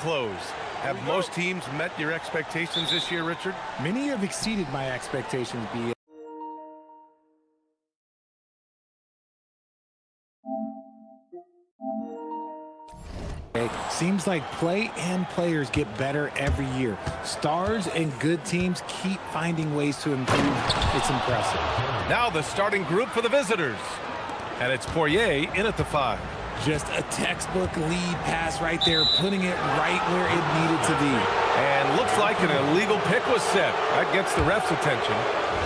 close. Have most teams met your expectations this year, Richard? Many have exceeded my expectations, B. Seems like play and players get better every year. Stars and good teams keep finding ways to improve. It's impressive. Now the starting group for the visitors. And it's Poirier in at the 5. Just a textbook lead pass right there, putting it right where it needed to be. And looks like an illegal pick was set. That gets the ref's attention.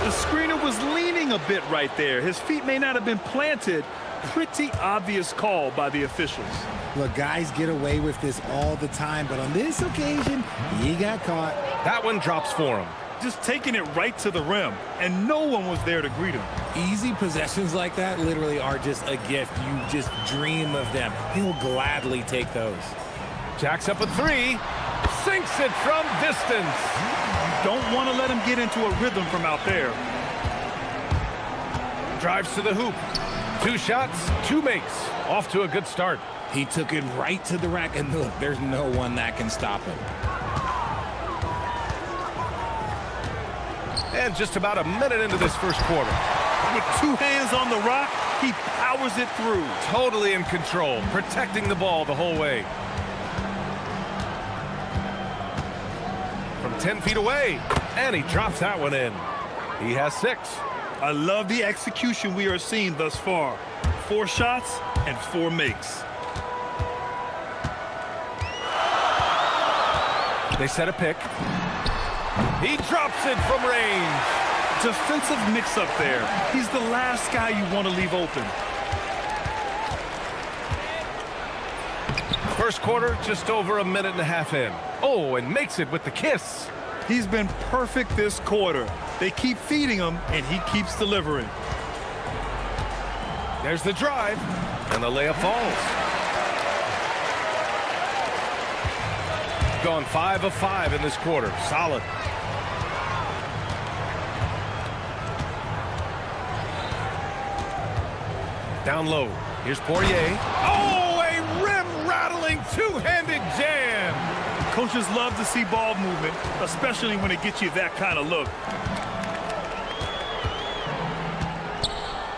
The screener was leaning a bit right there. His feet may not have been planted. Pretty obvious call by the officials. Look, guys get away with this all the time, but on this occasion, he got caught. That one drops for him. Just taking it right to the rim, and no one was there to greet him. Easy possessions like that literally are just a gift. You just dream of them. He'll gladly take those. Jacks up a 3. Sinks it from distance. You don't want to let him get into a rhythm from out there. Drives to the hoop. 2 shots, 2 makes. Off to a good start. He took it right to the rack, and look, there's no one that can stop him. And just about a minute into this first quarter. With 2 hands on the rock, he powers it through. Totally in control, protecting the ball the whole way. From 10 feet away, and he drops that one in. He has 6. I love the execution we are seeing thus far. 4 shots and 4 makes. They set a pick. He drops it from range. Defensive mix-up there. He's the last guy you want to leave open. First quarter, just over a minute and a half in. Oh, and makes it with the kiss. He's been perfect this quarter. They keep feeding him, and he keeps delivering. There's the drive, and the layup falls. Gone 5 of 5 in this quarter. Solid. Down low. Here's Poirier. Oh, a rim-rattling two-handed jam. Coaches love to see ball movement, especially when it gets you that kind of look.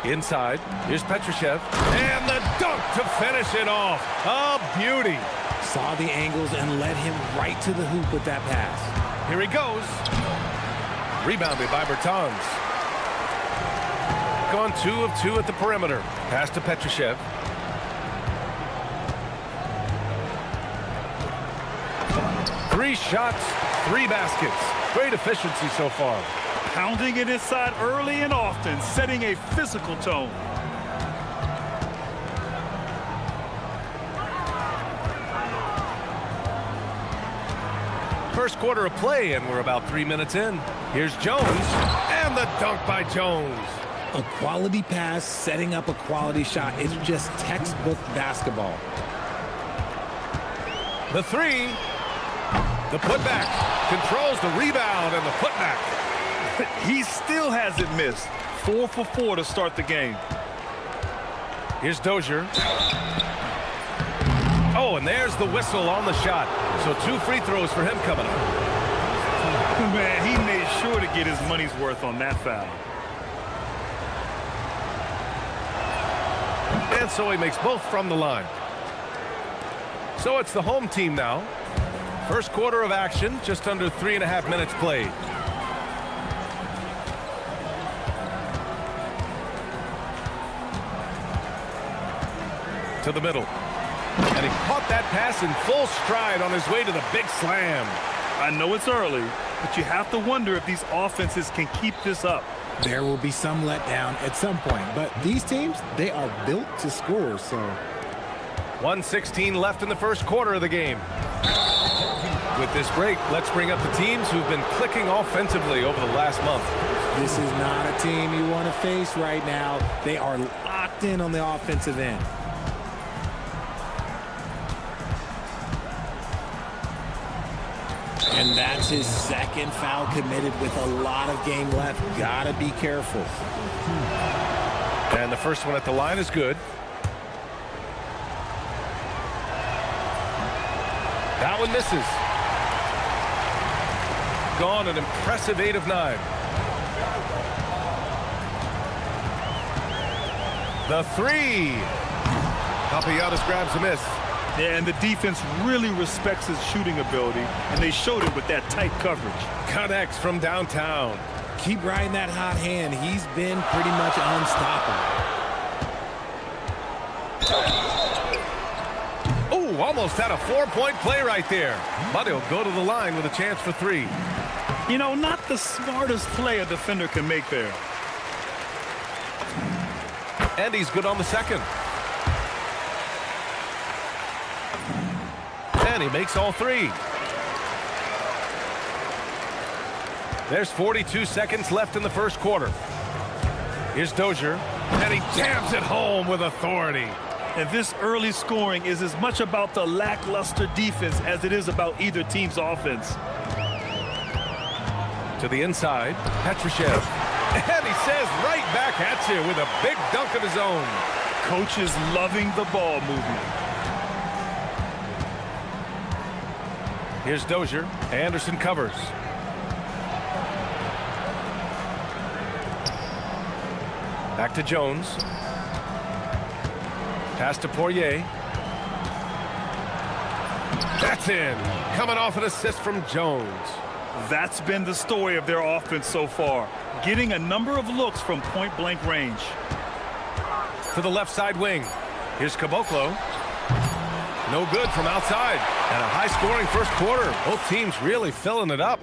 Inside. Here's Petrushev. And the dunk to finish it off. A beauty. Saw the angles and led him right to the hoop with that pass. Here he goes. Rebounded by Bertans. Gone 2 of 2 at the perimeter. Pass to Petrushev. Three shots, 3 baskets. Great efficiency so far. Pounding it inside early and often, setting a physical tone. First quarter of play, and we're about 3 minutes in. Here's Jones, and the dunk by Jones. A quality pass, setting up a quality shot. It's just textbook basketball. The 3. The putback. Controls the rebound and the putback. He still hasn't missed. 4 for 4 to start the game. Here's Dozier. Oh, and there's the whistle on the shot. So 2 free throws for him coming up. Man, he made sure to get his money's worth on that foul. And so he makes both from the line. So it's the home team now. First quarter of action, just under 3.5 minutes played. To the middle. And he caught that pass in full stride on his way to the big slam. I know it's early, but you have to wonder if these offenses can keep this up. There will be some letdown at some point, but these teams, they are built to score, so. 1:16 left in the first quarter of the game. With this break, let's bring up the teams who've been clicking offensively over the last month. This is not a team you want to face right now. They are locked in on the offensive end. And that's his second foul committed with a lot of game left. Gotta be careful. And the first one at the line is good. That one misses. Gone an impressive 8 of 9. The three. Papagiannis grabs a miss. Yeah, and the defense really respects his shooting ability, and they showed it with that tight coverage. Connects from downtown. Keep riding that hot hand. He's been pretty much unstoppable. Oh, almost had a 4-point play right there. But he'll go to the line with a chance for 3. You know, not the smartest play a defender can make there. And he's good on the second. And he makes all 3. There's 42 seconds left in the first quarter. Here's Dozier, and he jams it home with authority. And this early scoring is as much about the lackluster defense as it is about either team's offense. To the inside, Petrushev. And he says right back at you with a big dunk of his own. Coach is loving the ball movement. Here's Dozier. Anderson covers. Back to Jones. Pass to Poirier. That's in. Coming off an assist from Jones. That's been the story of their offense so far, getting a number of looks from point-blank range. To the left side wing. Here's Caboclo. No good from outside. And a high-scoring first quarter. Both teams really filling it up.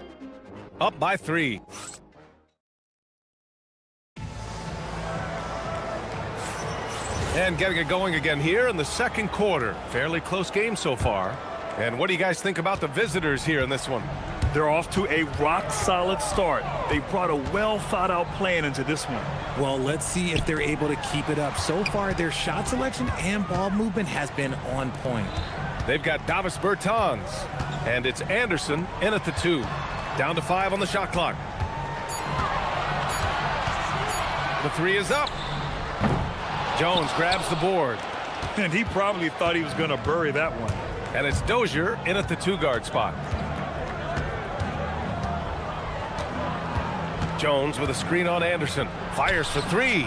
Up by 3. And getting it going again here in the second quarter. Fairly close game so far. And what do you guys think about the visitors here in this one? They're off to a rock-solid start. They brought a well-thought-out plan into this one. Well, let's see if they're able to keep it up. So far, their shot selection and ball movement has been on point. They've got Davis Bertans, and it's Anderson in at the 2. Down to 5 on the shot clock. The 3 is up. Jones grabs the board. And he probably thought he was going to bury that one. And it's Dozier in at the 2-guard spot. Jones with a screen on Anderson. Fires for 3.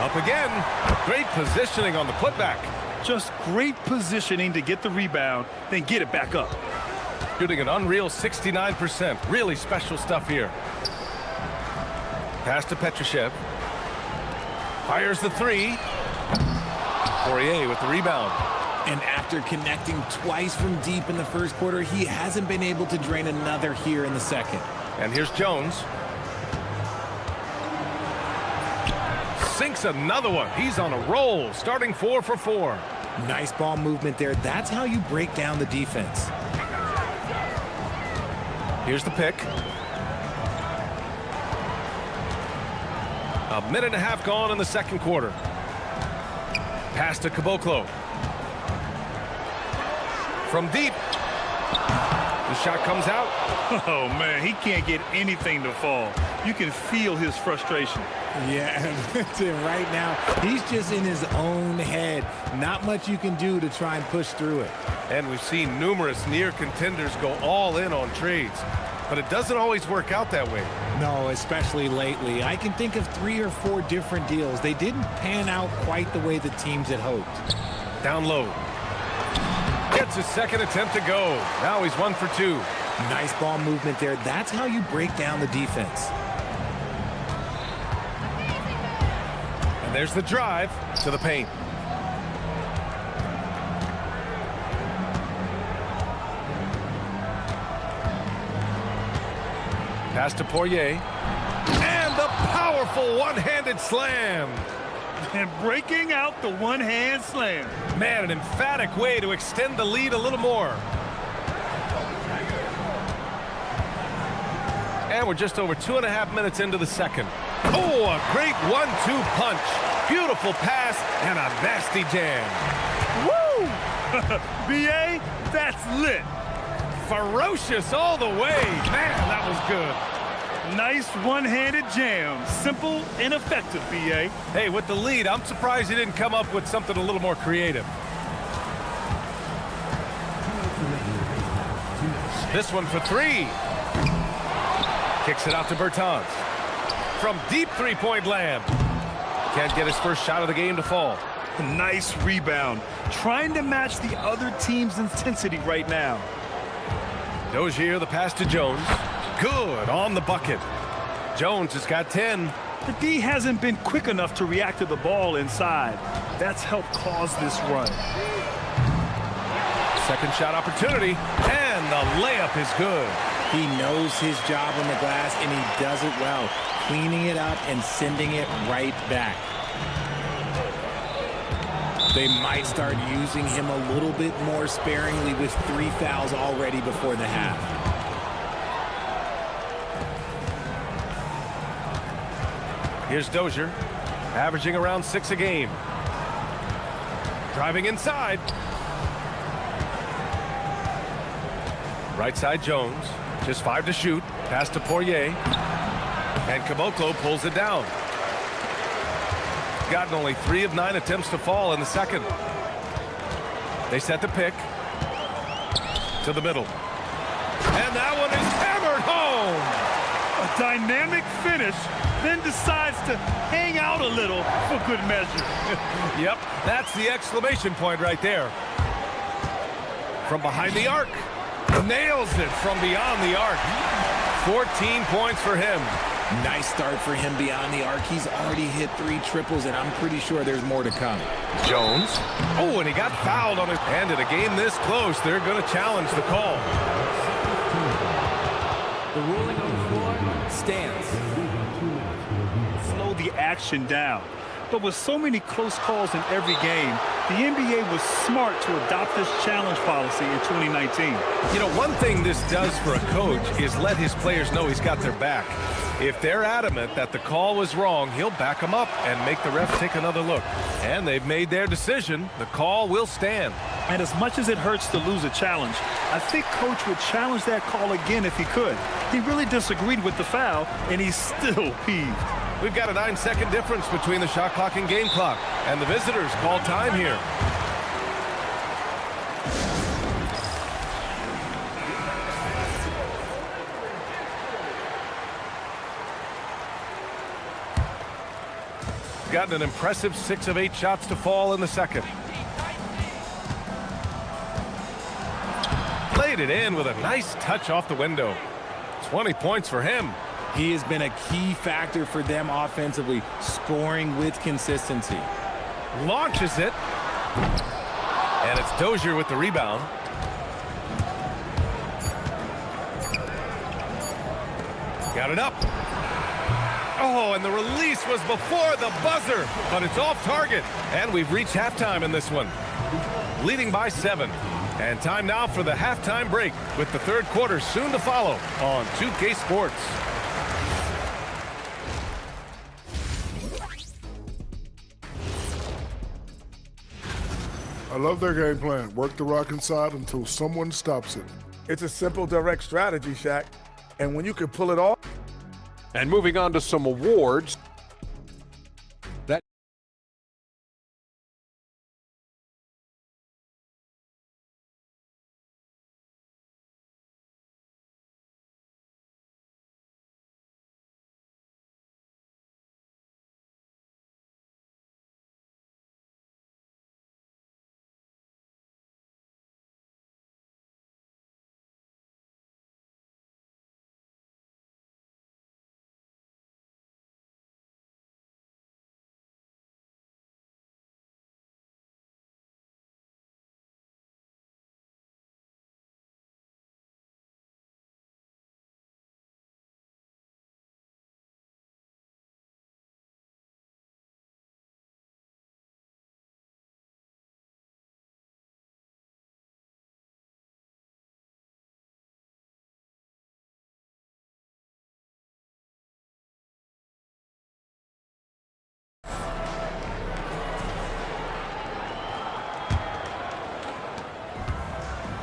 Up again. Great positioning on the putback. Just great positioning to get the rebound, then get it back up. Shooting an unreal 69%. Really special stuff here. Pass to Petrushev. Fires the 3. Poirier with the rebound. And after connecting twice from deep in the first quarter, he hasn't been able to drain another here in the second. And here's Jones. Sinks another one. He's on a roll, starting 4 for 4. Nice ball movement there. That's how you break down the defense. Here's the pick. A minute and a half gone in the second quarter. Pass to Caboclo. From deep. The shot comes out. Oh, man, he can't get anything to fall. You can feel his frustration. Yeah, right now, he's just in his own head. Not much you can do to try and push through it. And we've seen numerous near contenders go all in on trades. But it doesn't always work out that way. No, especially lately. I can think of 3 or 4 different deals. They didn't pan out quite the way the teams had hoped. Down low. Gets his second attempt to go. Now he's 1 for 2. Nice ball movement there. That's how you break down the defense. And there's the drive to the paint. Pass to Poirier. And the powerful one-handed slam. And breaking out the one-hand slam. Man, an emphatic way to extend the lead a little more. And we're just over 2.5 minutes into the second. Oh, a great 1-2 punch. Beautiful pass and a nasty jam. Woo! B.A., that's lit. Ferocious all the way. Man, that was good. Nice one-handed jam. Simple and effective, B.A. Hey, with the lead, I'm surprised he didn't come up with something a little more creative. This one for three. Kicks it out to Bertans. From deep three-point land. Can't get his first shot of the game to fall. Nice rebound. Trying to match the other team's intensity right now. Dozier, the pass to Jones. Good on the bucket. Jones has got 10. The D hasn't been quick enough to react to the ball inside. That's helped cause this run. Second shot opportunity, and the layup is good. He knows his job on the glass, and he does it well, cleaning it up and sending it right back. They might start using him a little bit more sparingly with 3 fouls already before the half. Here's Dozier, averaging around 6 a game. Driving inside. Right side Jones, just 5 to shoot. Pass to Poirier. And Caboclo pulls it down. Gotten only 3 of 9 attempts to fall in the second. They set the pick to the middle. And that one is hammered home. A dynamic finish, then decides to hang out a little for good measure. Yep, that's the exclamation point right there. From behind the arc. Nails it from beyond the arc. 14 points for him. Nice start for him beyond the arc. He's already hit 3 triples, and I'm pretty sure there's more to come. Jones. Oh, and he got fouled on his hand. In a game this close, they're going to challenge the call. The ruling on the floor stands. Slow the action down. But with so many close calls in every game, the NBA was smart to adopt this challenge policy in 2019. You know, one thing this does for a coach is let his players know he's got their back. If they're adamant that the call was wrong, he'll back them up and make the refs take another look. And they've made their decision. The call will stand. And as much as it hurts to lose a challenge, I think Coach would challenge that call again if he could. He really disagreed with the foul, and he's still peeved. We've got a 9-second difference between the shot clock and game clock. And the visitors call time here. Gotten an impressive 6 of 8 shots to fall in the second. Played it in with a nice touch off the window. 20 points for him. He has been a key factor for them offensively, scoring with consistency. Launches it. And it's Dozier with the rebound. Got it up. Oh, and the release was before the buzzer, but it's off target. And we've reached halftime in this one. Leading by 7. And time now for the halftime break, with the third quarter soon to follow on 2K Sports. I love their game plan. Work the rock inside until someone stops it. It's a simple, direct strategy, Shaq. And when you can pull it off. And moving on to some awards.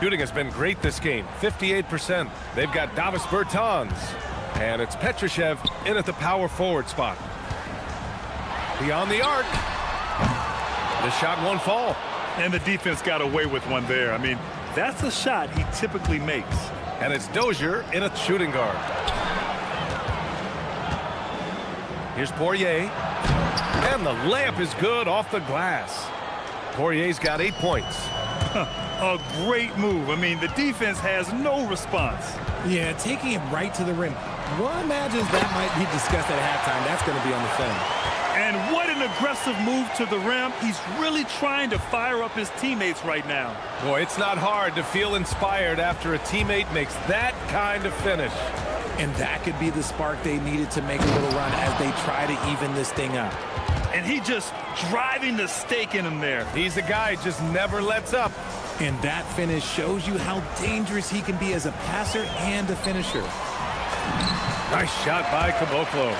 Shooting has been great this game, 58%. They've got Davis Bertans, and it's Petrushev in at the power forward spot. Beyond the arc. The shot won't fall. And the defense got away with one there. I mean, That's a shot he typically makes. And it's Dozier in a shooting guard. Here's Poirier. And the layup is good off the glass. Poirier's got 8 points. A great move. I mean, the defense has no response. Yeah, taking it right to the rim. One imagines that might be discussed at halftime. That's going to be on the film. And what an aggressive move to the rim. He's really trying to fire up his teammates right now. Boy, it's not hard to feel inspired after a teammate makes that kind of finish. And that could be the spark they needed to make a little run as they try to even this thing up. And he just driving the stake in him there. He's a guy who just never lets up. And that finish shows you how dangerous he can be as a passer and a finisher. Nice shot by Caboclo.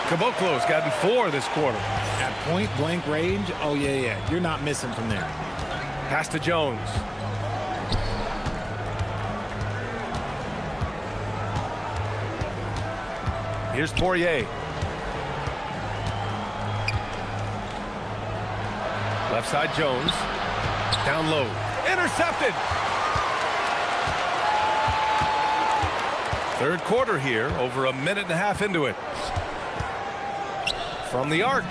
Caboclo's gotten 4 this quarter. At point-blank range, oh, yeah. You're not missing from there. Pass to Jones. Here's Poirier. Left side Jones. Down low. Intercepted. Third quarter here, over a minute and a half into it. From the arc.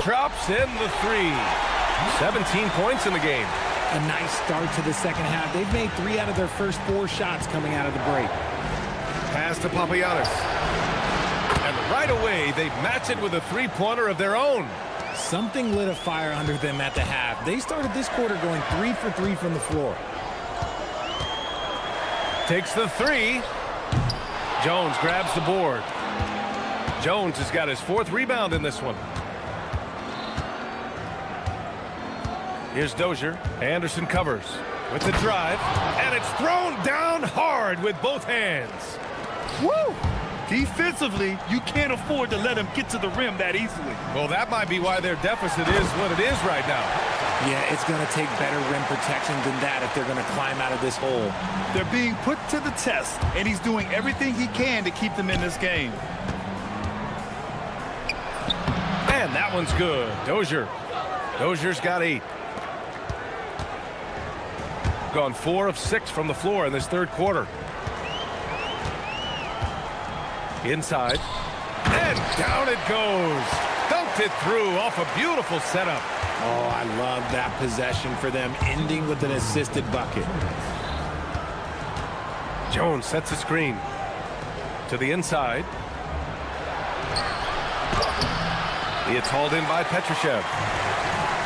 Drops in the 3. 17 points in the game. A nice start to the second half. They've made 3 out of their first 4 shots coming out of the break. Pass to Papagiannis. And right away, they match it with a three-pointer of their own. Something lit a fire under them at the half. They started this quarter going 3 for 3 from the floor. Takes the 3. Jones grabs the board. Jones has got his 4th rebound in this one. Here's Dozier. Anderson covers with the drive. And it's thrown down hard with both hands. Woo! Defensively, you can't afford to let him get to the rim that easily. Well, that might be why their deficit is what it is right now. Yeah, it's going to take better rim protection than that if they're going to climb out of this hole. They're being put to the test, and he's doing everything he can to keep them in this game. And that one's good. Dozier. Dozier's got 8. Gone 4 of 6 from the floor in this third quarter. Inside. And down it goes. Dunked it through off a beautiful setup. Oh, I love that possession for them, ending with an assisted bucket. Jones sets a screen. To the inside. It's hauled in by Petrushev.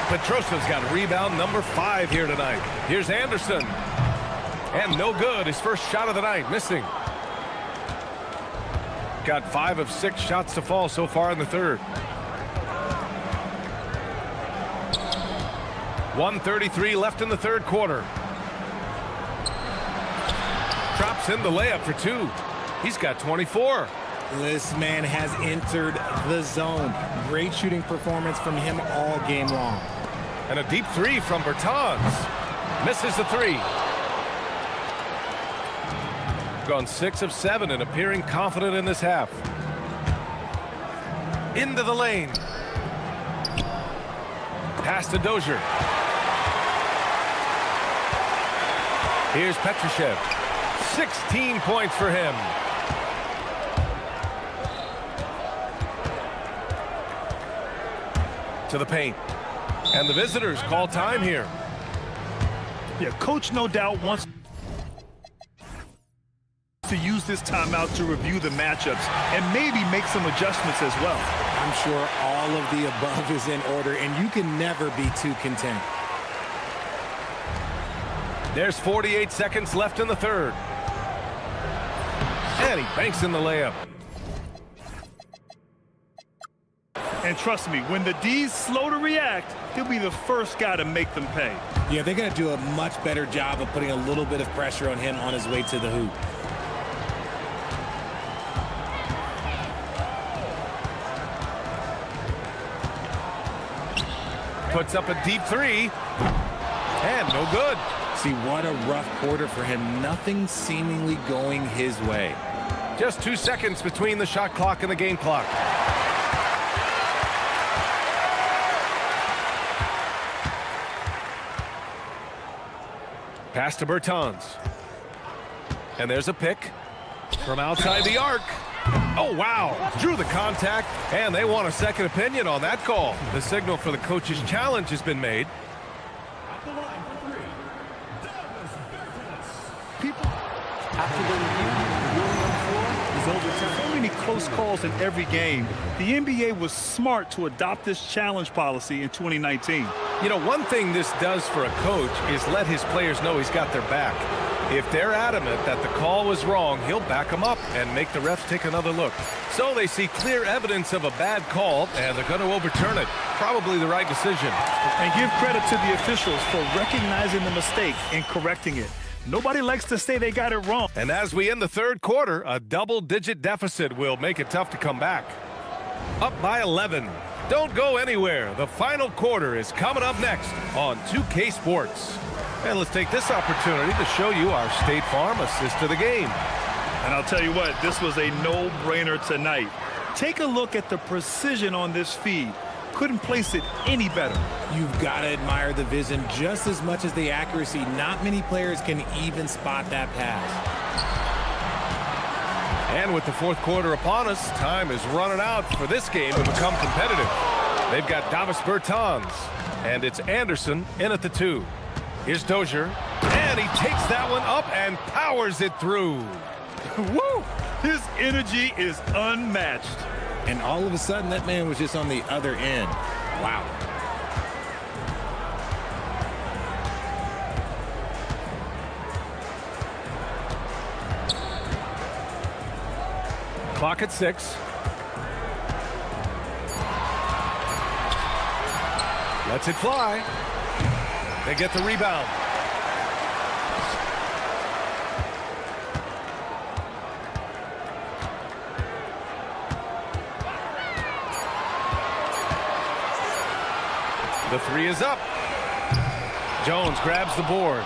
Petrosev's got rebound number 5 here tonight. Here's Anderson. And no good. His first shot of the night, missing. Got 5 of 6 shots to fall so far in the third. 1:33 left in the third quarter. Drops in the layup for 2. He's got 24. This man has entered the zone. Great shooting performance from him all game long. And a deep 3 from Bertans. Misses the 3. Gone 6 of 7 and appearing confident in this half. Into the lane. Pass to Dozier. Here's Petrushev. 16 points for him. To the paint. And the visitors call time here. Yeah, coach no doubt wants to use this timeout to review the matchups and maybe make some adjustments as well. I'm sure all of the above is in order, and you can never be too content. There's 48 seconds left in the third. And he banks in the layup. And trust me, when the D's slow to react, he'll be the first guy to make them pay. Yeah, they're going to do a much better job of putting a little bit of pressure on him on his way to the hoop. Puts up a deep 3. And no good. See, what a rough quarter for him. Nothing seemingly going his way. Just 2 seconds between the shot clock and the game clock. Pass to Bertans. And there's a pick from outside the arc. Oh, wow. Drew the contact, and they want a second opinion on that call. The signal for the coach's challenge has been made. After the review, the ruling on the floor is overturned. So many close calls in every game. The NBA was smart to adopt this challenge policy in 2019. You know, one thing this does for a coach is let his players know he's got their back. If they're adamant that the call was wrong, he'll back them up and make the refs take another look. So they see clear evidence of a bad call, and they're going to overturn it. Probably the right decision. And give credit to the officials for recognizing the mistake and correcting it. Nobody likes to say they got it wrong. And as we end the third quarter, a double-digit deficit will make it tough to come back. Up by 11. Don't go anywhere. The final quarter is coming up next on 2K Sports. And let's take this opportunity to show you our State Farm assist to the game. And I'll tell you what, this was a no-brainer tonight. Take a look at the precision on this feed. Couldn't place it any better. You've got to admire the vision just as much as the accuracy. Not many players can even spot that pass. And with the fourth quarter upon us, time is running out for this game to become competitive. They've got Davis Bertans, and it's Anderson in at the 2. Here's Dozier, and he takes that one up and powers it through. Woo! His energy is unmatched. And all of a sudden, that man was just on the other end. Wow. Clock at 6. Lets it fly. They get the rebound. The 3 is up. Jones grabs the board.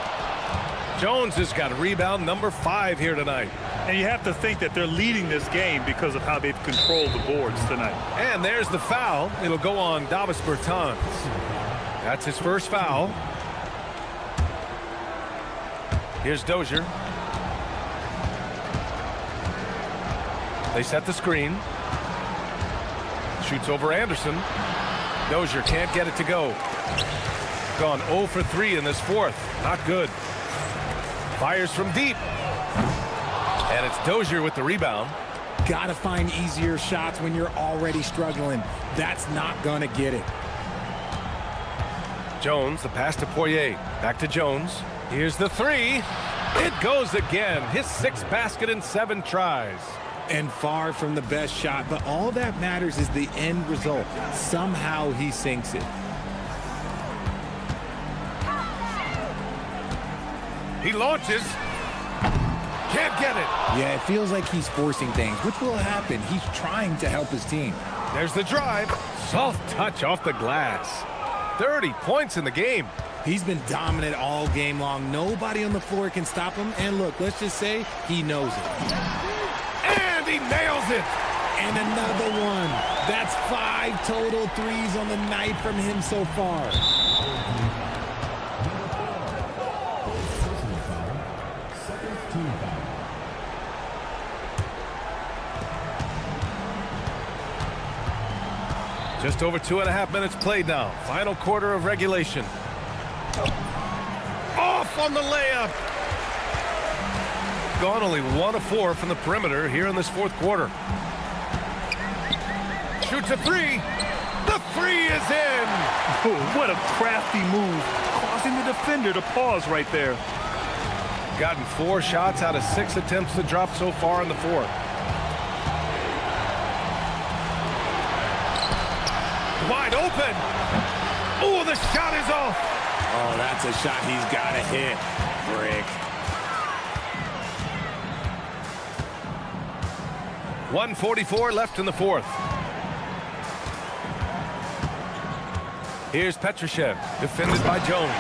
Jones has got rebound number 5 here tonight. And you have to think that they're leading this game because of how they've controlled the boards tonight. And there's the foul. It'll go on Davis Bertans. That's his first foul. Here's Dozier. They set the screen. Shoots over Anderson. Dozier can't get it to go. Gone 0 for 3 in this fourth. Not good. Fires from deep. And it's Dozier with the rebound. Got to find easier shots when you're already struggling. That's not going to get it. Jones, the pass to Poirier. Back to Jones. Here's the 3. It goes again. His 6th basket in 7 tries. And far from the best shot, but all that matters is the end result. Somehow he sinks it. He launches. Can't get it. Yeah, it feels like he's forcing things, which will happen. He's trying to help his team. There's the drive. Soft touch off the glass. 30 points in the game. He's been dominant all game long. Nobody on the floor can stop him. And look, let's just say he knows it. And he nails it. And another one. That's 5 total threes on the night from him so far. Just over 2.5 minutes played now. Final quarter of regulation. Off on the layup. Gone only 1 of 4 from the perimeter here in this fourth quarter. Shoots a 3. The 3 is in. Oh, what a crafty move, causing the defender to pause right there. Gotten 4 shots out of 6 attempts to drop so far in the fourth. Wide open. Oh, the shot is off. Oh, that's a shot he's got to hit. Brick. 1:44 left in the fourth. Here's Petrushev, defended by Jones.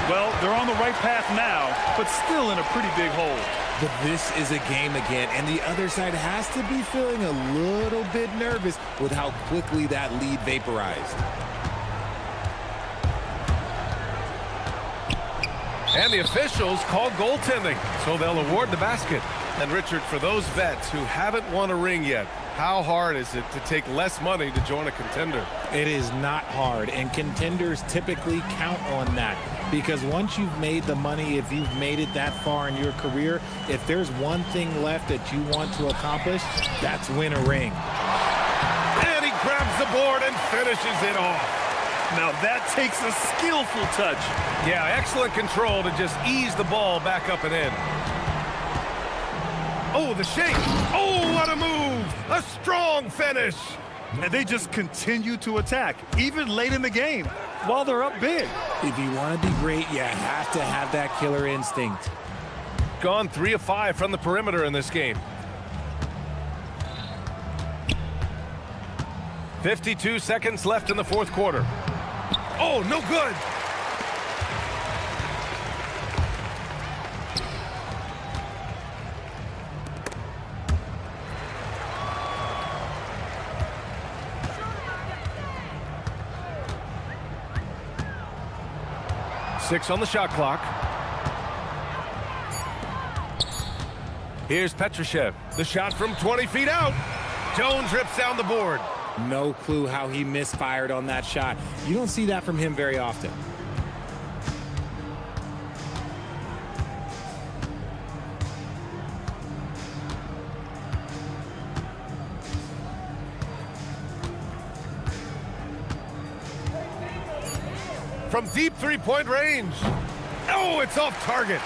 Well, they're on the right path now, but still in a pretty big hole. But this is a game again, and the other side has to be feeling a little bit nervous with how quickly that lead vaporized. And the officials call goaltending, so they'll award the basket. And Richard, for those vets who haven't won a ring yet, how hard is it to take less money to join a contender? It is not hard, and contenders typically count on that, because once you've made the money, if you've made it that far in your career, if there's one thing left that you want to accomplish, that's win a ring. And he grabs the board and finishes it off. Now that takes a skillful touch. Yeah, excellent control to just ease the ball back up and in. Oh, the shake. Oh, what a move. A strong finish. And they just continue to attack, even late in the game, while they're up big. If you want to be great, you have to have that killer instinct. Gone 3 of 5 from the perimeter in this game. 52 seconds left in the fourth quarter. Oh, no good. Six on the shot clock. Here's Petrushev. The shot from 20 feet out. Jones rips down the board. No clue how he misfired on that shot. You don't see that from him very often. From deep three-point range. Oh, it's off target.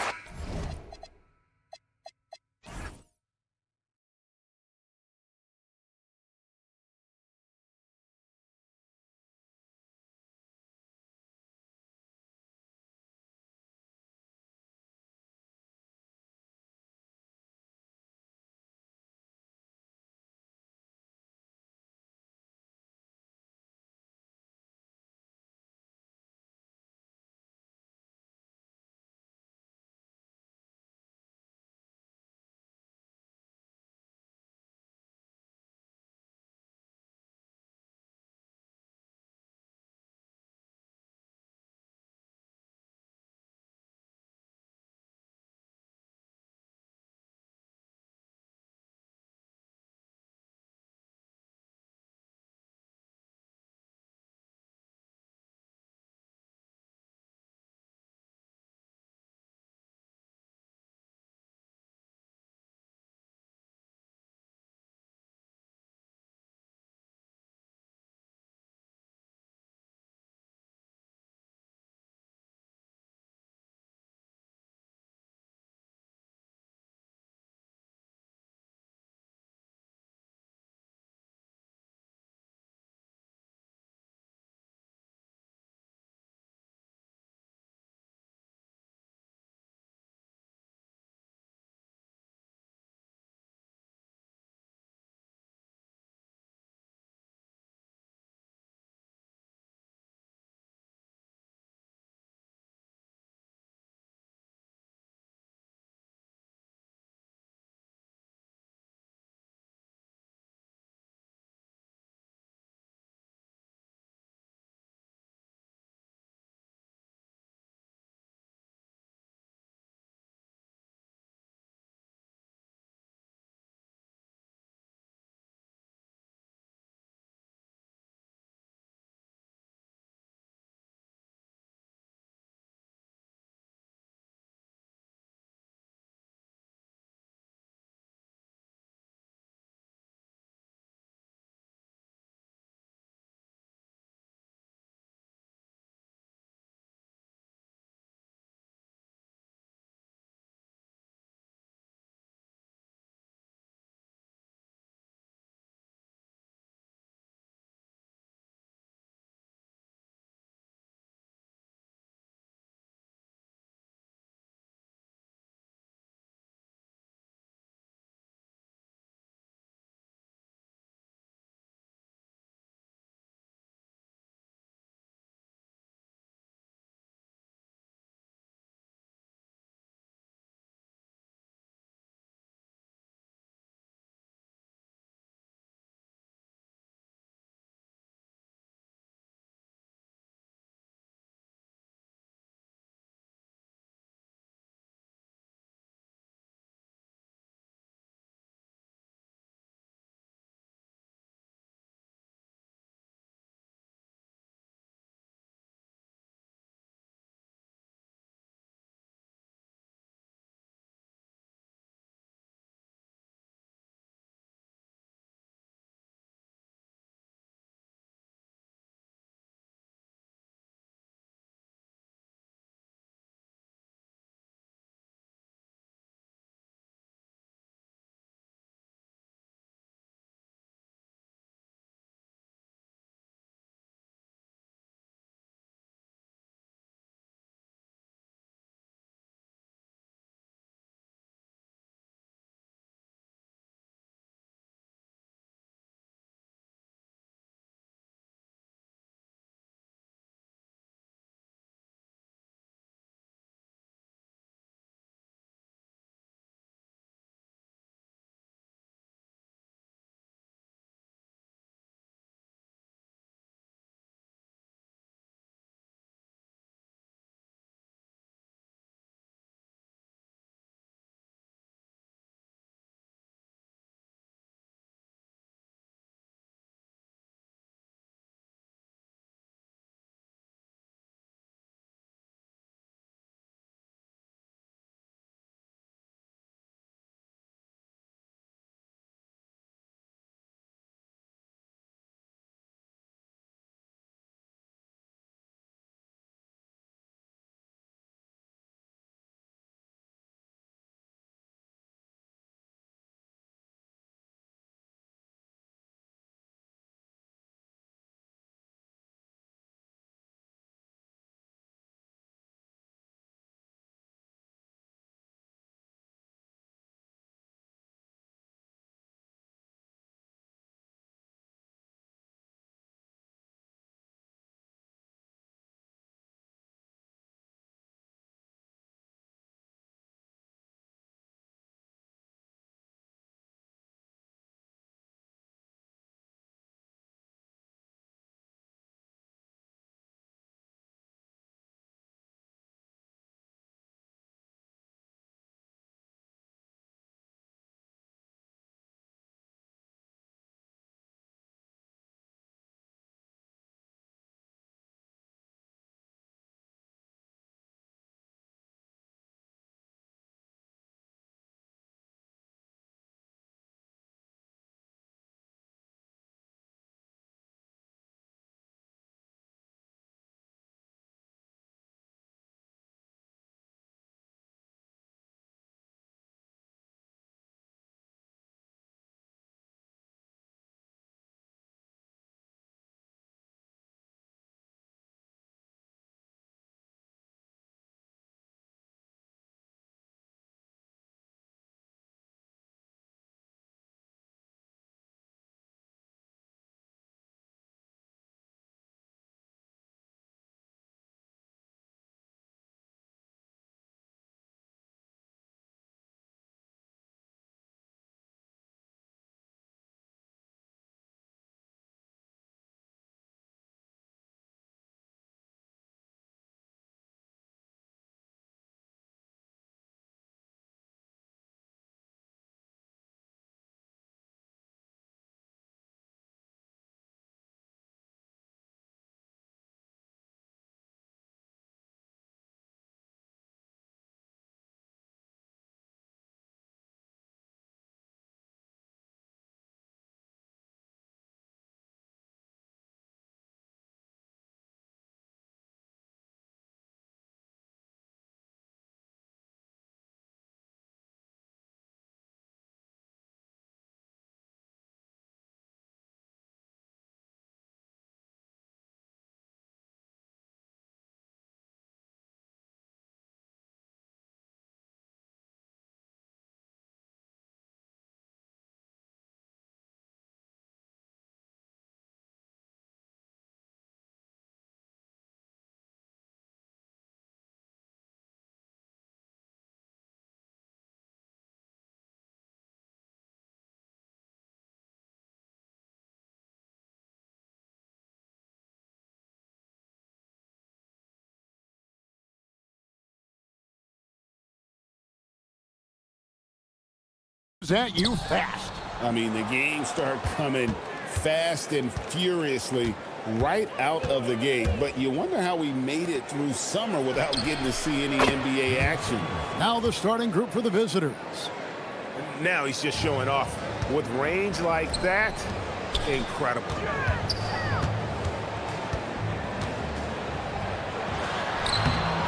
at you fast. I mean, the games start coming fast and furiously right out of the gate. But you wonder how we made it through summer without getting to see any NBA action. Now the starting group for the visitors. Now he's just showing off. With range like that, incredible.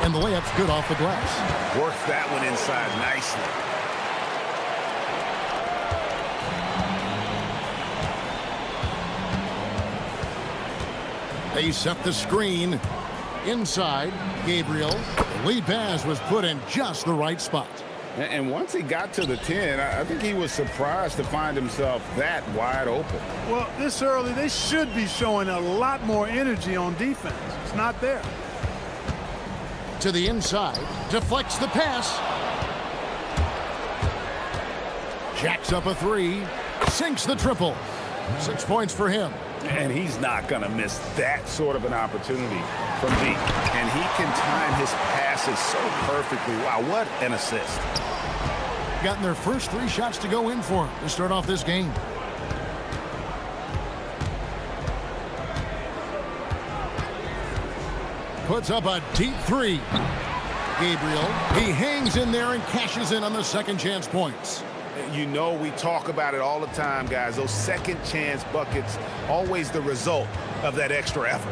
And the layup's good off the glass. Works that one inside nicely. They set the screen. Inside, Gabriel. The lead pass was put in just the right spot. And once he got to the 10, I think he was surprised to find himself that wide open. Well, this early, they should be showing a lot more energy on defense. It's not there. To the inside, deflects the pass. Jacks up a three, sinks the triple. 6 points for him. And he's not going to miss that sort of an opportunity from deep. And he can time his passes so perfectly. Wow, what an assist. Gotten their first 3 shots to go in for him to start off this game. Puts up a deep 3. Gabriel, he hangs in there and cashes in on the second chance points. You know, we talk about it all the time, guys. Those second chance buckets, always the result of that extra effort.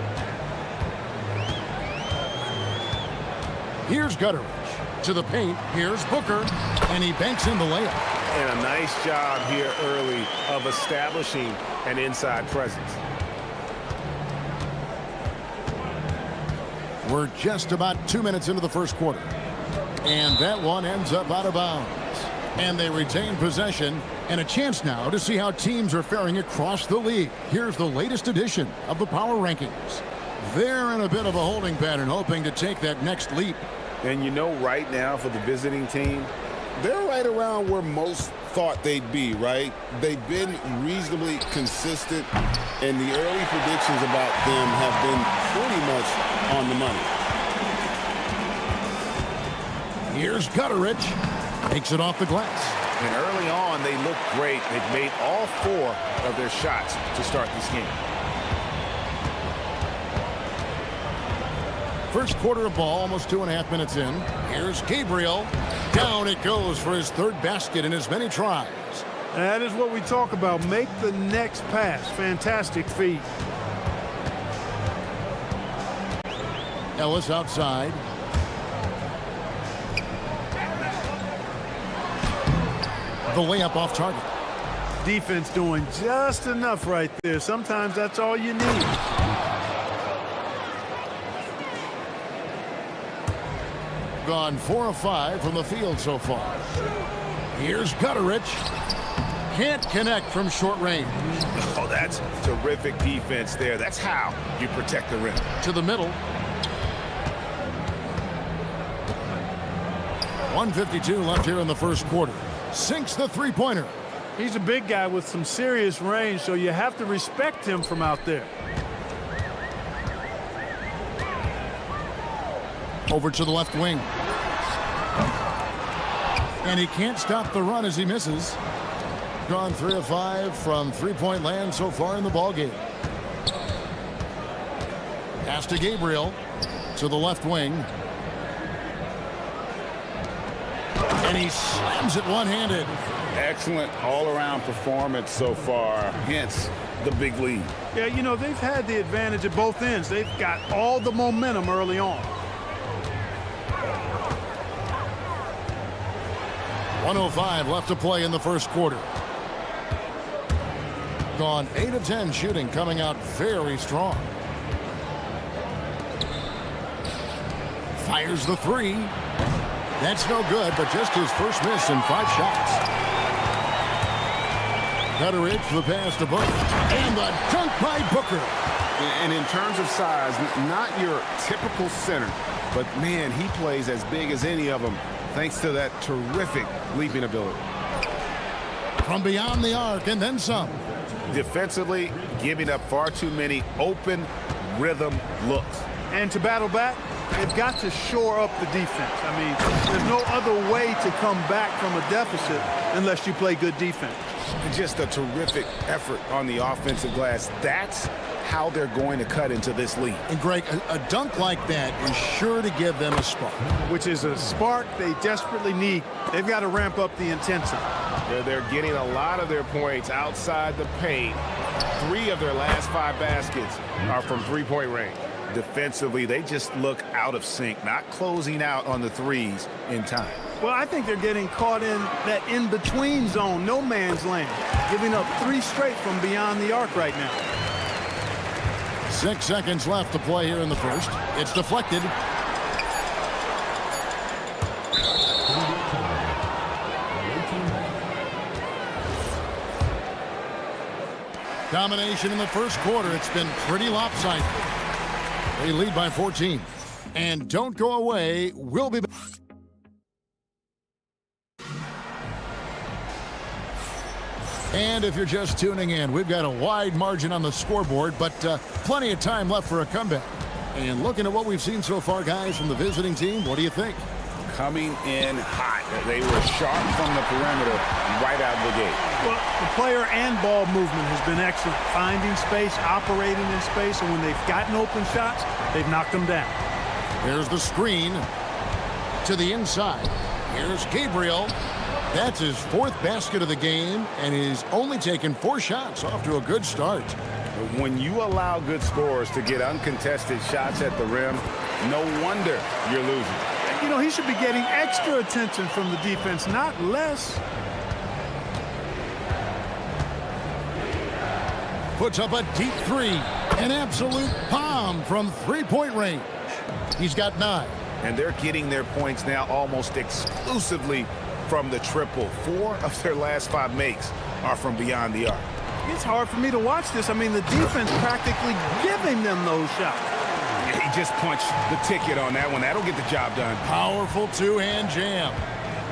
Here's Gutteridge. To the paint, here's Booker, and he banks in the layup. And a nice job here early of establishing an inside presence. We're just about 2 minutes into the first quarter. And that one ends up out of bounds. And they retain possession and a chance now to see how teams are faring across the league. Here's the latest edition of the Power Rankings. They're in a bit of a holding pattern, hoping to take that next leap. And you know, right now for the visiting team, they're right around where most thought they'd be, right? They've been reasonably consistent, and the early predictions about them have been pretty much on the money. Here's Gutteridge. Takes it off the glass. And early on, they look great. They've made all 4 of their shots to start this game. First quarter of ball, almost 2.5 minutes in. Here's Gabriel. Down it goes for his 3rd basket in as many tries. That is what we talk about. Make the next pass. Fantastic feed. Ellis outside. The layup off target. Defense doing just enough right there. Sometimes that's all you need. Gone 4 of 5 from the field so far. Here's Gutteridge. Can't connect from short range. Oh, that's terrific defense there. That's how you protect the rim. To the middle. 1:52 left here in the first quarter. Sinks the three-pointer. He's a big guy with some serious range, so you have to respect him from out there. Over to the left wing. And he can't stop the run as he misses. Gone 3 of 5 from three-point land so far in the ballgame. Pass to Gabriel. To the left wing. And he slams it one-handed. Excellent all-around performance so far, hence the big lead. Yeah, you know, they've had the advantage at both ends. They've got all the momentum early on. 1:05 left to play in the first quarter. Gone 8 of 10 shooting, coming out very strong. Fires the 3. That's no good, but just his first miss in 5 shots. Gutteridge for the pass to Booker. And the dunk by Booker. And in terms of size, not your typical center, but man, he plays as big as any of them, thanks to that terrific leaping ability. From beyond the arc and then some. Defensively, giving up far too many open rhythm looks. And to battle back, they've got to shore up the defense. I mean, there's no other way to come back from a deficit unless you play good defense. Just a terrific effort on the offensive glass. That's how they're going to cut into this league. And Greg, a dunk like that is sure to give them a spark. Which is a spark they desperately need. They've got to ramp up the intensity. They're getting a lot of their points outside the paint. 3 of their last 5 baskets are from three-point range. Defensively, they just look out of sync, not closing out on the threes in time. Well, I think they're getting caught in that in-between zone, no man's land, giving up 3 straight from beyond the arc right now. 6 seconds left to play here in the first. It's deflected. Domination in the first quarter. It's been pretty lopsided. They lead by 14. And don't go away. We'll be back. And if you're just tuning in, we've got a wide margin on the scoreboard, but plenty of time left for a comeback. And looking at what we've seen so far, guys, from the visiting team, what do you think? Coming in hot. They were sharp from the perimeter right out of the gate. Well, the player and ball movement has been excellent. Finding space, operating in space, and when they've gotten open shots, they've knocked them down. There's the screen to the inside. Here's Gabriel. That's his 4th basket of the game, and he's only taken 4 shots. Off to a good start. When you allow good scorers to get uncontested shots at the rim, no wonder you're losing. You know, he should be getting extra attention from the defense, not less. Puts up a deep 3. An absolute bomb from 3-point range. He's got 9. And they're getting their points now almost exclusively from the triple. 4 of their last 5 makes are from beyond the arc. It's hard for me to watch this. I mean, the defense practically giving them those shots. He just punched the ticket on that one. That'll get the job done. Powerful 2-hand jam.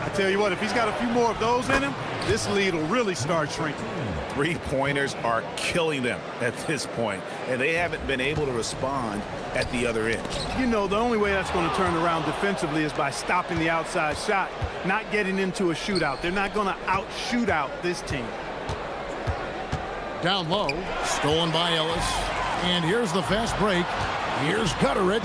I tell you what, if he's got a few more of those in him, this lead will really start shrinking. 3-pointers are killing them at this point, and they haven't been able to respond at the other end. You know, the only way that's going to turn around defensively is by stopping the outside shot, not getting into a shootout. They're not going to out-shoot out this team. Down low, stolen by Ellis. And here's the fast break. Here's Gutteridge.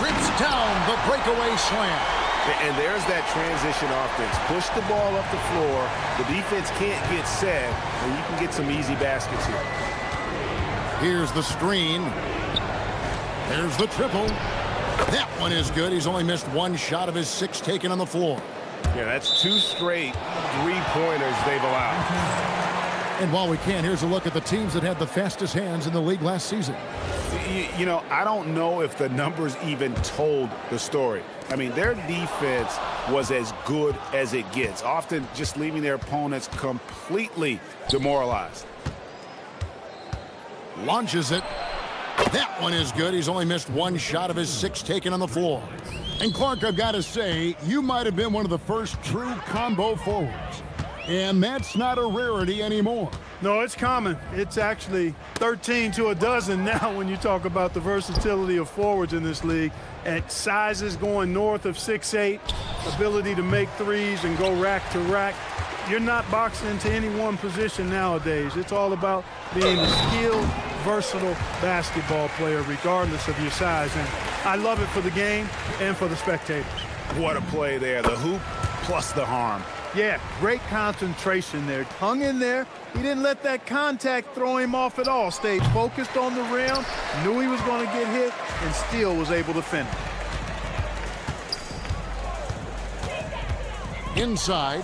Rips down the breakaway slam. And there's that transition offense. Push the ball up the floor. The defense can't get set, and you can get some easy baskets here. Here's the screen. There's the triple. That one is good. He's only missed 1 shot of his 6 taken on the floor. Yeah, that's 2 straight 3-pointers they've allowed. And while we can, here's a look at the teams that had the fastest hands in the league last season. You know, I don't know if the numbers even told the story. I mean, their defense was as good as it gets, often just leaving their opponents completely demoralized. Launches it. That one is good. He's only missed 1 shot of his 6 taken on the floor. And Clark, I've got to say, you might have been one of the first true combo forwards. And that's not a rarity anymore. No, it's common. It's actually 13 to a dozen now when you talk about the versatility of forwards in this league. At sizes going north of 6'8", ability to make threes and go rack to rack. You're not boxing into any one position nowadays. It's all about being a skilled, versatile basketball player regardless of your size. And I love it for the game and for the spectators. What a play there. The hoop plus the harm. Yeah, great concentration there. Hung in there. He didn't let that contact throw him off at all. Stayed focused on the rim, knew he was going to get hit, and still was able to finish. Inside.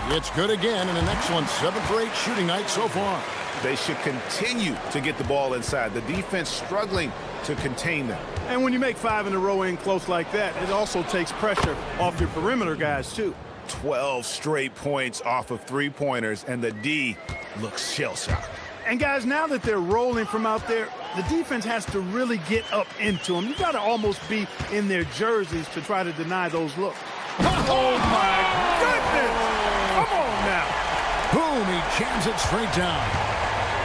It's good again, and an excellent 7-for-8 shooting night so far. They should continue to get the ball inside. The defense struggling to contain them. And when you make 5 in a row in close like that, it also takes pressure off your perimeter guys, too. 12 straight points off of 3-pointers, and the D looks shell-shocked. And guys, now that they're rolling from out there, the defense has to really get up into them. You've got to almost be in their jerseys to try to deny those looks. Oh, my goodness! Come on now. Boom, he jams it straight down.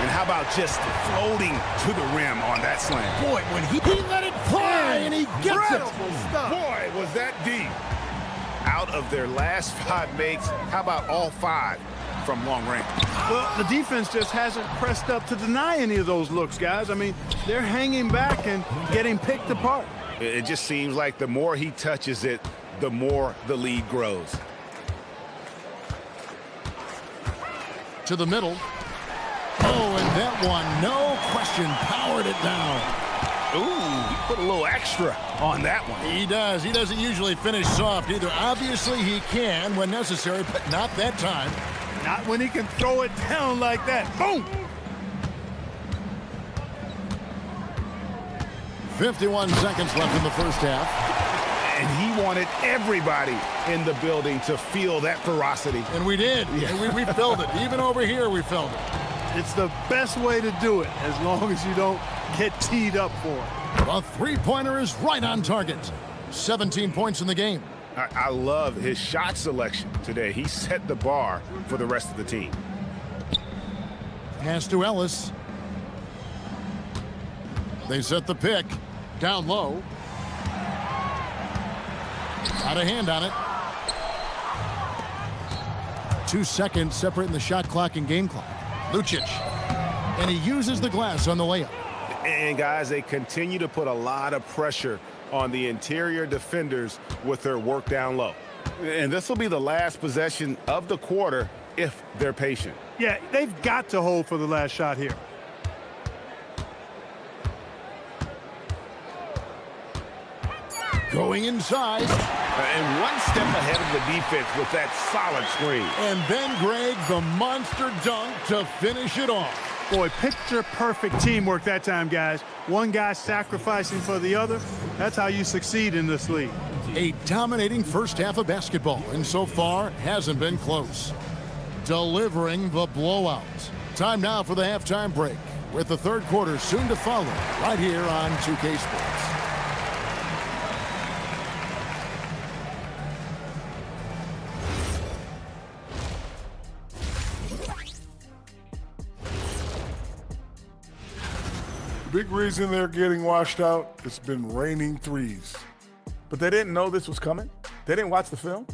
And how about just floating to the rim on that slam? Boy, when he let it fly, and he gets it. Boy, was that deep. out of their last 5 makes. How about all 5 from long range? Well, the defense just hasn't pressed up to deny any of those looks, guys. I mean, they're hanging back and getting picked apart. It just seems like the more he touches it, the more the lead grows. To the middle. Oh, and that one, no question, powered it down. Ooh, he put a little extra on that one. He does. He doesn't usually finish soft either. Obviously, he can when necessary, but not that time. Not when he can throw it down like that. Boom! 51 seconds left in the first half. And he wanted everybody in the building to feel that ferocity. And we did. Yeah. And we felt it. Even over here, we felt it. It's the best way to do it, as long as you don't get teed up for it. A three-pointer is right on target. 17 points in the game. I love his shot selection today. He set the bar for the rest of the team. Pass to Ellis. They set the pick. Down low. Out of hand on it. 2 seconds separating the shot clock and game clock. Lucic. And he uses the glass on the layup. And guys, they continue to put a lot of pressure on the interior defenders with their work down low. And this will be the last possession of the quarter if they're patient. Yeah, they've got to hold for the last shot here. Going inside. And one step ahead of the defense with that solid screen. And then, Greg, the monster dunk to finish it off. Boy, picture-perfect teamwork that time, guys. One guy sacrificing for the other. That's how you succeed in this league. A dominating first half of basketball, and so far hasn't been close. Delivering the blowout. Time now for the halftime break, with the third quarter soon to follow, right here on 2K Sports. Big reason they're getting washed out, it's been raining threes. But they didn't know this was coming? They didn't watch the film?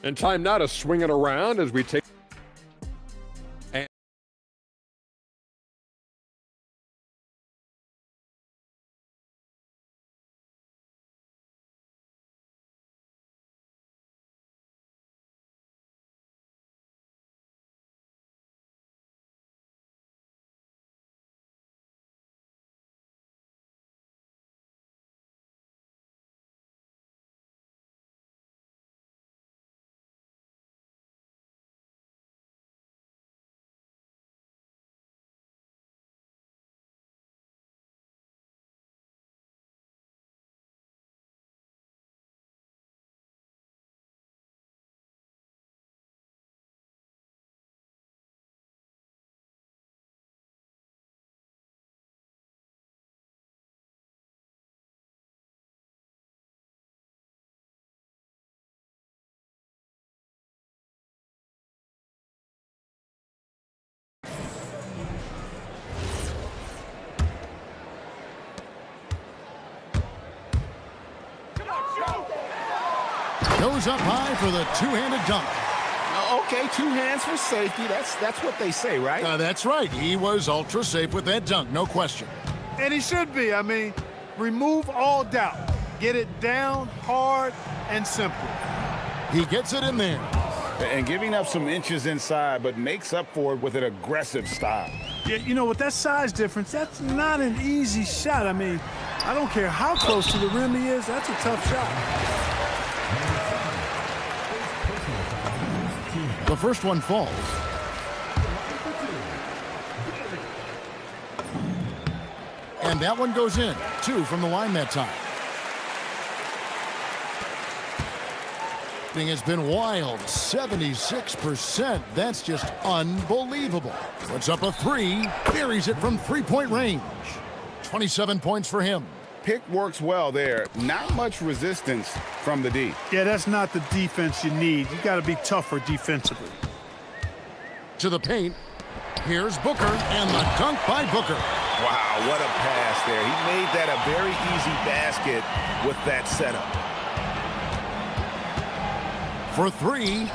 And time now to swing it around as we take. Goes up high for the two-handed dunk. Okay, 2 hands for safety. That's what they say, right? That's right. He was ultra safe with that dunk, no question. And he should be. I mean, remove all doubt. Get it down hard and simple. He gets it in there. And giving up some inches inside, but makes up for it with an aggressive style. Yeah, you know, with that size difference, that's not an easy shot. I mean, I don't care how close to the rim he is. That's a tough shot. The first one falls. And that one goes in. 2 from the line that time. Thing has been wild. 76%. That's just unbelievable. Puts up a 3. Buries it from three-point range. 27 points for him. Pick works well there. Not much resistance from the D. Yeah, that's not the defense you need. You got to be tougher defensively. To the paint. Here's Booker, and the dunk by Booker. Wow, what a pass there. He made that a very easy basket with that setup. for three.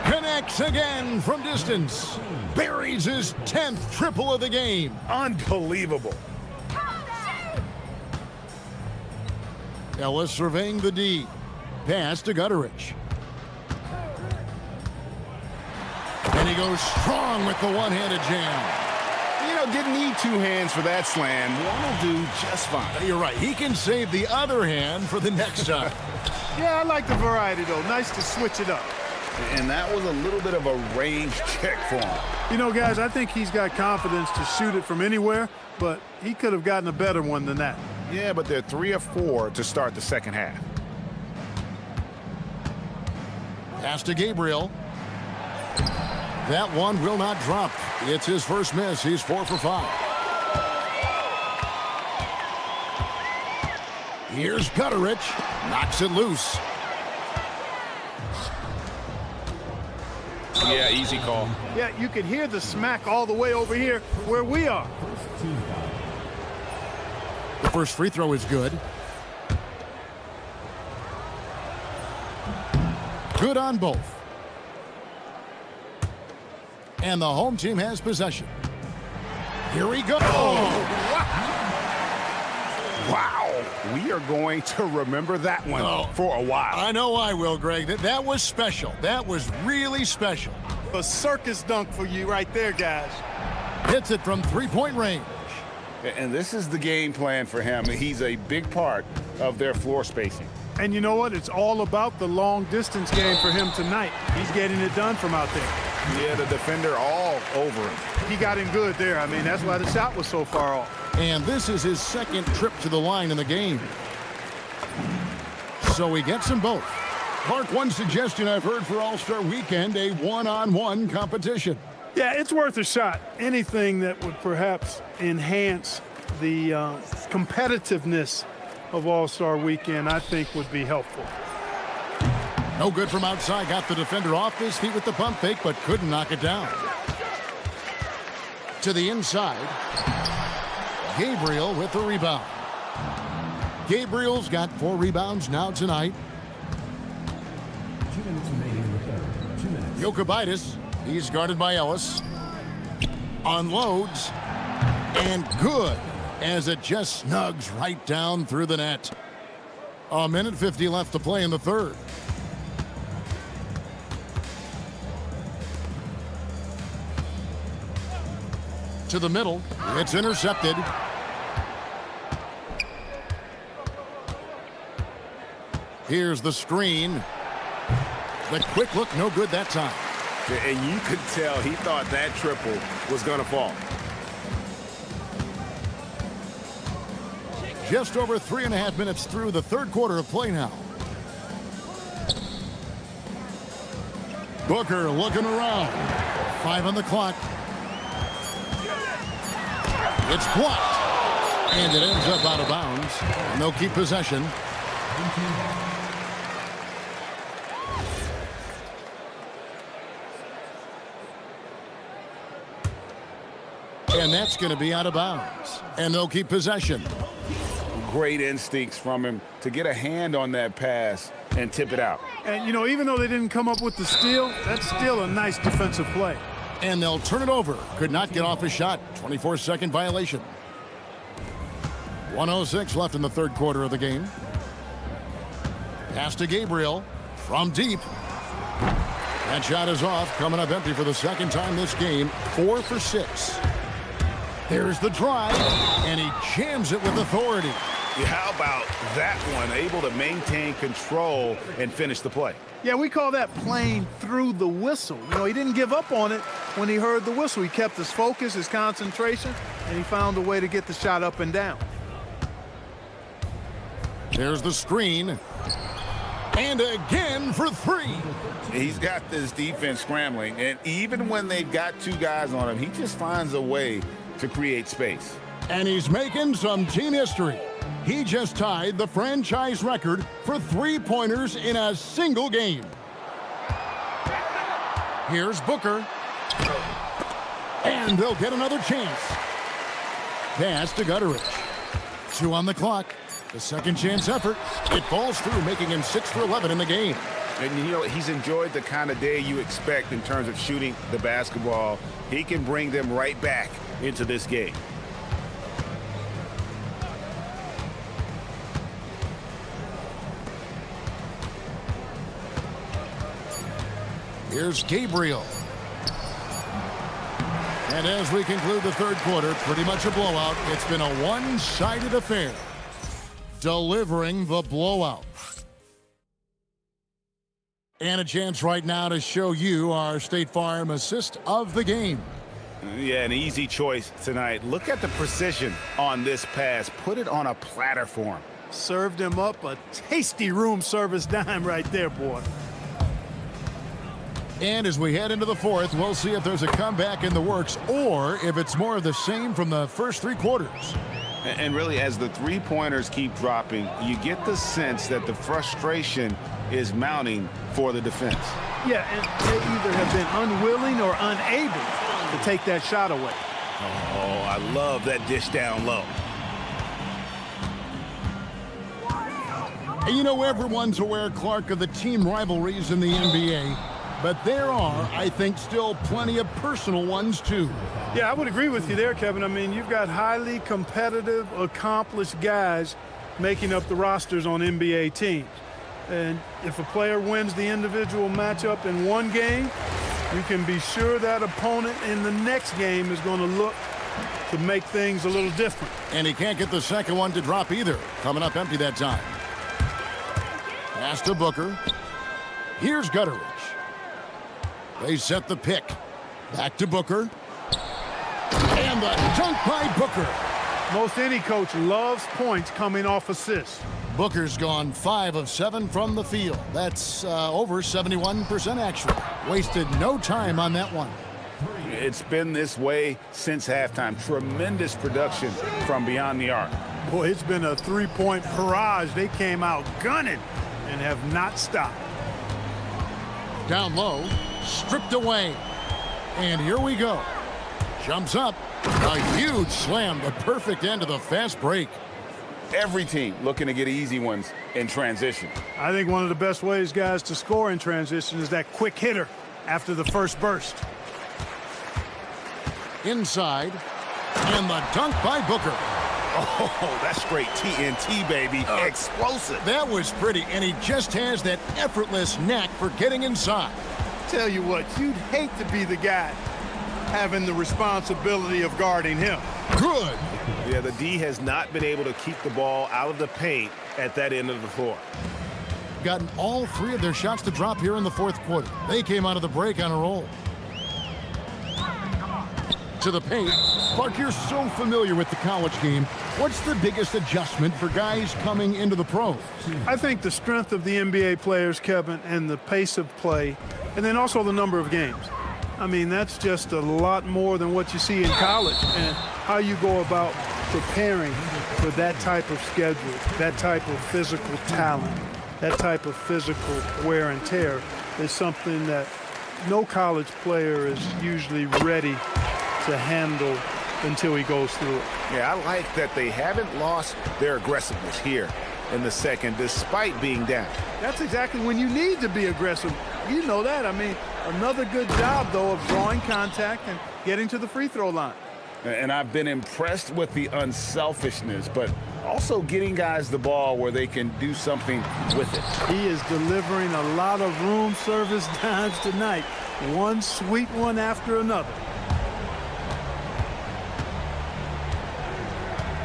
Connects again from distance. Buries his 10th triple of the game. Unbelievable. Ellis surveying the D. Pass to Gutterich. And he goes strong with the one-handed jam. You know, didn't need two hands for that slam. One will do just fine. You're right. He can save the other hand for the next time. Yeah, I like the variety, though. Nice to switch it up. And that was a little bit of a range check for him. You know, guys, I think he's got confidence to shoot it from anywhere, but he could have gotten a better one than that. Yeah, but they're 3 of 4 to start the second half. Pass to Gabriel. That one will not drop. It's his first miss. He's 4 for 5. Here's Gutterich. Knocks it loose. Yeah, easy call. Yeah, you could hear the smack all the way over here where we are. The first free throw is good. Good on both. And the home team has possession. Here we go. Wow. We are going to remember that one for a while. I know I will, Greg. That was special. That was really special. A circus dunk for you right there, guys. Hits it from three-point range. And this is the game plan for him. He's a big part of their floor spacing. And you know what? It's all about the long-distance game for him tonight. He's getting it done from out there. Yeah, the defender all over him. He got him good there. I mean, that's why the shot was so far off. And this is his second trip to the line in the game. So he gets them both. Clark, one suggestion I've heard for All-Star Weekend, a one-on-one competition. Yeah, it's worth a shot. Anything that would perhaps enhance the competitiveness of All-Star Weekend, I think would be helpful. No good from outside. Got the defender off his feet with the pump fake, but couldn't knock it down. To the inside. Gabriel with the rebound. Gabriel's got 4 rebounds now tonight. 2 minutes remaining in the third. 2 minutes. Jokibitis, he's guarded by Ellis. Unloads. And good, as it just snugs right down through the net. A minute 50 left to play in the third. To the middle. It's intercepted. Here's the screen. The quick look, no good that time. And you could tell he thought that triple was going to fall. Just over 3.5 minutes through the third quarter of play now. Booker looking around. 5 on the clock. It's blocked. And it ends up out of bounds. And they'll keep possession. And that's going to be out of bounds. And they'll keep possession. Great instincts from him to get a hand on that pass and tip it out. And, you know, even though they didn't come up with the steal, that's still a nice defensive play. And they'll turn it over. Could not get off his shot. 24-second violation. 1:06 left in the third quarter of the game. Pass to Gabriel from deep. That shot is off, coming up empty for the second time this game. 4 for 6. There's the drive, and he jams it with authority. Yeah, how about that one? Able to maintain control and finish the play. Yeah, we call that playing through the whistle. You know, he didn't give up on it when he heard the whistle. He kept his focus, his concentration, and he found a way to get the shot up and down. There's the screen. And again for 3. He's got this defense scrambling, and even when they've got 2 guys on him, he just finds a way to create space. And he's making some team history. He just tied the franchise record for 3-pointers in a single game. Here's Booker. And they'll get another chance. Pass to Gutterich. 2 on the clock. The second chance effort. It falls through, making him 6 for 11 in the game. And, you know, he's enjoyed the kind of day you expect in terms of shooting the basketball. He can bring them right back into this game. Here's Gabriel. And as we conclude the third quarter, pretty much a blowout. It's been a one-sided affair. Delivering the blowout. And a chance right now to show you our State Farm assist of the game. Yeah, an easy choice tonight. Look at the precision on this pass. Put it on a platter for him. Served him up a tasty room service dime right there, boy. And as we head into the fourth, we'll see if there's a comeback in the works or if it's more of the same from the first three quarters. And really, as the three-pointers keep dropping, you get the sense that the frustration is mounting for the defense. Yeah, and they either have been unwilling or unable to take that shot away. Oh, I love that dish down low. And you know, everyone's aware, Clark, of the team rivalries in the NBA. But there are, I think, still plenty of personal ones, too. Yeah, I would agree with you there, Kevin. I mean, you've got highly competitive, accomplished guys making up the rosters on NBA teams. And if a player wins the individual matchup in one game, you can be sure that opponent in the next game is going to look to make things a little different. And he can't get the second one to drop either. Coming up empty that time. Pass to Booker. Here's Gutteridge. They set the pick. Back to Booker. And the dunk by Booker. Most any coach loves points coming off assists. Booker's gone 5 of 7 from the field. That's over 71% actually. Wasted no time on that one. It's been this way since halftime. Tremendous production from beyond the arc. Boy, it's been a three-point barrage. They came out gunning and have not stopped. Down low, stripped away. And here we go. Jumps up. A huge slam, the perfect end of the fast break. Every team looking to get easy ones in transition. I think one of the best ways, guys, to score in transition is that quick hitter after the first burst. Inside. And the dunk by Booker. Oh, that's straight TNT, baby. Explosive. That was pretty, and he just has that effortless knack for getting inside. Tell you what, you'd hate to be the guy having the responsibility of guarding him. Good. Yeah, the D has not been able to keep the ball out of the paint at that end of the floor. Gotten all 3 of their shots to drop here in the fourth quarter. They came out of the break on a roll. To the paint. Clark, you're so familiar with the college game. What's the biggest adjustment for guys coming into the pros? I think the strength of the NBA players, Kevin, and the pace of play, and then also the number of games. I mean, that's just a lot more than what you see in college, and how you go about preparing for that type of schedule, that type of physical talent, that type of physical wear and tear is something that no college player is usually ready to handle until he goes through it. Yeah, I like that they haven't lost their aggressiveness here in the second, despite being down. That's exactly when you need to be aggressive. You know that. I mean, another good job, though, of drawing contact and getting to the free throw line. And I've been impressed with the unselfishness, but also getting guys the ball where they can do something with it. He is delivering a lot of room service dimes tonight. One sweet one after another.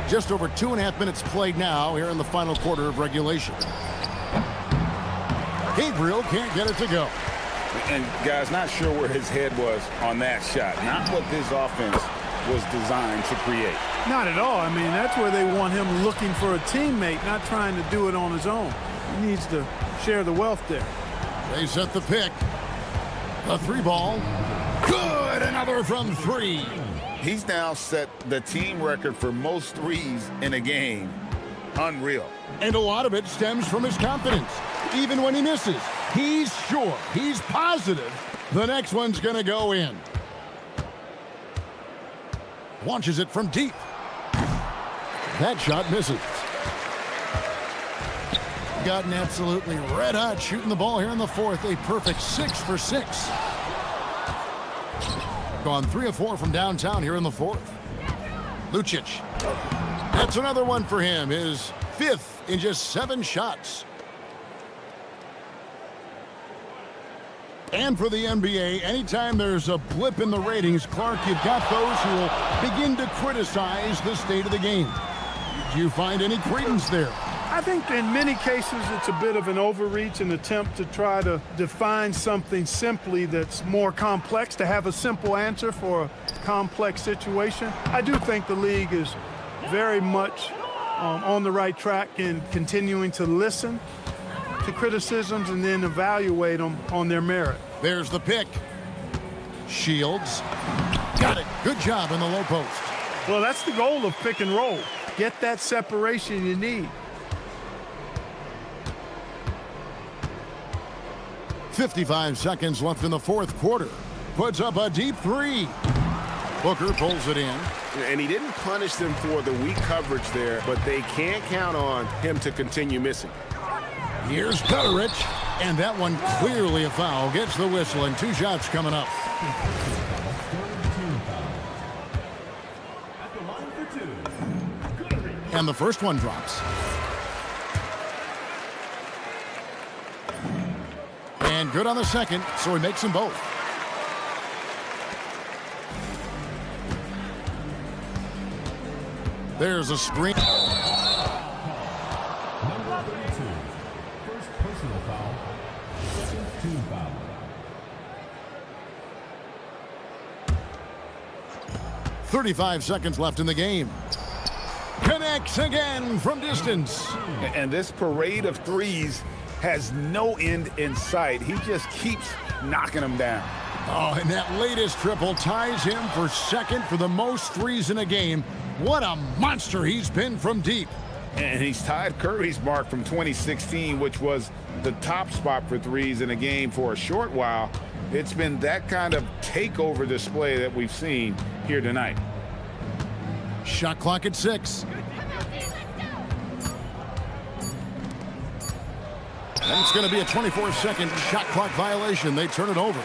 Just over 2.5 minutes played now here in the final quarter of regulation. Gabriel can't get it to go. And guys, not sure where his head was on that shot. Not what this offense was designed to create. Not at all. I mean, that's where they want him looking for a teammate, not trying to do it on his own. He needs to share the wealth there. They set the pick. A 3-ball. Good! Another from 3. He's now set the team record for most threes in a game. Unreal. And a lot of it stems from his confidence. Even when he misses, he's sure, he's positive the next one's going to go in. Launches it from deep. That shot misses. Gotten absolutely red hot shooting the ball here in the fourth. A perfect 6 for 6. Gone 3 of 4 from downtown here in the fourth. Lucic. That's another one for him. His 5th in just 7 shots. And for the NBA, anytime there's a blip in the ratings, Clark, you've got those who will begin to criticize the state of the game. Do you find any credence there? I think in many cases it's a bit of an overreach, an attempt to try to define something simply that's more complex, to have a simple answer for a complex situation. I do think the league is very much on the right track in continuing to listen to criticisms and then evaluate them on their merit. There's the pick. Shields. Got it. Good job in the low post. Well, that's the goal of pick and roll. Get that separation you need. 55 seconds left in the fourth quarter. Puts up a deep 3. Booker pulls it in. And he didn't punish them for the weak coverage there, but they can't count on him to continue missing. Here's Petterich, and that one clearly a foul. Gets the whistle, and 2 shots coming up. And the first one drops. And good on the second, so he makes them both. There's a screen. Number 32, first personal foul, second team foul. .35 seconds left in the game. Connects again from distance. And this parade of threes has no end in sight. He just keeps knocking them down. Oh, and that latest triple ties him for second for the most threes in a game. What a monster he's been from deep. And he's tied Curry's mark from 2016, which was the top spot for threes in a game for a short while. It's been that kind of takeover display that we've seen here tonight. Shot clock at 6. And it's going to be a 24-second shot clock violation. They turn it over.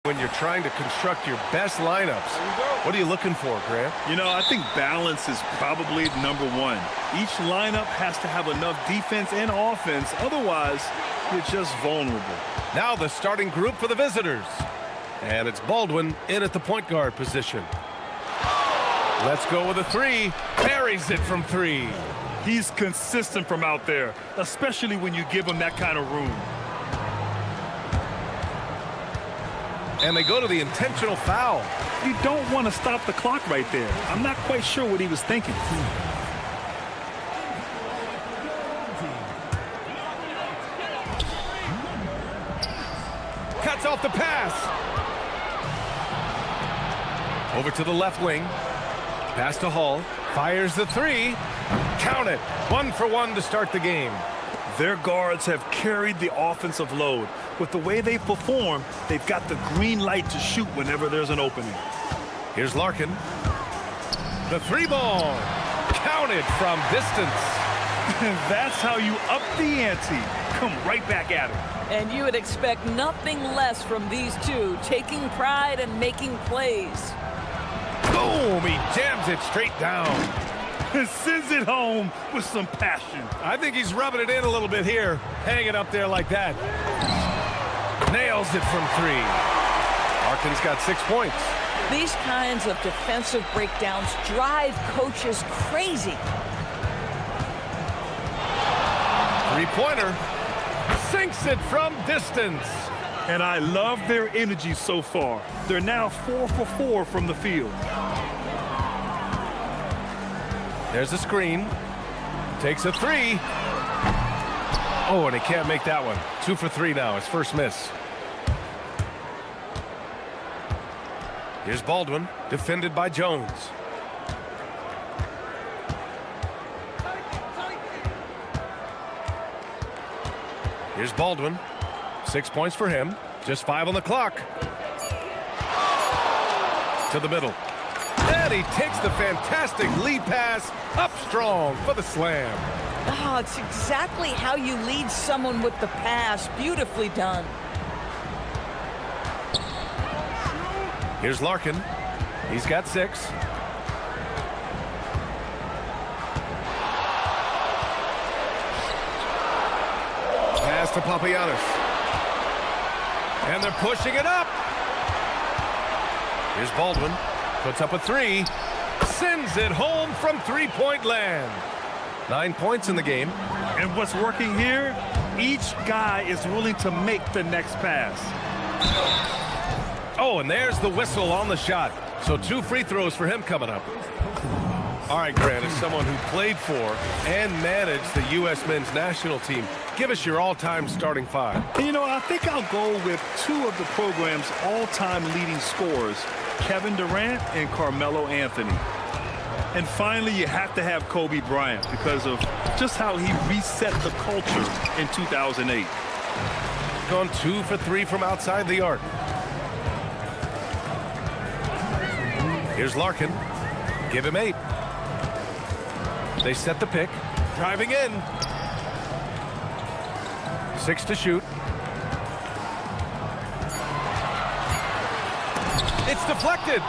when you're trying to construct your best lineups. What are you looking for, Grant? You know, I think balance is probably number one. Each lineup has to have enough defense and offense. Otherwise, you're just vulnerable. Now the starting group for the visitors. And it's Baldwin in at the point guard position. Let's go with a three. Buries it from three. He's consistent from out there, especially when you give him that kind of room. And they go to the intentional foul. You don't want to stop the clock right there. I'm not quite sure what he was thinking. Cuts off the pass. Over to the left wing. Pass to Hall. Fires the three. Count it. 1 for 1 to start the game. Their guards have carried the offensive load. With the way they perform, they've got the green light to shoot whenever there's an opening. Here's Larkin. The three ball. Counted from distance. That's how you up the ante. Come right back at it. And you would expect nothing less from these two, taking pride and making plays. Boom! He jams it straight down. Sends it home with some passion. I think he's rubbing it in a little bit here. Hang it up there like that. Nails it from three. Larkin's got 6 points. These kinds of defensive breakdowns drive coaches crazy. Three-pointer. Sinks it from distance. And I love their energy so far. They're now 4 for 4 from the field. There's a screen. Takes a three. Oh, and he can't make that one. 2 for 3 now. His first miss. Here's Baldwin, defended by Jones. Here's Baldwin. 6 points for him. Just 5 on the clock. To the middle. And he takes the fantastic lead pass up strong for the slam. Oh, it's exactly how you lead someone with the pass. Beautifully done. Here's Larkin. He's got 6. Pass to Papagiannis. And they're pushing it up. Here's Baldwin. Puts up a three. Sends it home from three-point land. 9 points in the game. And what's working here? Each guy is willing to make the next pass. Oh, and there's the whistle on the shot. So 2 free throws for him coming up. All right, Grant, as someone who played for and managed the U.S. men's national team, give us your all-time starting 5. You know, I think I'll go with 2 of the program's all-time leading scorers, Kevin Durant and Carmelo Anthony. And finally, you have to have Kobe Bryant because of just how he reset the culture in 2008. Gone 2 for 3 from outside the arc. Here's Larkin. Give him 8. They set the pick. Driving in. 6 to shoot. It's deflected.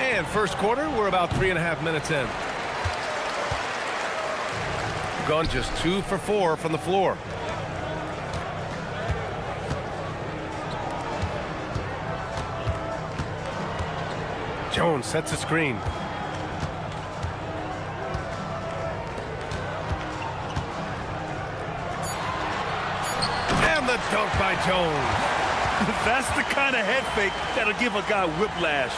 And first quarter, we're about 3.5 minutes in. Gone just 2 for 4 from the floor. Jones sets a screen. And the dunk by Jones. That's the kind of head fake that'll give a guy whiplash.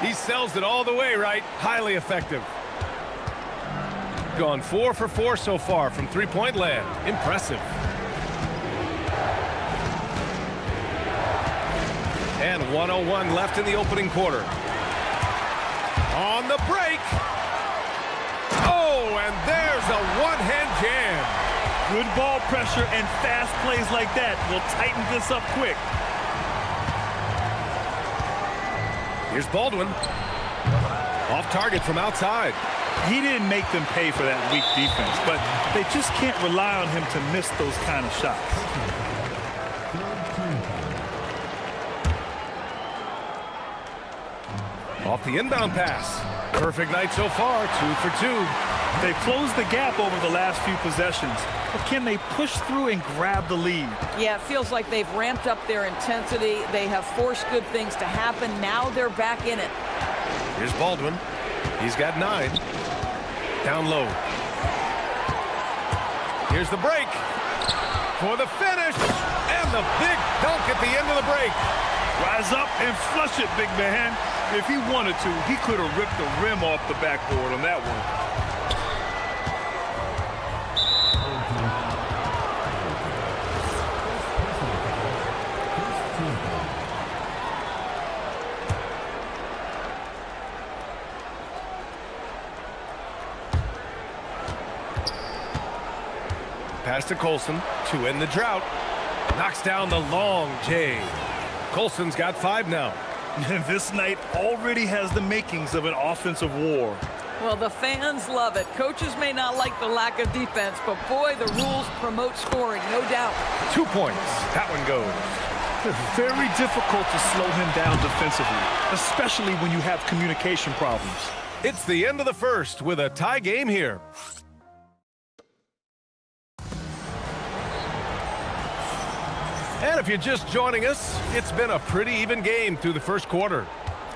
He sells it all the way, right? Highly effective. Gone 4 for 4 so far from three-point land. Impressive. And 1:01 left in the opening quarter. On the break. Oh, and there's a one-hand jam. Good ball pressure and fast plays like that will tighten this up quick. Here's Baldwin. Off target from outside. He didn't make them pay for that weak defense, but they just can't rely on him to miss those kind of shots. Off the inbound pass. Perfect night so far, 2 for 2. They've closed the gap over the last few possessions. But can they push through and grab the lead? Yeah, it feels like they've ramped up their intensity. They have forced good things to happen. Now they're back in it. Here's Baldwin. He's got 9. Down low. Here's the break. For the finish. And the big dunk at the end of the break. Rise up and flush it, big man. If he wanted to, he could have ripped the rim off the backboard on that one. Pass to Colson to end the drought. Knocks down the long J. Colson's got 5 now. This night already has the makings of an offensive war. Well, the fans love it. Coaches may not like the lack of defense, but boy, the rules promote scoring, no doubt. 2 points. That one goes. Very difficult to slow him down defensively, especially when you have communication problems. It's the end of the first with a tie game here. And if you're just joining us, it's been a pretty even game through the first quarter.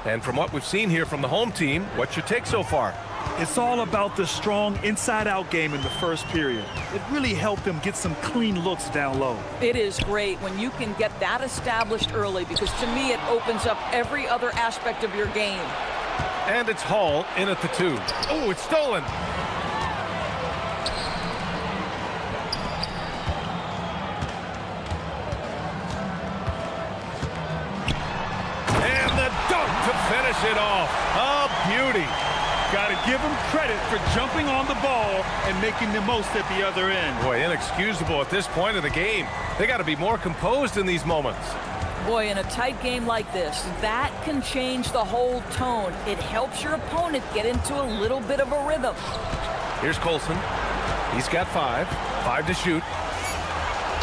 And from what we've seen here from the home team, what's your take so far? It's all about the strong inside-out game in the first period. It really helped them get some clean looks down low. It is great when you can get that established early because to me it opens up every other aspect of your game. And it's Hall in at the 2. Oh, it's stolen. To finish it off. A beauty. Got to give him credit for jumping on the ball and making the most at the other end. Boy, inexcusable at this point of the game. They got to be more composed in these moments. Boy, in a tight game like this, that can change the whole tone. It helps your opponent get into a little bit of a rhythm. Here's Colson. He's got 5. 5 to shoot.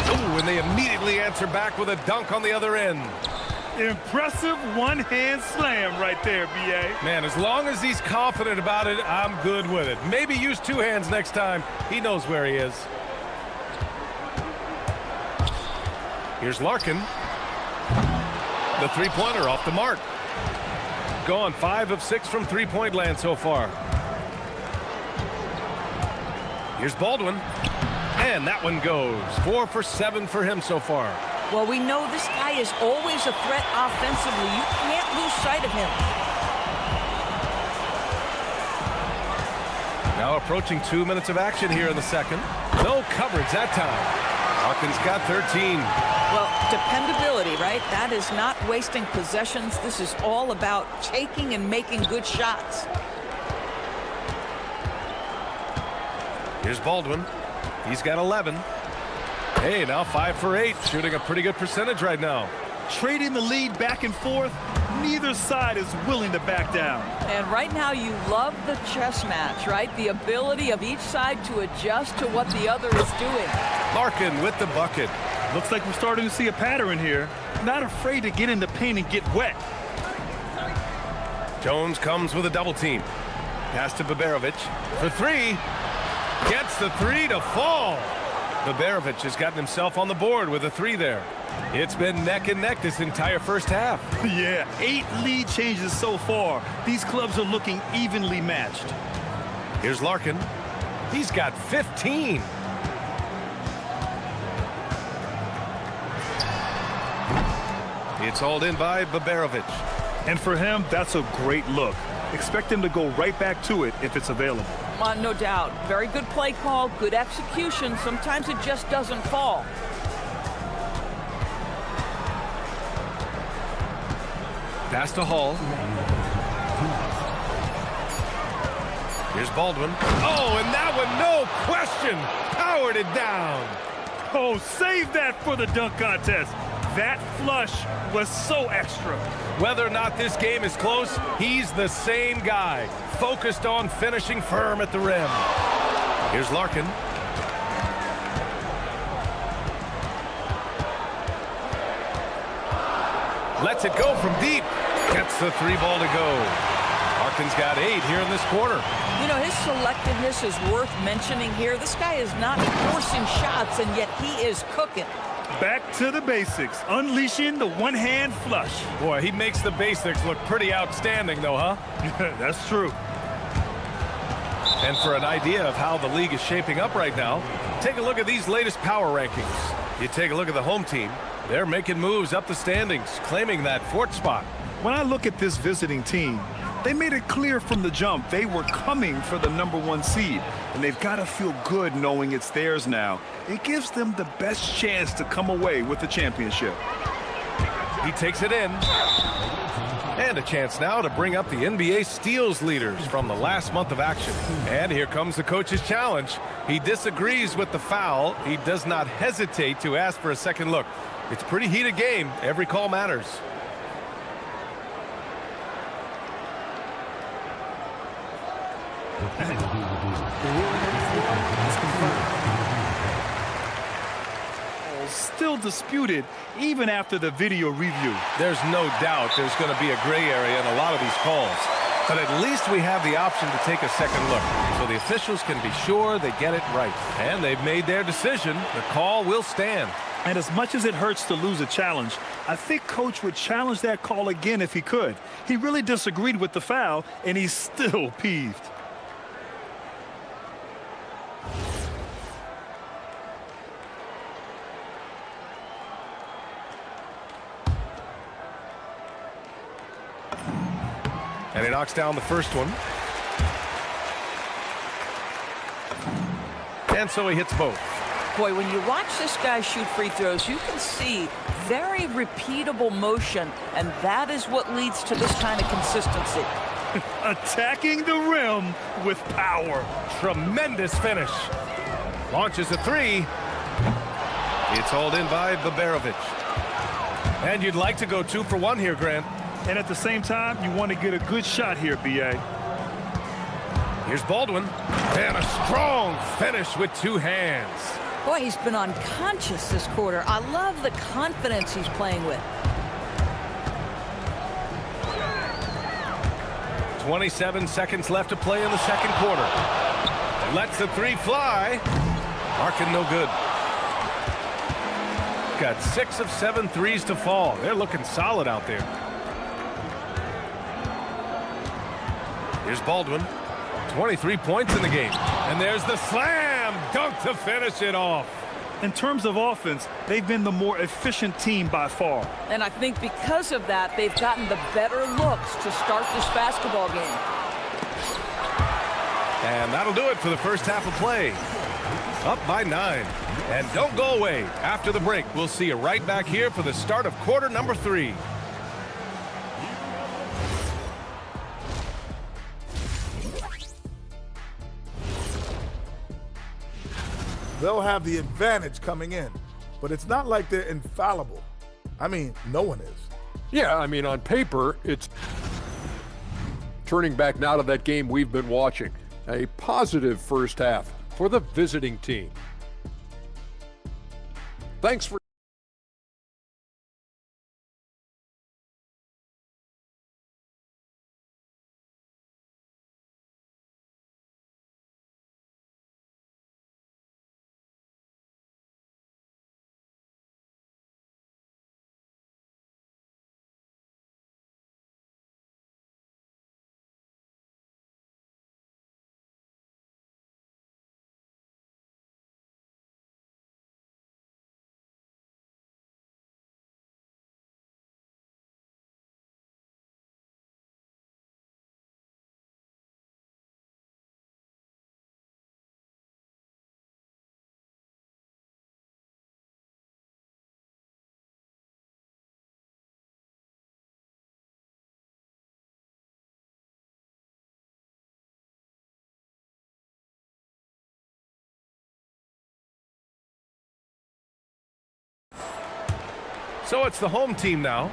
Ooh, and they immediately answer back with a dunk on the other end. Impressive one-hand slam right there, B.A. Man, as long as he's confident about it, I'm good with it. Maybe use 2 hands next time. He knows where he is. Here's Larkin. The three-pointer off the mark. Gone 5 of 6 from three-point land so far. Here's Baldwin. And that one goes. 4 for 7 for him so far. Well, we know this guy is always a threat offensively. You can't lose sight of him. Now approaching 2 minutes of action here in the second. No coverage that time. Hawkins got 13. Well, dependability, right? That is not wasting possessions. This is all about taking and making good shots. Here's Baldwin. He's got 11. Hey, now 5 for 8, shooting a pretty good percentage right now. Trading the lead back and forth, neither side is willing to back down. And right now you love the chess match, right? The ability of each side to adjust to what the other is doing. Larkin with the bucket. Looks like we're starting to see a pattern here. Not afraid to get in the paint and get wet. Jones comes with a double team. Pass to Baberovic for 3. Gets the 3 to fall. Baberovic has gotten himself on the board with a 3 there. It's been neck and neck this entire first half. Yeah, 8 lead changes so far. These clubs are looking evenly matched. Here's Larkin. He's got 15. It's hauled in by Baberovic. And for him, that's a great look. Expect him to go right back to it if it's available. No doubt. Very good play call, good execution. Sometimes it just doesn't fall. Pass to Hall. Here's Baldwin. Oh, and that one, no question, powered it down. Oh, save that for the dunk contest. That flush was so extra. Whether or not this game is close, he's the same guy, focused on finishing firm at the rim. Here's Larkin. Lets it go from deep. Gets the 3 ball to go. American's got 8 here in this quarter. You know, his selectiveness is worth mentioning here. This guy is not forcing shots, and yet he is cooking. Back to the basics, unleashing the one-hand flush. Boy, he makes the basics look pretty outstanding, though, huh? That's true. And for an idea of how the league is shaping up right now, take a look at these latest power rankings. You take a look at the home team. They're making moves up the standings, claiming that 4th spot. When I look at this visiting team, they made it clear from the jump they were coming for the #1 seed, and they've got to feel good knowing it's theirs now. It gives them the best chance to come away with the championship. He takes it in. And a chance now to bring up the NBA steals leaders from the last month of action. And here comes the coach's challenge. He disagrees with the foul. He does not hesitate to ask for a second look. It's a pretty heated game. Every call matters. Still disputed even after the video review. There's no doubt there's going to be a gray area in a lot of these calls. But at least we have the option to take a second look, so the officials can be sure they get it right. And they've made their decision. The call will stand. And as much as it hurts to lose a challenge, I think Coach would challenge that call again if he could. He really disagreed with the foul, and he's still peeved. And he knocks down the first one. And so he hits both. Boy, when you watch this guy shoot free throws, you can see very repeatable motion, and that is what leads to this kind of consistency. Attacking the rim with power. Tremendous finish. Launches a 3. It's hauled in by Babarovic. And you'd like to go 2 for 1 here, Grant. And at the same time, you want to get a good shot here, B.A. Here's Baldwin. And a strong finish with 2 hands. Boy, he's been unconscious this quarter. I love the confidence he's playing with. 27 seconds left to play in the second quarter. Lets the 3 fly. Marking no good. Got 6 of 7 threes to fall. They're looking solid out there. Here's Baldwin. 23 points in the game. And there's the slam dunk to finish it off. In terms of offense, they've been the more efficient team by far. And I think because of that, they've gotten the better looks to start this basketball game. And that'll do it for the first half of play. Up by 9. And don't go away. After the break, we'll see you right back here for the start of quarter number 3. They'll have the advantage coming in, but it's not like they're infallible. I mean, no one is. Yeah, I mean, on paper, it's turning back now to that game we've been watching. A positive first half for the visiting team. Thanks for So it's the home team now.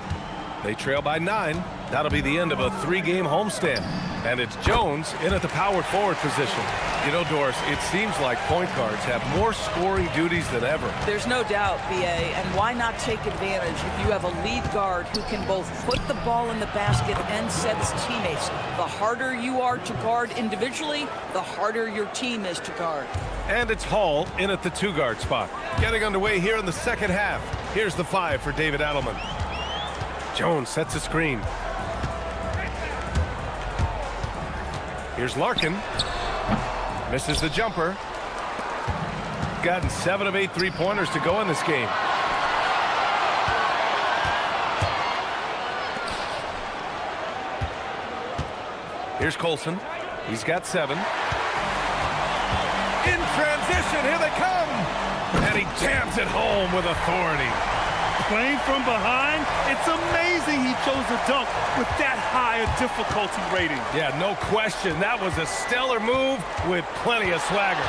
They trail by 9. That'll be the end of a 3-game homestand. And it's Jones in at the power forward position. You know, Doris, it seems like point guards have more scoring duties than ever. There's no doubt, B.A., and why not take advantage if you have a lead guard who can both put the ball in the basket and set his teammates. The harder you are to guard individually, the harder your team is to guard. And it's Hall in at the 2-guard spot. Getting underway here in the second half. Here's the 5 for David Adelman. Jones sets a screen. Here's Larkin. Misses the jumper. Gotten 7 of 8 3-pointers to go in this game. Here's Colson. He's got 7. In transition, here they come! And he jams it home with authority. Playing from behind, it's amazing he chose a dunk with that high a difficulty rating. Yeah, no question. That was a stellar move with plenty of swagger.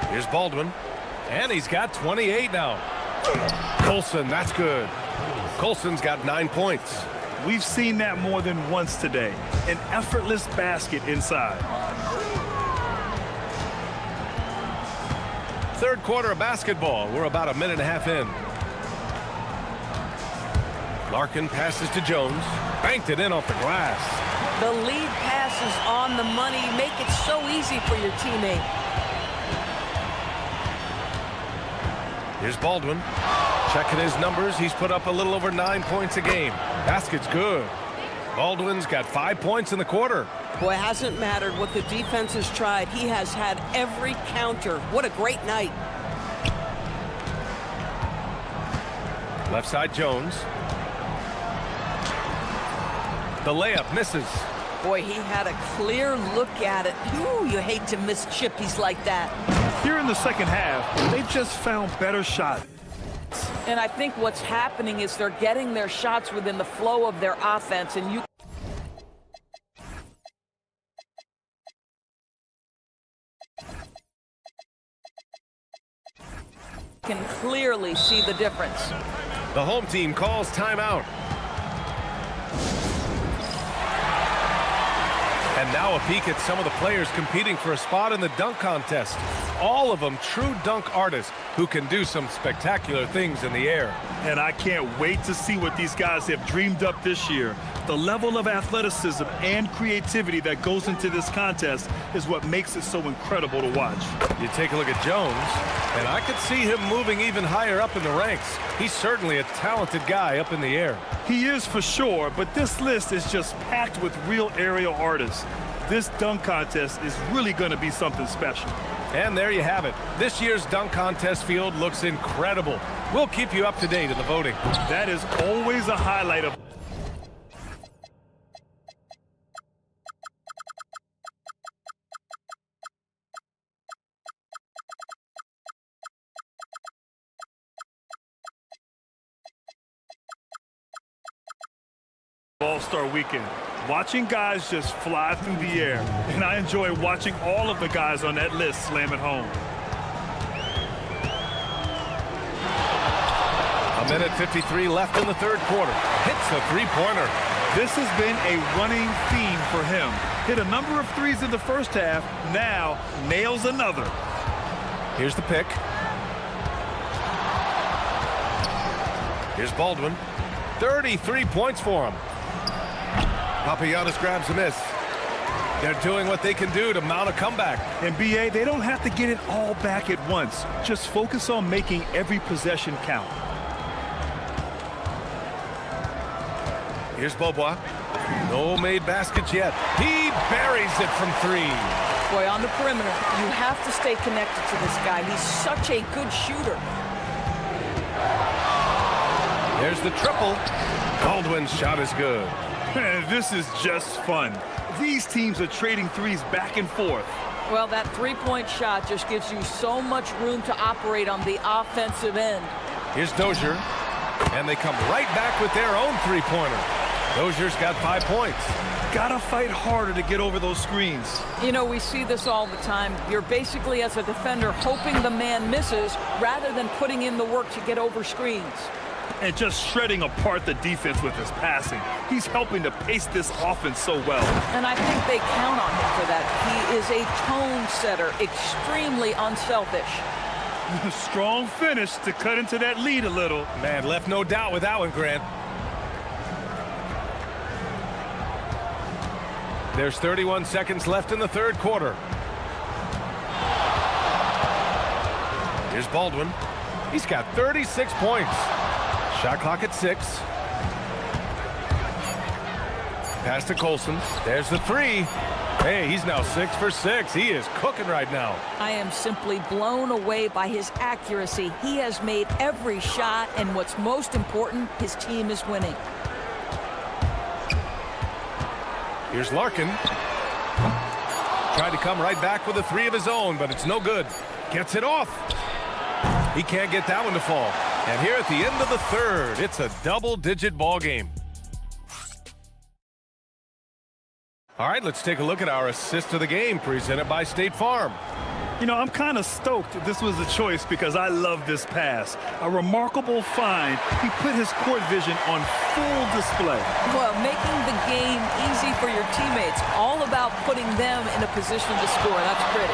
Here's Baldwin. And he's got 28 now. Colson, that's good. Colson's got 9 points. We've seen that more than once today. An effortless basket inside. Third quarter of basketball. We're about a minute and a half in. Larkin passes to Jones. Banked it in off the glass. The lead pass is on the money. Make it so easy for your teammate. Here's Baldwin. Checking his numbers. He's put up a little over 9 points a game. Basket's good. Baldwin's got 5 points in the quarter. Boy, it hasn't mattered what the defense has tried. He has had every counter. What a great night. Left side, Jones. The layup misses. Boy, he had a clear look at it. Ooh, you hate to miss chippies like that. Here in the second half, they've just found better shots. And I think what's happening is they're getting their shots within the flow of their offense, and you can clearly see the difference. The home team calls timeout. And now a peek at some of the players competing for a spot in the dunk contest. All of them true dunk artists who can do some spectacular things in the air. And I can't wait to see what these guys have dreamed up this year. The level of athleticism and creativity that goes into this contest is what makes it so incredible to watch. You take a look at Jones, and I could see him moving even higher up in the ranks. He's certainly a talented guy up in the air. He is for sure, but this list is just packed with real aerial artists. This dunk contest is really going to be something special. And there you have it. This year's dunk contest field looks incredible. We'll keep you up to date in the voting. That is always a highlight of All-Star Weekend. Watching guys just fly through the air, and I enjoy watching all of the guys on that list slam it home. A minute 53 left in the third quarter. Hits a three-pointer. This has been a running theme for him. Hit a number of threes in the first half, now nails another. Here's the pick. Here's Baldwin. 33 points for him. Papagiannis grabs a miss. They're doing what they can do to mount a comeback. And BA, they don't have to get it all back at once. Just focus on making every possession count. Here's Beaubois. No made baskets yet. He buries it from 3. Boy, on the perimeter, you have to stay connected to this guy. He's such a good shooter. There's the triple. Baldwin's shot is good. Man, this is just fun. These teams are trading threes back and forth. Well, that three-point shot just gives you so much room to operate on the offensive end. Here's Dozier, and they come right back with their own three-pointer. Dozier's got 5 points. Gotta fight harder to get over those screens. You know, we see this all the time. You're basically, as a defender, hoping the man misses rather than putting in the work to get over screens. and just shredding apart the defense with his passing. He's helping to pace this offense so well. And I think they count on him for that. He is a tone setter, extremely unselfish. Strong finish to cut into that lead a little. Man, left no doubt with that one, Grant. There's 31 seconds left in the third quarter. Here's Baldwin. He's got 36 points. Shot clock at 6. Pass to Colson. There's the three. Hey, he's now 6 for 6. He is cooking right now. I am simply blown away by his accuracy. He has made every shot, and what's most important, his team is winning. Here's Larkin. Tried to come right back with a three of his own, but it's no good. Gets it off. He can't get that one to fall. And here at the end of the third, it's a double-digit ball game. All right, let's take a look at our assist of the game presented by State Farm. You know, I'm kind of stoked this was a choice because I love this pass. A remarkable find. He put his court vision on full display. Well, making the game easy for your teammates. All about putting them in a position to score. That's pretty.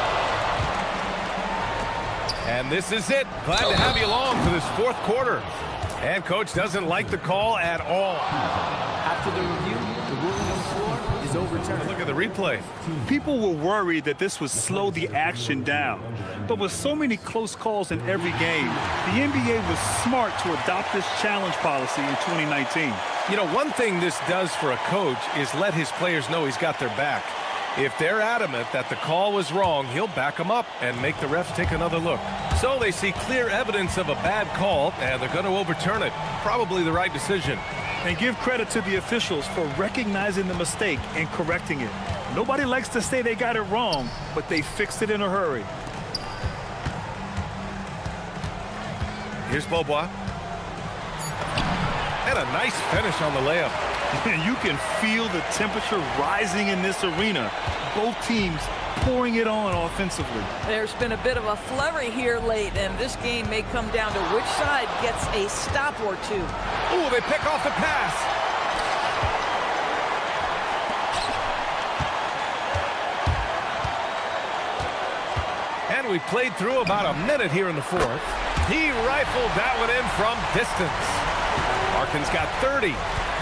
And this is it. Glad to have you along for this fourth quarter. And Coach doesn't like the call at all. After the review, the ruling on the floor is overturned. Look at the replay. People were worried that this would slow the action down. But with so many close calls in every game, the NBA was smart to adopt this challenge policy in 2019. You know, one thing this does for a coach is let his players know he's got their back. If they're adamant that the call was wrong, he'll back them up and make the refs take another look. So they see clear evidence of a bad call, and they're going to overturn it. Probably the right decision. And give credit to the officials for recognizing the mistake and correcting it. Nobody likes to say they got it wrong, but they fixed it in a hurry. Here's Beaubois. And a nice finish on the layup. And you can feel the temperature rising in this arena. Both teams pouring it on offensively. There's been a bit of a flurry here late, and this game may come down to which side gets a stop or two. Ooh, they pick off the pass. And we played through about a minute here in the fourth. He rifled that one in from distance. Larkin's got 30.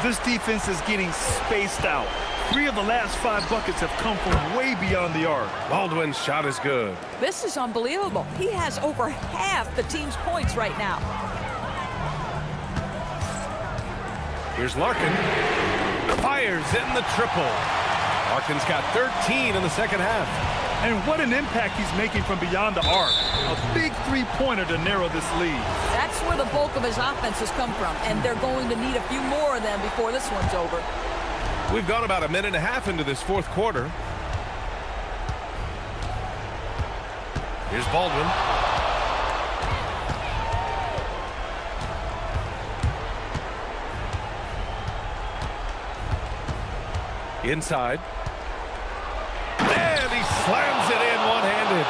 This defense is getting spaced out. 3 of the last 5 buckets have come from way beyond the arc. Baldwin's shot is good. This is unbelievable. He has over half the team's points right now. Here's Larkin. Fires in the triple. Larkin's got 13 in the second half. And what an impact he's making from beyond the arc. A big three-pointer to narrow this lead. That's where the bulk of his offense has come from, and they're going to need a few more of them before this one's over. We've gone about a minute and a half into this fourth quarter. Here's Baldwin. Inside. And he slams it in one-handed.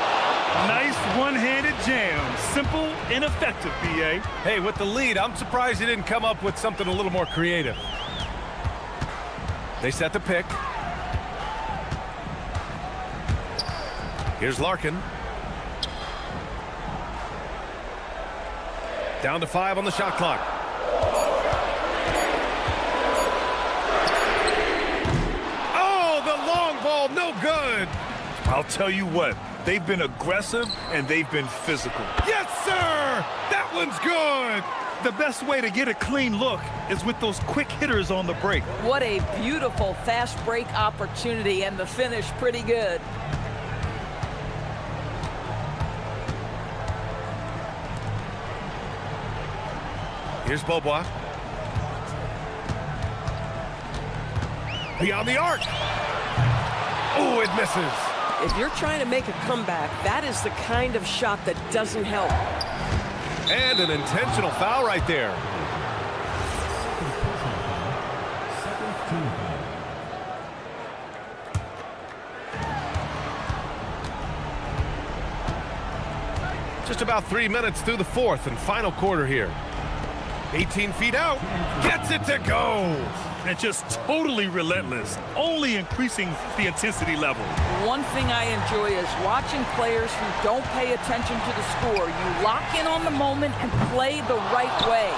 Nice one-handed jam. Simple and effective, B.A. Hey, with the lead, I'm surprised he didn't come up with something a little more creative. They set the pick. Here's Larkin. Down to 5 on the shot clock. Oh, the long ball, no good. I'll tell you what, they've been aggressive and they've been physical. Yes, sir! That one's good! The best way to get a clean look is with those quick hitters on the break. What a beautiful fast break opportunity, and the finish pretty good. Here's Beaubois. Beyond the arc. Oh, it misses. If you're trying to make a comeback, that is the kind of shot that doesn't help. And an intentional foul right there. Just about 3 minutes through the fourth and final quarter here. 18 feet out, gets it to go. And just totally relentless, only increasing the intensity level. One thing I enjoy is watching players who don't pay attention to the score. You lock in on the moment and play the right way.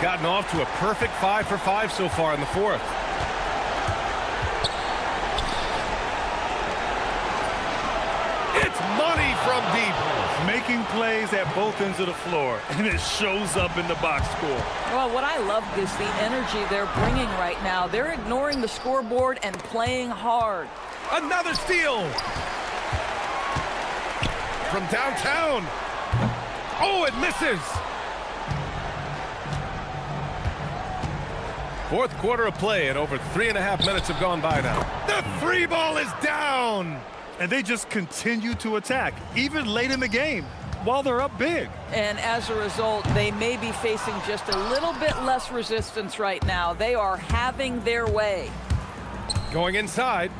Gotten off to a perfect 5 for 5 so far in the fourth. It's money from deep. Making plays at both ends of the floor, and it shows up in the box score. Well, what I love is the energy they're bringing right now. They're ignoring the scoreboard and playing hard. Another steal. From downtown. Oh, it misses. Fourth quarter of play, and over 3.5 minutes have gone by now. The three ball is down. And they just continue to attack, even late in the game, while they're up big. And as a result, they may be facing just a little bit less resistance right now. They are having their way. Going inside.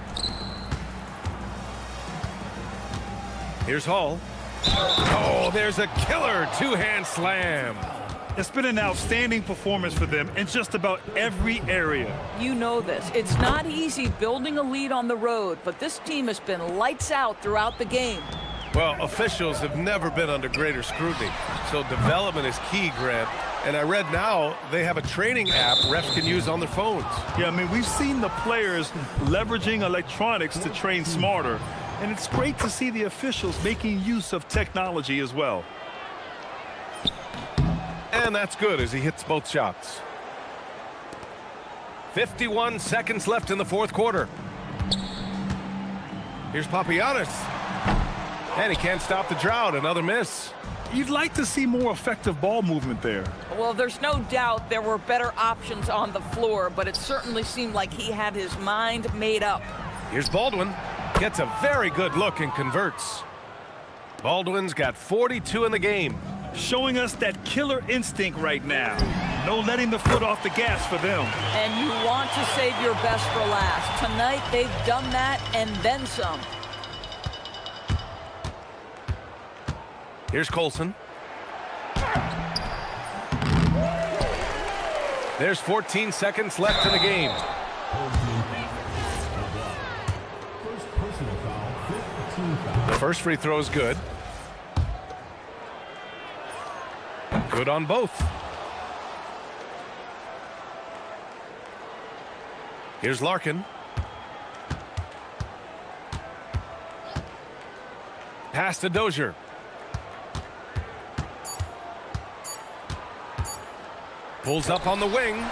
Here's Hall. Oh, there's a killer two-hand slam. It's been an outstanding performance for them in just about every area. You know this. It's not easy building a lead on the road, but this team has been lights out throughout the game. Well, officials have never been under greater scrutiny, so development is key, Grant. And I read now they have a training app refs can use on their phones. Yeah, I mean, we've seen the players leveraging electronics to train smarter, and it's great to see the officials making use of technology as well. And that's good as he hits both shots. 51 seconds left in the fourth quarter. Here's Papagiannis. And he can't stop the drought. Another miss. You'd like to see more effective ball movement there. Well, there's no doubt there were better options on the floor, but it certainly seemed like he had his mind made up. Here's Baldwin. Gets a very good look and converts. Baldwin's got 42 in the game. Showing us that killer instinct right now. No letting the foot off the gas for them. And you want to save your best for last. Tonight, they've done that and then some. Here's Colson. There's 14 seconds left in the game. First personal foul, fifth team foul. The first free throw is good. Good on both. Here's Larkin. Pass to Dozier. Pulls up on the wing.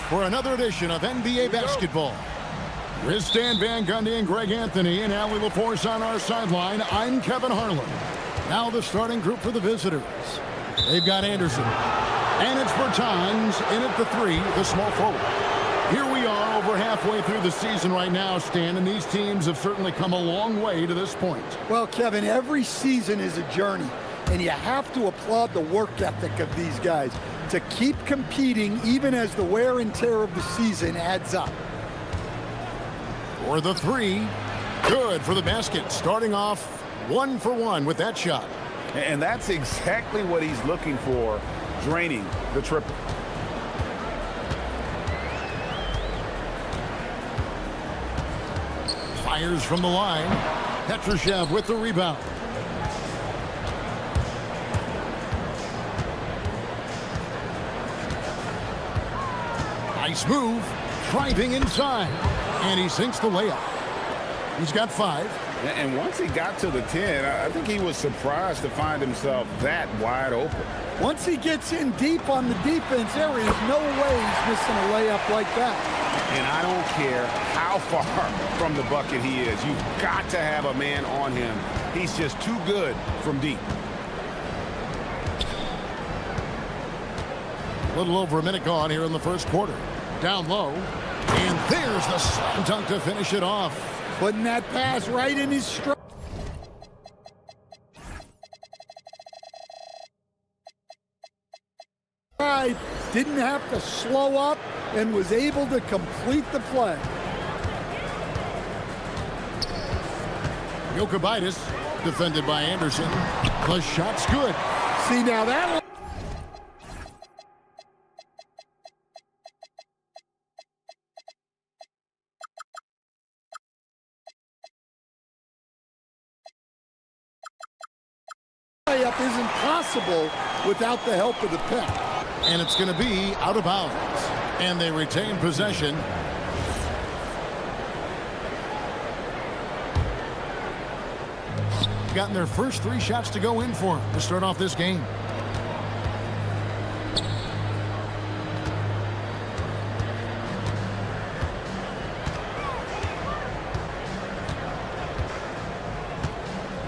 for another edition of NBA basketball. With Stan Van Gundy and Greg Anthony and Allie LaForce on our sideline, I'm Kevin Harlan. Now the starting group for the visitors. They've got Anderson. And it's Bertans in at the 3, the small forward. Here we are over halfway through the season right now, Stan, and these teams have certainly come a long way to this point. Well, Kevin, every season is a journey, and you have to applaud the work ethic of these guys to keep competing even as the wear and tear of the season adds up. For the 3, good for the basket, starting off 1 for 1 with that shot. And that's exactly what he's looking for, draining the triple. Fires from the line. Petrushev with the rebound. Nice move, driving inside, and he sinks the layup. He's got 5. And once he got to the 10, I think he was surprised to find himself that wide open. Once he gets in deep on the defense, there is no way he's missing a layup like that. And I don't care how far from the bucket he is. You've got to have a man on him. He's just too good from deep. A little over a minute gone here in the first quarter. Down low, and there's the slam dunk to finish it off. Putting that pass right in his stride. Didn't have to slow up and was able to complete the play. Jokubaitis, defended by Anderson. The shot's good. See, now that... layup isn't possible without the help of the pick. And it's going to be out of bounds. And they retain possession. Gotten their first 3 shots to go in for them to start off this game.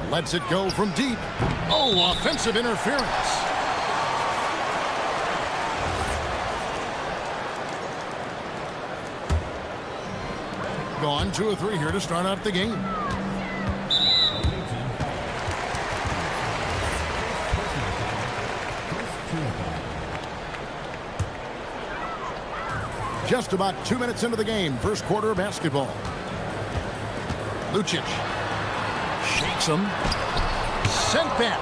Lets it go from deep. Oh, offensive interference. Gone 2 of 3 here to start out the game. Just about 2 minutes into the game, first quarter of basketball. Lucic shakes him. Sent back.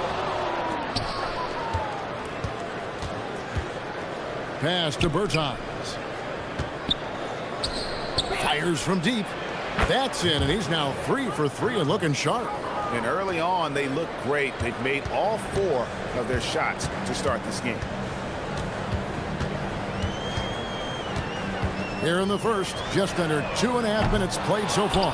Pass to Bertans. Fires from deep. That's in, and he's now 3 for 3 and looking sharp. And early on, they look great. They've made all 4 of their shots to start this game. Here in the first, just under 2.5 minutes played so far.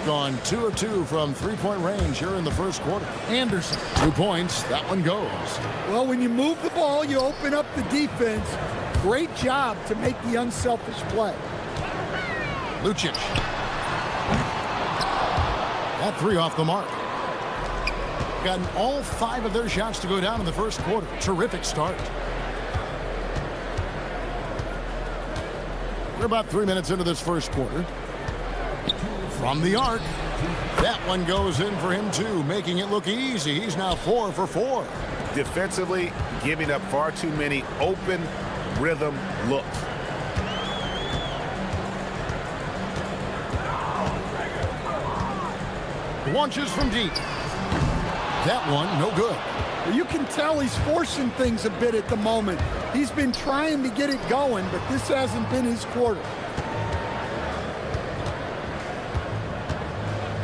Gone 2 of 2 from 3-point range here in the first quarter. Anderson, 2 points. That one goes. Well, when you move the ball, you open up the defense. Great job to make the unselfish play. Lucic. That 3 off the mark. Gotten all 5 of their shots to go down in the first quarter. Terrific start. We're about 3 minutes into this first quarter. From the arc. That one goes in for him too, making it look easy. He's now 4 for 4. Defensively, giving up far too many open rhythm looks. Launches from deep. That one, no good. You can tell he's forcing things a bit at the moment. He's been trying to get it going, but this hasn't been his quarter.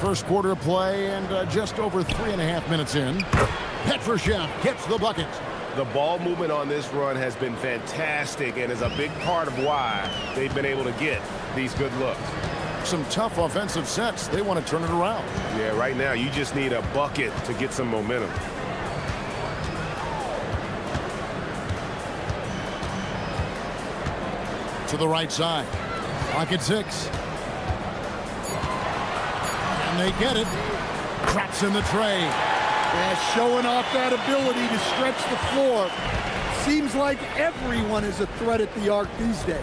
First quarter of play and just over 3.5 minutes in. Petrushev gets the bucket. The ball movement on this run has been fantastic and is a big part of why they've been able to get these good looks. Some tough offensive sets. They want to turn it around. Yeah, right now you just need a bucket to get some momentum. To the right side. Pocket 6. And they get it. Traps in the tray. Yeah, showing off that ability to stretch the floor. Seems like everyone is a threat at the arc these days.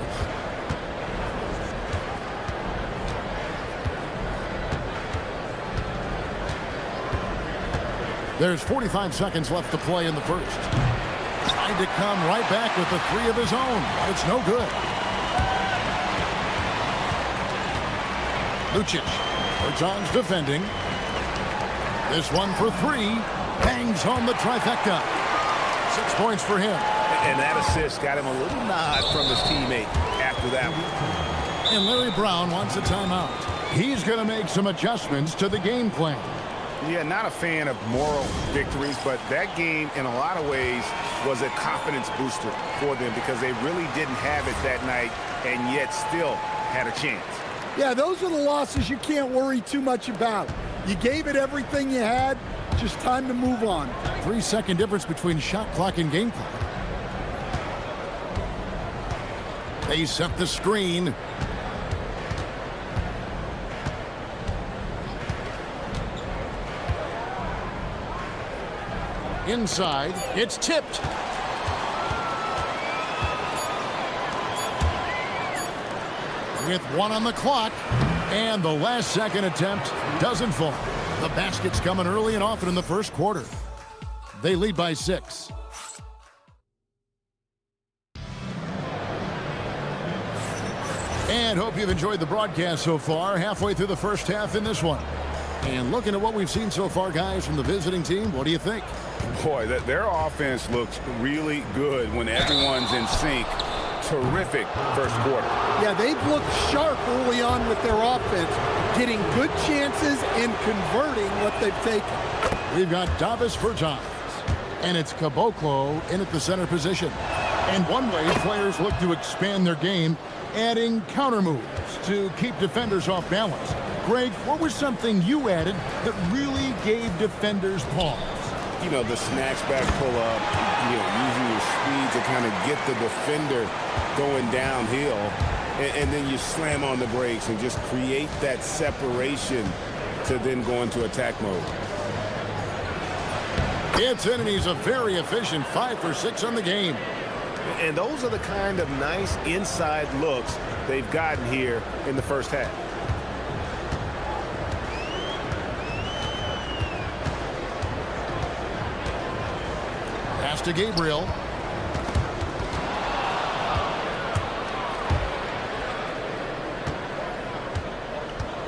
There's 45 seconds left to play in the first. Tried to come right back with the three of his own, but it's no good. Lucic, Bertans defending. This one for three. Bangs home the trifecta. 6 points for him. And that assist got him a little nod from his teammate after that one. And Larry Brown wants a timeout. He's going to make some adjustments to the game plan. Yeah, not a fan of moral victories, but that game in a lot of ways was a confidence booster for them because they really didn't have it that night and yet still had a chance. Yeah, those are the losses you can't worry too much about. You gave it everything you had, just time to move on. 3-second difference between shot clock and game clock. They set the screen. Inside, it's tipped. With 1 on the clock, and the last second attempt doesn't fall. The basket's coming early and often in the first quarter. They lead by 6. And hope you've enjoyed the broadcast so far, halfway through the first half in this one. And looking at what we've seen so far, guys, from the visiting team, what do you think? Boy, their offense looks really good when everyone's in sync. Terrific first quarter. Yeah, they've looked sharp early on with their offense, getting good chances and converting what they've taken. We've got Davis Bertans, and it's Caboclo in at the center position. And one way players look to expand their game, adding counter moves to keep defenders off balance. Greg, what was something you added that really gave defenders pause? You know, the snatch back pull-up, using your speed to kind of get the defender going downhill, and then you slam on the brakes and just create that separation to then go into attack mode. It's in, and he's a very efficient 5 for 6 on the game. And those are the kind of nice inside looks they've gotten here in the first half. Pass to Gabriel.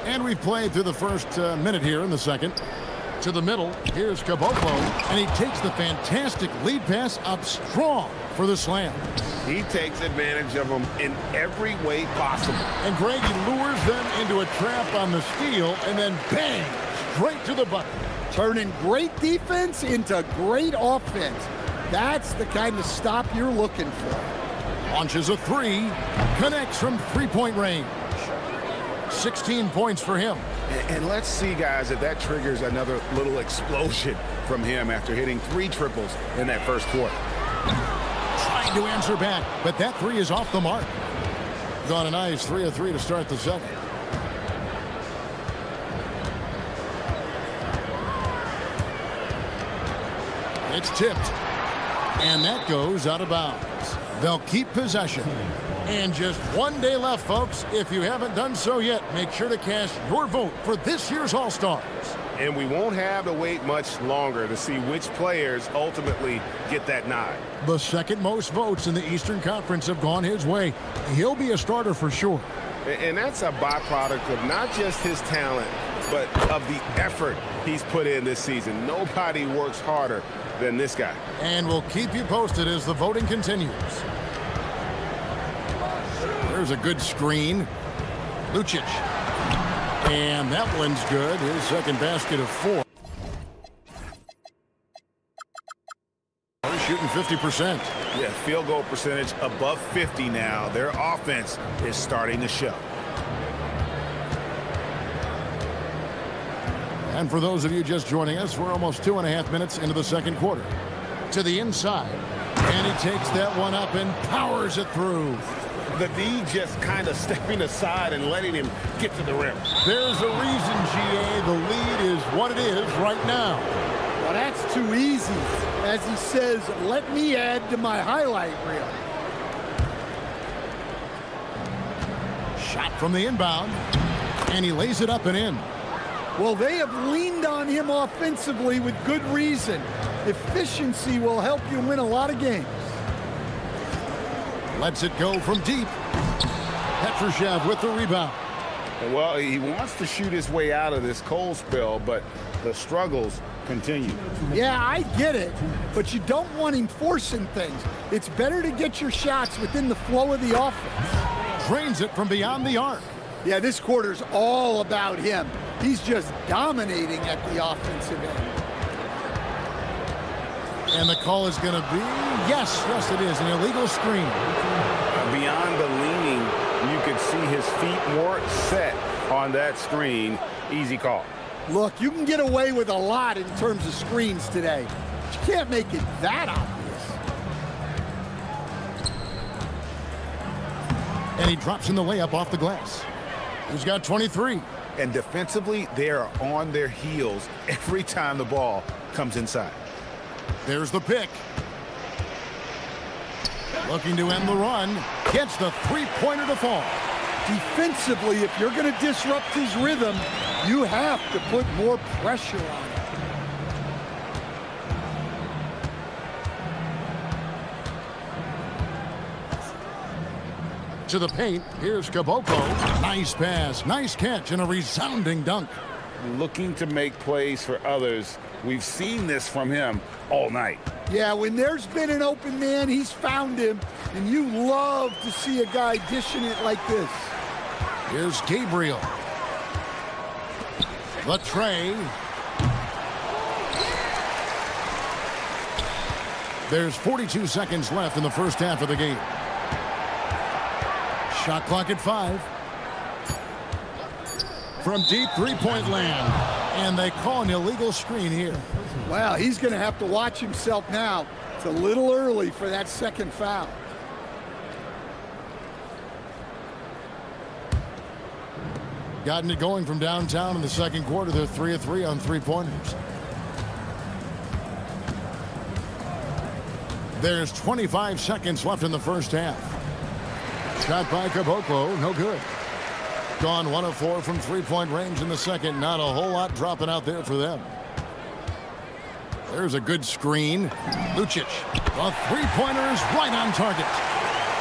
And we've played through the first minute here in the second. To the middle, here's Caboclo, and he takes the fantastic lead pass up strong for the slam. He takes advantage of them in every way possible. And Greg, he lures them into a trap on the steal, and then bang, straight to the bucket. Turning great defense into great offense. That's the kind of stop you're looking for. Launches a 3, connects from three-point range. 16 points for him. And let's see, guys, if that triggers another little explosion from him after hitting 3 triples in that first quarter. Trying to answer back, but that 3 is off the mark. Got a nice 3 of 3 to start the second. It's tipped. And that goes out of bounds. They'll keep possession. And just 1 day left, folks. If you haven't done so yet, make sure to cast your vote for this year's All-Stars. And we won't have to wait much longer to see which players ultimately get that nod. The second most votes in the Eastern Conference have gone his way. He'll be a starter for sure. And that's a byproduct of not just his talent, but of the effort he's put in this season. Nobody works harder than this guy. And we'll keep you posted as the voting continues. There's a good screen. Lucic. And that one's good. His second basket of 4. They're shooting 50%. Yeah, field goal percentage above 50 now. Their offense is starting to show. And for those of you just joining us, we're almost 2.5 minutes into the second quarter. To the inside. And he takes that one up and powers it through. the D just kind of stepping aside and letting him get to the rim. There's a reason, GA. The lead is what it is right now. Well, that's too easy. As he says, let me add to my highlight reel. Shot from the inbound, and he lays it up and in. Well, they have leaned on him offensively with good reason. Efficiency will help you win a lot of games. Lets it go from deep. Petrushev with the rebound. Well, he wants to shoot his way out of this cold spell, but the struggles continue. Yeah, I get it, but you don't want him forcing things. It's better to get your shots within the flow of the offense. Drains it from beyond the arc. Yeah, this quarter's all about him. He's just dominating at the offensive end. And the call is going to be, yes, it is, an illegal screen. Beyond the leaning, you could see his feet more set on that screen. Easy call. Look, you can get away with a lot in terms of screens today. But you can't make it that obvious. And he drops in the layup off the glass. He's got 23. And defensively, they are on their heels every time the ball comes inside. There's the pick. Looking to end the run. Gets the three-pointer to fall. Defensively, if you're going to disrupt his rhythm, you have to put more pressure on him. To the paint, here's Caboclo. Nice pass, nice catch, and a resounding dunk. Looking to make plays for others. We've seen this from him all night. Yeah, when there's been an open man, he's found him, and you love to see a guy dishing it like this. Here's Gabriel. The tray. There's 42 seconds left in the first half of the game. Shot clock at 5. From deep three-point land. And they call an illegal screen here. Wow, he's going to have to watch himself now. It's a little early for that second foul. Gotten it going from downtown in the second quarter. They're 3 of 3 on three-pointers. There's 25 seconds left in the first half. Shot by Caboclo, no good. Gone 1 of 4 from three-point range in the second. Not a whole lot dropping out there for them. There's a good screen. Lucic, the three-pointer is right on target.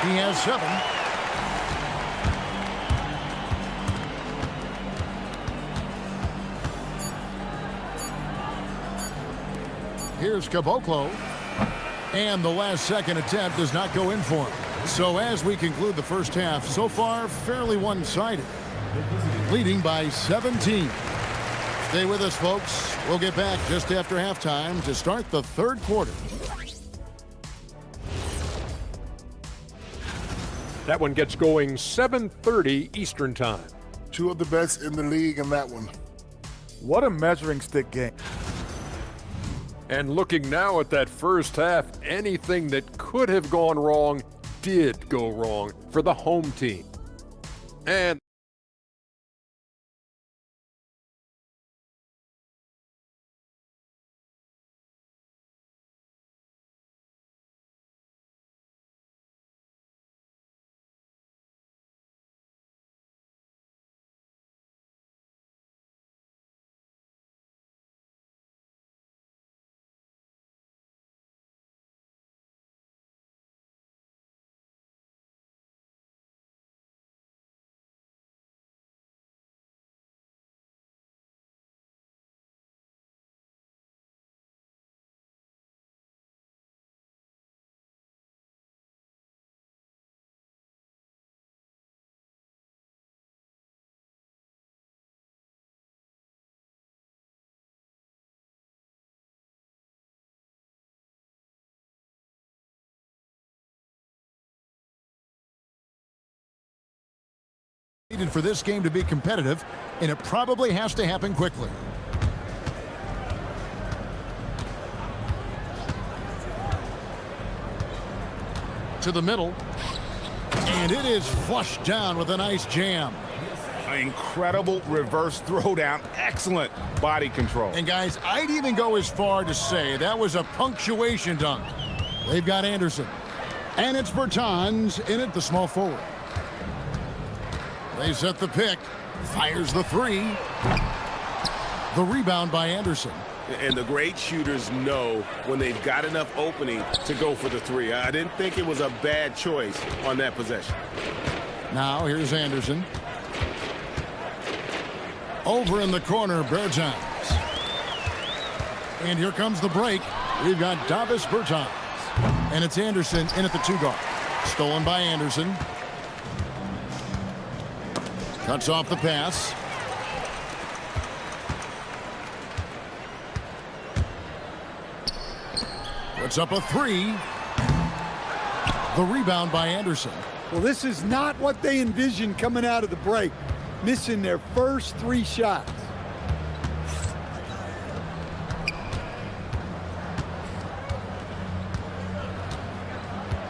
He has 7. Here's Caboclo. And the last second attempt does not go in for him. So as we conclude the first half, so far fairly one-sided. Leading by 17. Stay with us, folks. We'll get back just after halftime to start the third quarter. That one gets going 7:30 Eastern Time. Two of the best in the league in that one. What a measuring stick game. And looking now at that first half, anything that could have gone wrong did go wrong for the home team. And needed for this game to be competitive, and it probably has to happen quickly. To the middle. And it is flushed down with a nice jam. Incredible reverse throwdown. Excellent body control. And guys, I'd even go as far to say that was a punctuation dunk. They've got Anderson. And it's Bertans in at the small forward. They set the pick. Fires the three. The rebound by Anderson. And the great shooters know when they've got enough opening to go for the three. I didn't think it was a bad choice on that possession. Now here's Anderson. Over in the corner, Bertans. And here comes the break. We've got Davis Bertans. And it's Anderson in at the 2-guard. Stolen by Anderson. Cuts off the pass. Puts up a three. The rebound by Anderson. Well, this is not what they envisioned coming out of the break. Missing their first 3 shots.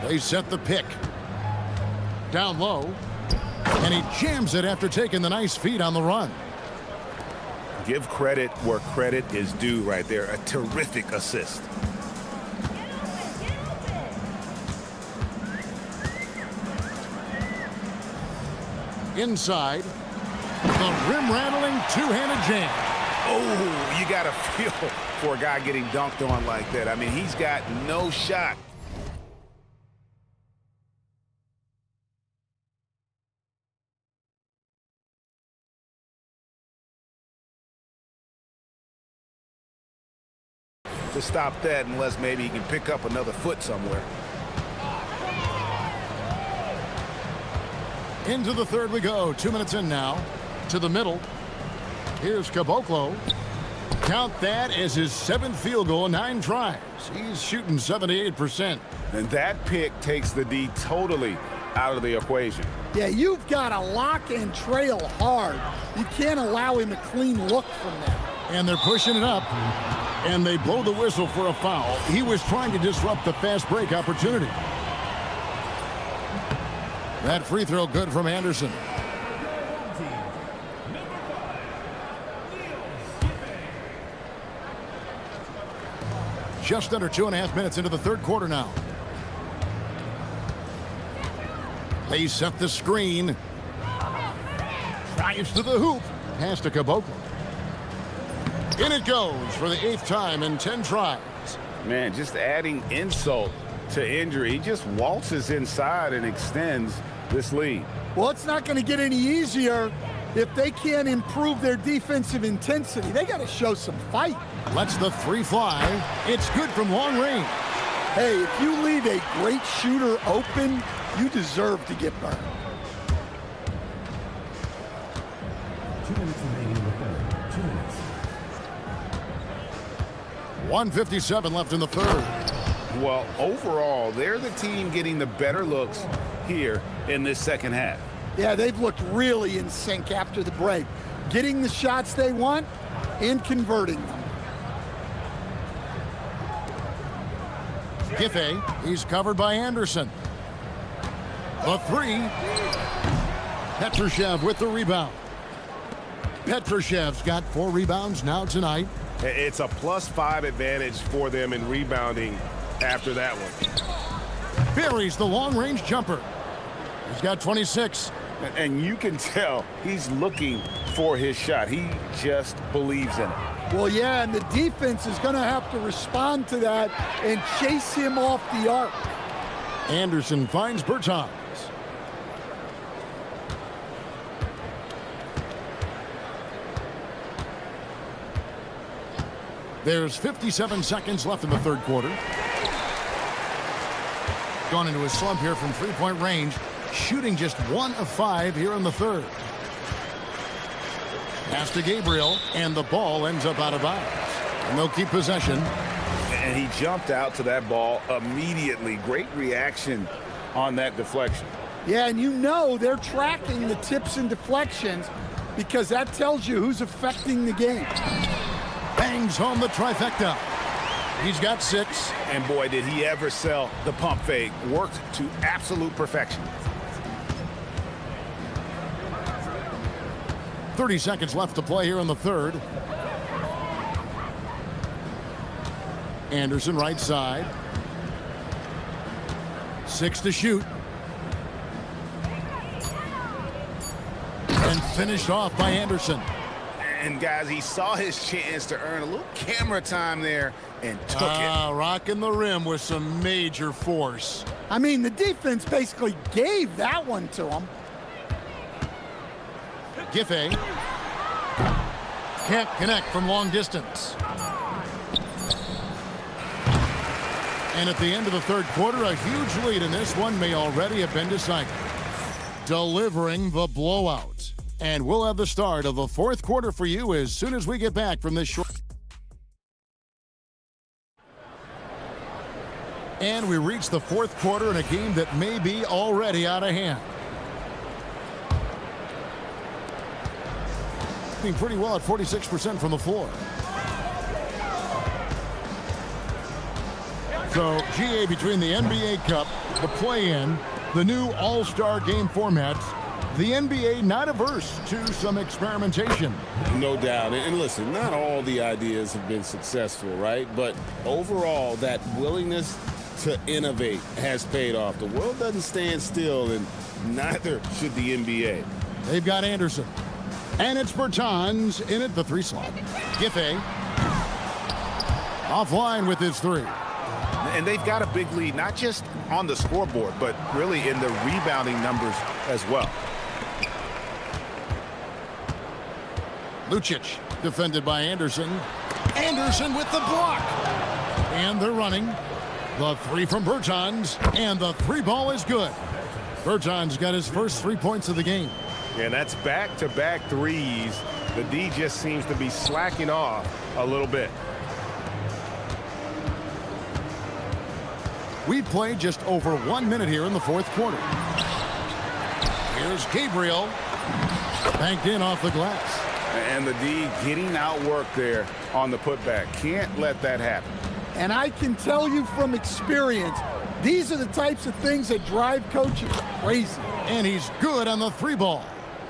They set the pick. Down low. And he jams it after taking the nice feed on the run. Give credit where credit is due right there. A terrific assist. Inside. The rim-rattling two-handed jam. Oh, you got to feel for a guy getting dunked on like that. I mean, he's got no shot. To stop that unless maybe he can pick up another foot somewhere. Into the third we go. 2 minutes in now. To the middle. Here's Caboclo. Count that as his 7th field goal in 9 tries. He's shooting 78%. And that pick takes the D totally out of the equation. Yeah, you've got to lock and trail hard. You can't allow him a clean look from that. And they're pushing it up. And they blow the whistle for a foul. He was trying to disrupt the fast break opportunity. That free throw good from Anderson. Just under 2.5 minutes into the third quarter now. They set the screen. Drives to the hoop. Pass to Caboclo. In it goes for the 8th time in 10 tries. Man, just adding insult to injury. He just waltzes inside and extends this lead. Well, it's not going to get any easier if they can't improve their defensive intensity. They got to show some fight. Lets the three fly. It's good from long range. Hey, if you leave a great shooter open, you deserve to get burned. 2 minutes remaining in the third. 2 minutes. 1:57 left in the third. Well, overall, they're the team getting the better looks here in this second half. Yeah, they've looked really in sync after the break. Getting the shots they want and converting them. Giffey, he's covered by Anderson. The three. Petrushev with the rebound. Petrushev's got 4 rebounds now tonight. It's a +5 advantage for them in rebounding after that one. Buries the long-range jumper. He's got 26. And you can tell he's looking for his shot. He just believes in it. Well, yeah, and the defense is going to have to respond to that and chase him off the arc. Anderson finds Bertans. There's 57 seconds left in the third quarter. Gone into a slump here from three-point range. Shooting just 1 of 5 here in the third. Pass to Gabriel, and the ball ends up out of bounds. And they'll keep possession. And he jumped out to that ball immediately. Great reaction on that deflection. Yeah, and you know they're tracking the tips and deflections because that tells you who's affecting the game. Bangs home the trifecta. He's got 6. And boy, did he ever sell the pump fake. Worked to absolute perfection. 30 seconds left to play here in the third. Anderson right side. 6 to shoot. And finished off by Anderson. And guys, he saw his chance to earn a little camera time there and took it. Rocking the rim with some major force. I mean, the defense basically gave that one to him. Giffey can't connect from long distance. And at the end of the third quarter, a huge lead in this one may already have been decided. Delivering the blowout. And we'll have the start of the fourth quarter for you as soon as we get back from this short. And we reach the fourth quarter in a game that may be already out of hand. Doing pretty well at 46% from the floor. So, GA, between the NBA Cup, the play-in, the new All-Star game formats, the NBA not averse to some experimentation. No doubt. And listen, not all the ideas have been successful, right? But overall, that willingness to innovate has paid off. The world doesn't stand still, and neither should the NBA. They've got Anderson. And it's Bertans in at the 3 slot. Giffey offline with his 3. And they've got a big lead, not just on the scoreboard, but really in the rebounding numbers as well. Lucic defended by Anderson. Anderson with the block. And they're running. The 3 from Bertans. And the 3 ball is good. Bertans got his first 3 points of the game. And that's back-to-back threes. The D just seems to be slacking off a little bit. We've played just over 1 minute here in the fourth quarter. Here's Gabriel. Banked in off the glass. And the D getting outworked there on the putback. Can't let that happen. And I can tell you from experience, these are the types of things that drive coaches crazy. And he's good on the 3 ball.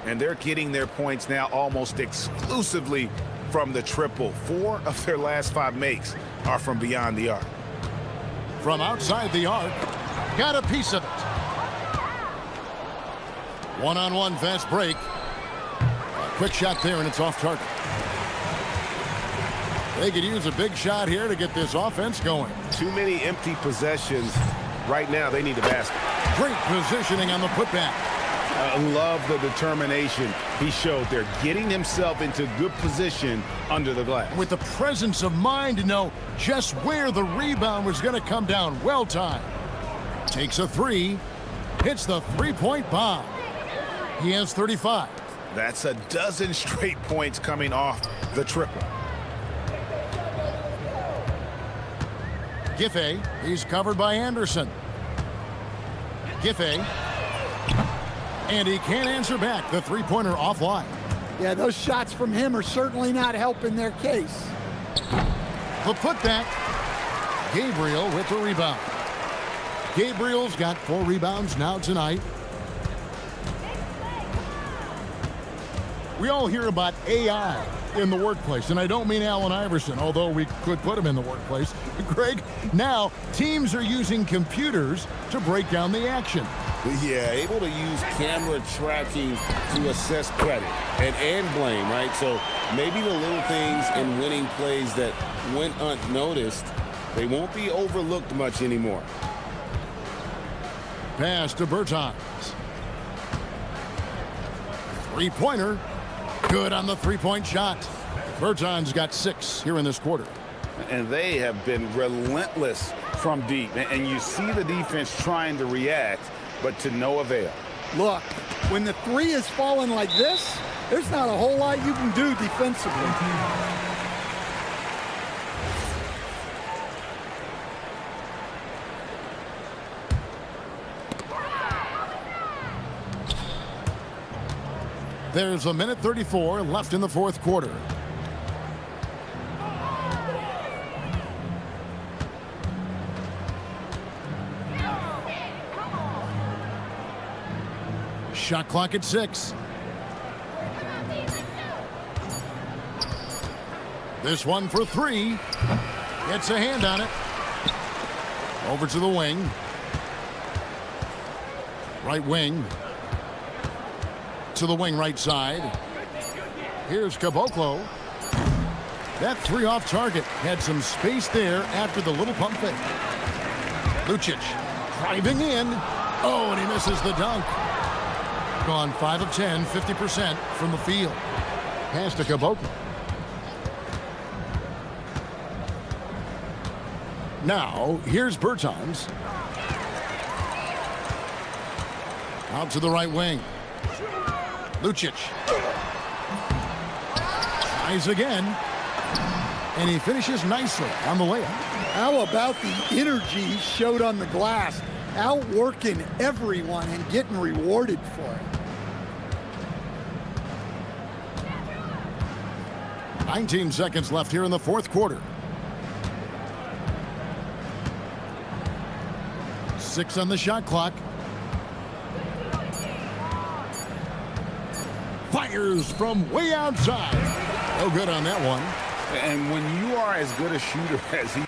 And they're getting their points now almost exclusively from the triple. 4 of their last 5 makes are from beyond the arc. From outside the arc, got a piece of it. One-on-one fast break. A quick shot there, and it's off target. They could use a big shot here to get this offense going. Too many empty possessions. Right now, they need a basket. Great positioning on the putback. I love the determination he showed there, getting himself into good position under the glass. With the presence of mind to know just where the rebound was going to come down. Well timed. Takes a 3. Hits the 3-point bomb. He has 35. That's a dozen straight points coming off the triple. Giffey, he's covered by Anderson. Giffey. And he can't answer back. The 3-pointer offline. Yeah, those shots from him are certainly not helping their case. The putback. Gabriel with the rebound. Gabriel's got 4 rebounds now tonight. We all hear about AI in the workplace, and I don't mean Allen Iverson, although we could put him in the workplace. Greg, now teams are using computers to break down the action. Yeah, able to use camera tracking to assess credit and blame, right? So maybe the little things in winning plays that went unnoticed, they won't be overlooked much anymore. Pass to Bertans. 3-pointer. Good on the 3-point shot. Bertans got 6 here in this quarter. And they have been relentless from deep. And you see the defense trying to react, but to no avail. Look, when the 3 is falling like this, there's not a whole lot you can do defensively. There's a minute 34 left in the fourth quarter. Shot clock at 6. This one for three. Gets a hand on it. Over to the wing. Right wing. To the wing right side. Here's Caboclo. That three off target. Had some space there after the little pump fake. Lucic driving in. Oh, and he misses the dunk. Gone 5 of 10, 50% from the field. Pass to Caboclo. Now, here's Bertans. Out to the right wing. Lucic. Tries again. And he finishes nicely on the layup. How about the energy he showed on the glass? Outworking everyone and getting rewarded for it. 19 seconds left here in the fourth quarter. 6 on the shot clock. Fires from way outside. No good on that one. And when you are as good a shooter as he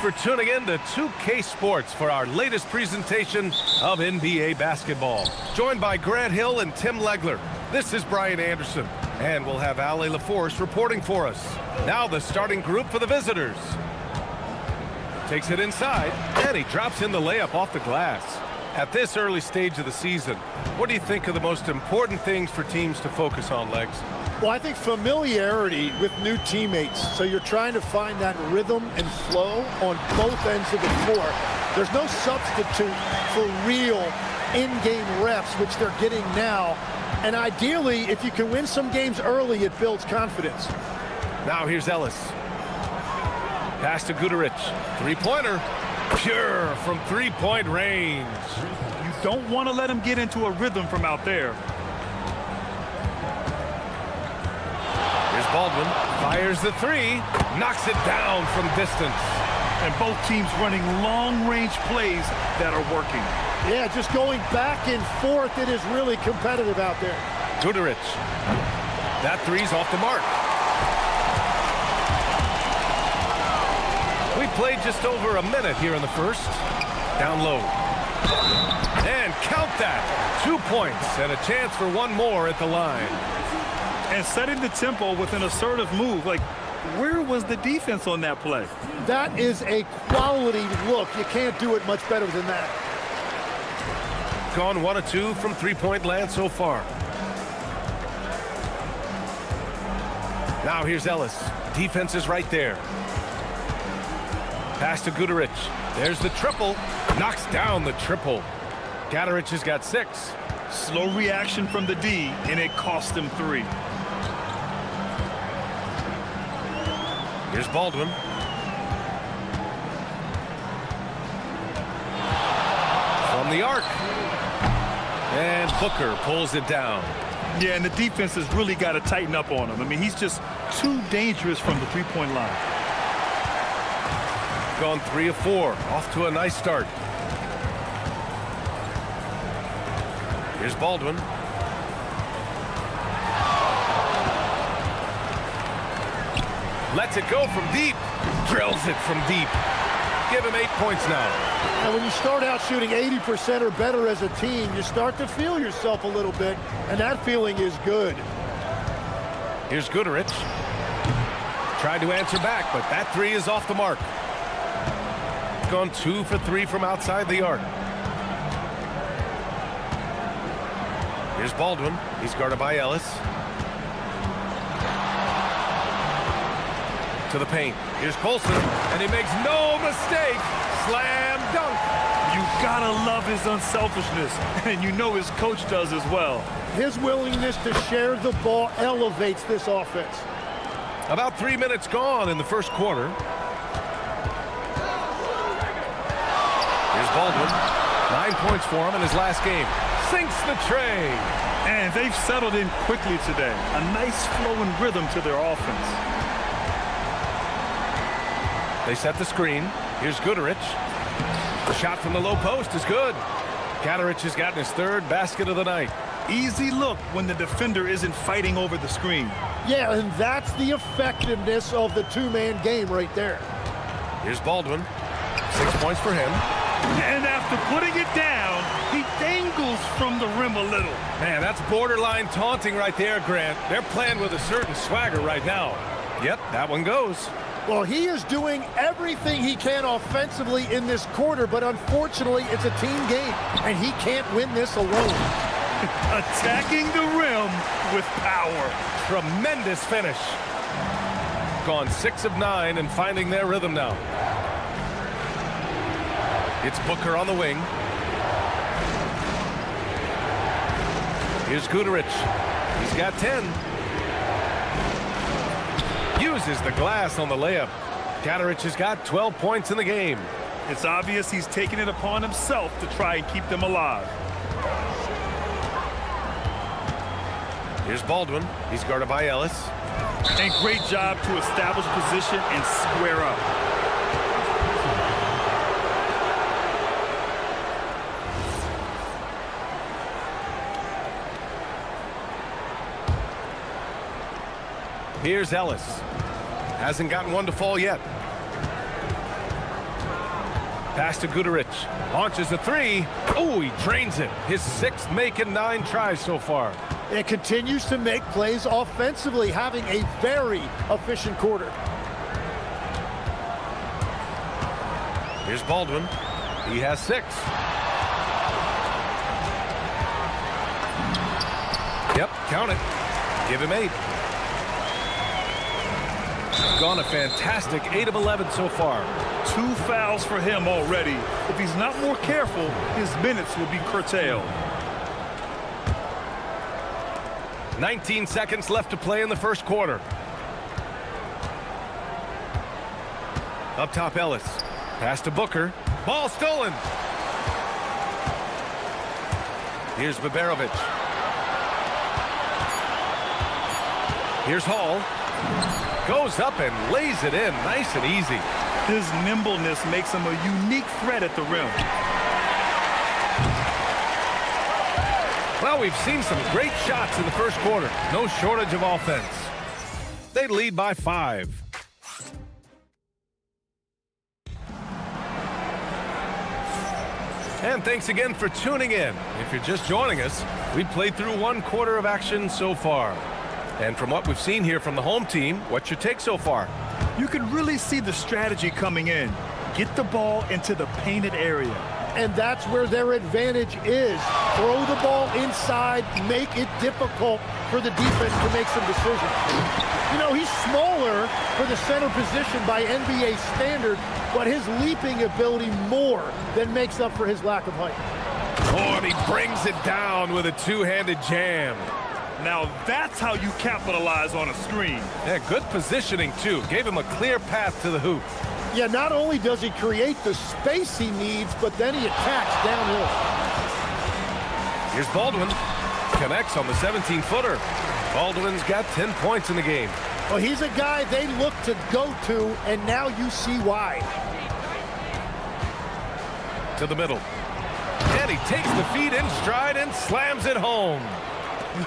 for tuning in to 2K Sports for our latest presentation of NBA basketball. Joined by Grant Hill and Tim Legler, this is Brian Anderson, and we'll have Ale LaForce reporting for us. Now the starting group for the visitors. Takes it inside, and he drops in the layup off the glass. At this early stage of the season, what do you think are the most important things for teams to focus on, Legs? Well, I think familiarity with new teammates. So you're trying to find that rhythm and flow on both ends of the floor. There's no substitute for real in-game reps, which they're getting now. And ideally, if you can win some games early, it builds confidence. Now here's Ellis. Pass to Guduric. Three-pointer. Pure from three-point range. You don't want to let him get into a rhythm from out there. Here's Baldwin. Fires the three. Knocks it down from distance. And both teams running long-range plays that are working. Yeah, just going back and forth, it is really competitive out there. Guduric. That three's off the mark. We played just over a minute here in the first. Down low. And count that. 2 points and a chance for one more at the line. And setting the tempo with an assertive move. Like, where was the defense on that play? That is a quality look. You can't do it much better than that. Gone 1 of 2 from three-point land so far. Now here's Ellis. Defense is right there. Pass to Guduric. There's the triple. Knocks down the triple. Guduric has got 6. Slow reaction from the D, and it cost him 3. Here's Baldwin. From the arc. And Booker pulls it down. Yeah, and the defense has really got to tighten up on him. I mean, he's just too dangerous from the three-point line. Gone 3 of 4. Off to a nice start. Here's Baldwin. Lets it go from deep. Drills it from deep. Give him 8 points now. And when you start out shooting 80% or better as a team, you start to feel yourself a little bit, and that feeling is good. Here's Guduric. Tried to answer back, but that three is off the mark. Gone 2 for 3 from outside the arc. Here's Baldwin. He's guarded by Ellis. To the paint. Here's Colson, and he makes no mistake. Slam dunk. You gotta love his unselfishness, and you know his coach does as well. His willingness to share the ball elevates this offense. About 3 minutes gone in the first quarter. Here's Baldwin. 9 points for him in his last game. Sinks the tray. And they've settled in quickly today. A nice flowing rhythm to their offense. They set the screen. Here's Guduric. The shot from the low post is good. Guduric has gotten his 3rd basket of the night. Easy look when the defender isn't fighting over the screen. Yeah, and that's the effectiveness of the two-man game right there. Here's Baldwin. 6 points for him. And after putting it down, he dangles from the rim a little. Man, that's borderline taunting right there, Grant. They're playing with a certain swagger right now. Yep, that one goes. Well, he is doing everything he can offensively in this quarter, but unfortunately, it's a team game, and he can't win this alone. Attacking the rim with power. Tremendous finish. Gone 6 of 9 and finding their rhythm now. It's Booker on the wing. Here's Guduric. He's got 10. Uses the glass on the layup. Guduric has got 12 points in the game. It's obvious he's taking it upon himself to try and keep them alive. Here's Baldwin. He's guarded by Ellis. And great job to establish position and square up. Here's Ellis. Hasn't gotten one to fall yet. Pass to Guduric. Launches a three. Oh, he drains it. His 6th make in 9 tries so far. It continues to make plays offensively, having a very efficient quarter. Here's Baldwin. He has 6. Yep, count it. Give him 8. Gone a fantastic 8 of 11 so far. 2 fouls for him already. If he's not more careful, his minutes will be curtailed. 19 seconds left to play in the first quarter. Up top, Ellis. Pass to Booker. Ball stolen. Here's Baberovic. Here's Hall. Goes up and lays it in nice and easy. His nimbleness makes him a unique threat at the rim. Well, we've seen some great shots in the first quarter. No shortage of offense. They lead by 5. And thanks again for tuning in. If you're just joining us, we've played through 1 quarter of action so far. And from what we've seen here from the home team, what's your take so far? You can really see the strategy coming in. Get the ball into the painted area. And that's where their advantage is. Throw the ball inside, make it difficult for the defense to make some decisions. You know, he's smaller for the center position by NBA standard, but his leaping ability more than makes up for his lack of height. Oh, and he brings it down with a 2-handed jam. Now that's how you capitalize on a screen. Yeah, good positioning, too. Gave him a clear path to the hoop. Yeah, not only does he create the space he needs, but then he attacks downhill. Here's Baldwin. Connects on the 17-footer. Baldwin's got 10 points in the game. Well, he's a guy they look to go to, and now you see why. To the middle. And he takes the feed in stride and slams it home.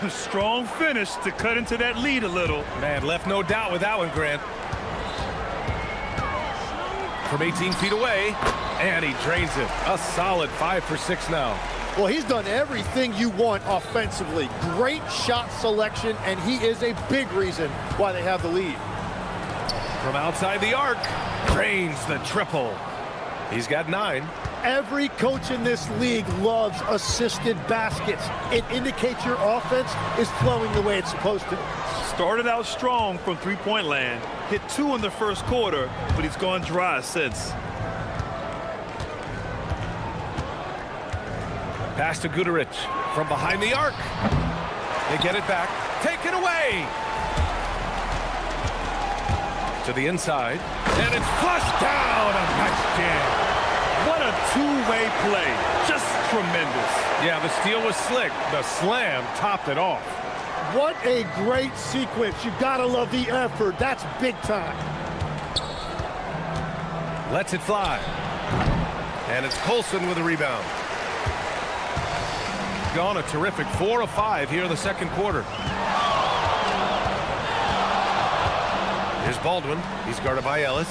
Strong finish to cut into that lead a little. Man, left no doubt with that one, Grant. From 18 feet away, and he drains it. A solid 5 for 6 now. Well, he's done everything you want offensively. Great shot selection, and he is a big reason why they have the lead. From outside the arc, drains the triple. He's got 9. Every coach in this league loves assisted baskets. It indicates your offense is flowing the way it's supposed to. Started out strong from three-point land, hit 2 in the first quarter, but he's gone dry since. Pass to Guduric from behind the arc. They get it back. Taken away. To the inside. And it's flushed down. A nice jam. What a two-way play. Just tremendous. Yeah, the steal was slick. The slam topped it off. What a great sequence. You gotta love the effort. That's big time. Lets it fly. And it's Colson with a rebound. Gone a terrific 4 of 5 here in the second quarter. Here's Baldwin. He's guarded by Ellis.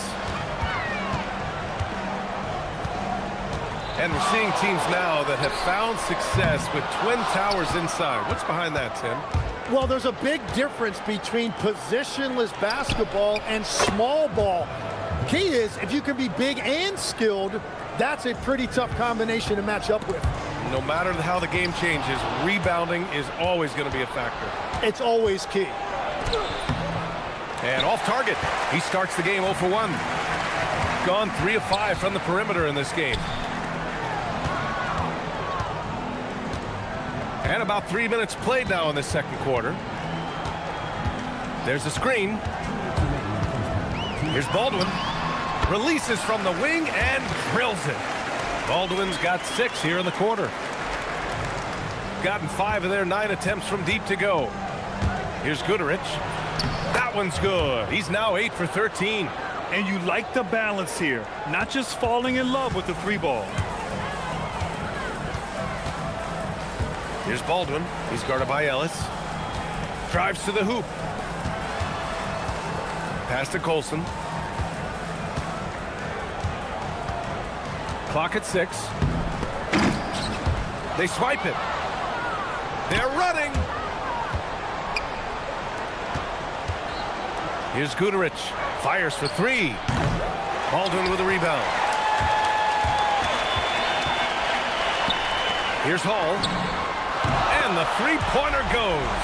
And we're seeing teams now that have found success with twin towers inside. What's behind that, Tim? Well, there's a big difference between positionless basketball and small ball. Key is, if you can be big and skilled, that's a pretty tough combination to match up with. No matter how the game changes, rebounding is always going to be a factor. It's always key. And off target. He starts the game 0 for 1. Gone 3 of 5 from the perimeter in this game. And about 3 minutes played now in the second quarter. There's a screen. Here's Baldwin. Releases from the wing and drills it. Baldwin's got 6 here in the quarter. Gotten 5 of their 9 attempts from deep to go. Here's Guduric. That one's good. He's now 8 for 13. And you like the balance here. Not just falling in love with the 3-ball. Here's Baldwin. He's guarded by Ellis. Drives to the hoop. Pass to Colson. Clock at 6. They swipe it. They're running. Here's Guterich. Fires for 3. Baldwin with a rebound. Here's Hall. And the three-pointer goes.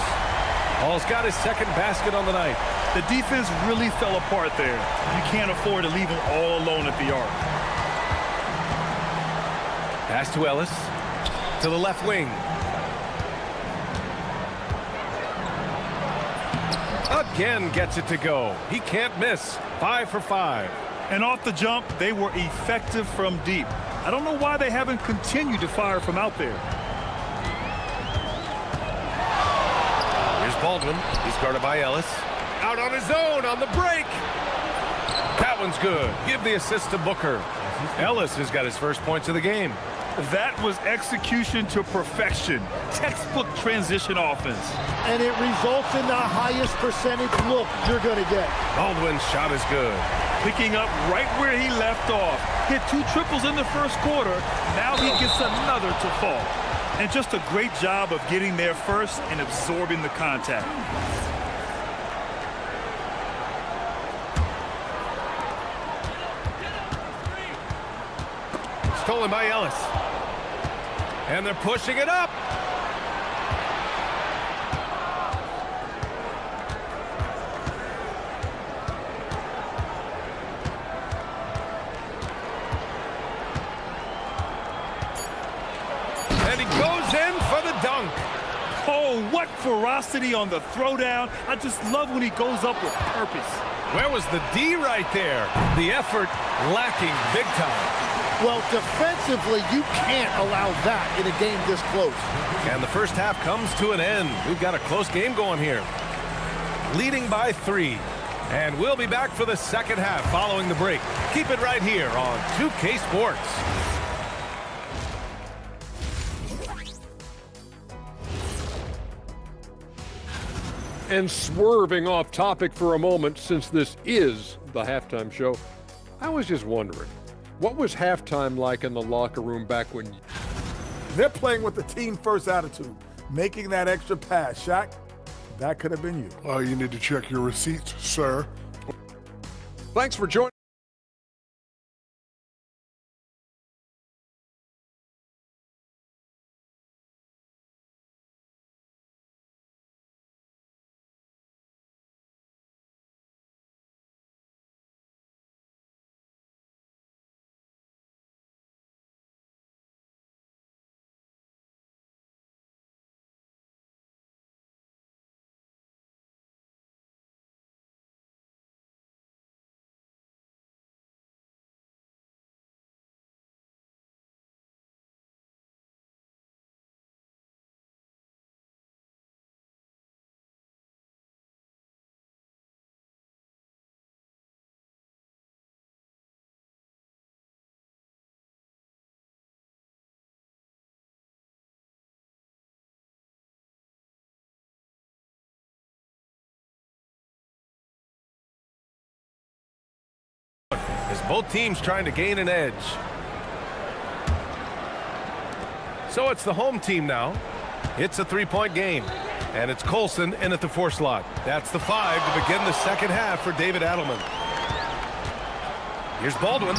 Hall's got his second basket on the night. The defense really fell apart there. You can't afford to leave them all alone at the arc. Pass to Ellis. To the left wing. Again gets it to go. He can't miss. 5 for 5. And off the jump, they were effective from deep. I don't know why they haven't continued to fire from out there. Here's Baldwin. He's guarded by Ellis. Out on his own on the break. That one's good. Give the assist to Booker. Ellis has got his first points of the game. That was execution to perfection. Textbook transition offense. And it results in the highest percentage look you're going to get. Baldwin's shot is good. Picking up right where he left off. Hit 2 triples in the first quarter. Now he gets another to fall. And just a great job of getting there first and absorbing the contact. Stolen by Ellis. And they're pushing it up. And he goes in for the dunk. Oh, what ferocity on the throwdown. I just love when he goes up with purpose. Where was the D right there? The effort lacking big time. Well, defensively, you can't allow that in a game this close. And the first half comes to an end. We've got a close game going here. Leading by 3. And we'll be back for the second half following the break. Keep it right here on 2K Sports. And swerving off topic for a moment, since this is the halftime show, I was just wondering, what was halftime like in the locker room back when... They're playing with the team-first attitude, making that extra pass. Shaq, that could have been you. You need to check your receipts, sir. Thanks for joining. As both teams trying to gain an edge. So it's the home team now. It's a 3-point game. And it's Colson in at the 4 slot. That's the 5 to begin the second half for David Adelman. Here's Baldwin.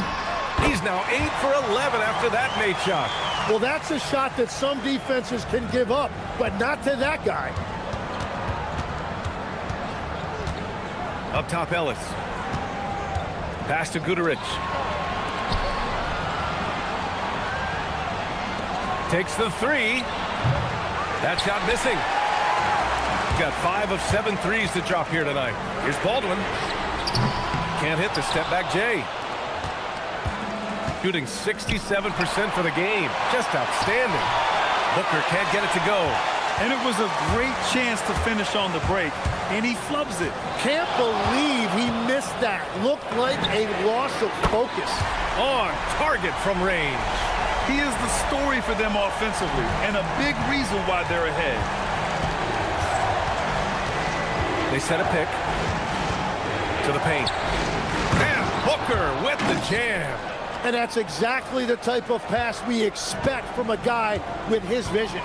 He's now 8 for 11 after that made shot. Well, that's a shot that some defenses can give up, but not to that guy. Up top, Ellis. Pass to Guterich. Takes the 3. That shot missing. Got 5 of 7 threes to drop here tonight. Here's Baldwin. Can't hit the step back J. Shooting 67% for the game. Just outstanding. Booker can't get it to go. And it was a great chance to finish on the break, and he flubs it. Can't believe he missed that. Looked like a loss of focus. On target from range. He is the story for them offensively, and a big reason why they're ahead. They set a pick to the paint. And Booker with the jam. And that's exactly the type of pass we expect from a guy with his vision.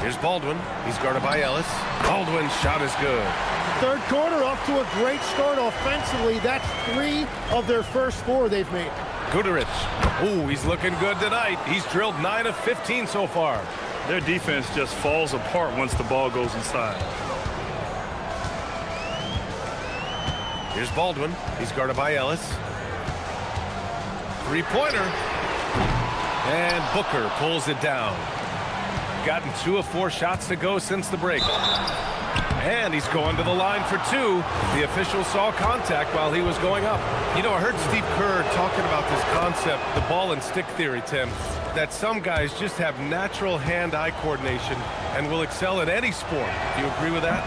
Here's Baldwin. He's guarded by Ellis. Baldwin's shot is good. Third quarter off to a great start offensively. That's 3 of their first 4 they've made. Guduric. Ooh, he's looking good tonight. He's drilled 9 of 15 so far. Their defense just falls apart once the ball goes inside. Here's Baldwin. He's guarded by Ellis. Three-pointer. And Booker pulls it down. Gotten 2 of 4 shots to go since the break. And he's going to the line for 2. The official saw contact while he was going up. You know, I heard Steve Kerr talking about this concept, the ball and stick theory, Tim, that some guys just have natural hand-eye coordination and will excel at any sport. Do you agree with that?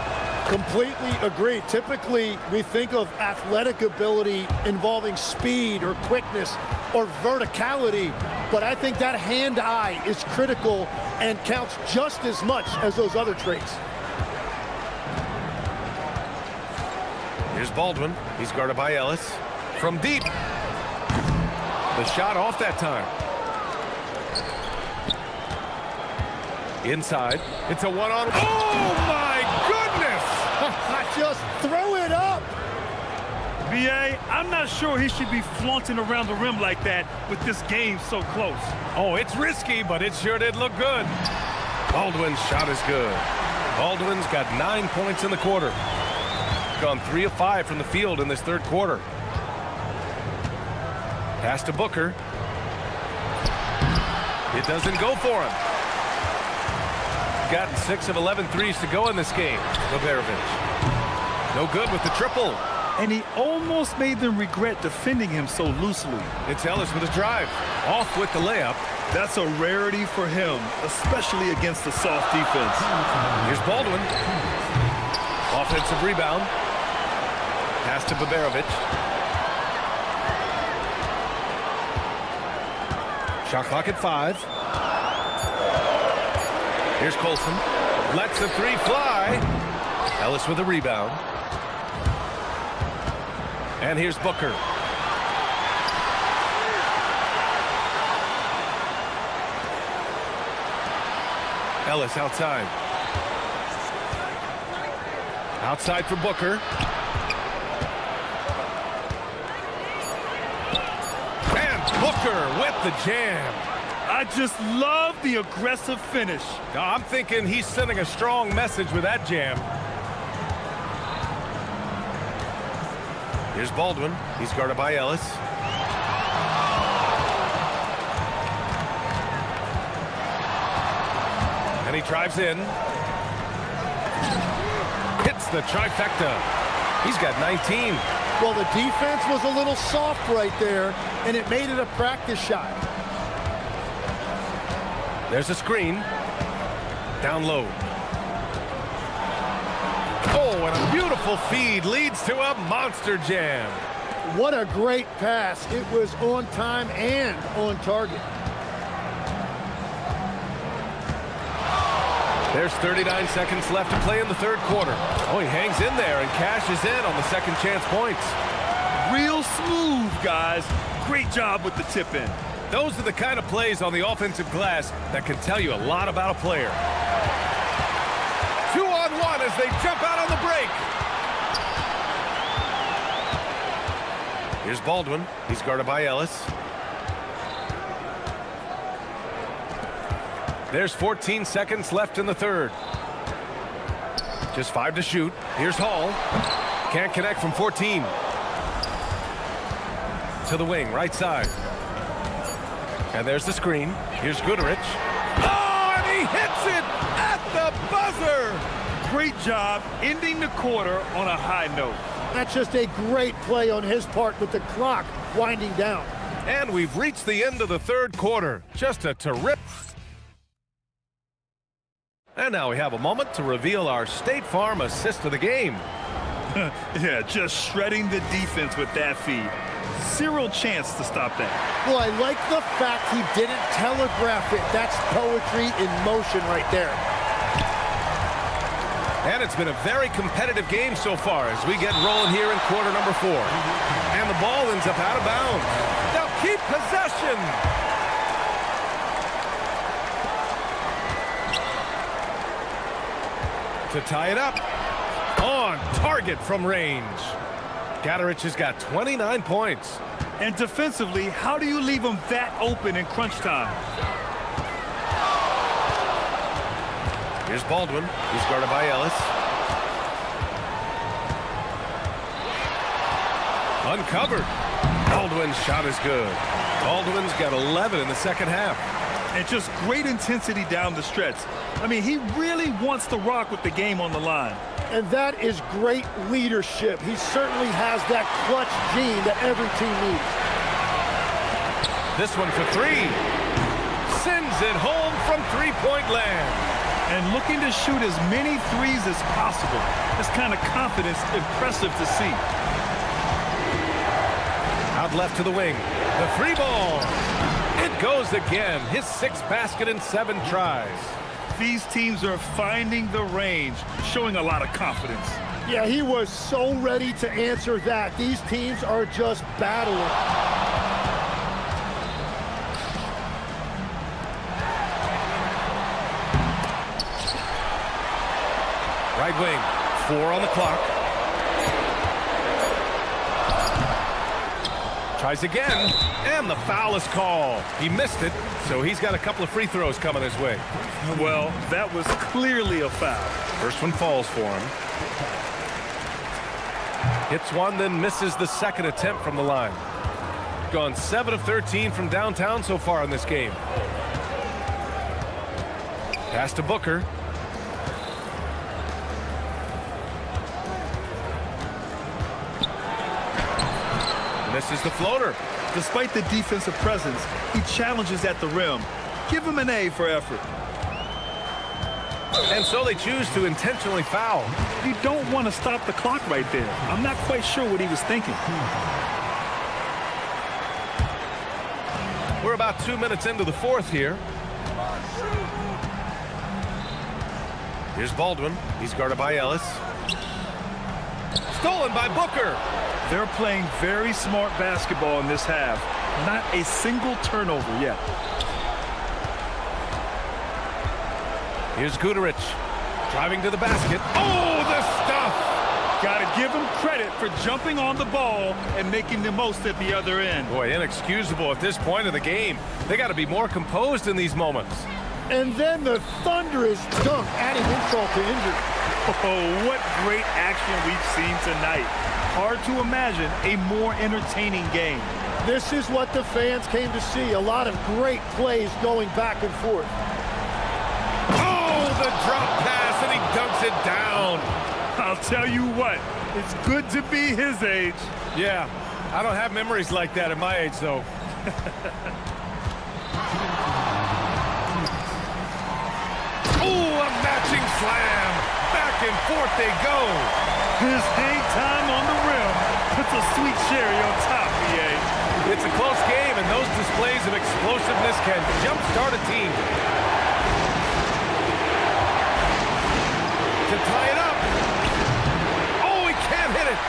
Completely agree. Typically, we think of athletic ability involving speed or quickness or verticality, but I think that hand-eye is critical and counts just as much as those other traits. Here's Baldwin. He's guarded by Ellis. From deep. The shot off that time. Inside. It's a one-on. Oh, my goodness! Just throw it up! B.A., I'm not sure he should be flaunting around the rim like that with this game so close. Oh, it's risky, but it sure did look good. Baldwin's shot is good. Baldwin's got 9 points in the quarter. Gone 3 of 5 from the field in this third quarter. Pass to Booker. It doesn't go for him. Gotten 6 of 11 threes to go in this game. Liberovic. No good with the triple. And he almost made them regret defending him so loosely. It's Ellis with a drive. Off with the layup. That's a rarity for him, especially against a soft defense. Here's Baldwin. Offensive rebound. Pass to Liberovic. Shot clock at 5. Here's Colson. Lets the 3 fly. Ellis with a rebound. And here's Booker. Ellis outside. Outside for Booker. And Booker with the jam. I just love the aggressive finish. I'm thinking he's sending a strong message with that jam. Here's Baldwin. He's guarded by Ellis. And he drives in. Hits the trifecta. He's got 19. Well, the defense was a little soft right there, and it made it a practice shot. There's a screen. Down low. Oh, and a beautiful feed leads to a monster jam. What a great pass. It was on time and on target. There's 39 seconds left to play in the third quarter. Oh, he hangs in there and cashes in on the second chance points. Real smooth, guys. Great job with the tip in. Those are the kind of plays on the offensive glass that can tell you a lot about a player. 2-on-1 as they jump out on the break. Here's Baldwin. He's guarded by Ellis. There's 14 seconds left in the third. Just 5 to shoot. Here's Hall. Can't connect from 14. To the wing, right side. And there's the screen. Here's Guduric. Oh, and he hits it at the buzzer. Great job ending the quarter on a high note. That's just a great play on his part with the clock winding down. And we've reached the end of the third quarter. Just a terrific. And now we have a moment to reveal our State Farm assist of the game. Yeah, just shredding the defense with that feed. Zero chance to stop that. Well, I like the fact he didn't telegraph it. That's poetry in motion right there. And it's been a very competitive game so far as we get rolling here in quarter number 4. And the ball ends up out of bounds. Now keep possession. To tie it up. On target from range. Gadarich has got 29 points. And defensively, how do you leave them that open in crunch time? Here's Baldwin. He's guarded by Ellis. Uncovered. Baldwin's shot is good. Baldwin's got 11 in the second half. And just great intensity down the stretch. I mean, he really wants to rock with the game on the line. And that is great leadership. He certainly has that clutch gene that every team needs. This one for 3. Sends it home from three-point land. And looking to shoot as many threes as possible. This kind of confidence, impressive to see. Out left to the wing. The 3 ball. It goes again. His 6th basket in 7 tries. These teams are finding the range, showing a lot of confidence. Yeah, he was so ready to answer that. These teams are just battling. Right wing, 4 on the clock. Tries again, and the foul is called. He missed it, so he's got a couple of free throws coming his way. Well, that was clearly a foul. First one falls for him. Hits one, then misses the second attempt from the line. Gone 7 of 13 from downtown so far in this game. Pass to Booker. Misses the floater. Despite the defensive presence, he challenges at the rim. Give him an A for effort. And so they choose to intentionally foul. You don't want to stop the clock right there. I'm not quite sure what he was thinking. We're about 2 minutes into the 4th here. Here's Baldwin. He's guarded by Ellis. Stolen by Booker. They're playing very smart basketball in this half. Not a single turnover yet. Here's Gudarich driving to the basket. Oh, the stuff! Got to give him credit for jumping on the ball and making the most at the other end. Boy, inexcusable at this point of the game. They got to be more composed in these moments. And then the thunderous dunk, adding insult to injury. Oh, what great action we've seen tonight. Hard to imagine a more entertaining game. This is what the fans came to see. A lot of great plays going back and forth. Oh, the drop pass, and he dunks it down. I'll tell you what, it's good to be his age. Yeah, I don't have memories like that at my age, though. Oh, a matching slam. Back and forth they go. His hang time on the rim puts a sweet cherry on top, EA. It's a close game, and those displays of explosiveness can jumpstart a team. To tie it up. Oh, he can't hit it.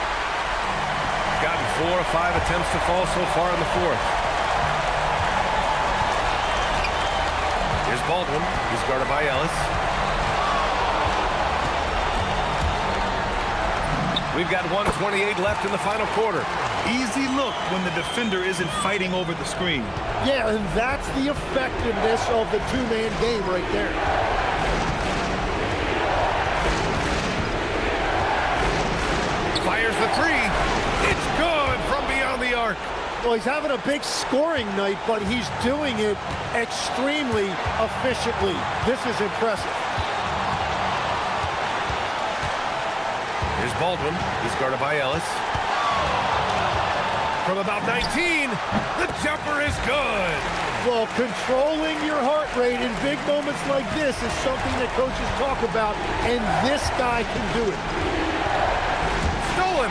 Gotten 4 or 5 attempts to fall so far in the 4th. Here's Baldwin. He's guarded by Ellis. We've got 1:28 left in the final quarter. Easy look when the defender isn't fighting over the screen. Yeah, and that's the effectiveness of the two-man game right there. Fires the 3. It's good from beyond the arc. Well, he's having a big scoring night, but he's doing it extremely efficiently. This is impressive. Here's Baldwin. He's guarded by Ellis. From about 19, the jumper is good. Well, controlling your heart rate in big moments like this is something that coaches talk about, and this guy can do it. Stolen.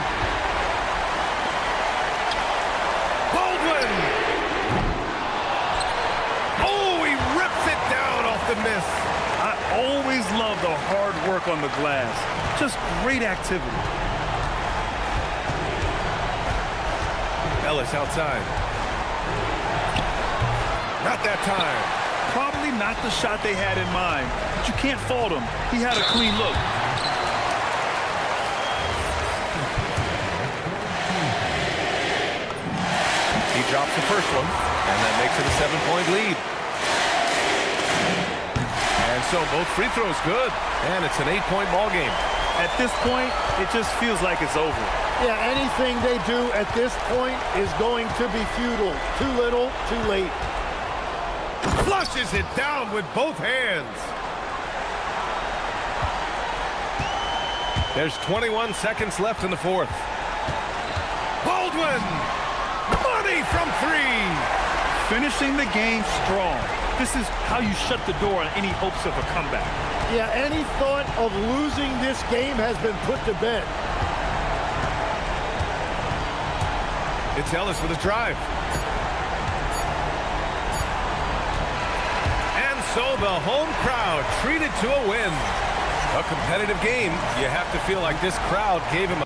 Baldwin. Oh, he rips it down off the miss. I always love the hard work on the glass. Just great activity. Ellis outside. Not that time. Probably not the shot they had in mind, but you can't fault him. He had a clean look. He drops the first one, and that makes it a 7-point lead. And so both free throws good, and it's an 8-point ball game. At this point, it just feels like it's over. Yeah, anything they do at this point is going to be futile. Too little, too late. Flushes it down with both hands. There's 21 seconds left in the fourth. Baldwin! Money from three! Finishing the game strong. This is how you shut the door on any hopes of a comeback. Yeah, any thought of losing this game has been put to bed. It's Ellis with a drive. And so the home crowd treated to a win. A competitive game. You have to feel like this crowd gave him a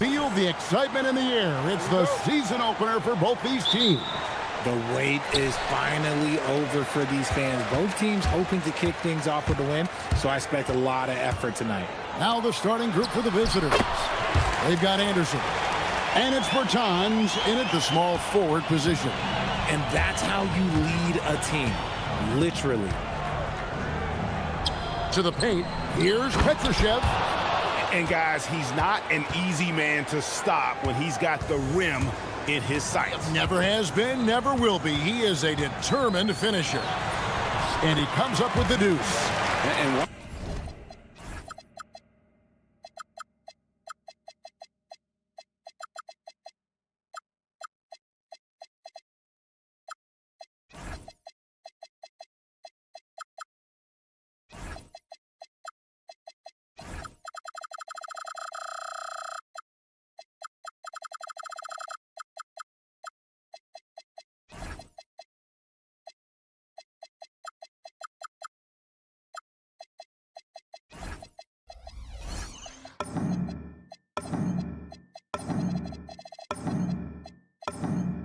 Feel the excitement in the air. It's the season opener for both these teams. The wait is finally over for these fans. Both teams hoping to kick things off with a win, so I expect a lot of effort tonight. Now the starting group for the visitors. They've got Anderson. And it's Bertans in at the small forward position. And that's how you lead a team, literally. To the paint, here's Petrushev. And guys, he's not an easy man to stop when he's got the rim in his sights. Never has been, never will be. He is a determined finisher. And he comes up with the deuce. And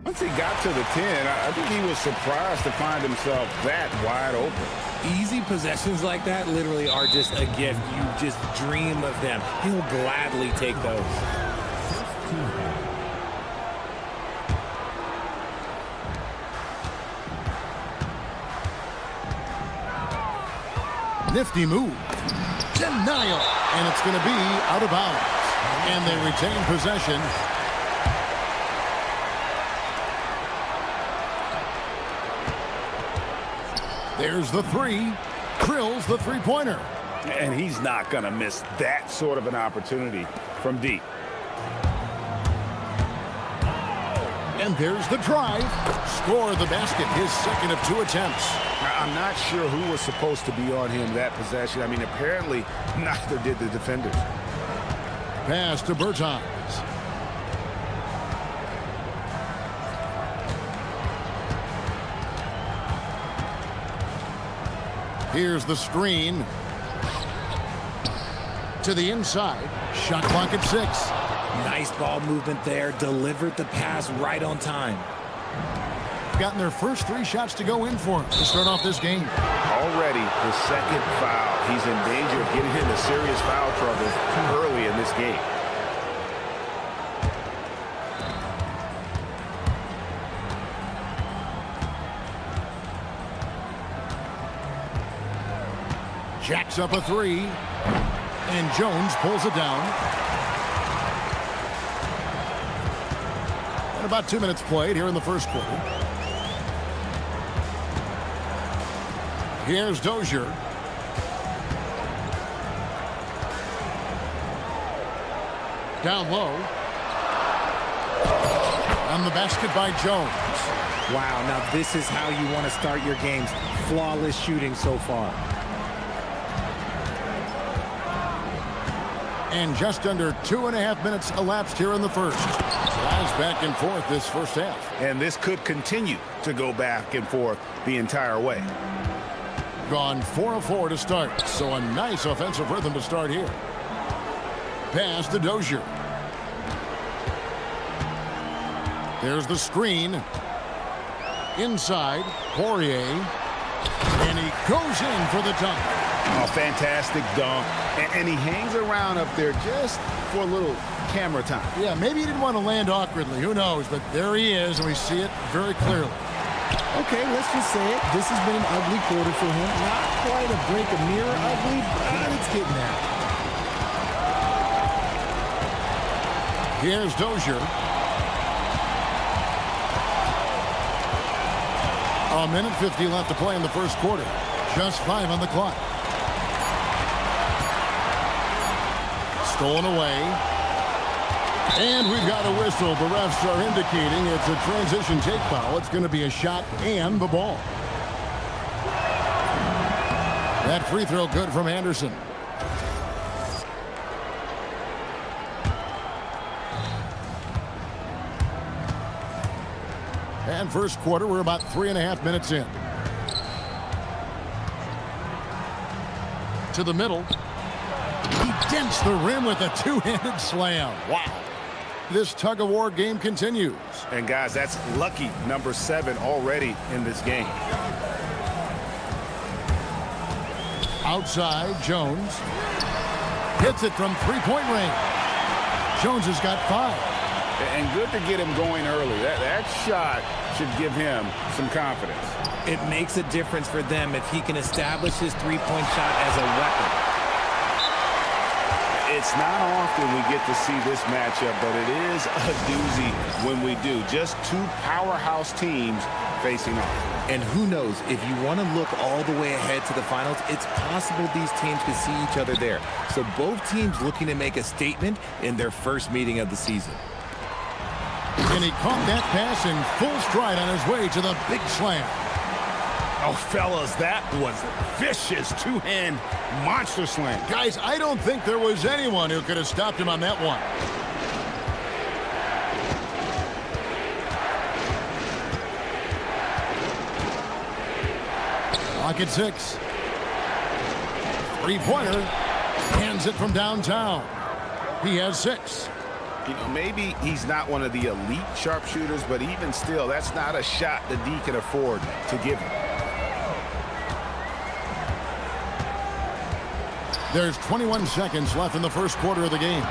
once he got to the 10, I think he was surprised to find himself that wide open. Easy possessions like that literally are just a gift. You just dream of them. He'll gladly take those. Nifty move. Denial. And it's going to be out of bounds. And they retain possession. There's the three. Drills the three-pointer. And he's not going to miss that sort of an opportunity from deep. And there's the drive. Score the basket, his second of 2 attempts. I'm not sure who was supposed to be on him that possession. I mean, apparently neither did the defenders. Pass to Bertans. Here's the screen. To the inside. Shot clock at 6. Nice ball movement there. Delivered the pass right on time. Gotten their first 3 shots to go in for him to start off this game. Already the second foul. He's in danger of getting into serious foul trouble early in this game. Jacks up a 3. And Jones pulls it down. And about 2 minutes played here in the first quarter. Here's Dozier. Down low. On the basket by Jones. Wow, now this is how you want to start your games. Flawless shooting so far. And just under 2.5 minutes elapsed here in the first. Guys back and forth this first half. And this could continue to go back and forth the entire way. Gone 4 of 4 to start. So a nice offensive rhythm to start here. Pass to Dozier. There's the screen. Inside, Poirier. And he goes in for the dunk. Oh, fantastic dunk. And he hangs around up there just for a little camera time. Yeah, maybe he didn't want to land awkwardly. Who knows? But there he is, and we see it very clearly. Okay, let's just say it. This has been an ugly quarter for him. Not quite a break of mirror ugly, but it's getting there. Here's Dozier. A minute 50 left to play in the first quarter. Just 5 on the clock. Stolen away. And we've got a whistle. The refs are indicating it's a transition take foul. It's going to be a shot and the ball. That free throw good from Anderson. And first quarter, we're about 3.5 minutes in. To the middle. He dents the rim with a two-handed slam. Wow. This tug-of-war game continues. And guys, that's lucky number 7 already in this game. Outside, Jones hits it from three-point range. Jones has got 5. And good to get him going early. That shot should give him some confidence. It makes a difference for them if he can establish his three-point shot as a weapon. It's not often we get to see this matchup, but it is a doozy when we do. Just two powerhouse teams facing off. And who knows, if you want to look all the way ahead to the finals, it's possible these teams could see each other there. So both teams looking to make a statement in their first meeting of the season. And he caught that pass in full stride on his way to the big slam. Oh, fellas, that was a vicious two-hand monster slam. Guys, I don't think there was anyone who could have stopped him on that one. Clock at 6. Three-pointer. Hands it from downtown. He has 6. You know, maybe he's not one of the elite sharpshooters, but even still, that's not a shot that D can afford to give him. There's 21 seconds left in the first quarter of the game.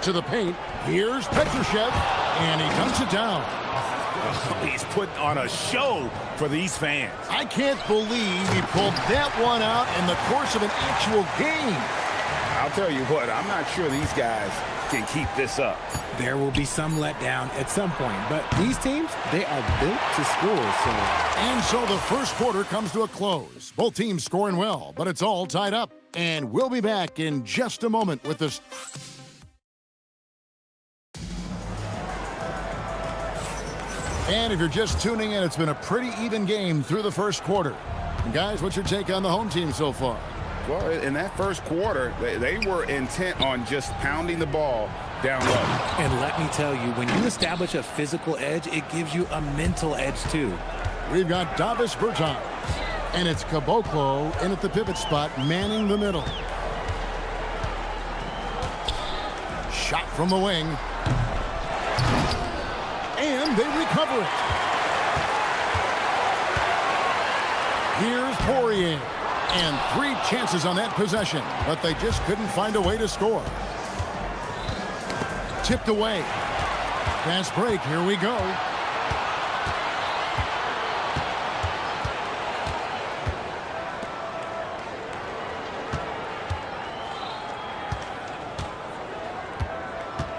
To the paint. Here's Petrushev, and he dunks it down. He's put on a show for these fans. I can't believe he pulled that one out in the course of an actual game. I'll tell you what, I'm not sure these guys can keep this up. There will be some letdown at some point, but these teams, they are built to score. And so the first quarter comes to a close. Both teams scoring well, but it's all tied up. And we'll be back in just a moment with this. And if you're just tuning in, it's been a pretty even game through the first quarter. And guys, what's your take on the home team so far? Well, in that first quarter, they were intent on just pounding the ball down low. And let me tell you, when you establish a physical edge, it gives you a mental edge too. We've got Davis Bertans, and it's Caboclo in at the pivot spot, manning the middle. Shot from the wing. And they recover it. Here's Poirier. And 3 chances on that possession, but they just couldn't find a way to score. Tipped away. Fast break. Here we go.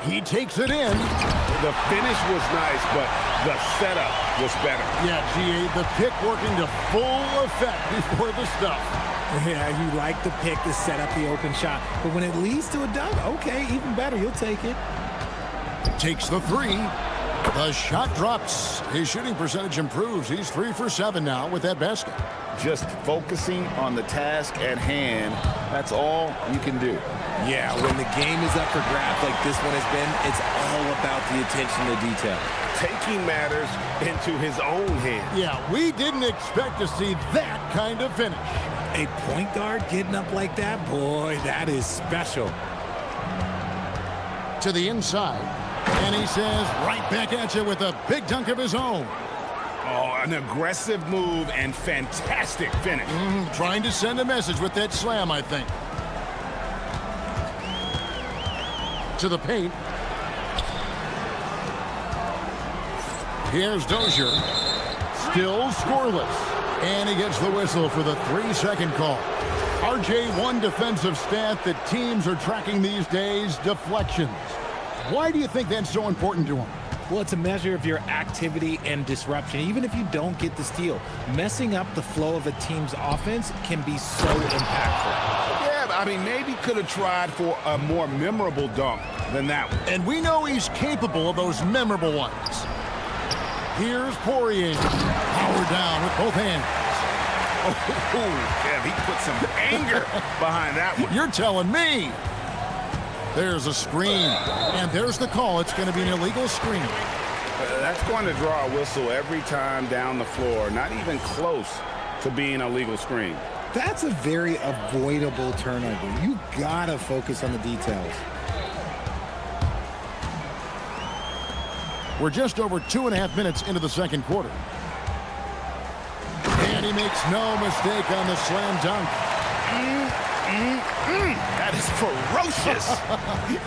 He takes it in. The finish was nice, but the setup was better. Yeah, G.A., the pick working to full effect before the stuff. Yeah, you like the pick to set up the open shot. But when it leads to a dunk, okay, even better, you'll take it. Takes the 3. The shot drops. His shooting percentage improves. He's 3 for 7 now with that basket. Just focusing on the task at hand, that's all you can do. Yeah, when the game is up for grabs like this one has been, it's all about the attention to detail. Taking matters into his own hands. Yeah, we didn't expect to see that kind of finish. A point guard getting up like that, boy, that is special. To the inside, and he says right back at you with a big dunk of his own. Oh, an aggressive move and fantastic finish. Trying to send a message with that slam, I think. To the paint. Here's Dozier. Still scoreless. And he gets the whistle for the 3-second call. RJ, one defensive stat that teams are tracking these days, deflections. Why do you think that's so important to them? Well, it's a measure of your activity and disruption. Even if you don't get the steal, messing up the flow of a team's offense can be so impactful. Yeah, I mean, maybe could have tried for a more memorable dunk than that one. And we know he's capable of those memorable ones. Here's Poirier. Power down with both hands. Oh, yeah, he put some anger behind that one. You're telling me. There's a screen, and there's the call. It's going to be an illegal screen. That's going to draw a whistle every time down the floor. Not even close to being a legal screen. That's a very avoidable turnover. You gotta focus on the details. We're just over 2.5 minutes into the second quarter. And he makes no mistake on the slam dunk. That is ferocious.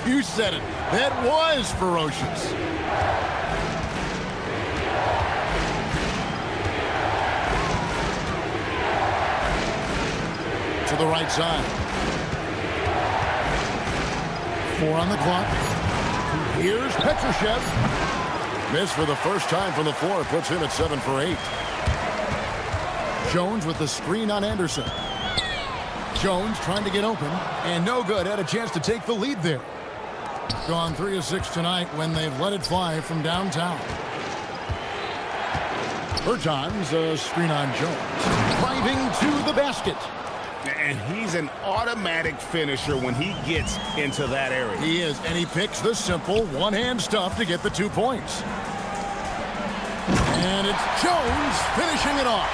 You said it. That was ferocious. To the right side. 4 on the clock. Here's Petrushev. Missed for the first time from the floor. Puts him at 7 for 8. Jones with the screen on Anderson. Jones trying to get open. And no good. Had a chance to take the lead there. Gone 3 of 6 tonight when they've let it fly from downtown. Bertans, a screen on Jones. Driving to the basket. And he's an automatic finisher when he gets into that area. He is, and he picks the simple one-hand stuff to get the 2 points. And it's Jones finishing it off.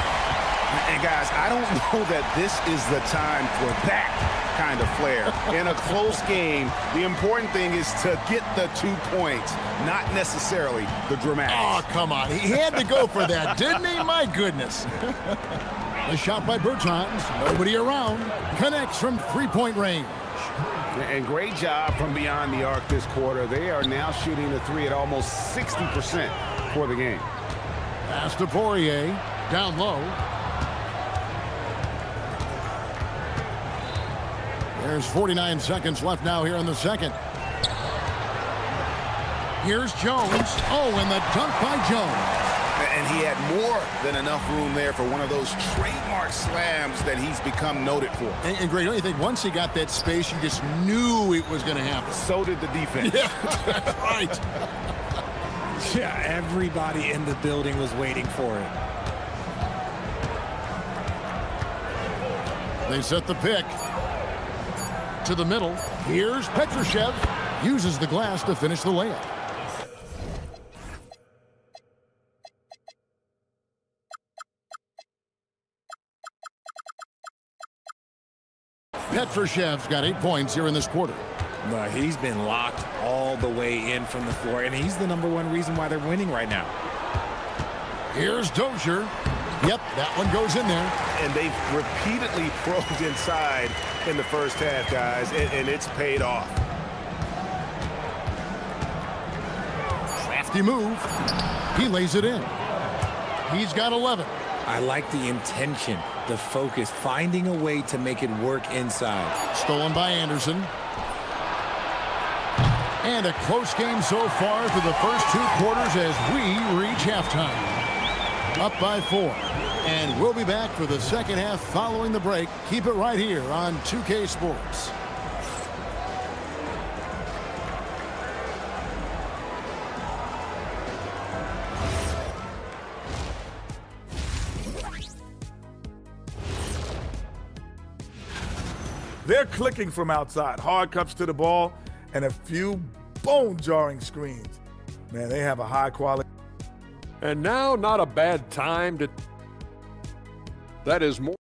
And guys, I don't know that this is the time for that kind of flair. In a close game, the important thing is to get the 2 points, not necessarily the dramatics. Oh, come on. He had to go for that, didn't he? My goodness. The shot by Bertans. Nobody around. Connects from 3-point range. And great job from beyond the arc this quarter. They are now shooting the 3 at almost 60% for the game. Pass to Poirier. Down low. There's 49 seconds left now here in the second. Here's Jones. Oh, and the dunk by Jones. And he had more than enough room there for one of those trademark slams that he's become noted for. And Greg, don't you think once he got that space, you just knew it was going to happen? So did the defense. Yeah, that's right. Yeah, everybody in the building was waiting for it. They set the pick. To the middle. Here's Petrushev. Uses the glass to finish the layup. Petrushev's got 8 points here in this quarter. No, he's been locked all the way in from the floor, and he's the #1 reason why they're winning right now. Here's Dozier. Yep, that one goes in there. And they've repeatedly probed inside in the first half, guys, and it's paid off. Crafty move. He lays it in. He's got 11. I like the intention, the focus, finding a way to make it work inside. Stolen by Anderson. And a close game so far through the first 2 quarters as we reach halftime. Up by 4. And we'll be back for the second half following the break. Keep it right here on 2K Sports. They're clicking from outside. Hard cuts to the ball and a few bone-jarring screens. Man, they have a high quality. And now, not a bad time to... That is more...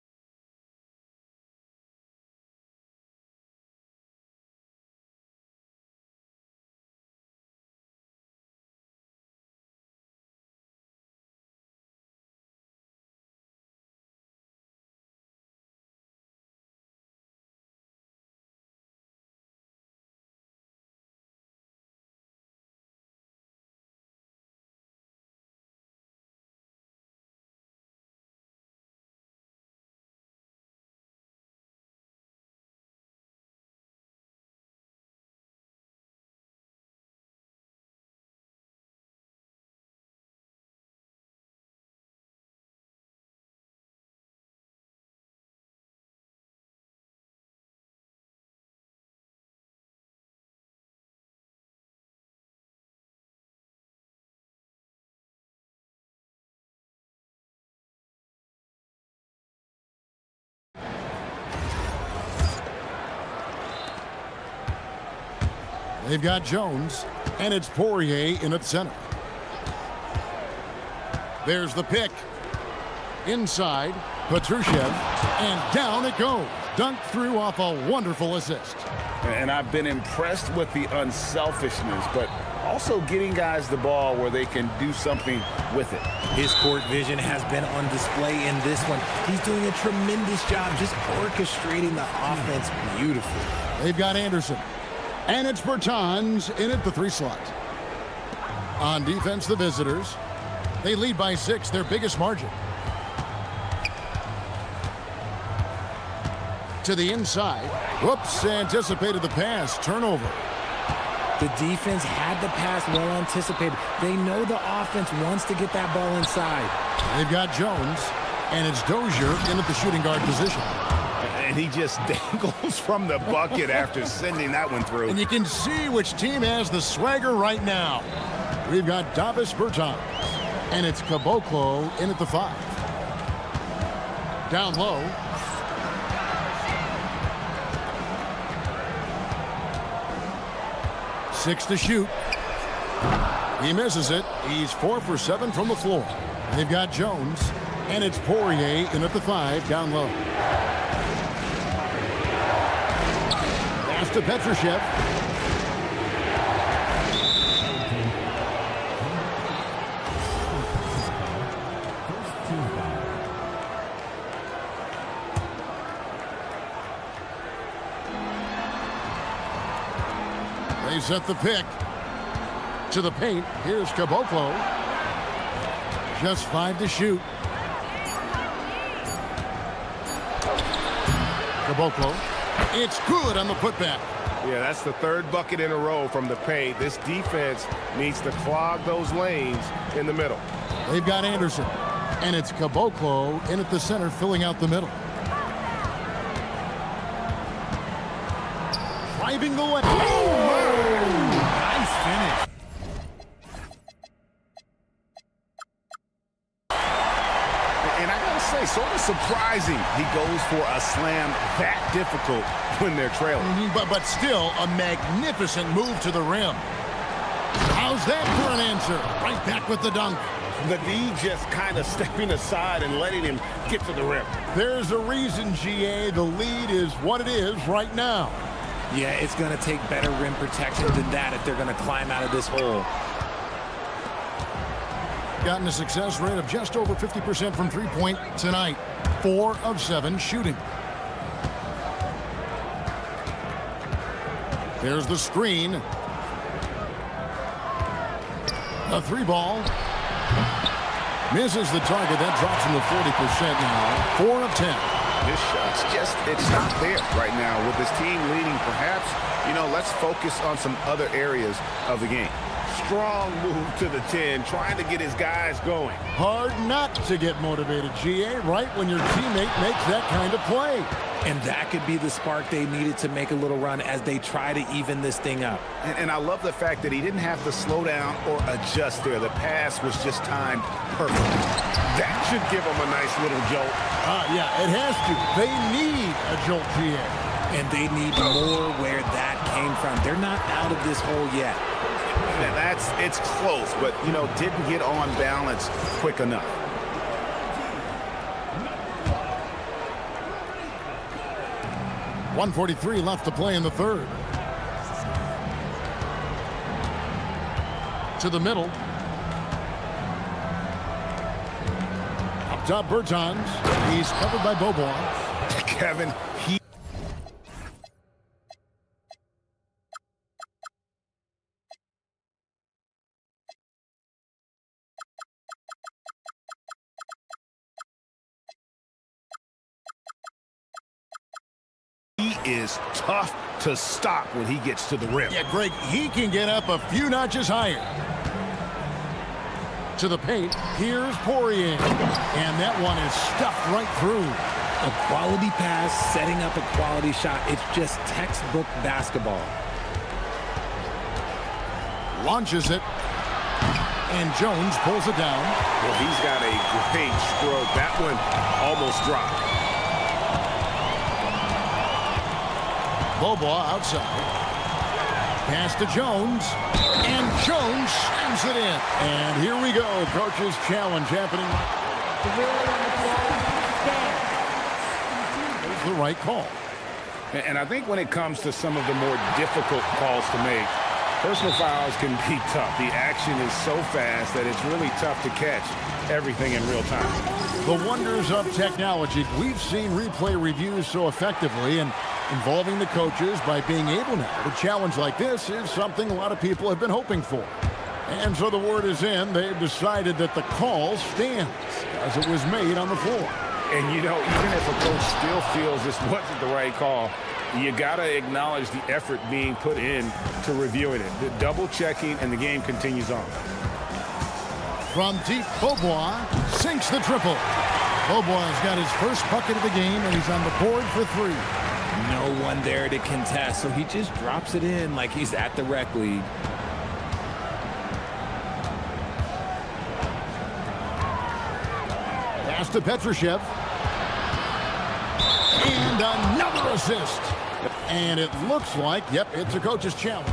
They've got Jones, and it's Poirier in at center. There's the pick. Inside, Petrushev, and down it goes. Dunked through off a wonderful assist. And I've been impressed with the unselfishness, but also getting guys the ball where they can do something with it. His court vision has been on display in this one. He's doing a tremendous job just orchestrating the offense beautifully. They've got Anderson. And it's Bertans in at the 3 slot. On defense, the visitors. They lead by 6, their biggest margin. To the inside. Whoops, anticipated the pass. Turnover. The defense had the pass well anticipated. They know the offense wants to get that ball inside. They've got Jones, and it's Dozier in at the shooting guard position. And he just dangles from the bucket after sending that one through. And you can see which team has the swagger right now. We've got Davis Bertans, and it's Caboclo in at the 5. Down low. Six to shoot. He misses it. He's 4 for 7 from the floor. They've got Jones, and it's Poirier in at the 5, down low. Pass to Petrushev. They set the pick to the paint. Here's Caboclo. Just 5 to shoot. Caboclo. It's good on the putback. Yeah, that's the 3rd bucket in a row from the paint. This defense needs to clog those lanes in the middle. They've got Anderson. And it's Caboclo in at the center, filling out the middle. Driving the way. Nice finish. And I gotta say, sort of surprising he goes for a slam that difficult when they're trailing. But still a magnificent move to the rim. How's that for an answer? Right back with the dunk. The D just kind of stepping aside and letting him get to the rim. There's a reason, GA. The lead is what it is right now. Yeah, it's going to take better rim protection than that if they're going to climb out of this hole. Gotten a success rate of just over 50% from three-point tonight. 4 of 7 shooting. There's the screen. A 3-ball. Misses the target. That drops him to 40% now. 4 of 10. This shot's just, it's not there right now with this team leading. Perhaps, let's focus on some other areas of the game. Strong move to the 10, trying to get his guys going. Hard not to get motivated, GA, right when your teammate makes that kind of play. And that could be the spark they needed to make a little run as they try to even this thing up. And I love the fact that he didn't have to slow down or adjust there. The pass was just timed perfectly. That should give him a nice little jolt. Yeah, it has to. They need a jolt, GA. And they need more where that came from. They're not out of this hole yet. And it's close, but, didn't get on balance quick enough. .143 left to play in the 3rd. To the middle. Up top, Bertans. He's covered by Beaubois. Kevin, he is tough to stop when he gets to the rim. Yeah, Greg, he can get up a few notches higher. To the paint, here's Poirier. And that one is stuffed right through. A quality pass, setting up a quality shot. It's just textbook basketball. Launches it. And Jones pulls it down. Well, he's got a great stroke. That one almost dropped. Beaubois outside. Pass to Jones. And Jones slams it in. And here we go. Coach's challenge happening. There's the right call. And I think when it comes to some of the more difficult calls to make, personal fouls can be tough. The action is so fast that it's really tough to catch everything in real time. The wonders of technology. We've seen replay reviews so effectively, and involving the coaches by being able now to challenge like this is something a lot of people have been hoping for. And so the word is in. They've decided that the call stands as it was made on the floor. And, you know, even if a coach still feels this wasn't the right call, you got to acknowledge the effort being put in to reviewing it. The double checking, and the game continues on. From deep, Beaubois sinks the triple. Beaubois got his first bucket of the game, and he's on the board for 3. No one there to contest, so he just drops it in like he's at the rec league. Pass to Petrushev. And another assist. And it looks like, yep, it's a coach's challenge.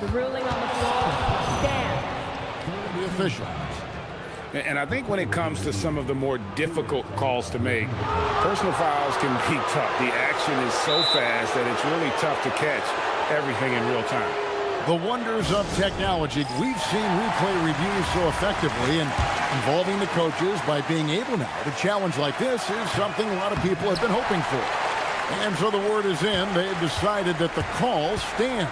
The ruling on the floor stands. The official. And I think when it comes to some of the more difficult calls to make, personal fouls can be tough. The action is so fast that it's really tough to catch everything in real time. The wonders of technology. We've seen replay reviews so effectively, and involving the coaches by being able now to challenge like this is something a lot of people have been hoping for. And so the word is in. They've decided that the call stands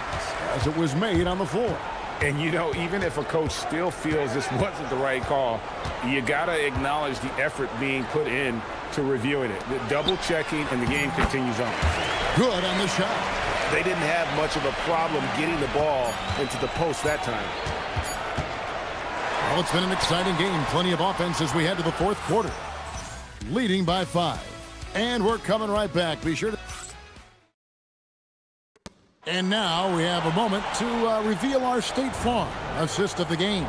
as it was made on the floor. And, you know, even if a coach still feels this wasn't the right call, you got to acknowledge the effort being put in to reviewing it. The double checking, and the game continues on. Good on the shot. They didn't have much of a problem getting the ball into the post that time. Well, it's been an exciting game. Plenty of offense as we head to the fourth quarter. Leading by 5. And we're coming right back. Be sure to... And now we have a moment to reveal our State Farm assist of the game.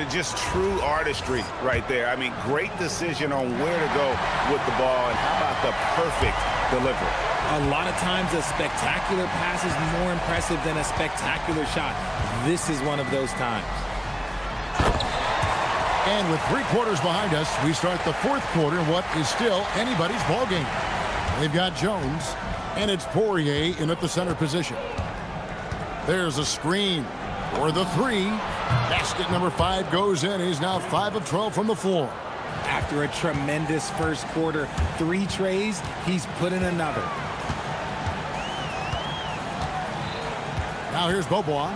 Just true artistry right there. I mean, great decision on where to go with the ball, and how about the perfect delivery. A lot of times a spectacular pass is more impressive than a spectacular shot. This is one of those times. And with 3 quarters behind us, we start the fourth quarter in what is still anybody's ball game. They've got Jones, and it's Poirier in at the center position. There's a screen for the 3. Basket number 5 goes in. He's now 5 of 12 from the floor. After a tremendous first quarter, 3 trays, he's put in another. Now here's Beaubois.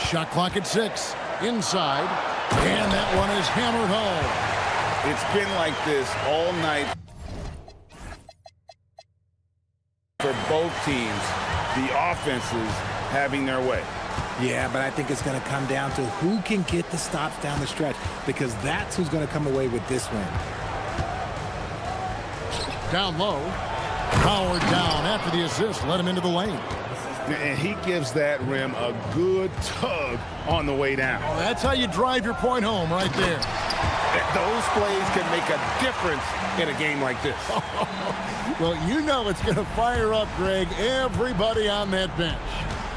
Shot clock at 6. Inside. And that one is hammered home. It's been like this all night for both teams. The offenses having their way. Yeah, but I think it's going to come down to who can get the stops down the stretch, because that's who's going to come away with this win. Down low. Powered down after the assist. Let him into the lane. And he gives that rim a good tug on the way down. Oh, that's how you drive your point home right there. Those plays can make a difference in a game like this. Well, you know it's going to fire up, Greg, everybody on that bench.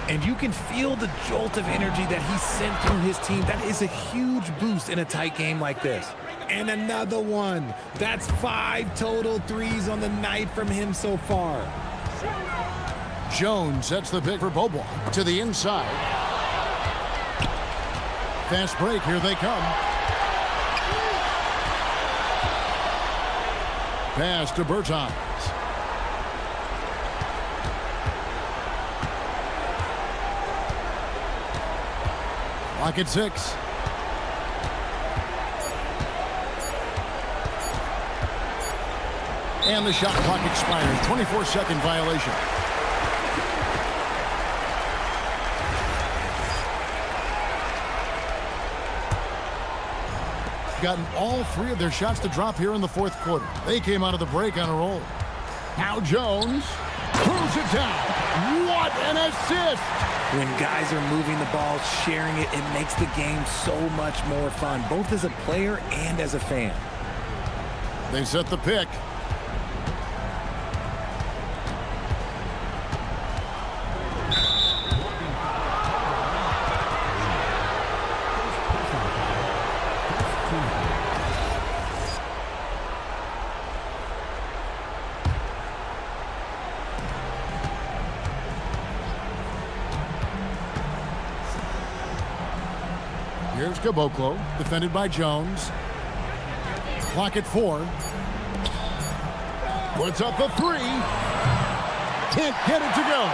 And you can feel the jolt of energy that he sent through his team. That is a huge boost in a tight game like this. And another one. That's 5 total threes on the night from him so far. Jones sets the pick for Beaubois to the inside. Fast break, here they come. Pass to Bertans. Clock at 6. And the shot clock expires. 24-second violation. Gotten all 3 of their shots to drop here in the fourth quarter. They came out of the break on a roll. Now Jones throws it down. What an assist! When guys are moving the ball, sharing it, it makes the game so much more fun, both as a player and as a fan. They set the pick. Here's Caboclo, defended by Jones. Clock at 4. Puts up a 3. Can't get it to go.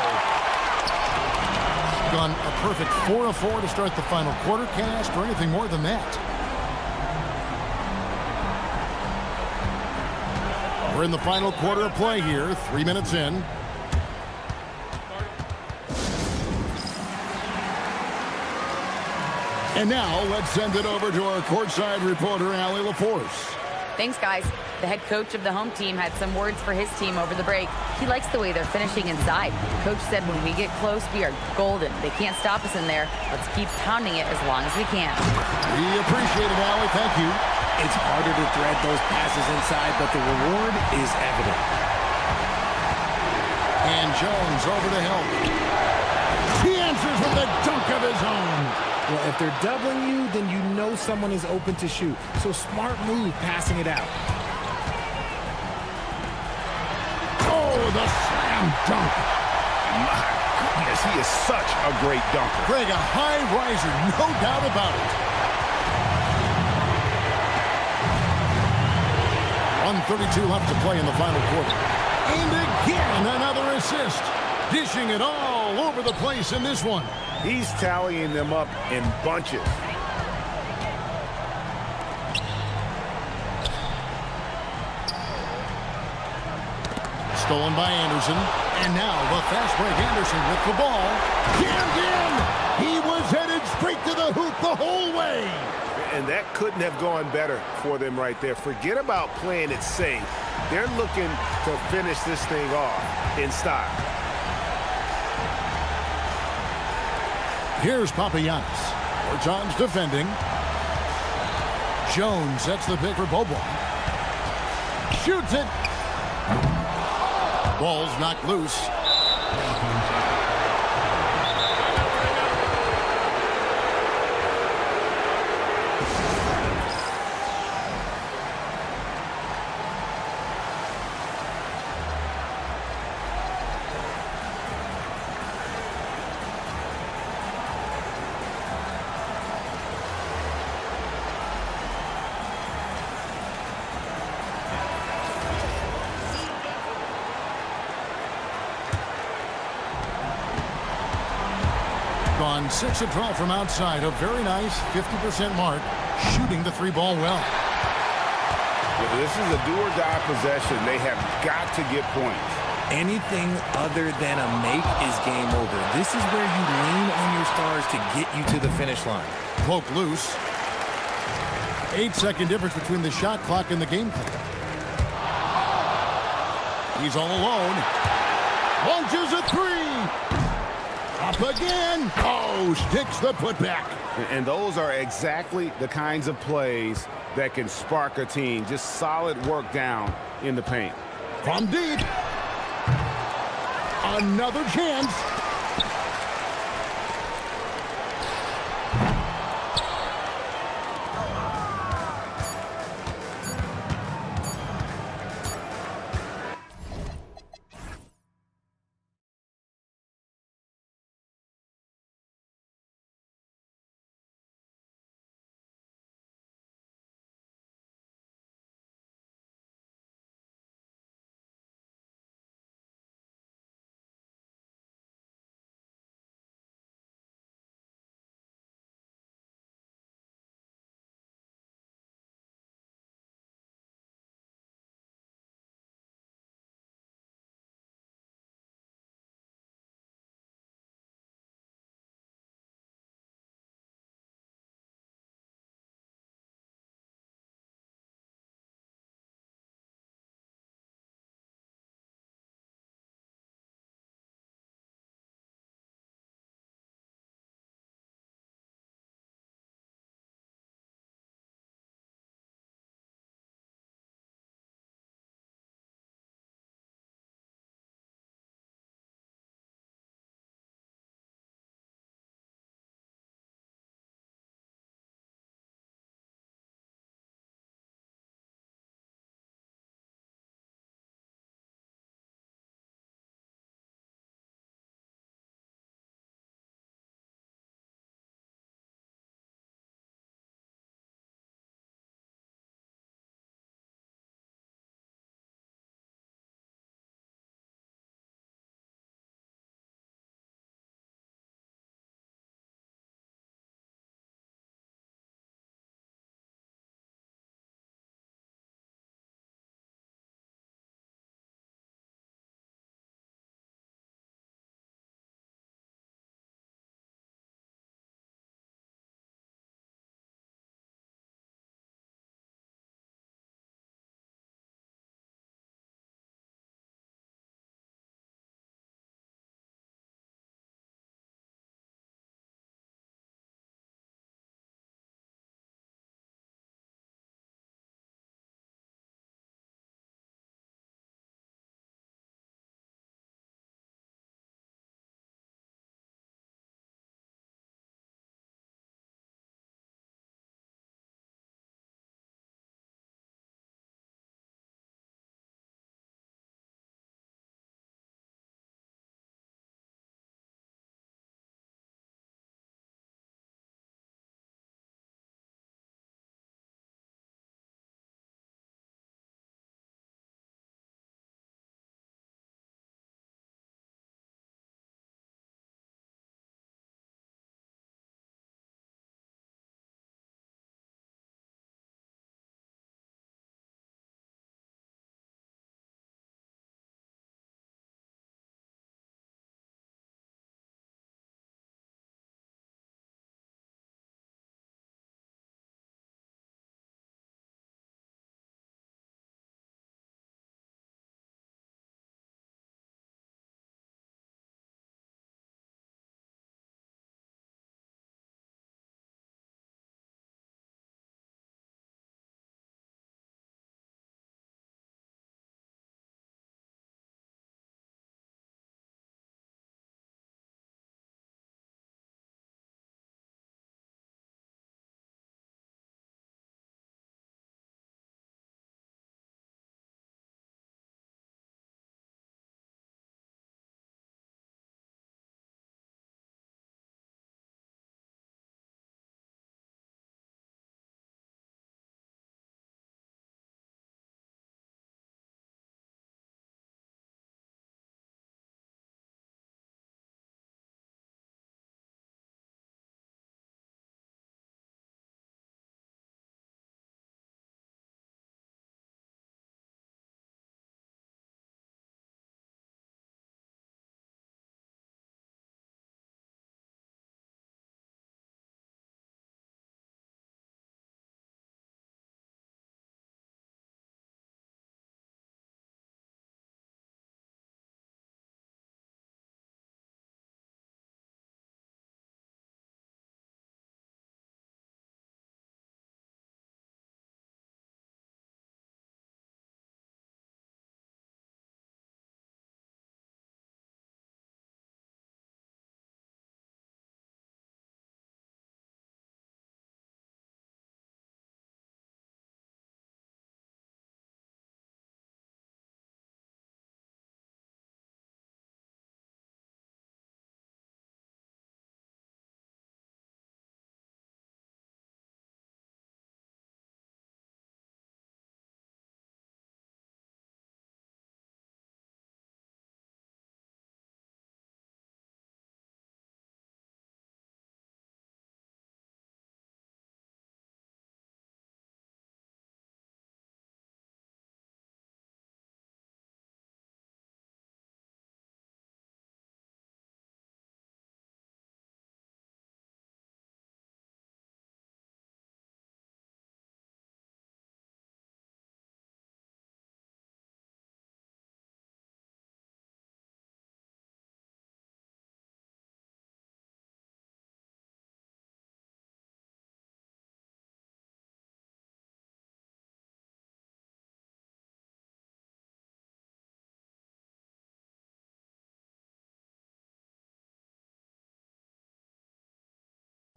Gone a perfect 4 of 4 to start the final quarter. Can't ask for anything more than that. We're in the final quarter of play here, 3 minutes in. And now let's send it over to our courtside reporter, Allie LaForce. Thanks, guys. The head coach of the home team had some words for his team over the break. He likes the way they're finishing inside. Coach said when we get close, we are golden. They can't stop us in there. Let's keep pounding it as long as we can. We appreciate it, Allie. Thank you. It's harder to thread those passes inside, but the reward is evident. And Jones over to help. He answers with a dunk of his own. Well, if they're doubling you, then you know someone is open to shoot. So smart move passing it out. Oh, the slam dunk. My goodness, he is such a great dunker. Greg, a high riser, no doubt about it. 1:32 left to play in the final quarter. And again, another assist. Dishing it all over the place in this one. He's tallying them up in bunches. Stolen by Anderson. And now the fast break Anderson with the ball. Jammed in! He was headed straight to the hoop the whole way. And that couldn't have gone better for them right there. Forget about playing it safe. They're looking to finish this thing off in style. Here's Papagiannis. Bertans defending. Jones sets the pick for Bobo. Shoots it. Ball's knocked loose. Gone 6 of 12 from outside. A very nice 50% mark. Shooting the 3-ball well. This is a do-or-die possession. They have got to get points. Anything other than a make is game over. This is where you lean on your stars to get you to the finish line. Poke loose. 8-second difference between the shot clock and the game clock. He's all alone. Launches a 3. Up again. Oh, sticks the putback. And those are exactly the kinds of plays that can spark a team. Just solid work down in the paint. From deep. Another chance.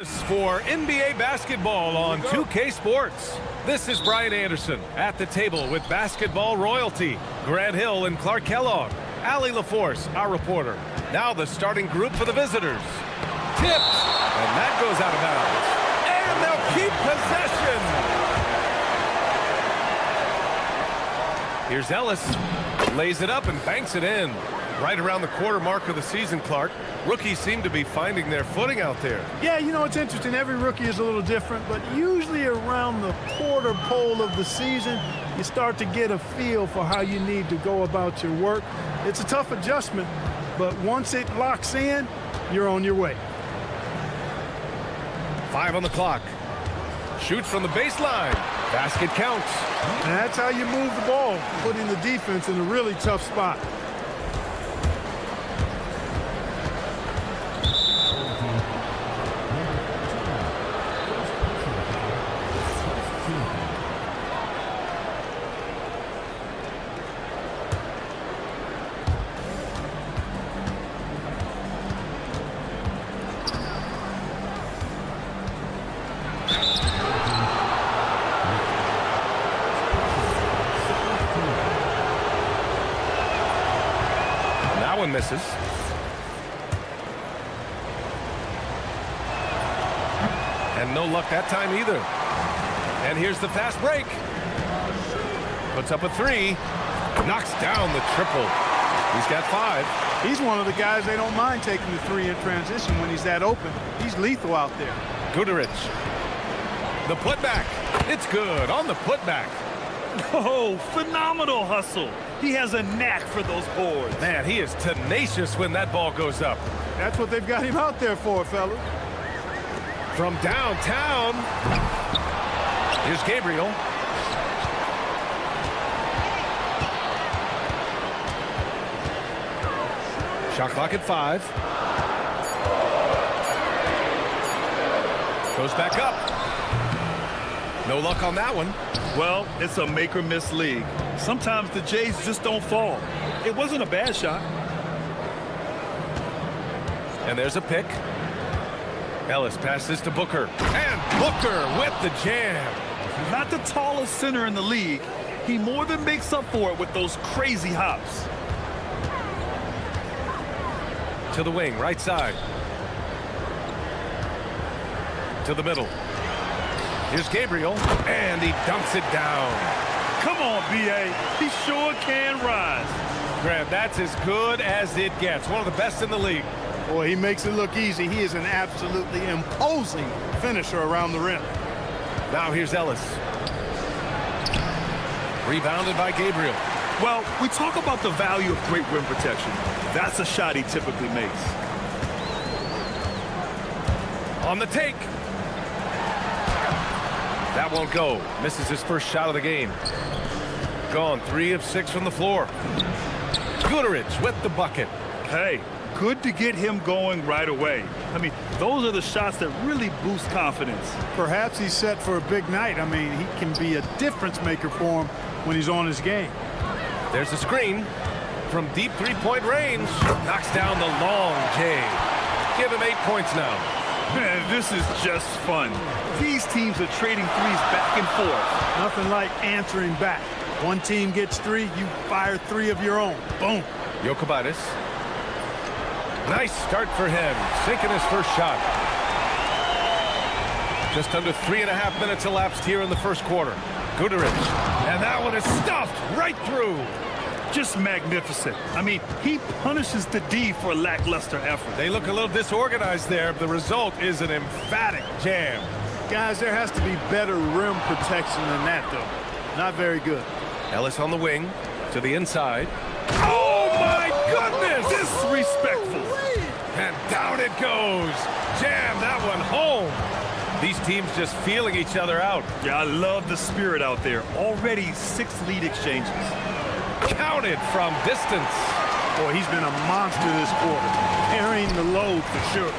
For NBA basketball on 2K Sports. This is Brian Anderson at the table with basketball royalty. Grant Hill and Clark Kellogg. Allie LaForce, our reporter. Now the starting group for the visitors. Tipped, and that goes out of bounds. And they'll keep possession. Here's Ellis. Lays it up and banks it in. Right around the quarter mark of the season, Clark. Rookies seem to be finding their footing out there. Yeah, you know, it's interesting. Every rookie is a little different, but usually around the quarter pole of the season, you start to get a feel for how you need to go about your work. It's a tough adjustment, but once it locks in, you're on your way. 5 on the clock. Shoots from the baseline. Basket counts. And that's how you move the ball, putting the defense in a really tough spot. Misses. And no luck that time either. And here's the fast break. Puts up a 3. Knocks down the triple. He's got 5. He's one of the guys they don't mind taking the 3 in transition when he's that open. He's lethal out there. Guterich. The putback. It's good on the putback. Oh, phenomenal hustle. He has a knack for those boards. Man, he is tenacious when that ball goes up. That's what they've got him out there for, fellas. From downtown. Here's Gabriel. Shot clock at 5. Goes back up. No luck on that one. Well, it's a make or miss league. Sometimes the Jays just don't fall. It wasn't a bad shot. And there's a pick. Ellis passes to Booker. And Booker with the jam. Not the tallest center in the league. He more than makes up for it with those crazy hops. To the wing, right side. To the middle. Here's Gabriel, and he dunks it down. Come on, B.A. He sure can rise. Grant, that's as good as it gets. One of the best in the league. Boy, he makes it look easy. He is an absolutely imposing finisher around the rim. Now here's Ellis. Rebounded by Gabriel. Well, we talk about the value of great rim protection. That's a shot he typically makes. On the take. That won't go. Misses his first shot of the game. Gone 3 of 6 from the floor. Guterich with the bucket. Hey, good to get him going right away. I mean, those are the shots that really boost confidence. Perhaps he's set for a big night. I mean, he can be a difference maker for him when he's on his game. There's a screen from deep 3-point range. Knocks down the long J. Give him 8 points now. Man, this is just fun. These teams are trading threes back and forth. Nothing like answering back. One team gets 3, you fire 3 of your own. Boom. Jokubaitis. Nice start for him. Sinking his first shot. Just under 3.5 minutes elapsed here in the first quarter. Guterich. And that one is stuffed right through. Just magnificent. I mean, he punishes the D for lackluster effort. They look a little disorganized there. The result is an emphatic jam. Guys, there has to be better rim protection than that, though. Not very good. Ellis on the wing to the inside. Oh, my goodness! Disrespectful. And down it goes. Jam that one home. These teams just feeling each other out. Yeah, I love the spirit out there. Already 6 lead exchanges. Counted from distance. Boy, he's been a monster this quarter. Carrying the load for sure.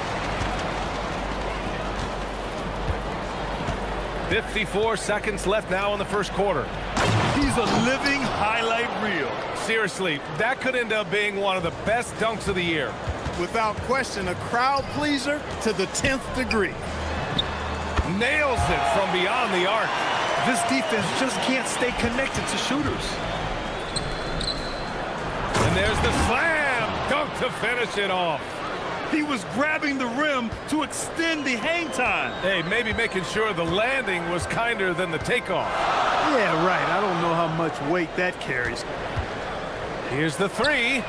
54 seconds left now in the first quarter. He's a living highlight reel. Seriously, that could end up being one of the best dunks of the year. Without question, a crowd pleaser to the 10th degree. Nails it from beyond the arc. This defense just can't stay connected to shooters. And there's the slam dunk to finish it off. He was grabbing the rim to extend the hang time. Hey, maybe making sure the landing was kinder than the takeoff. Yeah, right. I don't know how much weight that carries. Here's the three.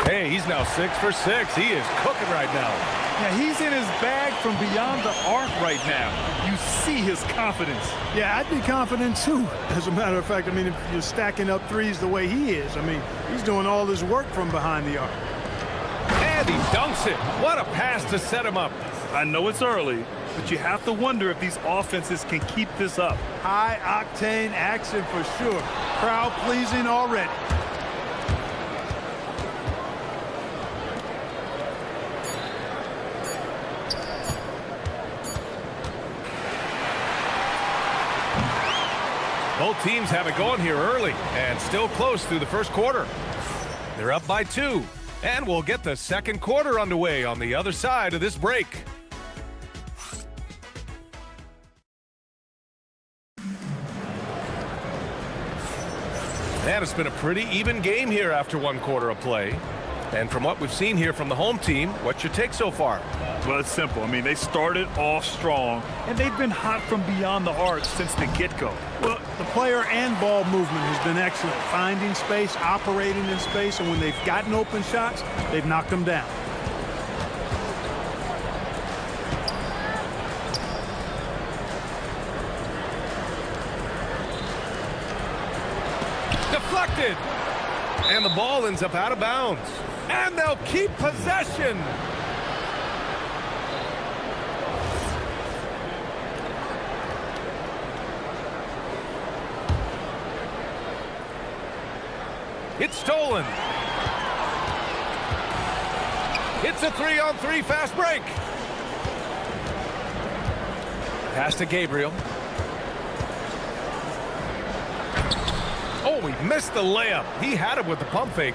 Hey, he's now 6 for 6. He is cooking right now. Yeah, he's in his bag from beyond the arc right now. You see his confidence. Yeah, I'd be confident too. As a matter of fact, I mean, if you're stacking up threes the way he is, I mean, he's doing all his work from behind the arc. And he dunks it. What a pass to set him up. I know it's early, but you have to wonder if these offenses can keep this up. High-octane action for sure. Crowd-pleasing already. Both teams have it going here early and still close through the first quarter. They're up by 2, and we'll get the second quarter underway on the other side of this break. And it's been a pretty even game here after 1 quarter of play. And from what we've seen here from the home team, what's your take so far? Well, it's simple. I mean, they started off strong, and they've been hot from beyond the arc since the get-go. Well, the player and ball movement has been excellent. Finding space, operating in space, and when they've gotten open shots, they've knocked them down. Deflected! And the ball ends up out of bounds. And they'll keep possession. It's stolen. It's a 3-on-3 fast break. Pass to Gabriel. Oh, he missed the layup. He had it with the pump fake.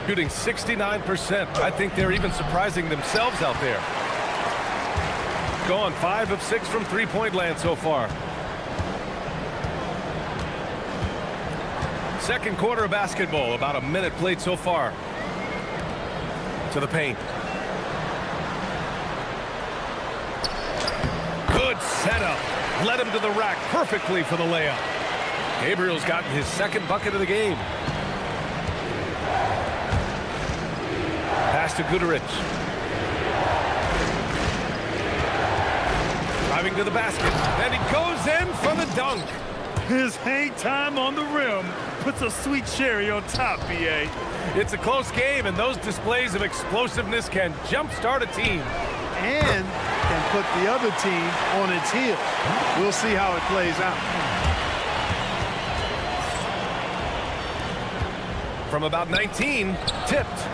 Shooting 69%. I think they're even surprising themselves out there. Gone 5 of 6 from three-point land so far. Second quarter of basketball, about a minute played so far. To the paint. Good setup. Led him to the rack perfectly for the layup. Gabriel's gotten his second bucket of the game. Pass to Guterich. Driving to the basket. And he goes in for the dunk. His hang time on the rim puts a sweet cherry on top, BA. It's a close game, and those displays of explosiveness can jumpstart a team. And can put the other team on its heels. We'll see how it plays out. From about 19, tipped.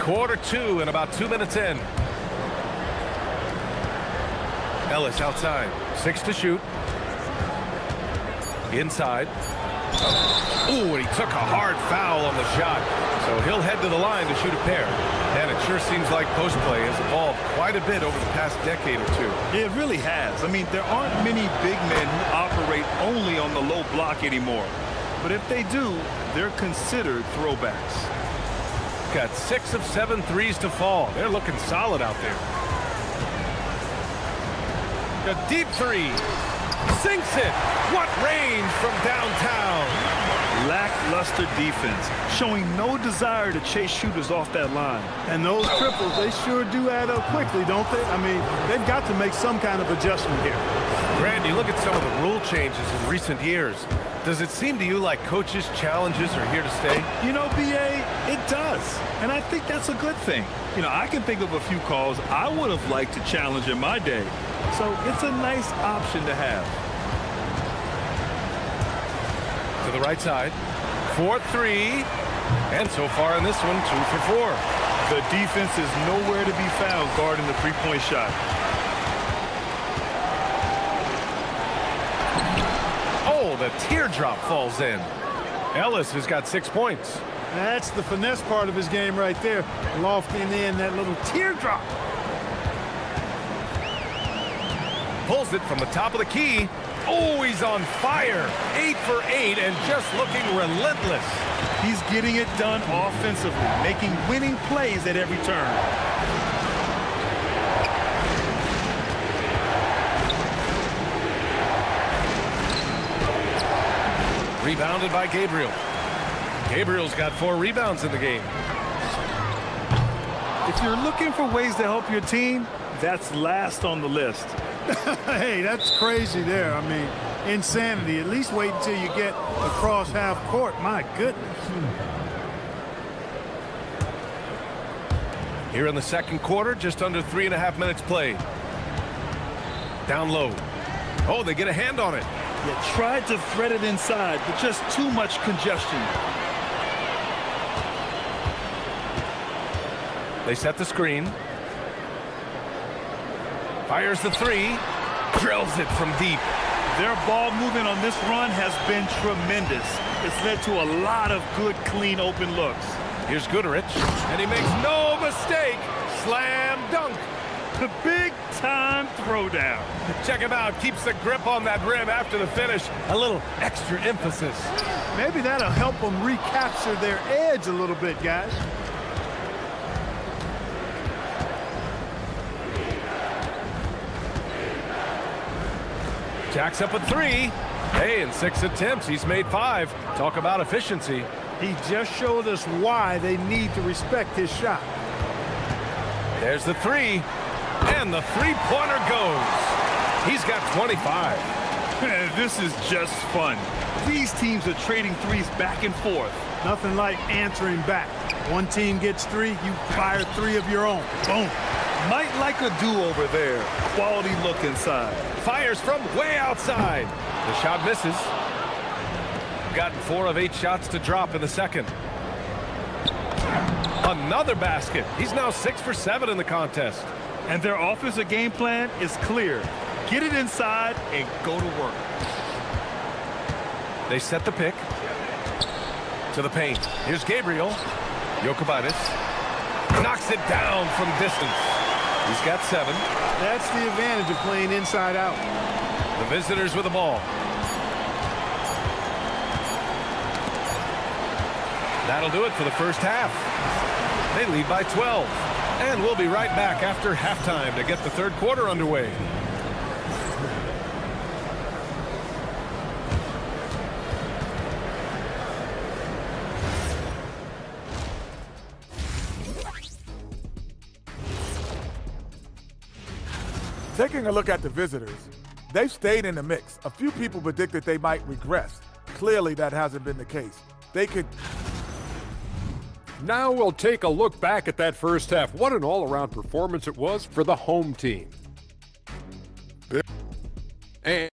Quarter 2 and about 2 minutes in. Ellis outside. 6 to shoot. Inside. Ooh, and he took a hard foul on the shot. So he'll head to the line to shoot a pair. And it sure seems like post play has evolved quite a bit over the past decade or two. It really has. I mean, there aren't many big men who operate only on the low block anymore. But if they do, they're considered throwbacks. Got 6 of 7 threes to fall. They're looking solid out there. A deep three. Sinks it. What range from downtown. Lackluster defense, showing no desire to chase shooters off that line. And those triples, they sure do add up quickly, don't they? I mean, they've got to make some kind of adjustment here. Randy, look at some of the rule changes in recent years. Does it seem to you like coaches' challenges are here to stay? You know, BA, it does. And I think that's a good thing. You know, I can think of a few calls I would have liked to challenge in my day. So it's a nice option to have. To the right side. 4-3. And so far in this one, 2 for 4. The defense is nowhere to be found guarding the three-point shot. Oh, the teardrop falls in. Ellis has got 6 points. That's the finesse part of his game right there. Lofting in that little teardrop. Pulls it from the top of the key. Oh, he's on fire. 8 for 8 and just looking relentless. He's getting it done offensively, making winning plays at every turn. Rebounded by Gabriel. Gabriel's got 4 rebounds in the game. If you're looking for ways to help your team, that's last on the list. Hey, that's crazy there. I mean, insanity. At least wait until you get across half court. My goodness. Here in the second quarter, just under 3.5 minutes played. Down low. Oh, they get a hand on it. You tried to thread it inside, but just too much congestion. They set the screen. Fires the 3. Drills it from deep. Their ball movement on this run has been tremendous. It's led to a lot of good, clean, open looks. Here's Goodrich, and he makes no mistake. Slam dunk. The big-time throwdown. Check him out. Keeps the grip on that rim after the finish. A little extra emphasis. Maybe that'll help them recapture their edge a little bit, guys. Jacks up a 3. Hey, in 6 attempts, he's made 5. Talk about efficiency. He just showed us why they need to respect his shot. There's the 3. And the three-pointer goes. He's got 25. This is just fun. These teams are trading threes back and forth. Nothing like answering back. One team gets 3, you fire 3 of your own. Boom. Might like a do-over there. Quality look inside. Fires from way outside. The shot misses. Gotten 4 of 8 shots to drop in the second. Another basket. He's now 6 for 7 in the contest. And their offensive game plan is clear. Get it inside and go to work. They set the pick. To the paint. Here's Gabriel. Jokubaitis knocks it down from distance. He's got 7. That's the advantage of playing inside out. The visitors with the ball. That'll do it for the first half. They lead by 12. And we'll be right back after halftime to get the third quarter underway. Taking a look at the visitors, they've stayed in the mix. A few people predicted they might regress. Clearly, that hasn't been the case. They could... Now we'll take a look back at that first half. What an all-around performance it was for the home team. And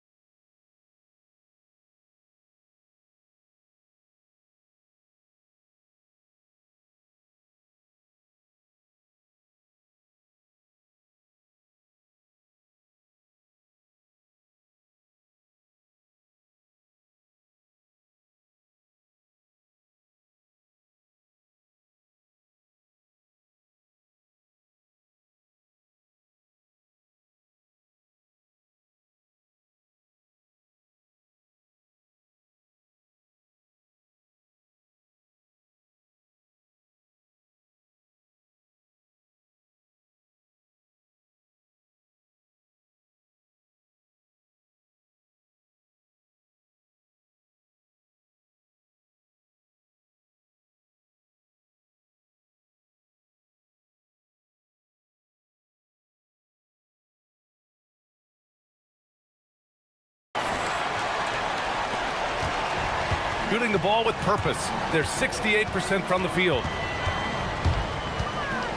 Shooting the ball with purpose. They're 68% from the field.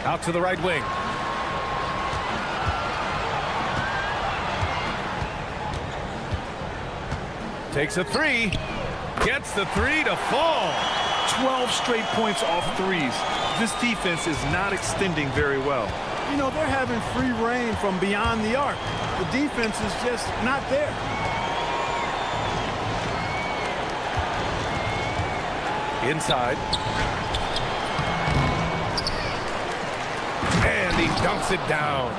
Out to the right wing. Takes a 3. Gets the 3 to fall. 12 straight points off threes. This defense is not extending very well. You know, they're having free reign from beyond the arc. The defense is just not there. Inside. And he dunks it down.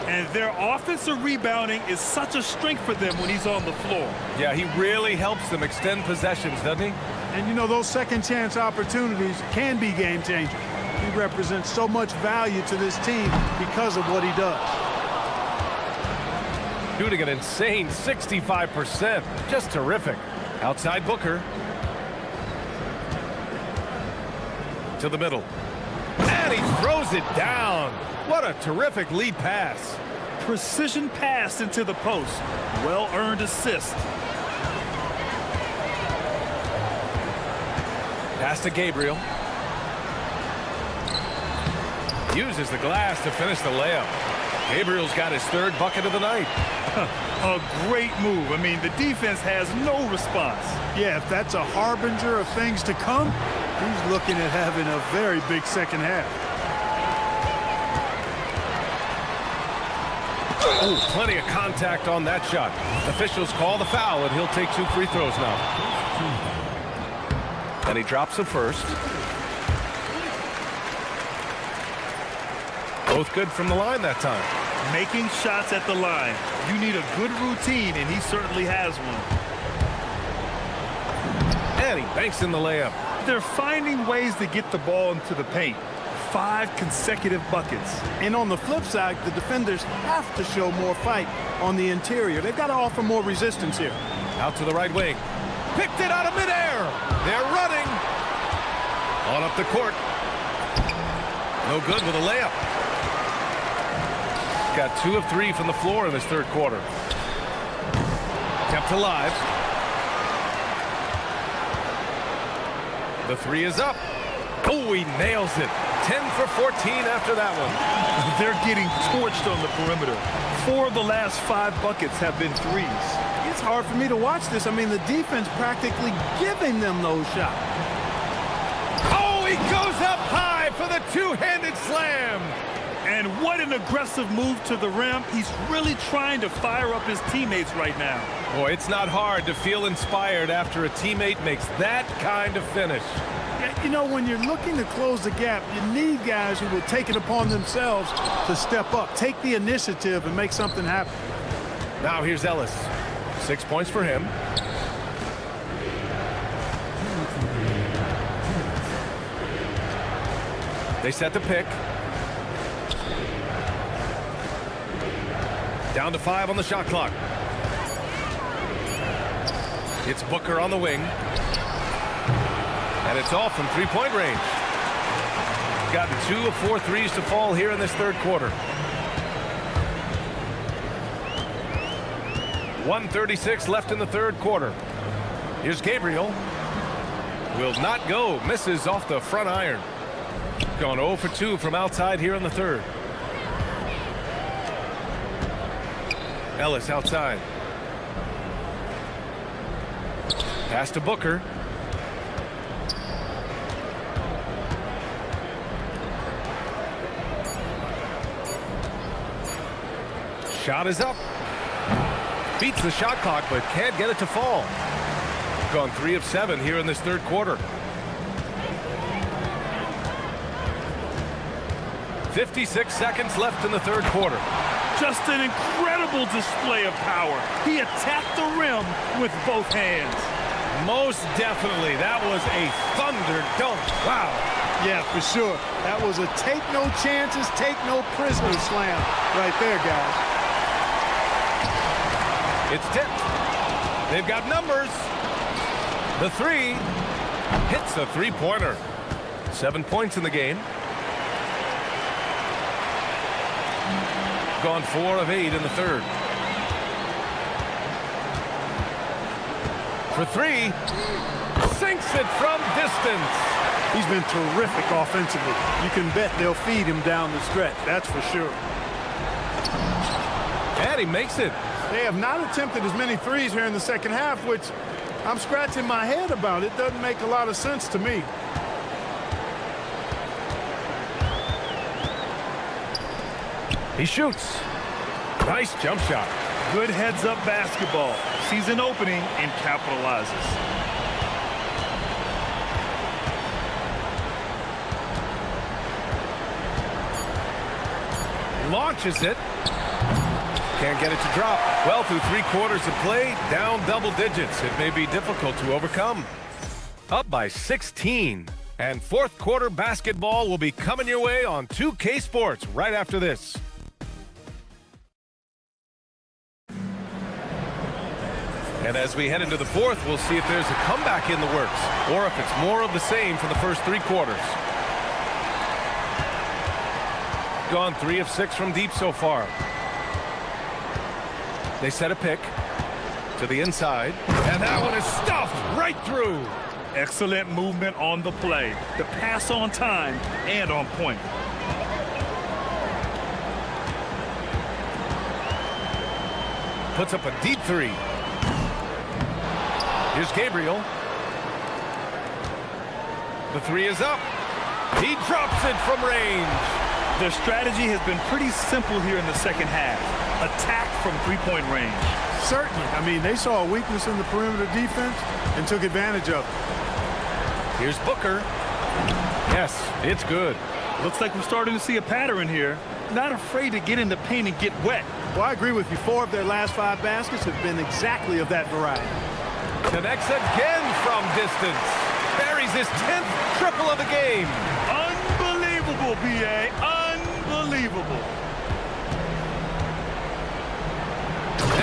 And their offensive rebounding is such a strength for them when he's on the floor. Yeah, he really helps them extend possessions, doesn't he? And, you know, those second chance opportunities can be game changers. He represents so much value to this team because of what he does. Shooting an insane 65%. Just terrific. Outside Booker. To the middle. And he throws it down. What a terrific lead pass. Precision pass into the post. Well-earned assist. Pass to Gabriel. Uses the glass to finish the layup. Gabriel's got his third bucket of the night. A great move. I mean, the defense has no response. Yeah, if that's a harbinger of things to come, he's looking at having a very big second half. Oh, plenty of contact on that shot. Officials call the foul, and he'll take 2 free throws now. And he drops the first. Both good from the line that time. Making shots at the line. You need a good routine, and he certainly has one. And he banks in the layup. They're finding ways to get the ball into the paint. 5 consecutive buckets. And on the flip side, the defenders have to show more fight on the interior. They've got to offer more resistance here. Out to the right wing. Picked it out of midair. They're running. On up the court. No good with a layup. Got 2 of 3 from the floor in this third quarter. Kept alive. The 3 is up. Oh, he nails it. 10 for 14 after that one. They're getting torched on the perimeter. 4 of the last 5 buckets have been threes. It's hard for me to watch this. I mean, the defense practically giving them those shots. Oh, he goes up high for the two-handed slam. And what an aggressive move to the rim. He's really trying to fire up his teammates right now. Boy, it's not hard to feel inspired after a teammate makes that kind of finish. Yeah, you know, when you're looking to close the gap, you need guys who will take it upon themselves to step up, take the initiative, and make something happen. Now here's Ellis. 6 points for him. They set the pick. Down to 5 on the shot clock. It's Booker on the wing. And it's off from three-point range. Gotten 2 of 4 threes to fall here in this third quarter. 1:36 left in the third quarter. Here's Gabriel. Will not go. Misses off the front iron. Gone 0 for 2 from outside here in the third. Ellis outside. Pass to Booker. Shot is up. Beats the shot clock, but can't get it to fall. Gone 3 of 7 here in this third quarter. 56 seconds left in the third quarter. Just an incredible display of power. He attacked the rim with both hands. Most definitely. That was a thunder dunk. Wow. Yeah, for sure. That was a take no chances, take no prisoners slam right there, guys. It's tipped. They've got numbers. The 3 hits the three-pointer. 7 points in the game. Gone 4 of 8 in the third. For 3, sinks it from distance. He's been terrific offensively. You can bet they'll feed him down the stretch, that's for sure. And he makes it. They have not attempted as many threes here in the second half, which I'm scratching my head about. It doesn't make a lot of sense to me. He shoots. Nice jump shot. Good heads-up basketball. Sees an opening and capitalizes. Launches it. Can't get it to drop. Well, through 3 quarters of play, down double digits. It may be difficult to overcome. Up by 16. And fourth quarter basketball will be coming your way on 2K Sports right after this. And as we head into the fourth, we'll see if there's a comeback in the works or if it's more of the same for the first 3 quarters. Gone 3 of 6 from deep so far. They set a pick to the inside, and that one is stuffed right through. Excellent movement on the play. The pass on time and on point. Puts up a deep 3. Here's Gabriel. The 3 is up. He drops it from range. Their strategy has been pretty simple here in the second half. Attack from 3-point range. Certainly. I mean, they saw a weakness in the perimeter defense and took advantage of it. Here's Booker. Yes, it's good. Looks like we're starting to see a pattern here. Not afraid to get in the paint and get wet. Well, I agree with you. 4 of their last 5 baskets have been exactly of that variety. Connects again from distance. Buries his 10th triple of the game. Unbelievable, B.A. Unbelievable.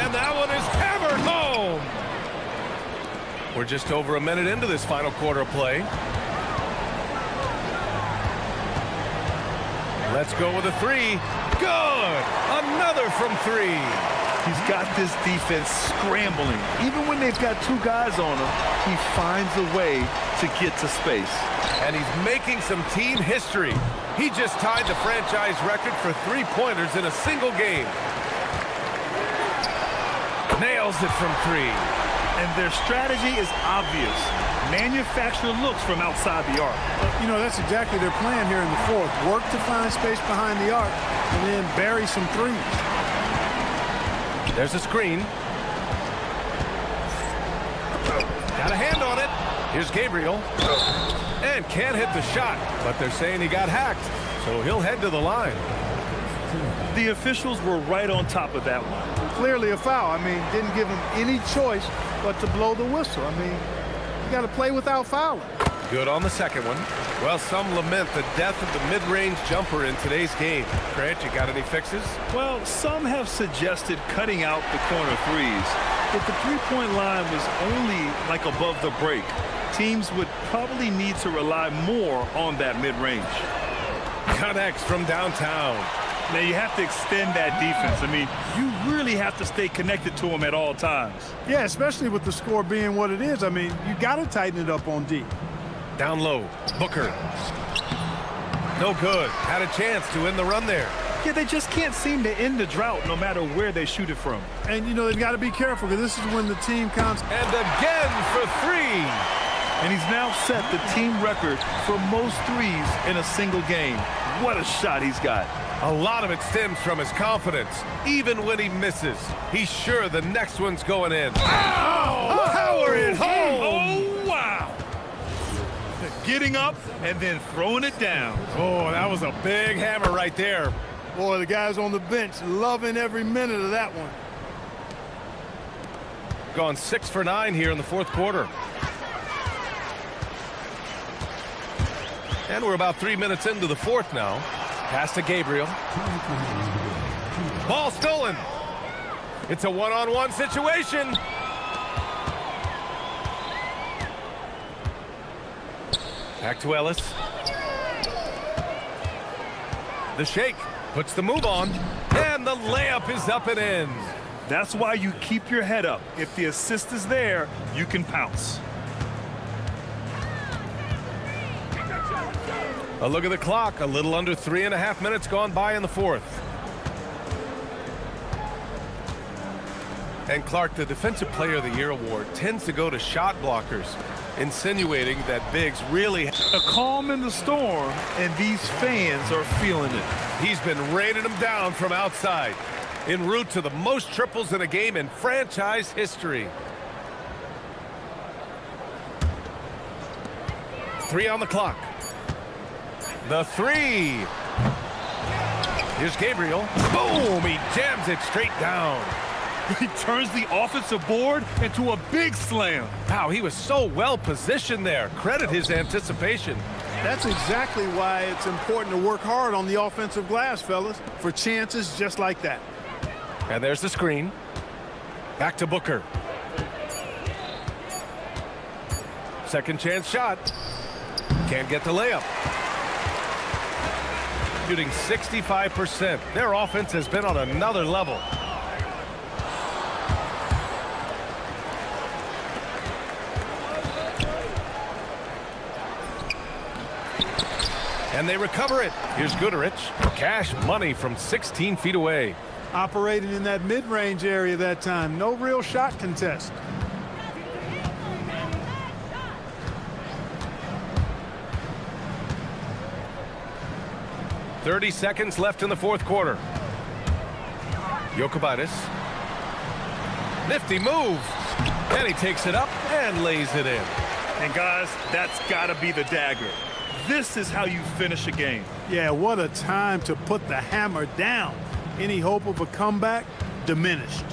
And that one is hammered home. We're just over a minute into this final quarter of play. Let's go with a 3. Good. Another from 3. He's got this defense scrambling. Even when they've got 2 guys on him, he finds a way to get to space. And he's making some team history. He just tied the franchise record for 3-pointers in a single game. Nails it from 3. And their strategy is obvious. Manufacture looks from outside the arc. You know, that's exactly their plan here in the fourth. Work to find space behind the arc and then bury some 3s. There's a screen. Got a hand on it. Here's Gabriel. And can't hit the shot, but they're saying he got hacked, so he'll head to the line. The officials were right on top of that one. Clearly a foul. I mean, didn't give him any choice but to blow the whistle. I mean, you got to play without fouling. Good on the second one. Well, some lament the death of the mid-range jumper in today's game. Grant, you got any fixes? Well, some have suggested cutting out the corner 3s. If the 3-point line was only like above the break, teams would probably need to rely more on that mid-range. Connects from downtown. Now, you have to extend that defense. I mean, you really have to stay connected to them at all times. Yeah, especially with the score being what it is. I mean, you got to tighten it up on D. Down low, Booker. No good. Had a chance to end the run there. Yeah, they just can't seem to end the drought no matter where they shoot it from. And, you know, they've got to be careful because this is when the team comes. And again for 3. And he's now set the team record for most 3s in a single game. What a shot he's got. A lot of it stems from his confidence. Even when he misses, he's sure the next one's going in. Oh! Power it home! Oh, wow! Getting up and then throwing it down. Oh, that was a big hammer right there. Boy, the guys on the bench loving every minute of that one. Gone 6 for 9 here in the fourth quarter. And we're about 3 minutes into the fourth now. Pass to Gabriel. Ball stolen. It's a one-on-one situation. Back to Ellis. The shake puts the move on. And the layup is up and in. That's why you keep your head up. If the assist is there, you can pounce. A look at the clock. A little under 3.5 minutes gone by in the fourth. And Clark, the Defensive Player of the Year award tends to go to shot blockers, insinuating that bigs really... A calm in the storm, and these fans are feeling it. He's been raining them down from outside, en route to the most triples in a game in franchise history. 3 on the clock. The 3. Here's Gabriel. Boom! He jams it straight down. He turns the offensive board into a big slam. Wow, he was so well positioned there. Credit his anticipation. That's exactly why it's important to work hard on the offensive glass, fellas, for chances just like that. And there's the screen. Back to Booker. Second chance shot. Can't get the layup. Shooting 65%. Their offense has been on another level. And they recover it. Here's Goodrich. Cash money from 16 feet away. Operating in that mid-range area that time. No real shot contest. .30 seconds left in the fourth quarter. Jokic. Nifty move. And he takes it up and lays it in. And guys, that's got to be the dagger. This is how you finish a game. Yeah, what a time to put the hammer down. Any hope of a comeback? Diminished.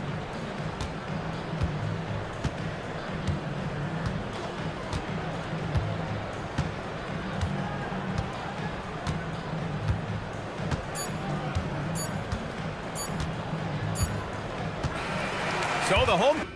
So the home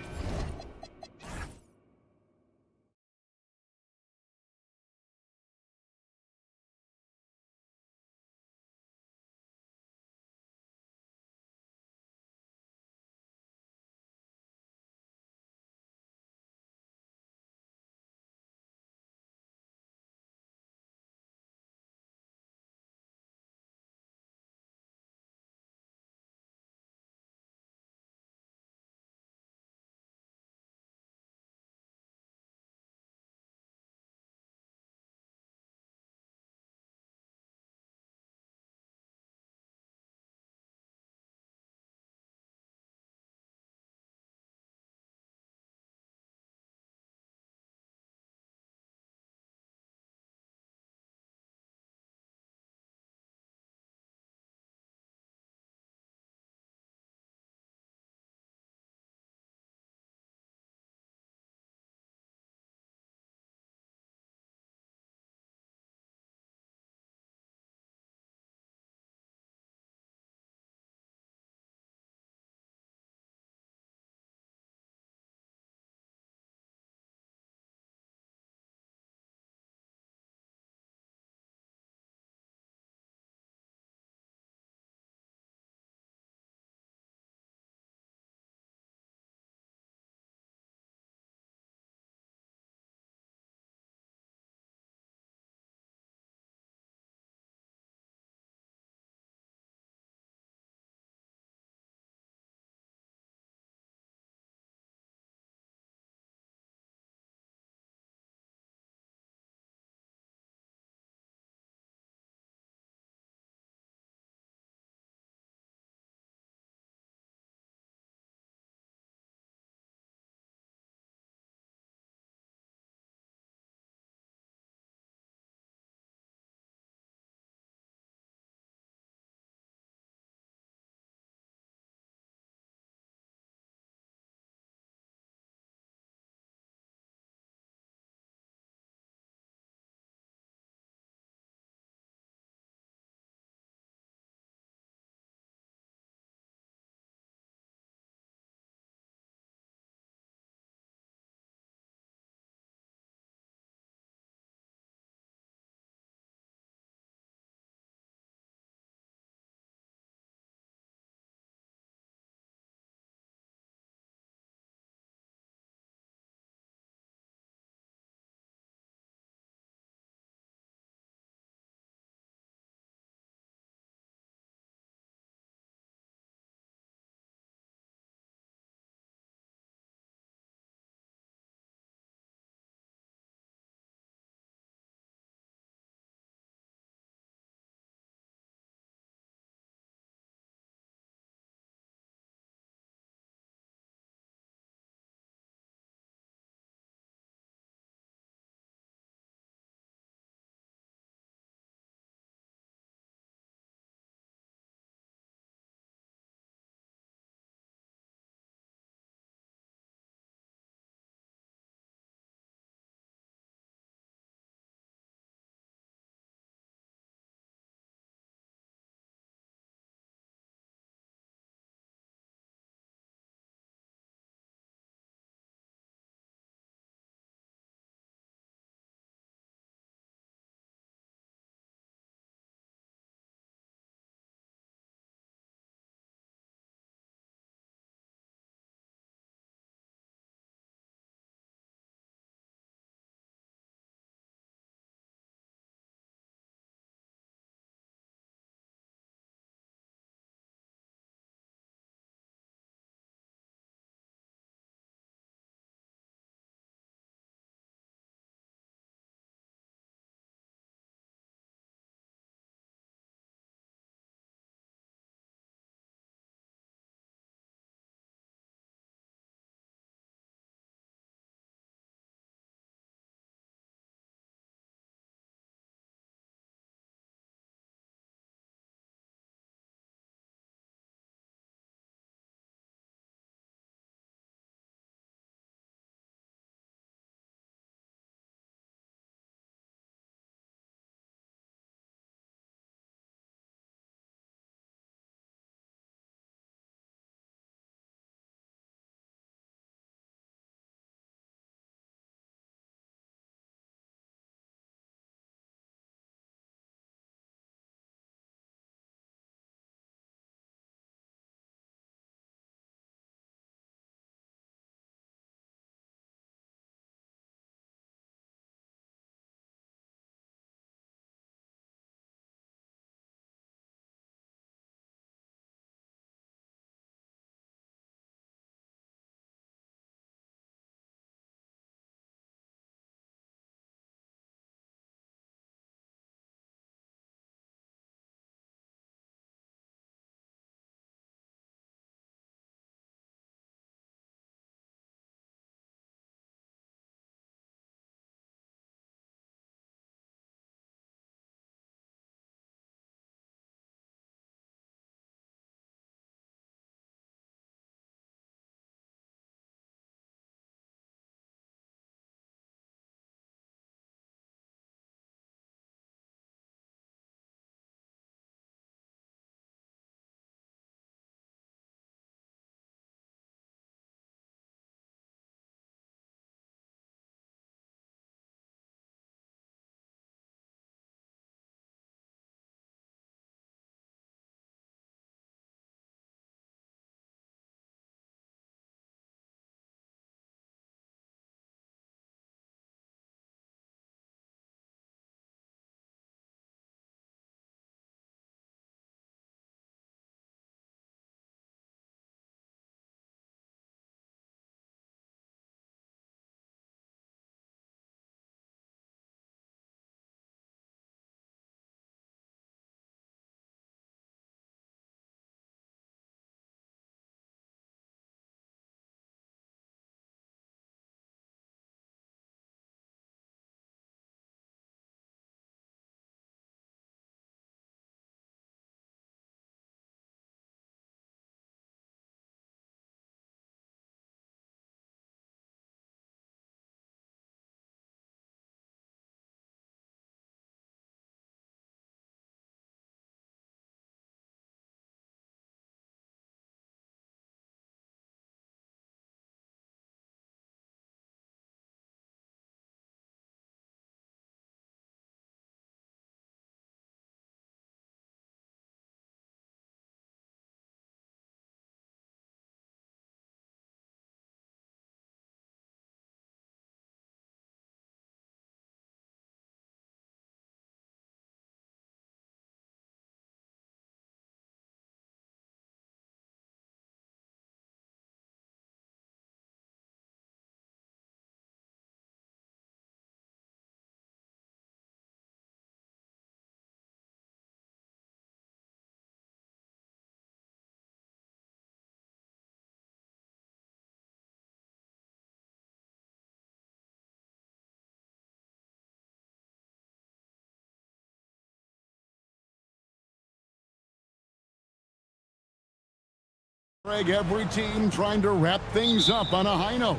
Greg, every team trying to wrap things up on a high note.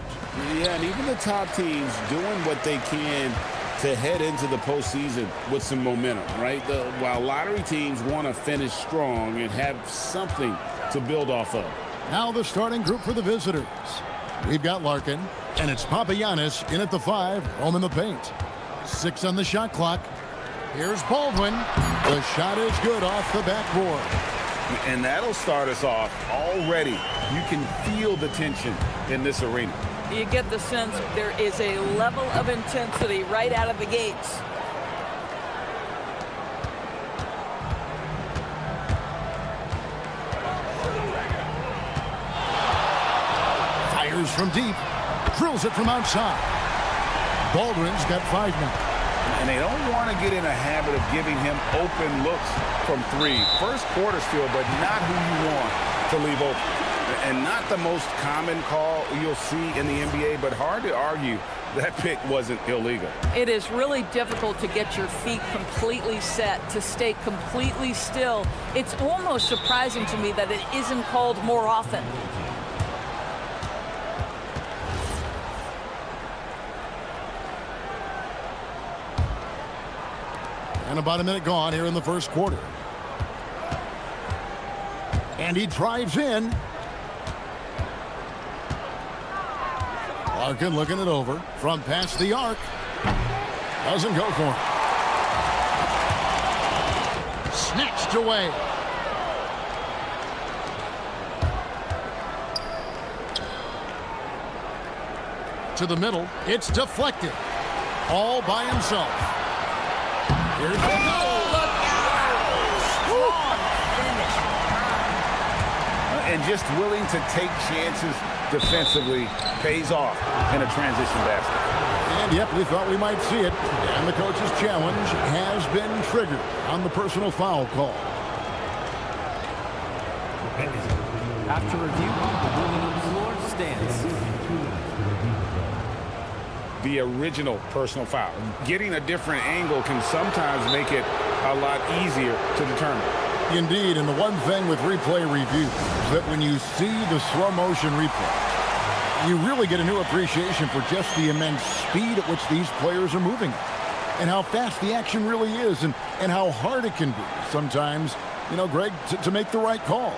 Yeah, and even the top teams doing what they can to head into the postseason with some momentum, right? While lottery teams want to finish strong and have something to build off of. Now the starting group for the visitors. We've got Larkin, and it's Papagiannis in at the 5, home in the paint. 6 on the shot clock. Here's Baldwin. The shot is good off the backboard. And that'll start us off already. You can feel the tension in this arena. You get the sense there is a level of intensity right out of the gates. Fires from deep. Drills it from outside. Baldwin's got 5 now. And they don't want to get in a habit of giving him open looks from 3. First quarter still, but not who you want to leave open. And not the most common call you'll see in the NBA, but hard to argue that pick wasn't illegal. It is really difficult to get your feet completely set, to stay completely still. It's almost surprising to me that it isn't called more often. And about a minute gone here in the first quarter. And he drives in. Larkin looking it over from past the arc. Doesn't go for it. Snatched away. To the middle. It's deflected. All by himself. Here's the goal. Look out! Strong finish. And just willing to take chances defensively pays off in a transition basket. And yep, we thought we might see it. And the coach's challenge has been triggered on the personal foul call. After review, the ruling on the floor stands. The original personal foul. Getting a different angle can sometimes make it a lot easier to determine. Indeed, and the one thing with replay review is that when you see the slow motion replay, you really get a new appreciation for just the immense speed at which these players are moving and how fast the action really is and how hard it can be sometimes, Greg, to make the right call.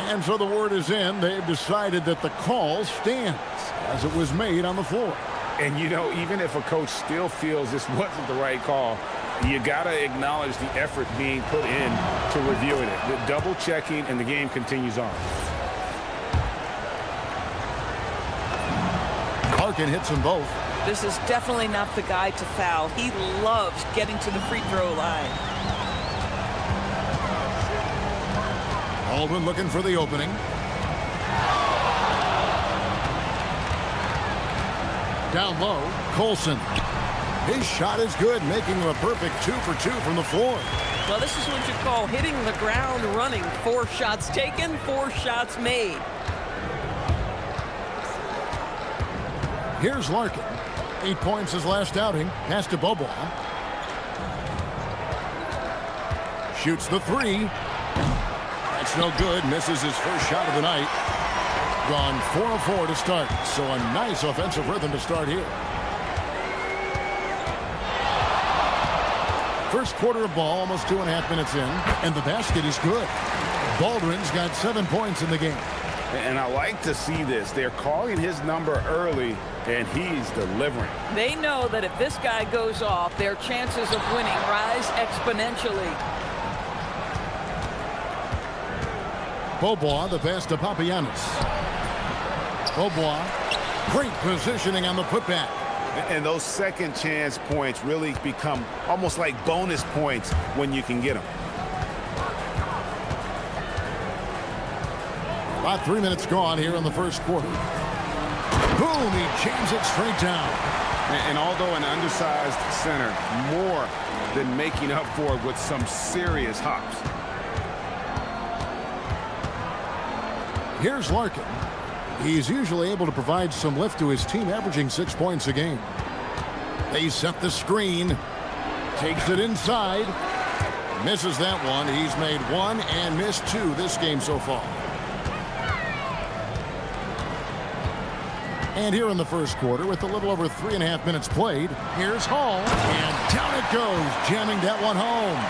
And so the word is in. They've decided that the call stands as it was made on the floor. And, even if a coach still feels this wasn't the right call, you got to acknowledge the effort being put in to reviewing it. The double checking, and the game continues on. Larkin hits them both. This is definitely not the guy to foul. He loves getting to the free throw line. Baldwin looking for the opening. Down low, Colson. His shot is good, making him a perfect 2 for 2 from the floor. Well, this is what you call hitting the ground running. 4 shots taken, 4 shots made. Here's Larkin. 8 points his last outing. Pass to Bobois. Shoots the 3. That's no good. Misses his first shot of the night. Gone 4 of 4 to start. So a nice offensive rhythm to start here. First quarter of ball, almost 2.5 minutes in, and the basket is good. Baldwin's got 7 points in the game. And I like to see this. They're calling his number early, and he's delivering. They know that if this guy goes off, their chances of winning rise exponentially. Bobois, the pass to Papagiannis. Bobois, great positioning on the putback. And those second chance points really become almost like bonus points when you can get them. About 3 minutes gone here in the first quarter. Boom, he jams it straight down. And although an undersized center, more than making up for it with some serious hops. Here's Larkin. He's usually able to provide some lift to his team, averaging 6 points a game. They set the screen. Takes it inside. Misses that one. He's made 1 and missed 2 this game so far. And here in the first quarter, with a little over 3.5 minutes played, here's Hall, and down it goes, jamming that one home.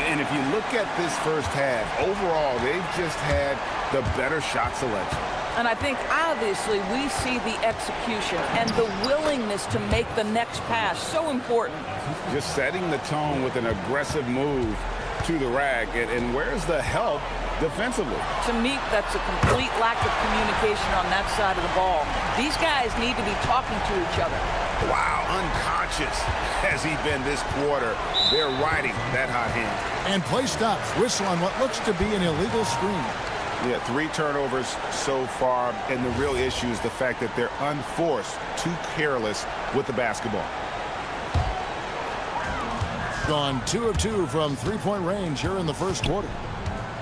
And if you look at this first half, overall, they've just had the better shot selection. And I think, obviously, we see the execution and the willingness to make the next pass so important. Just setting the tone with an aggressive move to the rack. And where's the help defensively? To me, that's a complete lack of communication on that side of the ball. These guys need to be talking to each other. Wow, unconscious has he been this quarter. They're riding that hot hand. And play stops. Whistle on what looks to be an illegal screen. Yeah, 3 turnovers so far, and the real issue is the fact that they're unforced, too careless with the basketball. Gone 2 of 2 from three-point range here in the first quarter.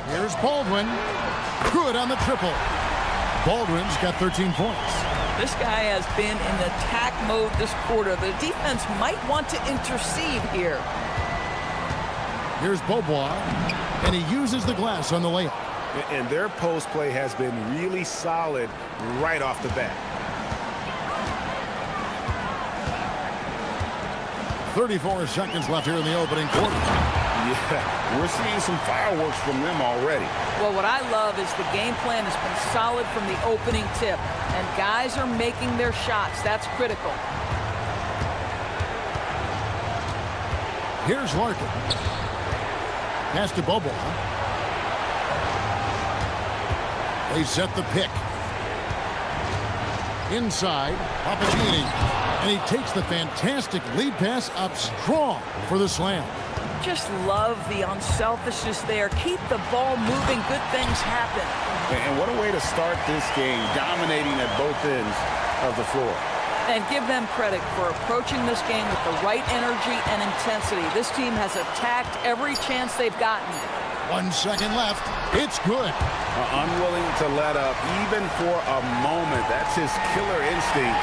Here's Baldwin. Good on the triple. Baldwin's got 13 points. This guy has been in attack mode this quarter. The defense might want to intercede here. Here's Beaubois, and he uses the glass on the layup. And their post play has been really solid right off the bat. 34 seconds left here in the opening quarter. Yeah, we're seeing some fireworks from them already. Well, what I love is the game plan has been solid from the opening tip, and guys are making their shots. That's critical. Here's Larkin. Pass to Beaubois. They set the pick. Inside, Papagini. And he takes the fantastic lead pass up strong for the slam. Just love the unselfishness there. Keep the ball moving. Good things happen. And what a way to start this game, dominating at both ends of the floor. And give them credit for approaching this game with the right energy and intensity. This team has attacked every chance they've gotten. 1 second left. It's good. Unwilling to let up even for a moment. That's his killer instinct,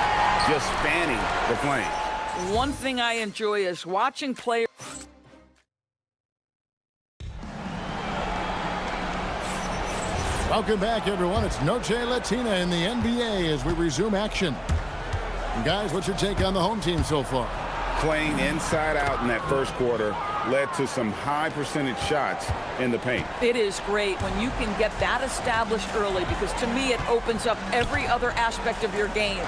just fanning the flame. One thing I enjoy is watching players. Welcome back, everyone. It's Noche Latina in the NBA as we resume action. And guys, what's your take on the home team so far? Playing inside out in that first quarter led to some high percentage shots in the paint. It is great when you can get that established early, because to me it opens up every other aspect of your game.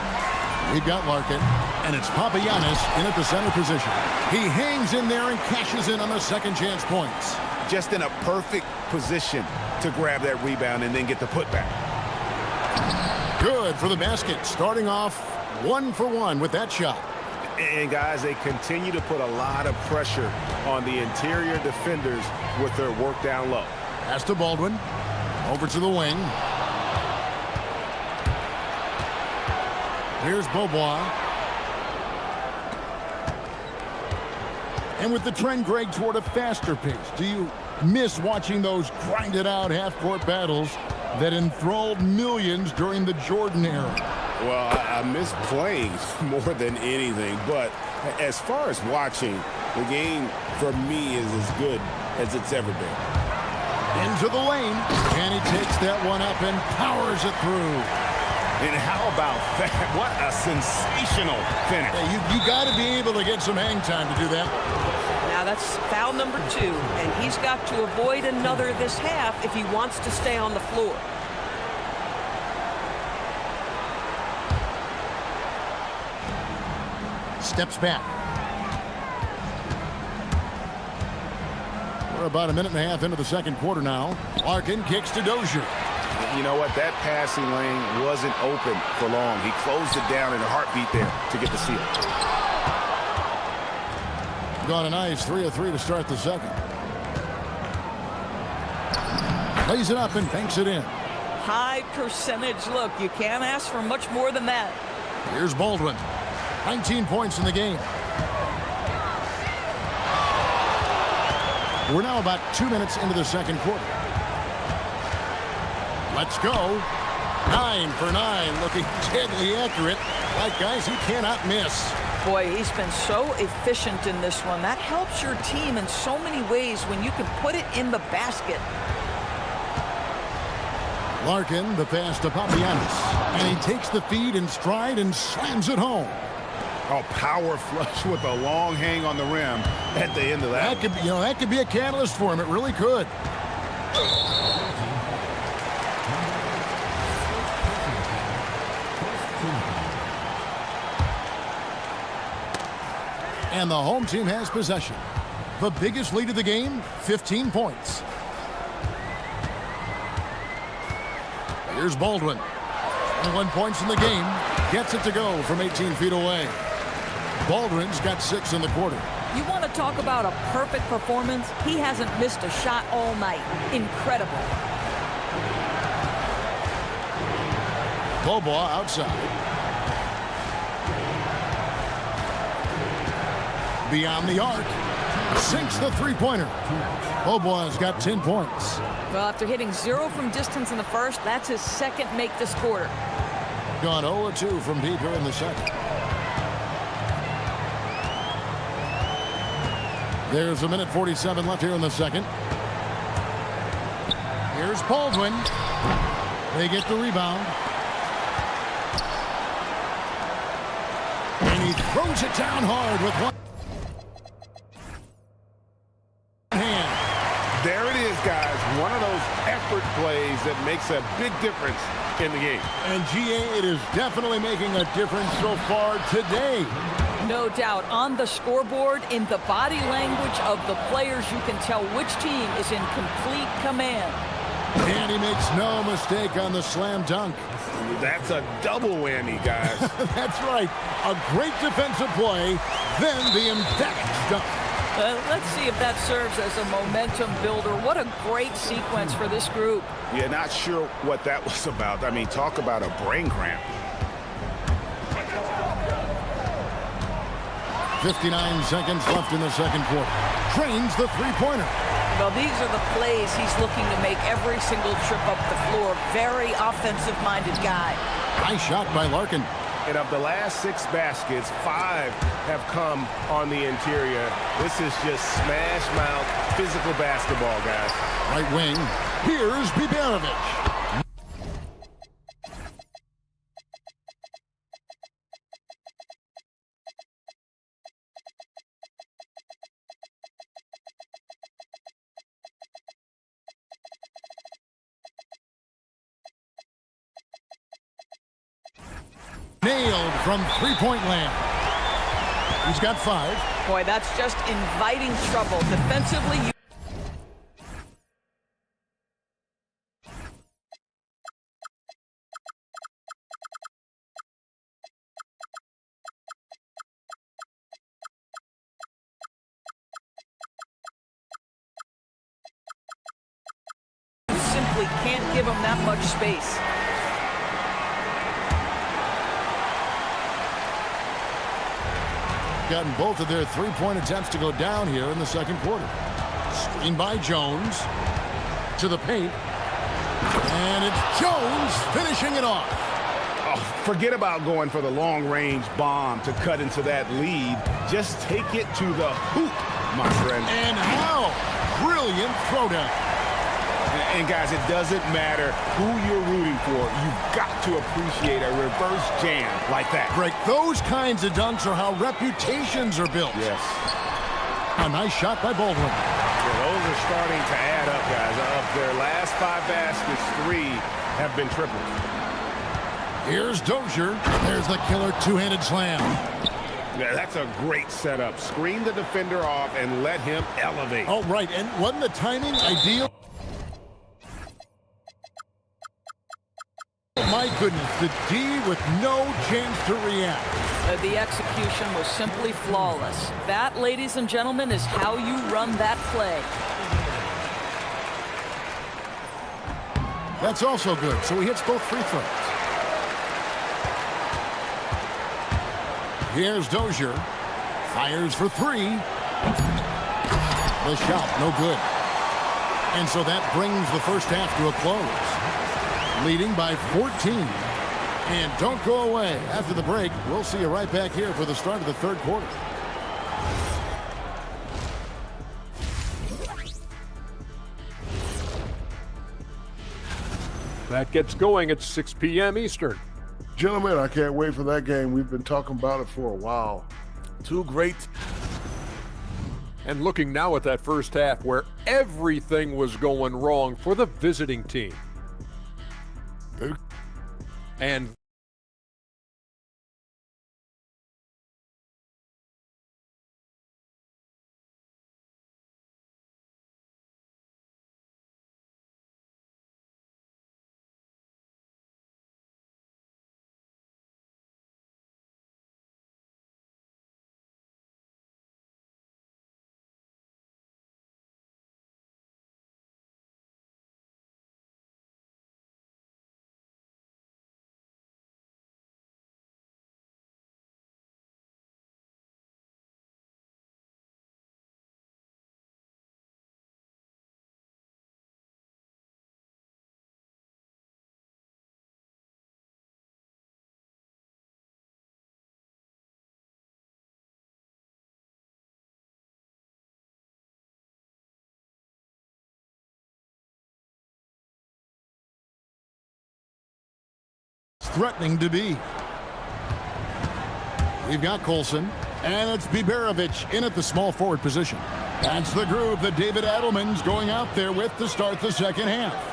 We've got Larkin, and it's Papagiannis in at the center position. He hangs in there and cashes in on the second chance points. Just in a perfect position to grab that rebound and then get the putback. Good for the basket, starting off 1 for 1 with that shot. And guys, they continue to put a lot of pressure on the interior defenders with their work down low. Pass to Baldwin. Over to the wing. Here's Beaubois. And with the trend, Greg, toward a faster pace, do you miss watching those grinded-out half-court battles that enthralled millions during the Jordan era? Well, I miss playing more than anything, but as far as watching, the game for me is as good as it's ever been. Into the lane, and he takes that one up and powers it through. And how about that? What a sensational finish. Hey, you got to be able to get some hang time to do that. Now that's foul number 2, and he's got to avoid another this half if he wants to stay on the floor. Steps back. We're about 1.5 minutes into the second quarter now. Larkin kicks to Dozier. You know what? That passing lane wasn't open for long. He closed it down in a heartbeat there to get the steal. Got a nice 3 of 3 to start the second. Lays it up and banks it in. High percentage look. You can't ask for much more than that. Here's Baldwin. 19 points in the game. We're now about 2 minutes into the second quarter. Let's go. 9 for 9, looking deadly accurate. Like guys he cannot miss. Boy, he's been so efficient in this one. That helps your team in so many ways when you can put it in the basket. Larkin, the pass to Papianis. And he takes the feed in stride and slams it home. Oh, power flush with a long hang on the rim at the end of that. That could be a catalyst for him. It really could. And the home team has possession. The biggest lead of the game, 15 points. Here's Baldwin. 21 points in the game. Gets it to go from 18 feet away. Baldwin's got 6 in the quarter. You want to talk about a perfect performance? He hasn't missed a shot all night. Incredible. Bobo outside. Beyond the arc. Sinks the three-pointer. Bobo's got 10 points. Well, after hitting 0 from distance in the first, that's his second make this quarter. Gone 0-2 from Peter in the second. There's 1:47 left here in the second. Here's Baldwin. They get the rebound. And he throws it down hard with one hand. There it is, guys. One of those effort plays that makes a big difference in the game. And GA, it is definitely making a difference so far today. No doubt. On the scoreboard, in the body language of the players, you can tell which team is in complete command. And he makes no mistake on the slam dunk. That's a double whammy, guys. That's right. A great defensive play, then the emphatic dunk. Let's see if that serves as a momentum builder. What a great sequence for this group. Yeah, not sure what that was about. I mean, talk about a brain cramp. 59 seconds left in the second quarter. Trains the three-pointer. Well, these are the plays he's looking to make every single trip up the floor. Very offensive-minded guy. Nice shot by Larkin. And of the last 6 baskets, 5 have come on the interior. This is just smash-mouth physical basketball, guys. Right wing. Here's Biberovic. Nailed from three-point land. He's got 5. Boy, that's just inviting trouble. Defensively, you simply can't give him that much space. Gotten both of their three-point attempts to go down here in the second quarter. Screen by Jones to the paint. And it's Jones finishing it off. Oh, forget about going for the long-range bomb to cut into that lead. Just take it to the hoop, my friend. And how? Brilliant throwdown. And guys, it doesn't matter who you're rooting for. You've got to appreciate a reverse jam like that. Greg, those kinds of dunks are how reputations are built. Yes. A nice shot by Baldwin. Yeah, those are starting to add up, guys. Of their last 5 baskets, 3 have been triples. Here's Dozier. There's the killer two-handed slam. Yeah, that's a great setup. Screen the defender off and let him elevate. Oh, right. And wasn't the timing ideal? My goodness, the D with no chance to react. The execution was simply flawless. That, ladies and gentlemen, is how you run that play. That's also good. So he hits both free throws. Here's Dozier. Fires for 3. The shot, no good. And so that brings the first half to a close. Leading by 14. And don't go away. After the break, we'll see you right back here for the start of the third quarter. That gets going at 6 p.m. Eastern. Gentlemen, I can't wait for that game. We've been talking about it for a while. Two great. And looking now at that first half where everything was going wrong for the visiting team. And threatening to be. We've got Colson, and it's Biberovic in at the small forward position. That's the groove that David Adelman's going out there with to start the second half.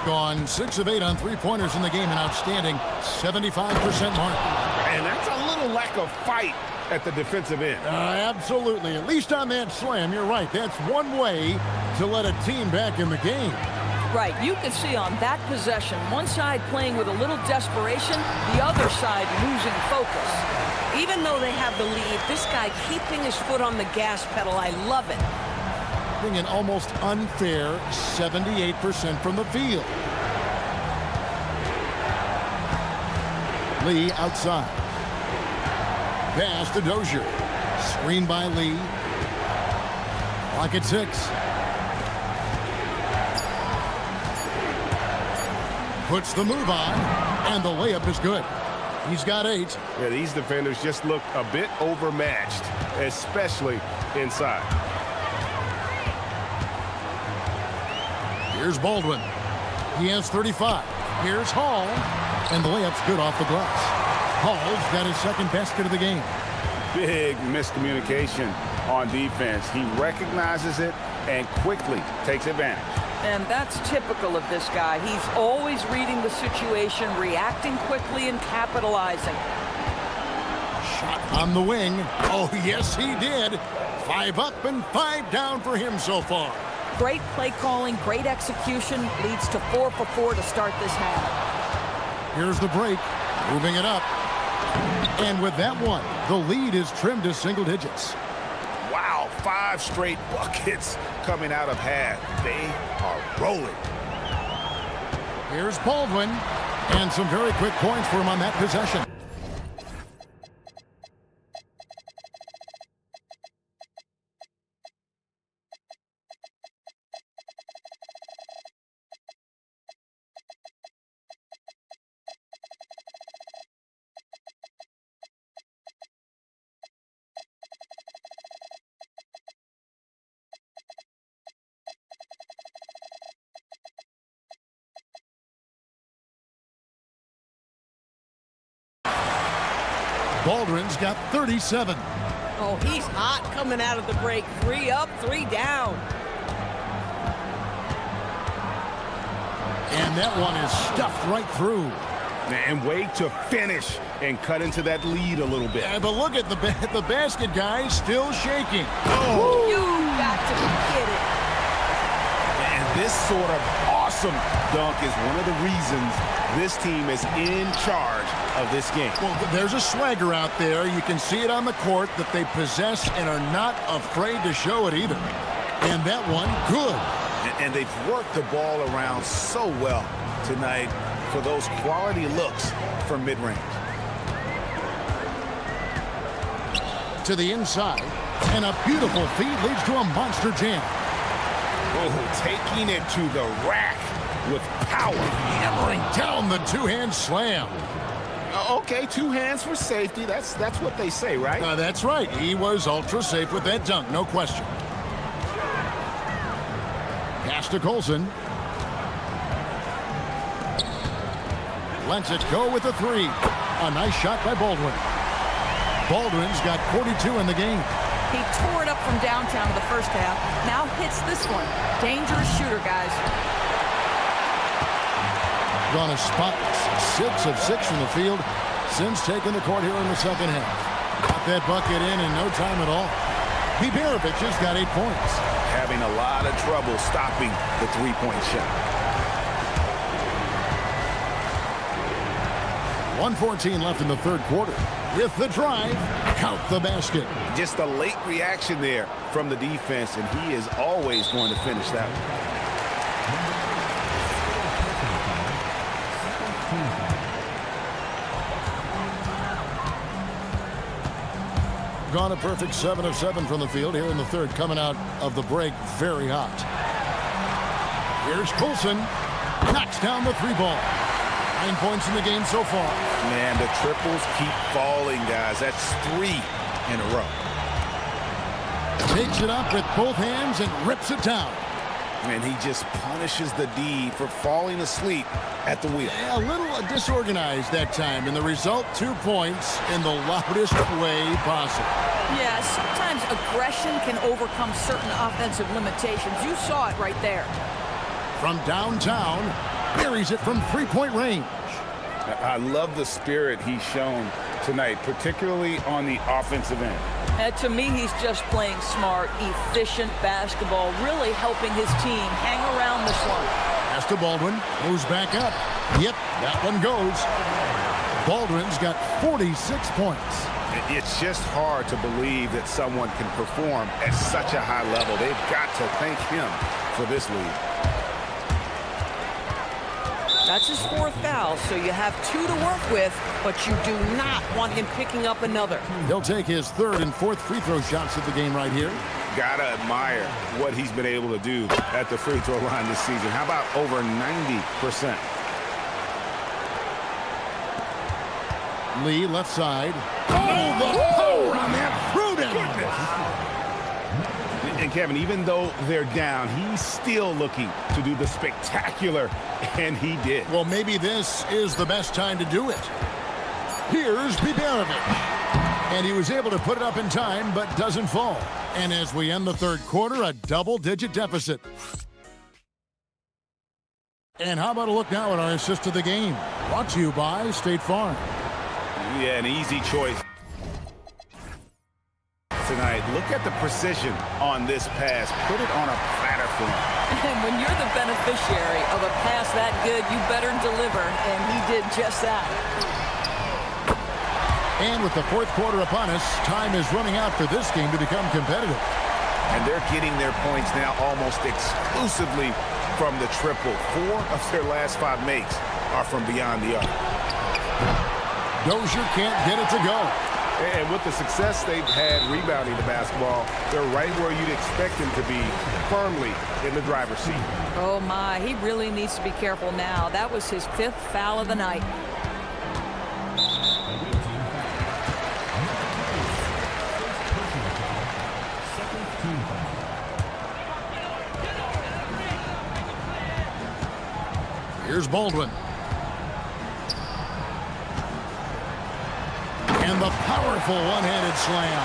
Gone 6 of 8 on three-pointers in the game, an outstanding 75% mark. And that's a little lack of fight at the defensive end. Absolutely. At least on that slam, you're right. That's one way to let a team back in the game. Right, you can see on that possession, one side playing with a little desperation, the other side losing focus. Even though they have the lead, this guy keeping his foot on the gas pedal, I love it. An almost unfair 78% from the field. Lee outside. Pass to Dozier. Screen by Lee. Clock at 6. Puts the move on, and the layup is good. He's got 8. Yeah, these defenders just look a bit overmatched, especially inside. Here's Baldwin. He has 35. Here's Hall. And the layup's good off the glass. Hall's got his second basket of the game. Big miscommunication on defense. He recognizes it and quickly takes advantage. And that's typical of this guy. He's always reading the situation, reacting quickly, and capitalizing. Shot on the wing. Oh, yes, he did. 5 up and 5 down for him so far. Great play calling, great execution, leads to 4 for 4 to start this half. Here's the break, moving it up. And with that one, the lead is trimmed to single digits. Wow, 5 straight buckets coming out of half. They are rolling. Here's Baldwin, and some very quick points for him on that possession. Baldwin's got 37. Oh, he's hot coming out of the break. 3 up, 3 down. And that one is stuffed right through. And way to finish and cut into that lead a little bit. But look at the basket, guys, still shaking. Oh. You got to be kidding. And this sort of awesome awesome dunk is one of the reasons this team is in charge of this game. Well, there's a swagger out there. You can see it on the court that they possess and are not afraid to show it either. And that one, good. And they've worked the ball around so well tonight for those quality looks from mid-range. To the inside, and a beautiful feed leads to a monster jam. Oh, taking it to the rack with power. Hammering down the two-hand slam. Okay, 2 hands for safety. That's what they say, right? That's right. He was ultra safe with that dunk, no question. Pass to Colson. Lets it go with a 3. A nice shot by Baldwin. Baldwin's got 42 in the game. He tore it up from downtown in the first half. Now hits this one. Dangerous shooter, guys. Gone a spotless 6 of 6 from the field since taking the court here in the second half. Got that bucket in no time at all. Biberovic has got 8 points. Having a lot of trouble stopping the three-point shot. 1:14 left in the third quarter. With the drive, count the basket. Just a late reaction there from the defense, and he is always going to finish that one. Gone a perfect 7 of 7 from the field here in the third, coming out of the break very hot. Here's Colson. Knocks down the 3-ball. 9 points in the game so far. Man, the triples keep falling, guys. That's 3 in a row. Takes it up with both hands and rips it down. And he just punishes the D for falling asleep at the wheel. A little disorganized that time, and the result, 2 points in the loudest way possible. Yeah, sometimes aggression can overcome certain offensive limitations. You saw it right there. From downtown, buries it from 3-point range. I love the spirit he's shown tonight, particularly on the offensive end. And to me, he's just playing smart, efficient basketball, really helping his team hang around this one. Pass to Baldwin, moves back up. Yep, that one goes. Baldwin's got 46 points. It's just hard to believe that someone can perform at such a high level. They've got to thank him for this lead. That's his 4th foul, so you have 2 to work with, but you do not want him picking up another. He'll take his 3rd and 4th free throw shots of the game right here. Gotta admire what he's been able to do at the free throw line this season. How about over 90%? Lee, left side. Oh, the power on that Pruden! And Kevin, even though they're down, he's still looking to do the spectacular, and he did. Well, maybe this is the best time to do it. Here's Biberovic. And he was able to put it up in time, but doesn't fall. And as we end the third quarter, a double-digit deficit. And how about a look now at our assist of the game? Brought to you by State Farm. Yeah, an easy choice tonight. Look at the precision on this pass. Put it on a platter for him. And when you're the beneficiary of a pass that good, you better deliver, and he did just that. And with the fourth quarter upon us, time is running out for this game to become competitive. And they're getting their points now almost exclusively from the triple. 4 of their last 5 makes are from beyond the arc. Dozier can't get it to go. And with the success they've had rebounding the basketball, they're right where you'd expect them to be, firmly in the driver's seat. Oh, my. He really needs to be careful now. That was his 5th foul of the night. Here's Baldwin. And the powerful one-handed slam.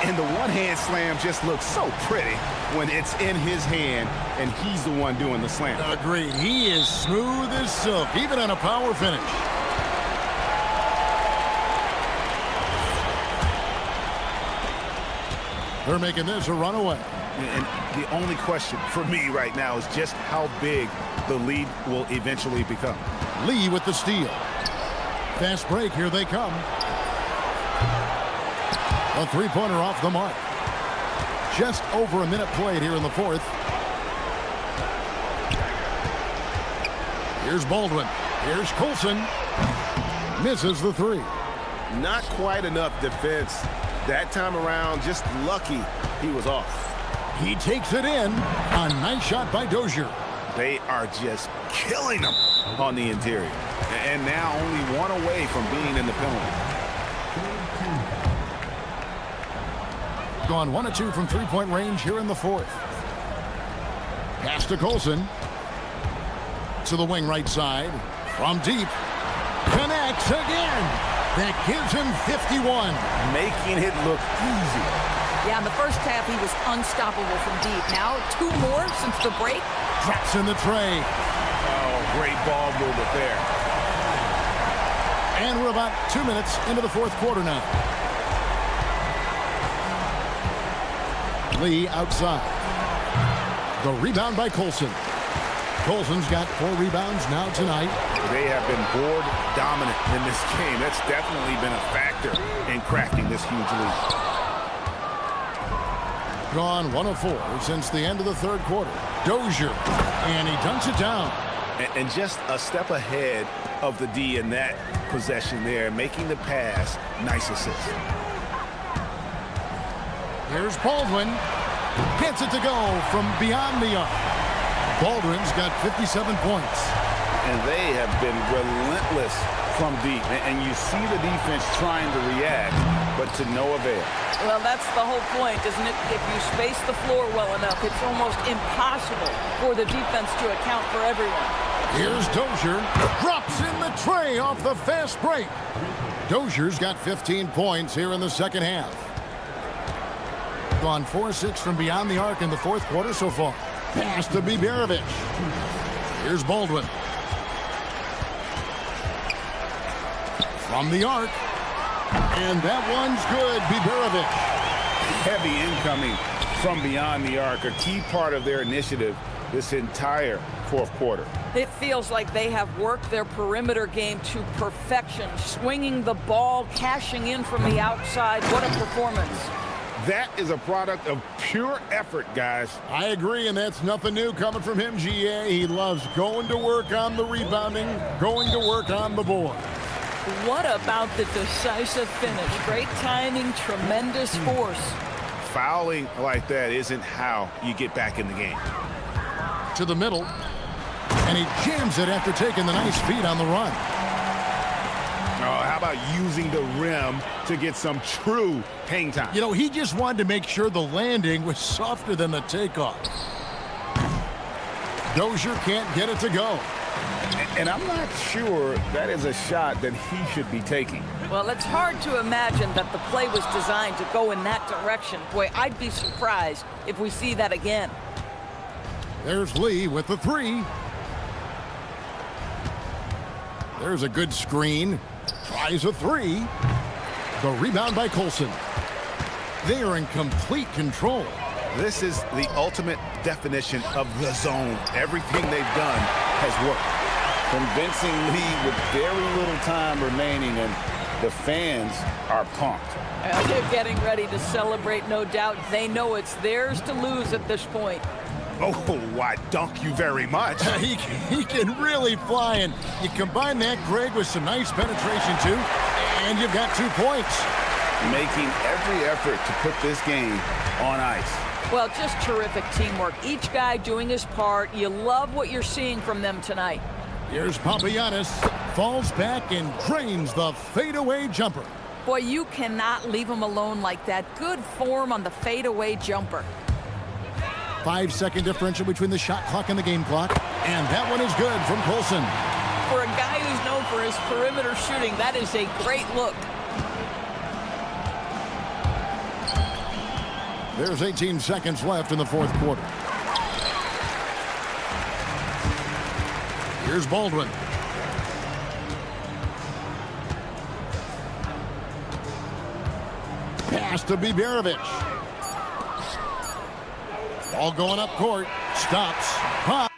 And the one-hand slam just looks so pretty when it's in his hand and he's the one doing the slam. Agreed. He is smooth as silk, even on a power finish. They're making this a runaway. And the only question for me right now is just how big the lead will eventually become. Lee with the steal. Fast break, here they come. A three-pointer off the mark. Just over a minute played here in the fourth. Here's Baldwin. Here's Colson. Misses the three. Not quite enough defense that time around. Just lucky he was off. He takes it in. A nice shot by Dozier. They are just killing him on the interior. And now only one away from being in the penalty. Gone 1 of 2 from three-point range here in the fourth. Pass to Colson. To the wing right side. From deep. Connects again. That gives him 51. Making it look easy. Yeah, in the first half, he was unstoppable from deep. Now, 2 more since the break. Drops in the tray. Oh, great ball movement there. And we're about 2 minutes into the fourth quarter now. Lee outside. The rebound by Colson. Colson's got 4 rebounds now tonight. They have been board dominant in this game. That's definitely been a factor in cracking this huge lead. Gone 1 of 4 since the end of the third quarter. Dozier, and he dunks it down. And just a step ahead of the D in that possession there, making the pass. Nice assist. Here's Baldwin. Gets it to go from beyond the arc. Baldwin's got 57 points. And they have been relentless from deep. And you see the defense trying to react, but to no avail. Well, that's the whole point, isn't it? If you space the floor well enough, it's almost impossible for the defense to account for everyone. Here's Dozier. Drops in the tray off the fast break. Dozier's got 15 points here in the second half. Gone 4-6 from beyond the arc in the fourth quarter so far. Pass to Biberovic. Here's Baldwin. From the arc. And that one's good, Biberovic. Heavy incoming from beyond the arc, a key part of their initiative this entire fourth quarter. It feels like they have worked their perimeter game to perfection, swinging the ball, cashing in from the outside. What a performance. That is a product of pure effort, guys. I agree, and that's nothing new coming from him, GA. He loves going to work on the rebounding, going to work on the board. What about the decisive finish? Great timing, tremendous force. Fouling like that isn't how you get back in the game. To the middle, and he jams it after taking the nice feed on the run. Oh, how about using the rim to get some true hang time? You know, he just wanted to make sure the landing was softer than the takeoff. Dozier can't get it to go. And I'm not sure that is a shot that he should be taking. Well, it's hard to imagine that the play was designed to go in that direction. Boy, I'd be surprised if we see that again. There's Lee with the three. There's a good screen. Tries a three. The rebound by Colson. They are in complete control. This is the ultimate definition of the zone. Everything they've done has worked. Convincing lead with very little time remaining, and the fans are pumped. They're getting ready to celebrate, no doubt. They know it's theirs to lose at this point. Oh, why, thank you very much. He can really fly, and you combine that, Greg, with some nice penetration, too, and you've got 2 points. Making every effort to put this game on ice. Well, just terrific teamwork. Each guy doing his part. You love what you're seeing from them tonight. Here's Papagiannis, falls back and drains the fadeaway jumper. Boy, you cannot leave him alone like that. Good form on the fadeaway jumper. 5-second differential between the shot clock and the game clock. And that one is good from Colson. For a guy who's known for his perimeter shooting, that is a great look. There's 18 seconds left in the fourth quarter. Here's Baldwin. Pass to Biberovic. Ball going up court. Stops. Pop.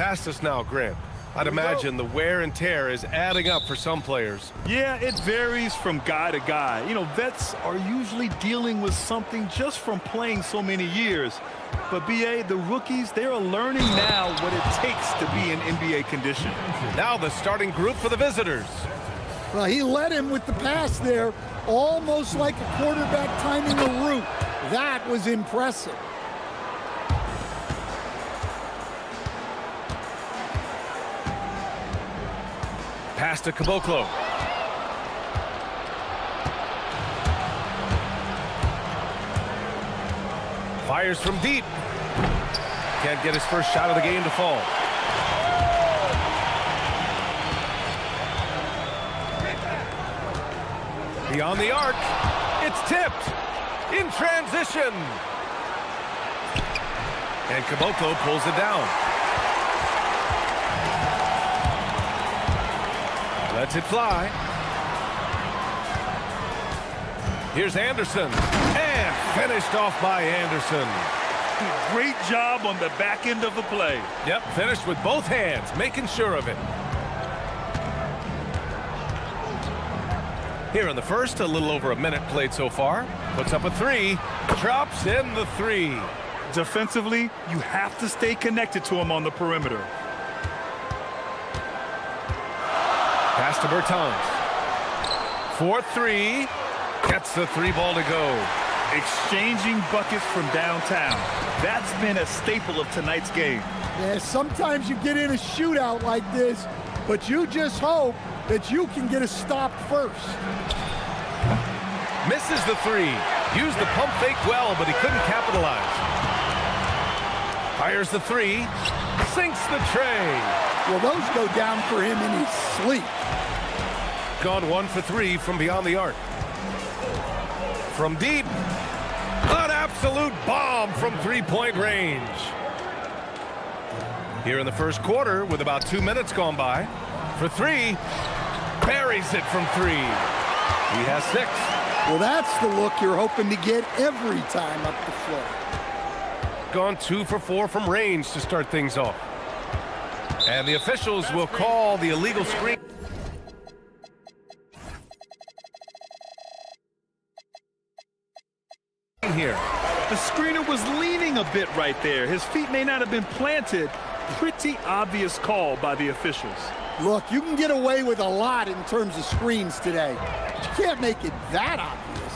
past us now, Grant. I'd imagine the wear and tear is adding up for some players. Yeah, it varies from guy to guy. You know, vets are usually dealing with something just from playing so many years. But, B.A., the rookies, they are learning now what it takes to be in NBA condition. Now the starting group for the visitors. Well, he led him with the pass there, almost like a quarterback timing a route. That was impressive. Pass to Caboclo. Fires from deep. Can't get his first shot of the game to fall. Beyond the arc. It's tipped. In transition. And Caboclo pulls it down. Lets it fly. Here's Anderson. And finished off by Anderson. Great job on the back end of the play. Yep, finished with both hands, making sure of it. Here in the first, a little over a minute played so far. Puts up a three. Drops in the three. Defensively, you have to stay connected to him on the perimeter. Pass to Bertans. 4-3. Gets the three ball to go. Exchanging buckets from downtown. That's been a staple of tonight's game. Yeah, sometimes you get in a shootout like this, but you just hope that you can get a stop first. Misses the three. Used the pump fake well, but he couldn't capitalize. Fires the three. Sinks the tray. Well, those go down for him in his sleep. Gone 1 for 3 from beyond the arc. From deep. An absolute bomb from three-point range. Here in the first quarter, with about 2 minutes gone by. For three. Buries it from three. He has 6. Well, that's the look you're hoping to get every time up the floor. Gone 2 for 4 from range to start things off. And the officials will call the illegal screen. Here. The screener was leaning a bit right there. His feet may not have been planted. Pretty obvious call by the officials. Look, you can get away with a lot in terms of screens today. But you can't make it that obvious.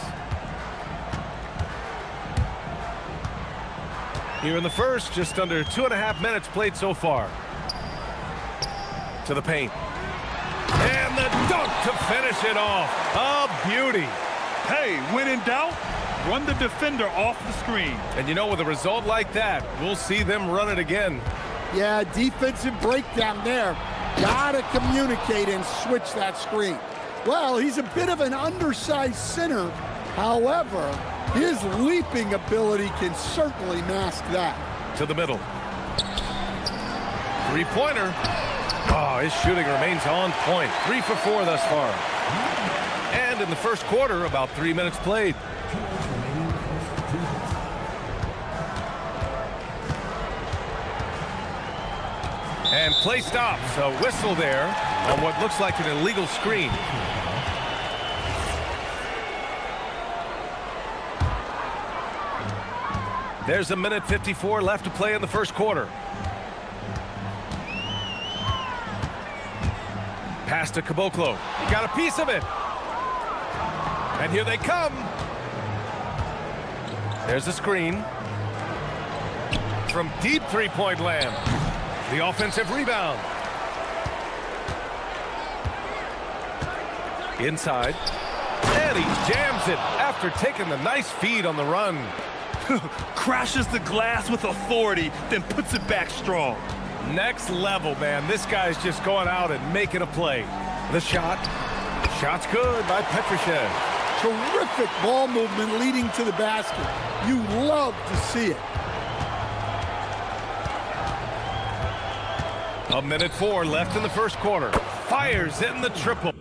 Here in the first, just under 2.5 minutes played so far. To the paint. And the dunk to finish it off. A beauty. Hey, when in doubt, run the defender off the screen. And you know, with a result like that, we'll see them run it again. Yeah, defensive breakdown there. Gotta communicate and switch that screen. Well, he's a bit of an undersized center. However, his leaping ability can certainly mask that. To the middle. Three-pointer. Oh, his shooting remains on point. 3 for 4 thus far. And in the first quarter, about 3 minutes played. And play stops. A whistle there on what looks like an illegal screen. There's a minute 54 left to play in the first quarter. Pass to Caboclo. He got a piece of it. And here they come. There's a screen. From deep three-point land. The offensive rebound. Inside. And he jams it after taking the nice feed on the run. Crashes the glass with authority, then puts it back strong. Next level, man. This guy's just going out and making a play. The shot. Shot's good by Petrushev. Terrific ball movement leading to the basket. You love to see it. A minute 4 left in the first quarter. Fires in the triple.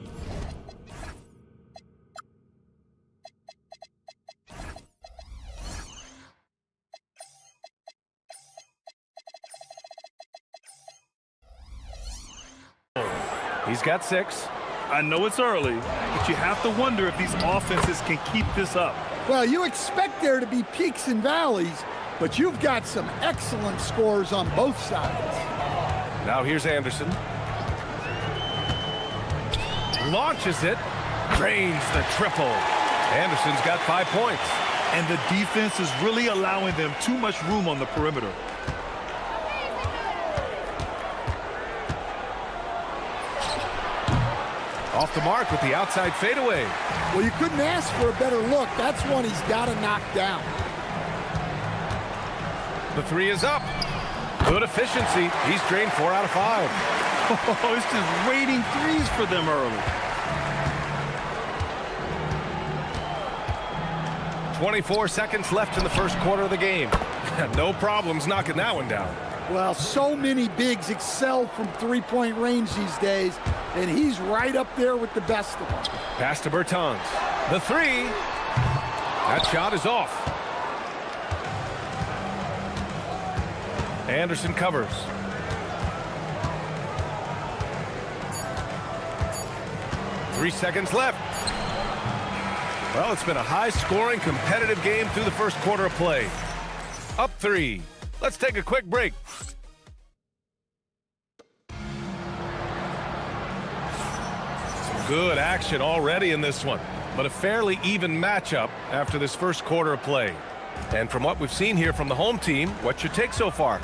He's got 6. I know it's early, but you have to wonder if these offenses can keep this up. Well, you expect there to be peaks and valleys, but you've got some excellent scores on both sides. Now here's Anderson. Launches it. Drains the triple. Anderson's got 5 points. And the defense is really allowing them too much room on the perimeter. Off the mark with the outside fadeaway. Well, you couldn't ask for a better look. That's one he's got to knock down. The 3 is up. Good efficiency. He's drained 4 out of 5. Oh, it's just raining threes for them early. 24 seconds left in the first quarter of the game. No problems knocking that one down. Well, so many bigs excel from three-point range these days, and he's right up there with the best of them. Pass to Bertans. The 3. That shot is off. Anderson covers. Three seconds left. Well, it's been a high-scoring, competitive game through the first quarter of play. Up 3. Let's take a quick break. Some good action already in this one, but a fairly even matchup after this first quarter of play. And from what we've seen here from the home team, what's your take so far?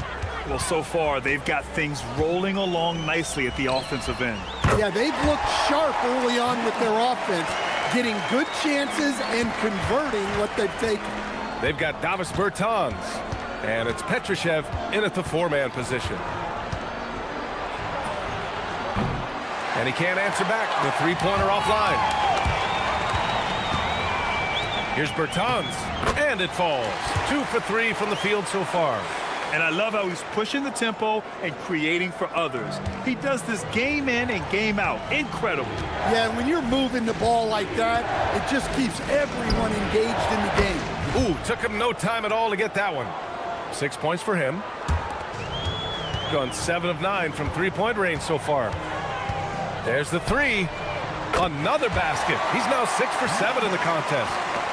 Well, so far, they've got things rolling along nicely at the offensive end. Yeah, they've looked sharp early on with their offense, getting good chances and converting what they've taken. They've got Davis Bertans, and it's Petrushev in at the 4-man position. And he can't answer back. The 3-pointer offline. Here's Bertans, and it falls. 2 for 3 from the field so far. And I love how he's pushing the tempo and creating for others. He does this game in and game out. Incredible. Yeah, and when you're moving the ball like that, it just keeps everyone engaged in the game. Ooh, took him no time at all to get that one. 6 points for him. Gone 7 of 9 from 3-point range so far. There's the 3. Another basket. He's now 6 for 7 in the contest.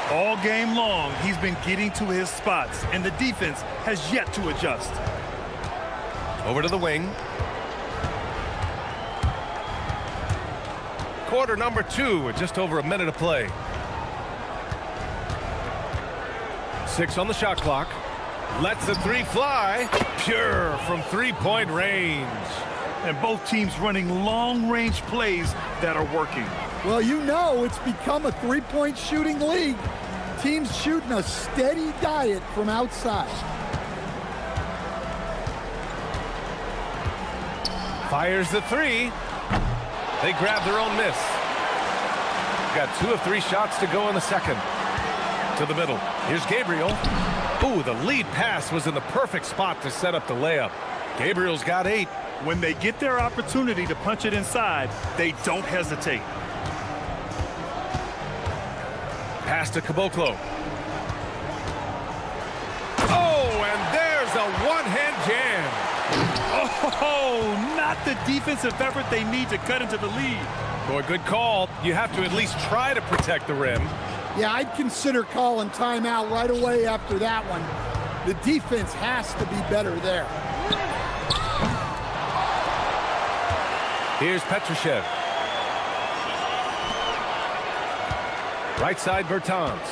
All game long, he's been getting to his spots, and the defense has yet to adjust. Over to the wing. Quarter number 2 with just over a minute of play. 6 on the shot clock. Lets the 3 fly. Pure from 3-point range. And both teams running long-range plays that are working. Well, you know it's become a three-point shooting league. Teams shooting a steady diet from outside. Fires the 3. They grab their own miss. Got 2 of 3 shots to go in the second. To the middle. Here's Gabriel. Ooh, the lead pass was in the perfect spot to set up the layup. Gabriel's got 8. When they get their opportunity to punch it inside, they don't hesitate. Pass to Caboclo. Oh, and there's a one-hand jam. Oh, not the defensive effort they need to cut into the lead. Boy, good call. You have to at least try to protect the rim. Yeah, I'd consider calling timeout right away after that one. The defense has to be better there. Here's Petrushev. Right side, Bertans.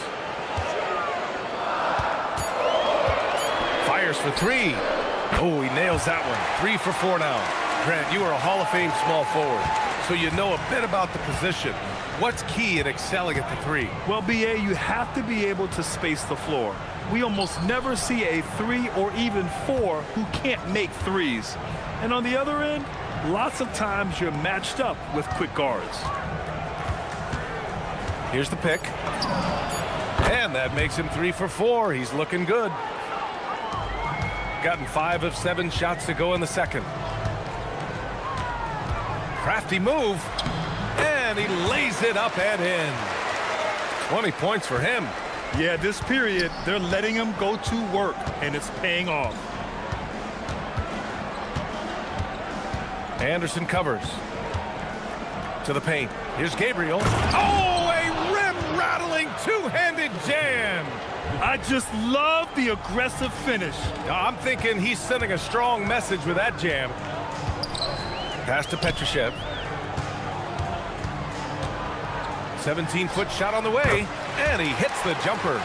Fires for 3. Oh, he nails that one. 3 for 4 now. Grant, you are a Hall of Fame small forward, so you know a bit about the position. What's key in excelling at the 3? Well, BA, you have to be able to space the floor. We almost never see a 3 or even 4 who can't make threes. And on the other end, lots of times you're matched up with quick guards. Here's the pick. And that makes him 3 for 4. He's looking good. Gotten 5 of 7 shots to go in the second. Crafty move. And he lays it up and in. 20 points for him. Yeah, this period, they're letting him go to work, and it's paying off. Anderson covers. To the paint. Here's Gabriel. Oh, a rim-rattling two-handed jam. I just love the aggressive finish. I'm thinking he's sending a strong message with that jam. Pass to Petrushev. 17-foot shot on the way, and he hits the jumper.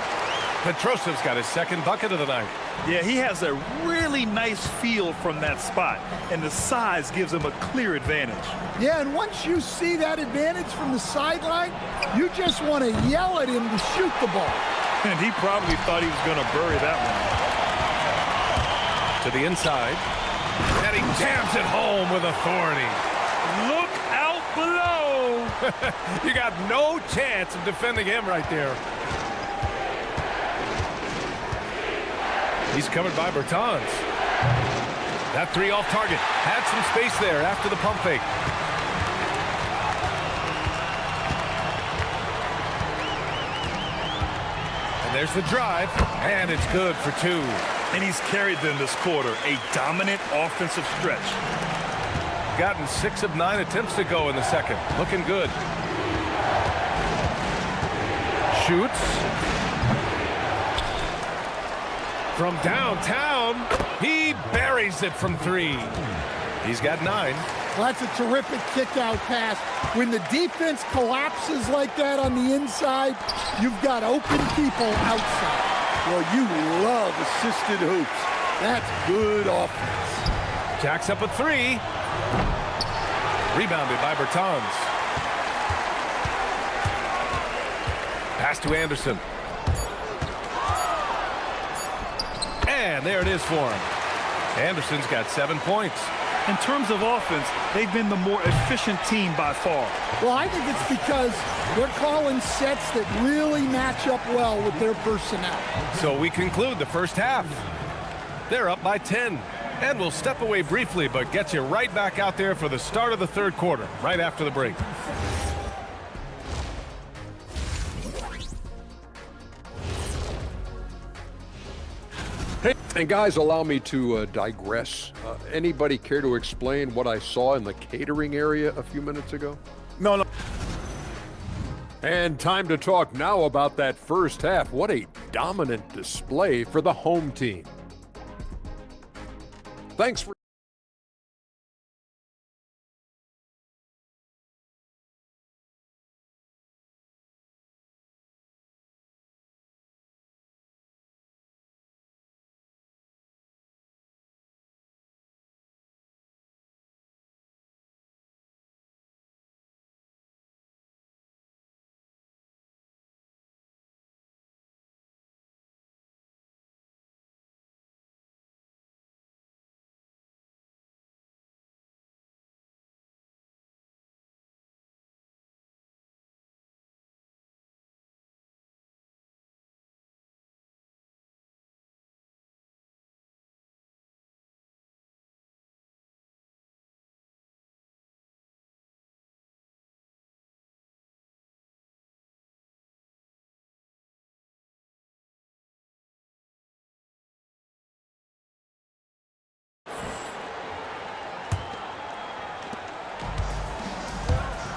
Petrosev's got his second bucket of the night. Yeah, he has a really nice feel from that spot, and the size gives him a clear advantage. Yeah, and once you see that advantage from the sideline, you just want to yell at him to shoot the ball. And he probably thought he was going to bury that one. To the inside, and he jams it home with authority. Look out below! You got no chance of defending him right there. He's covered by Bertans. That three off target. Had some space there after the pump fake. And there's the drive, and it's good for two. And he's carried them this quarter. A dominant offensive stretch. Gotten 6 of 9 attempts to go in the second. Looking good. Shoots. From downtown, he buries it from 3. He's got 9. Well, that's a terrific kick-out pass. When the defense collapses like that on the inside, you've got open people outside. Well, you love assisted hoops. That's good offense. Jacks up a 3. Rebounded by Bertans. Pass to Anderson. And there it is for him. Anderson's got 7 points. In terms of offense, they've been the more efficient team by far. Well, I think it's because they're calling sets that really match up well with their personnel. So we conclude the first half. They're up by 10. And we'll step away briefly, but get you right back out there for the start of the third quarter, right after the break. Hey, and guys, allow me to digress. Anybody care to explain what I saw in the catering area a few minutes ago? No. And time to talk now about that first half. What a dominant display for the home team. Thanks for...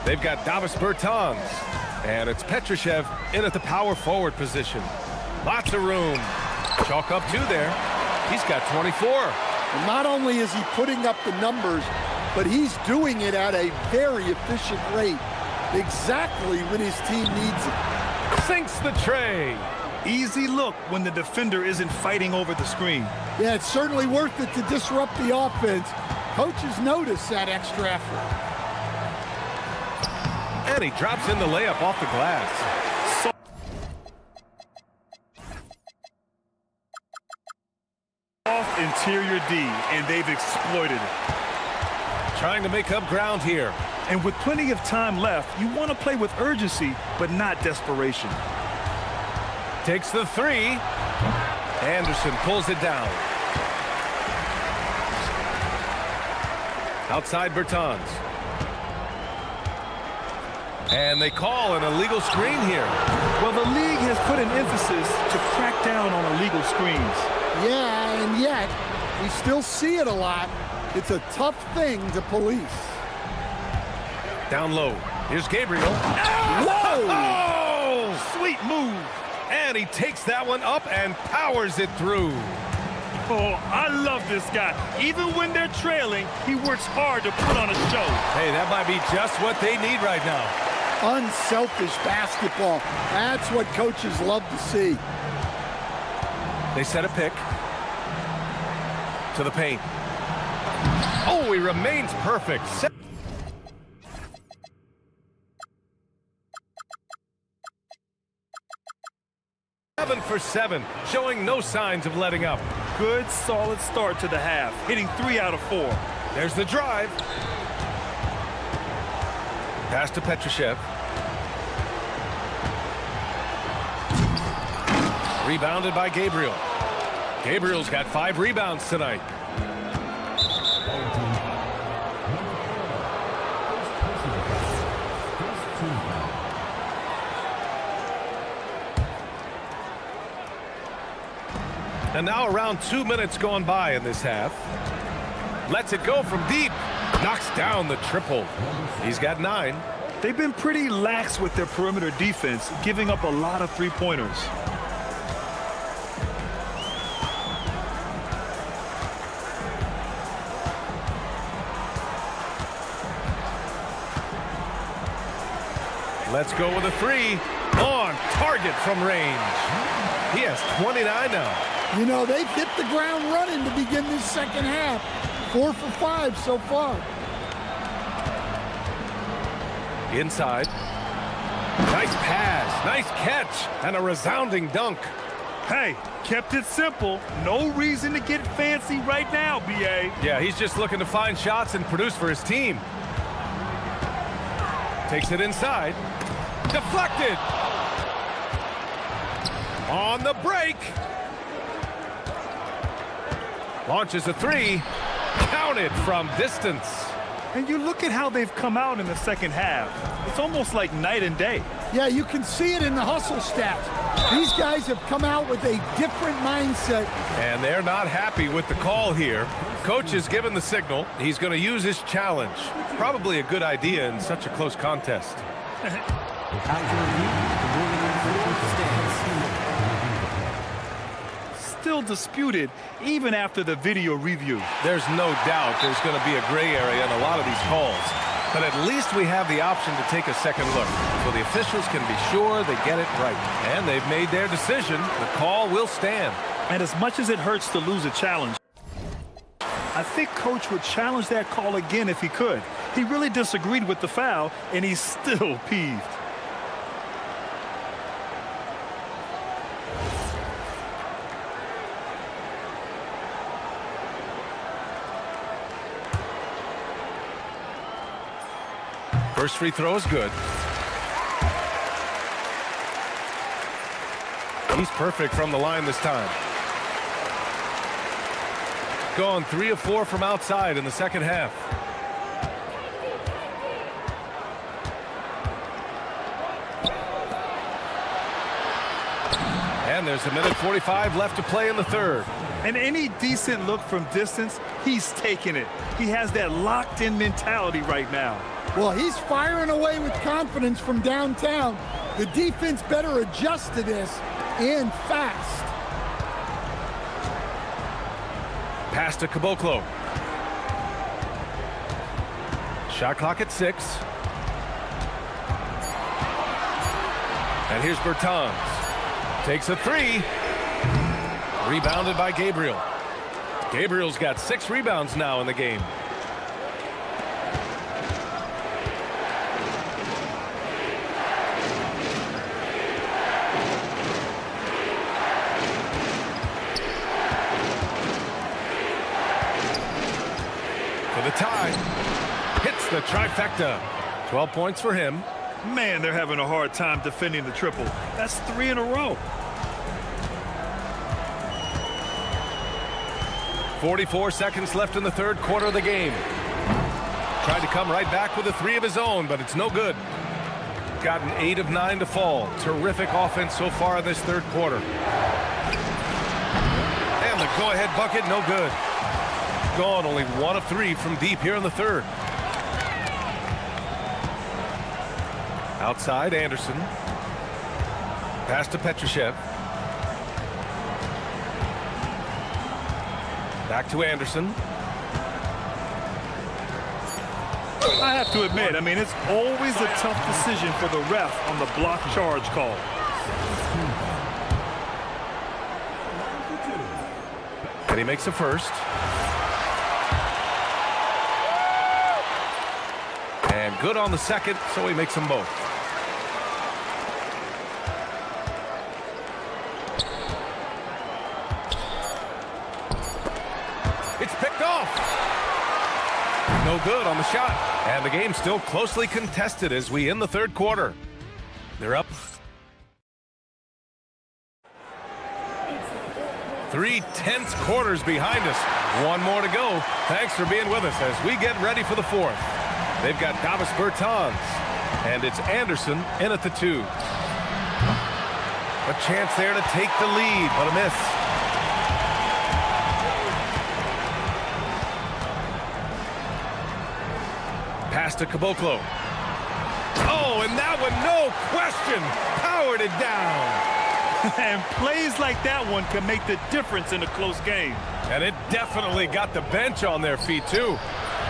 They've got Davis Bertans, and it's Petrushev in at the power forward position. Lots of room. Chalk up 2 there. He's got 24. And not only is he putting up the numbers, but he's doing it at a very efficient rate, exactly when his team needs it. Sinks the tray. Easy look when the defender isn't fighting over the screen. Yeah, it's certainly worth it to disrupt the offense. Coaches notice that extra effort. And he drops in the layup off the glass. Soft interior D, and they've exploited it. Trying to make up ground here. And with plenty of time left, you want to play with urgency, but not desperation. Takes the 3. Anderson pulls it down. Outside Bertans. And they call an illegal screen here. Well, the league has put an emphasis to crack down on illegal screens. Yeah, and yet we still see it a lot. It's a tough thing to police. Down low. Here's Gabriel. Whoa! Oh! Sweet move. And he takes that one up and powers it through. Oh, I love this guy. Even when they're trailing, he works hard to put on a show. Hey, that might be just what they need right now. Unselfish basketball. That's what coaches love to see. They set a pick to the paint. Oh, he remains perfect. 7 for 7, showing no signs of letting up. Good, solid start to the half, hitting 3 out of 4. There's the drive. Pass to Petrushev. Rebounded by Gabriel. Gabriel's got 5 rebounds tonight. And now around 2 minutes gone by in this half. Lets it go from deep. Knocks down the triple. He's got 9. They've been pretty lax with their perimeter defense, giving up a lot of three-pointers. Let's go with a 3. On target from range. He has 29 now. You know, they've hit the ground running to begin this second half. 4 for 5 so far. Inside. Nice pass, nice catch, and a resounding dunk. Hey, kept it simple. No reason to get fancy right now, B.A. Yeah, he's just looking to find shots and produce for his team. Takes it inside. Deflected. On the break. Launches a 3. Counted from distance. And you look at how they've come out in the second half. It's almost like night and day. Yeah, you can see it in the hustle stats. These guys have come out with a different mindset. And they're not happy with the call here. Coach has given the signal. He's going to use his challenge. Probably a good idea in such a close contest. After review, the ruling stands. Still disputed even after the video review. There's no doubt there's going to be a gray area in a lot of these calls. But at least we have the option to take a second look, so the officials can be sure they get it right. And they've made their decision. The call will stand. And as much as it hurts to lose a challenge, I think Coach would challenge that call again if he could. He really disagreed with the foul, and he's still peeved. First free throw is good. He's perfect from the line this time. Gone 3 of 4 from outside in the second half. And there's 1:45 left to play in the third. And any decent look from distance, he's taking it. He has that locked-in mentality right now. Well, he's firing away with confidence from downtown. The defense better adjust to this, and fast. Pass to Caboclo. Shot clock at 6. And here's Bertans. Takes a 3. Rebounded by Gabriel. Gabriel's got 6 rebounds now in the game. For the tie. Hits the trifecta. 12 points for him. Man, they're having a hard time defending the triple. That's 3 in a row. 44 seconds left in the third quarter of the game. Tried to come right back with a 3 of his own, but it's no good. Gotten 8 of 9 to fall. Terrific offense so far in this third quarter. And the go-ahead bucket, no good. Gone only 1 of 3 from deep here in the third. Outside, Anderson. Pass to Petrushev. Back to Anderson. I have to admit, I mean, it's always a tough decision for the ref on the block charge call. And he makes a first. And good on the second, so he makes them both. It's picked off. No good on the shot. And the game's still closely contested as we end the third quarter. They're up. 3 tense quarters behind us. One more to go. Thanks for being with us as we get ready for the fourth. They've got Davis Bertans, and it's Anderson in at the 2. A chance there to take the lead, but a miss. Pass to Caboclo. Oh, and that one, no question, powered it down. And plays like that one can make the difference in a close game. And it definitely got the bench on their feet, too.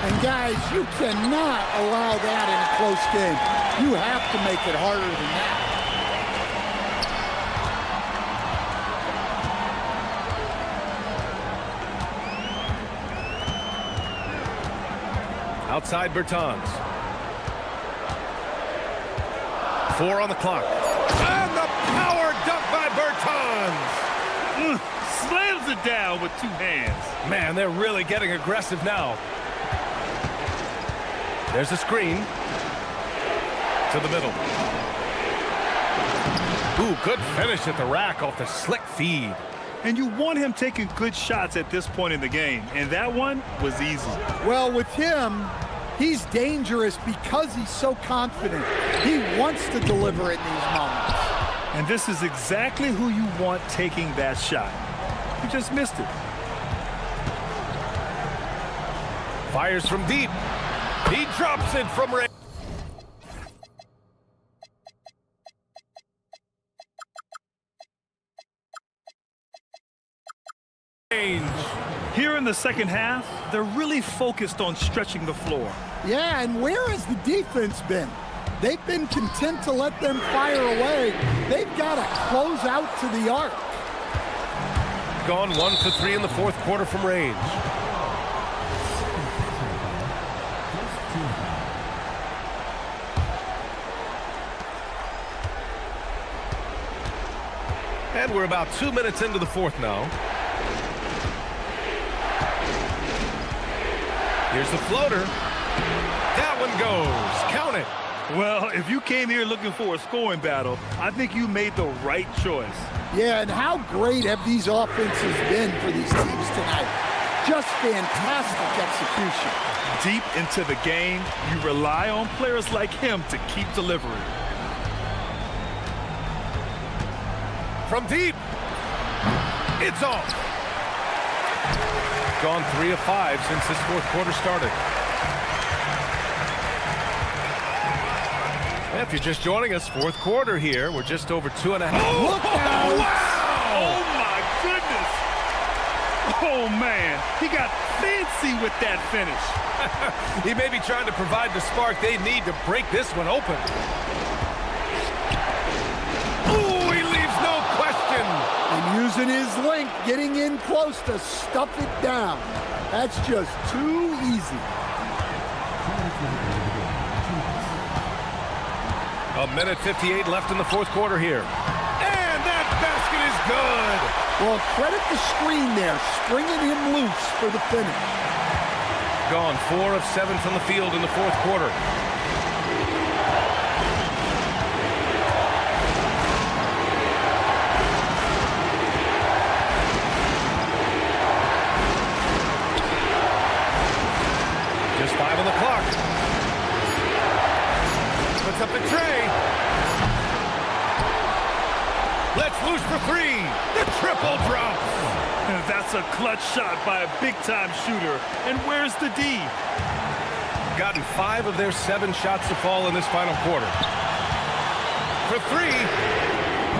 And, guys, you cannot allow that in a close game. You have to make it harder than that. Outside Bertans. 4 on the clock. And the power dunk by Bertans. Slams it down with 2 hands. Man, they're really getting aggressive now. There's a screen. To the middle. Ooh, good finish at the rack off the slick feed. And you want him taking good shots at this point in the game. And that one was easy. Well, with him, he's dangerous because he's so confident. He wants to deliver in these moments. And this is exactly who you want taking that shot. He just missed it. Fires from deep. He drops it from range. Here in the second half, they're really focused on stretching the floor. Yeah, and where has the defense been? They've been content to let them fire away. They've got to close out to the arc. Gone 1 for 3 in the fourth quarter from range. And we're about 2 minutes into the fourth now. Here's the floater. That one goes. Count it. Well, if you came here looking for a scoring battle, I think you made the right choice. Yeah, and how great have these offenses been for these teams tonight? Just fantastic execution. Deep into the game, you rely on players like him to keep delivering. From deep. It's off. Gone 3 of 5 since this fourth quarter started. If you're just joining us, fourth quarter here. We're just over 2.5. Oh, look out! Wow. Oh, my goodness. Oh, man. He got fancy with that finish. He may be trying to provide the spark they need to break this one open. Ooh, he leaves no question. And using his length, getting in close to stuff it down. That's just too easy. A minute 58 left in the fourth quarter here. And that basket is good. Well, credit the screen there, stringing him loose for the finish. Gone 4 of 7 from the field in the fourth quarter. Just 5 on the clock. Puts up the tray. Let's loose for 3. The triple drops. That's a clutch shot by a big-time shooter. And where's the D? Gotten 5 of their 7 shots to fall in this final quarter. for three.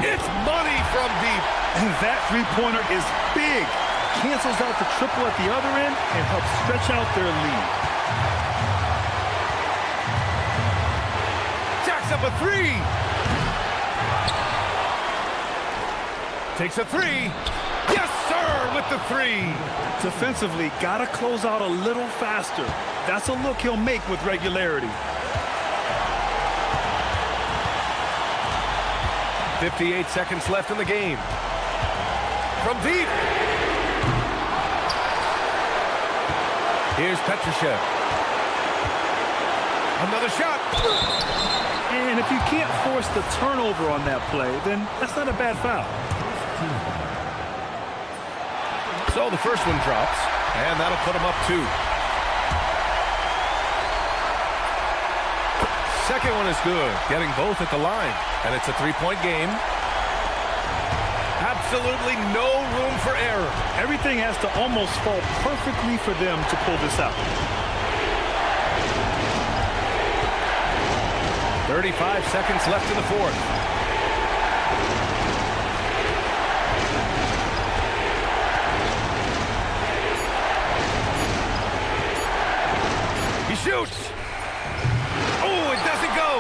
It's money from deep. And that three-pointer is big. Cancels out the triple at the other end and helps stretch out their lead. Jacks up a three. Takes a three. Yes, sir, with the three. Defensively, got to close out a little faster. That's a look he'll make with regularity. 58 seconds left in the game. From deep. Here's Petrushev. Another shot. And if you can't force the turnover on that play, then that's not a bad foul. So the first one drops, and that'll put him up 2. Second one is good, getting both at the line. And it's a three-point game. Absolutely no room for error. Everything has to almost fall perfectly for them to pull this out. 35 seconds left in the fourth. He shoots. Oh, it doesn't go.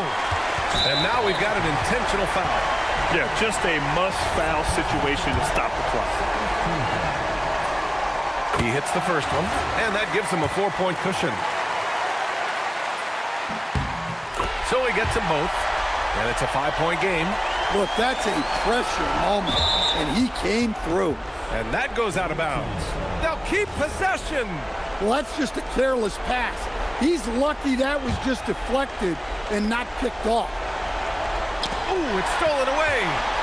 And now we've got an intentional foul. Yeah, just a must-foul situation to stop the clock. He hits the first one, and that gives him a 4-point cushion. So he gets them both, and it's a 5-point game. Look, that's a pressure moment, and he came through. And that goes out of bounds. They'll keep possession. Well, that's just a careless pass. He's lucky that was just deflected and not picked off. Ooh, it's stolen away.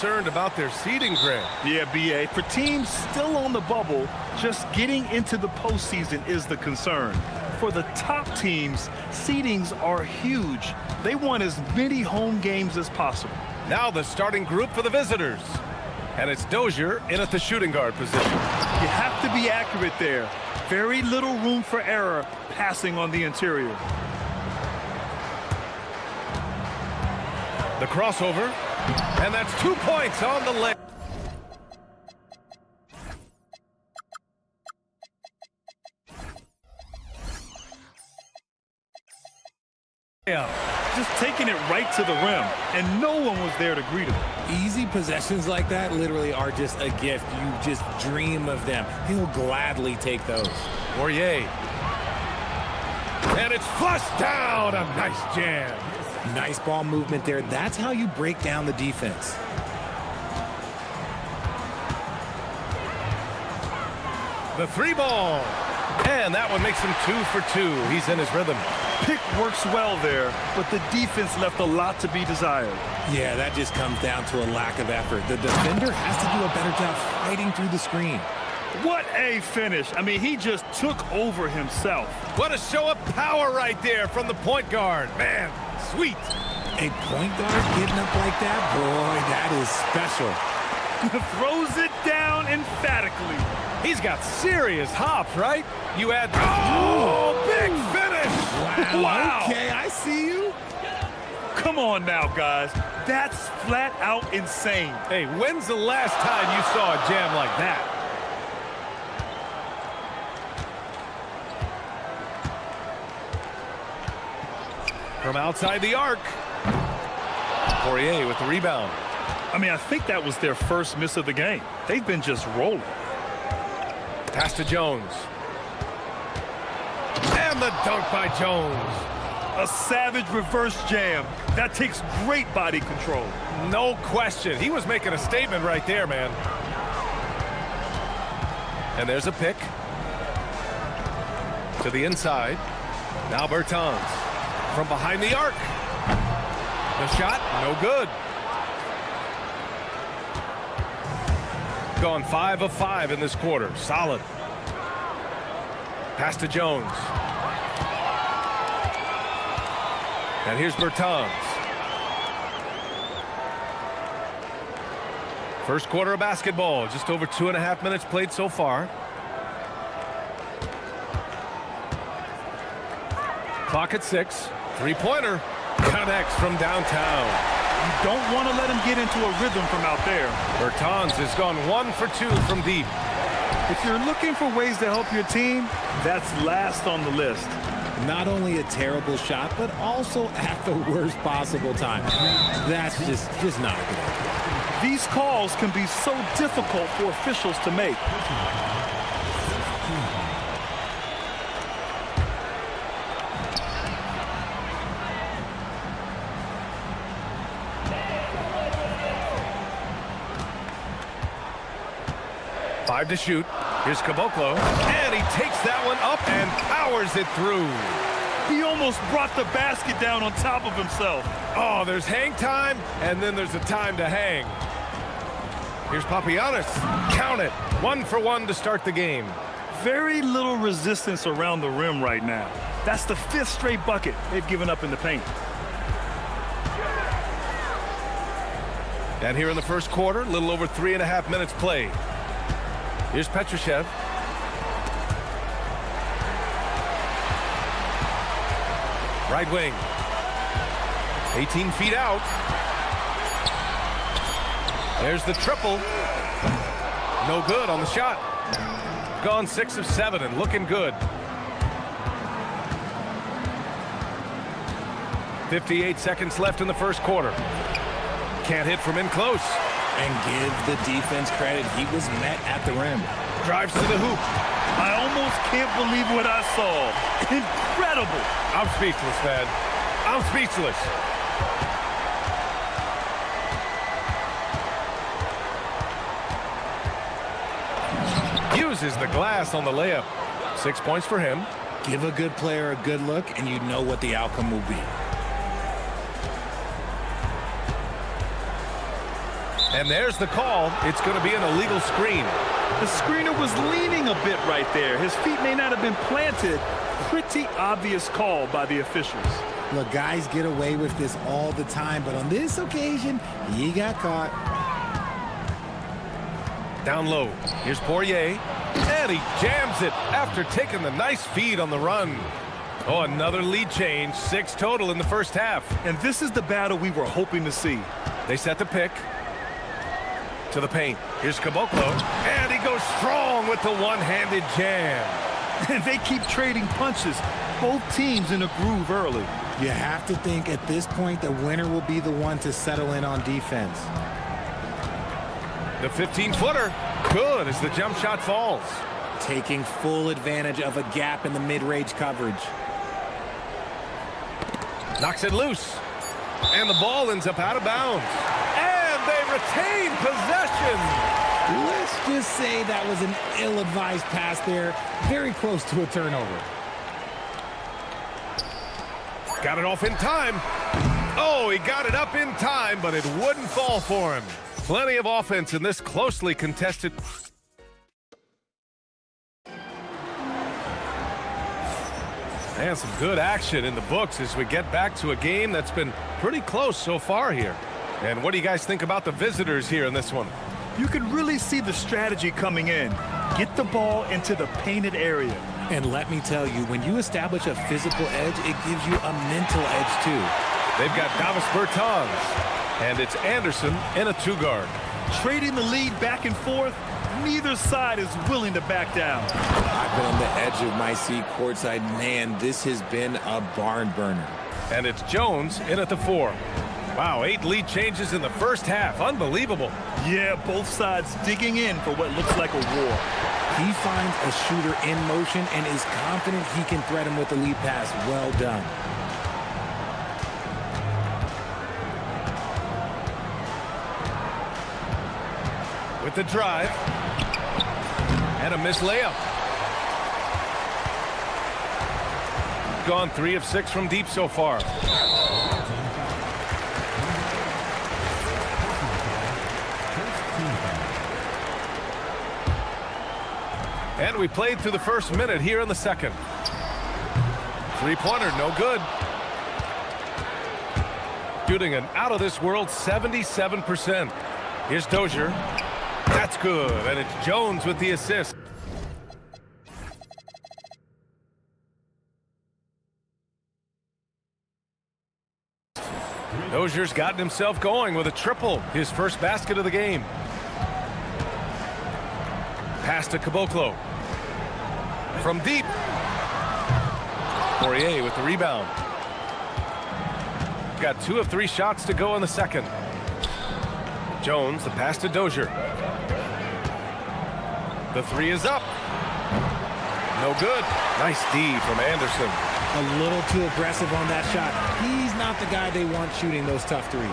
Concerned about their seeding, Grant. Yeah, BA. For teams still on the bubble, just getting into the postseason is the concern. For the top teams, seedings are huge. They want as many home games as possible. Now the starting group for the visitors. And it's Dozier in at the shooting guard position. You have to be accurate there. Very little room for error passing on the interior. The crossover. And that's 2 points on the leg. Yeah, just taking it right to the rim, and no one was there to greet him. Easy possessions like that literally are just a gift. You just dream of them. He'll gladly take those. Poirier. And it's flushed down. A nice jam. Nice ball movement there. That's how you break down the defense. The three ball. And that one makes him 2 for 2. He's in his rhythm. Pick works well there, but the defense left a lot to be desired. Yeah, that just comes down to a lack of effort. The defender has to do a better job fighting through the screen. What a finish. I mean, he just took over himself. What a show of power right there from the point guard. Man, sweet. A point guard getting up like that? Boy, that is special. Throws it down emphatically. He's got serious hops, right? You add... Oh, big finish! Wow. Okay, I see you. Come on now, guys. That's flat out insane. Hey, when's the last time you saw a jam like that? From outside the arc. Poirier with the rebound. I mean, I think that was their first miss of the game. They've been just rolling. Pass to Jones. And the dunk by Jones. A savage reverse jam. That takes great body control. No question. He was making a statement right there, man. And there's a pick. To the inside. Now Bertans. From behind the arc. The shot, no good. Gone 5 of 5 in this quarter. Solid. Pass to Jones. And here's Bertans. First quarter of basketball. Just over 2.5 minutes played so far. Clock at 6. Three-pointer. Connects from downtown. You don't want to let him get into a rhythm from out there. Bertans has gone 1 for 2 from deep. If you're looking for ways to help your team, that's last on the list. Not only a terrible shot, but also at the worst possible time. That's just not good. These calls can be so difficult for officials to make. Five to shoot. Here's Caboclo. And he takes that one up and powers it through. He almost brought the basket down on top of himself. Oh, there's hang time, and then there's a time to hang. Here's Papagiannis. Count it. 1 for 1 to start the game. Very little resistance around the rim right now. That's the 5th straight bucket they've given up in the paint. And here in the first quarter, a little over 3.5 minutes played. Here's Petrushev. Right wing. 18 feet out. There's the triple. No good on the shot. Gone 6 of 7 and looking good. 58 seconds left in the first quarter. Can't hit from in close. And give the defense credit. He was met at the rim. Drives to the hoop. I almost can't believe what I saw. Incredible. I'm speechless, man. I'm speechless. Uses the glass on the layup. 6 points for him. Give a good player a good look, and you know what the outcome will be. And there's the call. It's going to be an illegal screen. The screener was leaning a bit right there. His feet may not have been planted. Pretty obvious call by the officials. Look, guys get away with this all the time, but on this occasion, he got caught. Down low. Here's Poirier. And he jams it after taking the nice feed on the run. Oh, another lead change. 6 total in the first half. And this is the battle we were hoping to see. They set the pick. To the paint. Here's Caboclo. And he goes strong with the one-handed jam. And they keep trading punches. Both teams in a groove early. You have to think at this point the winner will be the one to settle in on defense. The 15-footer. Good as the jump shot falls. Taking full advantage of a gap in the mid-range coverage. Knocks it loose. And the ball ends up out of bounds. And they retain possession. Let's just say that was an ill-advised pass there. Very close to a turnover. Got it off in time. Oh, he got it up in time, but it wouldn't fall for him. Plenty of offense in this closely contested. And some good action in the books as we get back to a game that's been pretty close so far here. And what do you guys think about the visitors here in this one? You can really see the strategy coming in. Get the ball into the painted area. And let me tell you, when you establish a physical edge, it gives you a mental edge too. They've got Davis Bertans, and it's Anderson in a 2-guard. Trading the lead back and forth, neither side is willing to back down. I've been on the edge of my seat courtside. Man, this has been a barn burner. And it's Jones in at the 4. Wow, 8 lead changes in the first half. Unbelievable. Yeah, both sides digging in for what looks like a war. He finds a shooter in motion and is confident he can thread him with the lead pass. Well done. With the drive. And a missed layup. Gone 3 of 6 from deep so far. And we played through the first minute here in the second. 3-pointer, no good. Shooting an out-of-this-world 77%. Here's Dozier. That's good, and it's Jones with the assist. Dozier's gotten himself going with a triple, his first basket of the game. Pass to Caboclo. From deep. Poirier with the rebound. Got 2 of 3 shots to go in the second. Jones, the pass to Dozier. The 3 is up. No good. Nice D from Anderson. A little too aggressive on that shot. He's not the guy they want shooting those tough threes.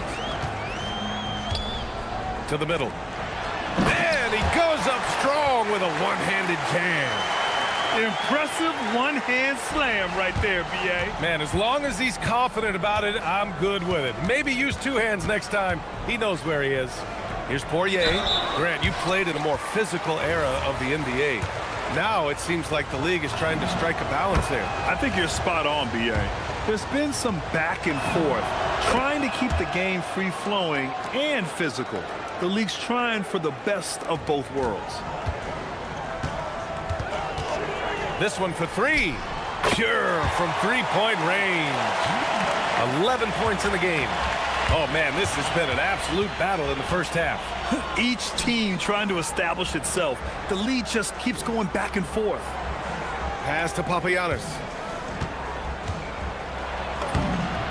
To the middle. And he goes up strong with a one-handed jam. Impressive one-hand slam right there, B.A. Man, as long as he's confident about it, I'm good with it. Maybe use 2 hands next time. He knows where he is. Here's Poirier. Grant, you played in a more physical era of the NBA. Now it seems like the league is trying to strike a balance there. I think you're spot on, B.A. There's been some back and forth, trying to keep the game free-flowing and physical. The league's trying for the best of both worlds. This one for 3. Pure from 3-point range. 11 points in the game. Oh, man, this has been an absolute battle in the first half. Each team trying to establish itself. The lead just keeps going back and forth. Pass to Papagiannis.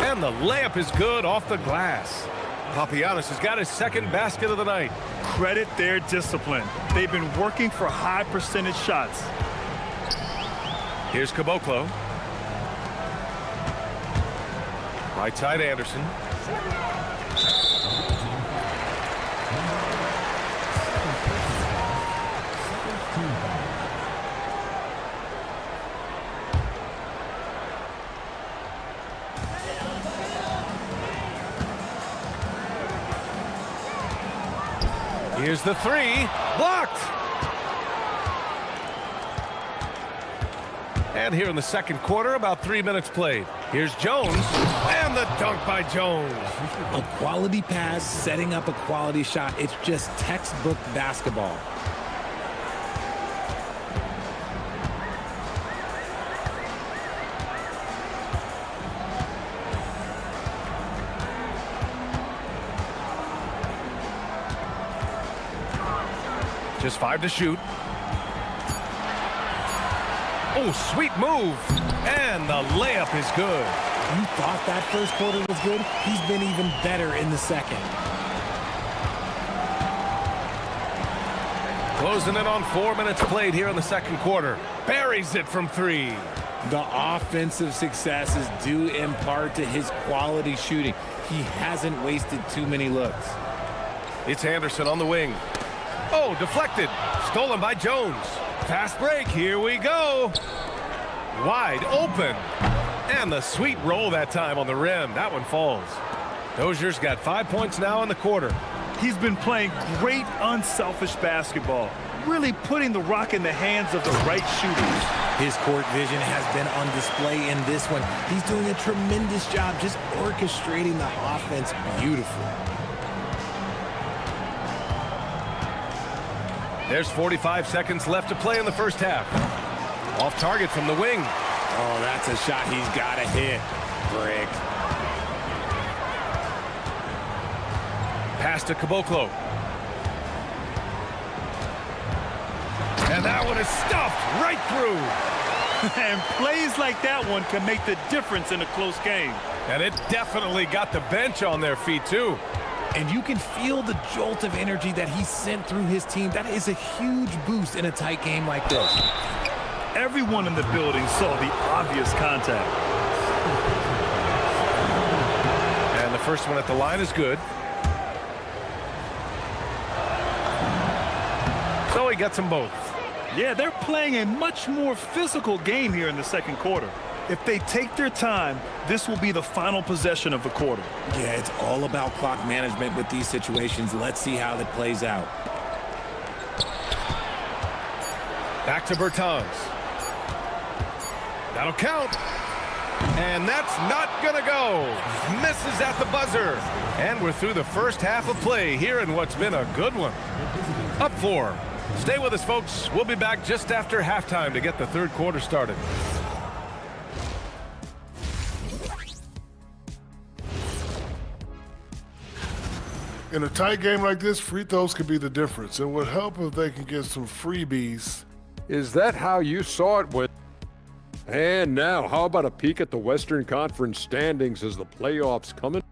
And the layup is good off the glass. Papagiannis has got his second basket of the night. Credit their discipline. They've been working for high percentage shots. Here's Caboclo. Right side Anderson. Here's the three. Blocked. And here in the second quarter, about 3 minutes played. Here's Jones, and the dunk by Jones. A quality pass, setting up a quality shot. It's just textbook basketball. Just 5 to shoot. Oh, sweet move. And the layup is good. You thought that first quarter was good? He's been even better in the second. Closing in on 4 minutes played here in the second quarter. Buries it from 3. The offensive success is due in part to his quality shooting. He hasn't wasted too many looks. It's Anderson on the wing. Oh, deflected. Stolen by Jones. Fast break. Here we go. Wide open. And the sweet roll that time on the rim. That one falls. Dozier's got 5 points now in the quarter. He's been playing great, unselfish basketball, really putting the rock in the hands of the right shooters. His court vision has been on display in this one. He's doing a tremendous job just orchestrating the offense beautifully. There's 45 seconds left to play in the first half. Off target from the wing. Oh, that's a shot he's got to hit. Brick. Pass to Caboclo. And that one is stuffed right through. And plays like that one can make the difference in a close game. And it definitely got the bench on their feet, too. And you can feel the jolt of energy that he sent through his team. That is a huge boost in a tight game like this. Everyone in the building saw the obvious contact. And the first one at the line is good. So he gets them both. Yeah, they're playing a much more physical game here in the second quarter. If they take their time, this will be the final possession of the quarter. Yeah, it's all about clock management with these situations. Let's see how that plays out. Back to Bertans. That'll count. And that's not going to go. Misses at the buzzer. And we're through the first half of play here in what's been a good one. Up 4. Stay with us, folks. We'll be back just after halftime to get the third quarter started. In a tight game like this, free throws could be the difference. It would help if they can get some freebies. Is that how you saw it with? And now, how about a peek at the Western Conference standings as the playoffs come in?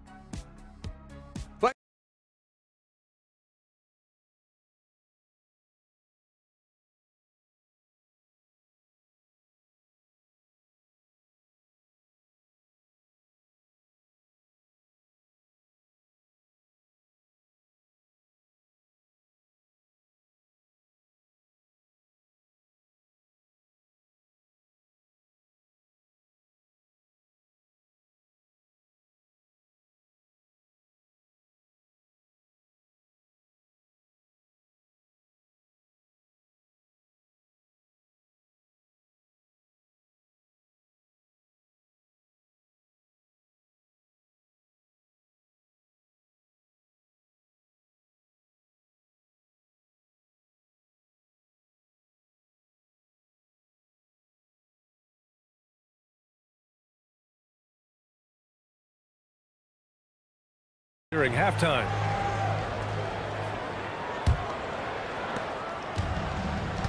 During halftime.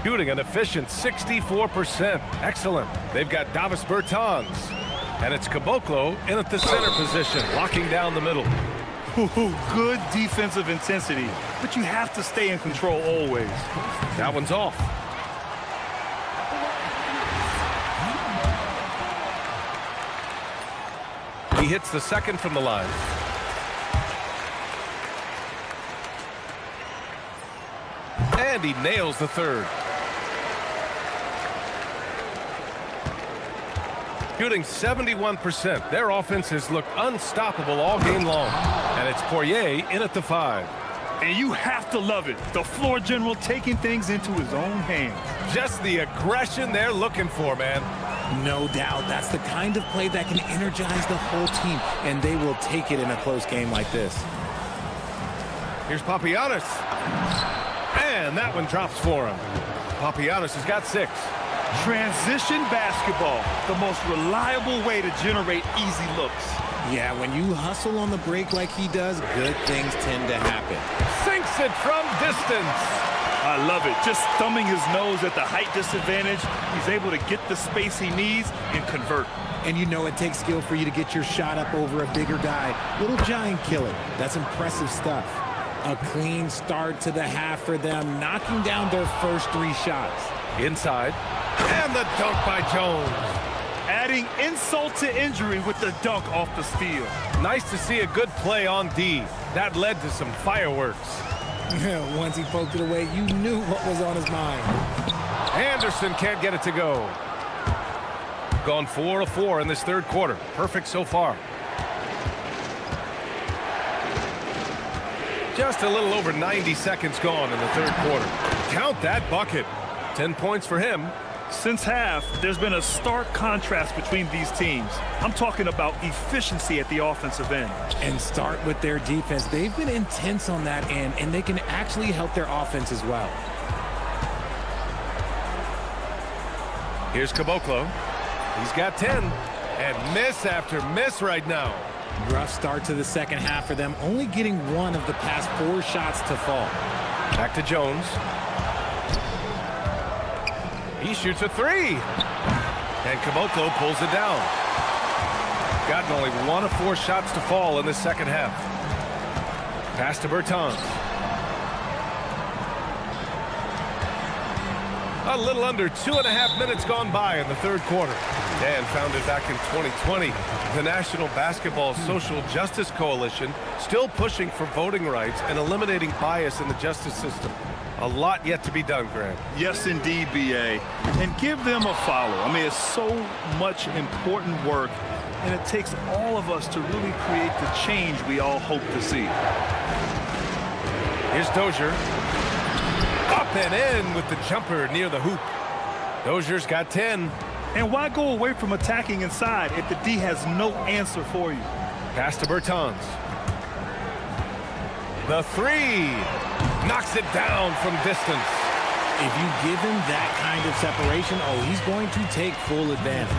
Shooting an efficient 64%. Excellent. They've got Davis Bertans. And it's Caboclo in at the center position, locking down the middle. Good defensive intensity, but you have to stay in control always. That one's off. He hits the second from the line. And he nails the third. Shooting 71%. Their offense has looked unstoppable all game long. And it's Poirier in at the 5. And you have to love it. The floor general taking things into his own hands. Just the aggression they're looking for, man. No doubt. That's the kind of play that can energize the whole team, and they will take it in a close game like this. Here's Papagiannis. And that one drops for him. Papagiannis has got 6. Transition basketball, the most reliable way to generate easy looks. Yeah, when you hustle on the break like he does, good things tend to happen. Sinks it from distance. I love it. Just thumbing his nose at the height disadvantage, he's able to get the space he needs and convert. And you know it takes skill for you to get your shot up over a bigger guy. Little giant killer. That's impressive stuff. A clean start to the half for them, knocking down their first 3 shots. Inside. And the dunk by Jones. Adding insult to injury with the dunk off the steal. Nice to see a good play on D. That led to some fireworks. Once he poked it away, you knew what was on his mind. Anderson can't get it to go. Gone 4 of 4 in this third quarter. Perfect so far. Just a little over 90 seconds gone in the third quarter. Count that bucket. 10 points for him. Since half, there's been a stark contrast between these teams. I'm talking about efficiency at the offensive end. And start with their defense. They've been intense on that end, and they can actually help their offense as well. Here's Caboclo. He's got 10. And miss after miss right now. Rough start to the second half for them, only getting 1 of the past 4 shots to fall. Back to Jones. He shoots a 3. And Caboclo pulls it down. Gotten only 1 of 4 shots to fall in the second half. Pass to Bertans. A little under 2.5 minutes gone by in the third quarter. Dan founded back in 2020, the National Basketball Social Justice Coalition, still pushing for voting rights and eliminating bias in the justice system. A lot yet to be done, Grant. Yes, indeed, B.A. And give them a follow. I mean, it's so much important work, and it takes all of us to really create the change we all hope to see. Here's Dozier. Up and in with the jumper near the hoop. Dozier's got 10. And why go away from attacking inside if the D has no answer for you? Pass to Bertans. The 3. Knocks it down from distance. If you give him that kind of separation, oh, he's going to take full advantage.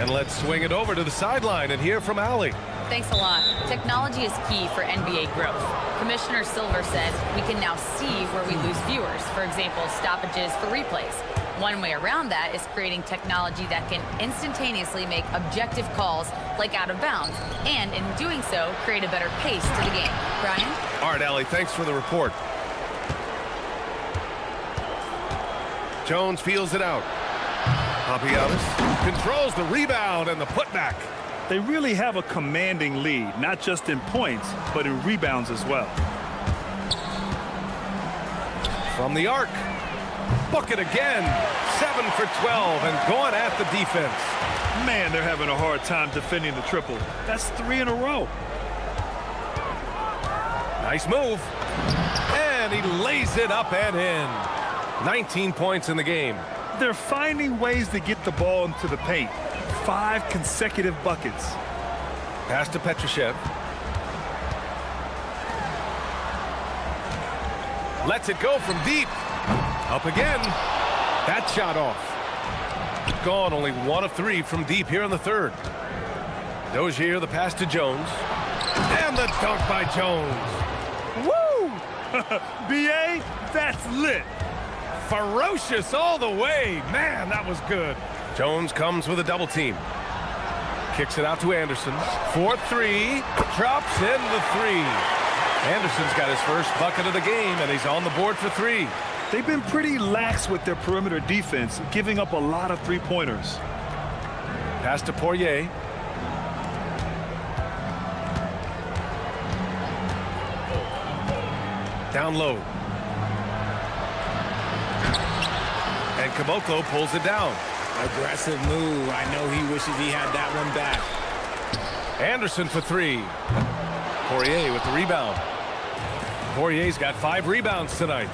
And let's swing it over to the sideline and hear from Allie. Thanks a lot. Technology is key for NBA growth. Commissioner Silver said we can now see where we lose viewers. For example, stoppages for replays. One way around that is creating technology that can instantaneously make objective calls like out of bounds, and in doing so, create a better pace to the game. Brian? All right, Allie, thanks for the report. Jones feels it out. Papagiannis controls the rebound and the putback. They really have a commanding lead, not just in points, but in rebounds as well. From the arc. Bucket again. 7 for 12 and going at the defense. Man, they're having a hard time defending the triple. That's 3 in a row. Nice move. And he lays it up and in. 19 points in the game. They're finding ways to get the ball into the paint. 5 consecutive buckets. Pass to Petrushev. Lets it go from deep. Up again. That shot off. Gone only 1 of 3 from deep here in the third. Dozier, the pass to Jones. And the dunk by Jones. Woo! B.A., that's lit. Ferocious all the way. Man, that was good. Jones comes with a double team. Kicks it out to Anderson. 4-3. Drops in the 3. Anderson's got his first bucket of the game, and he's on the board for 3. They've been pretty lax with their perimeter defense, giving up a lot of three-pointers. Pass to Poirier. Down low. And Caboclo pulls it down. Aggressive move. I know he wishes he had that one back. Anderson for 3. Poirier with the rebound. Poirier's got 5 rebounds tonight.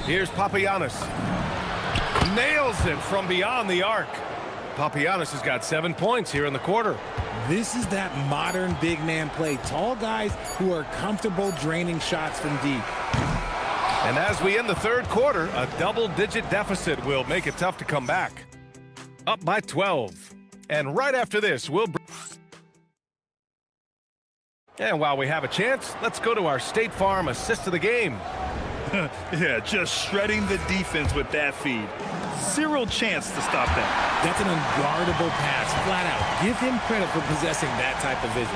Here's Papagiannis. Nails it from beyond the arc. Papagiannis has got 7 points here in the quarter. This is that modern big man play. Tall guys who are comfortable draining shots from deep. And as we end the third quarter, a double-digit deficit will make it tough to come back. Up by 12. And right after this, and while we have a chance, let's go to our State Farm assist of the game. Yeah, just shredding the defense with that feed. Zero chance to stop that. That's an unguardable pass, flat out. Give him credit for possessing that type of vision.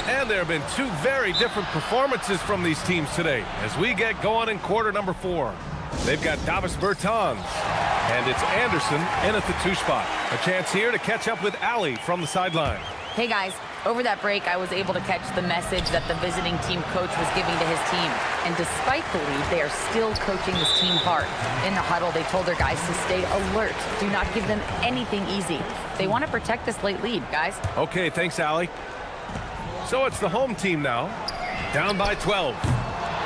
And there have been 2 very different performances from these teams today as we get going in quarter number 4. They've got Davis Bertans, and it's Anderson in at the 2 spot. A chance here to catch up with Ali from the sideline. Hey guys, over that break, I was able to catch the message that the visiting team coach was giving to his team. And despite the lead, they are still coaching this team hard. In the huddle, they told their guys to stay alert. Do not give them anything easy. They want to protect this late lead, guys. Okay, thanks, Ali. So it's the home team now, down by 12.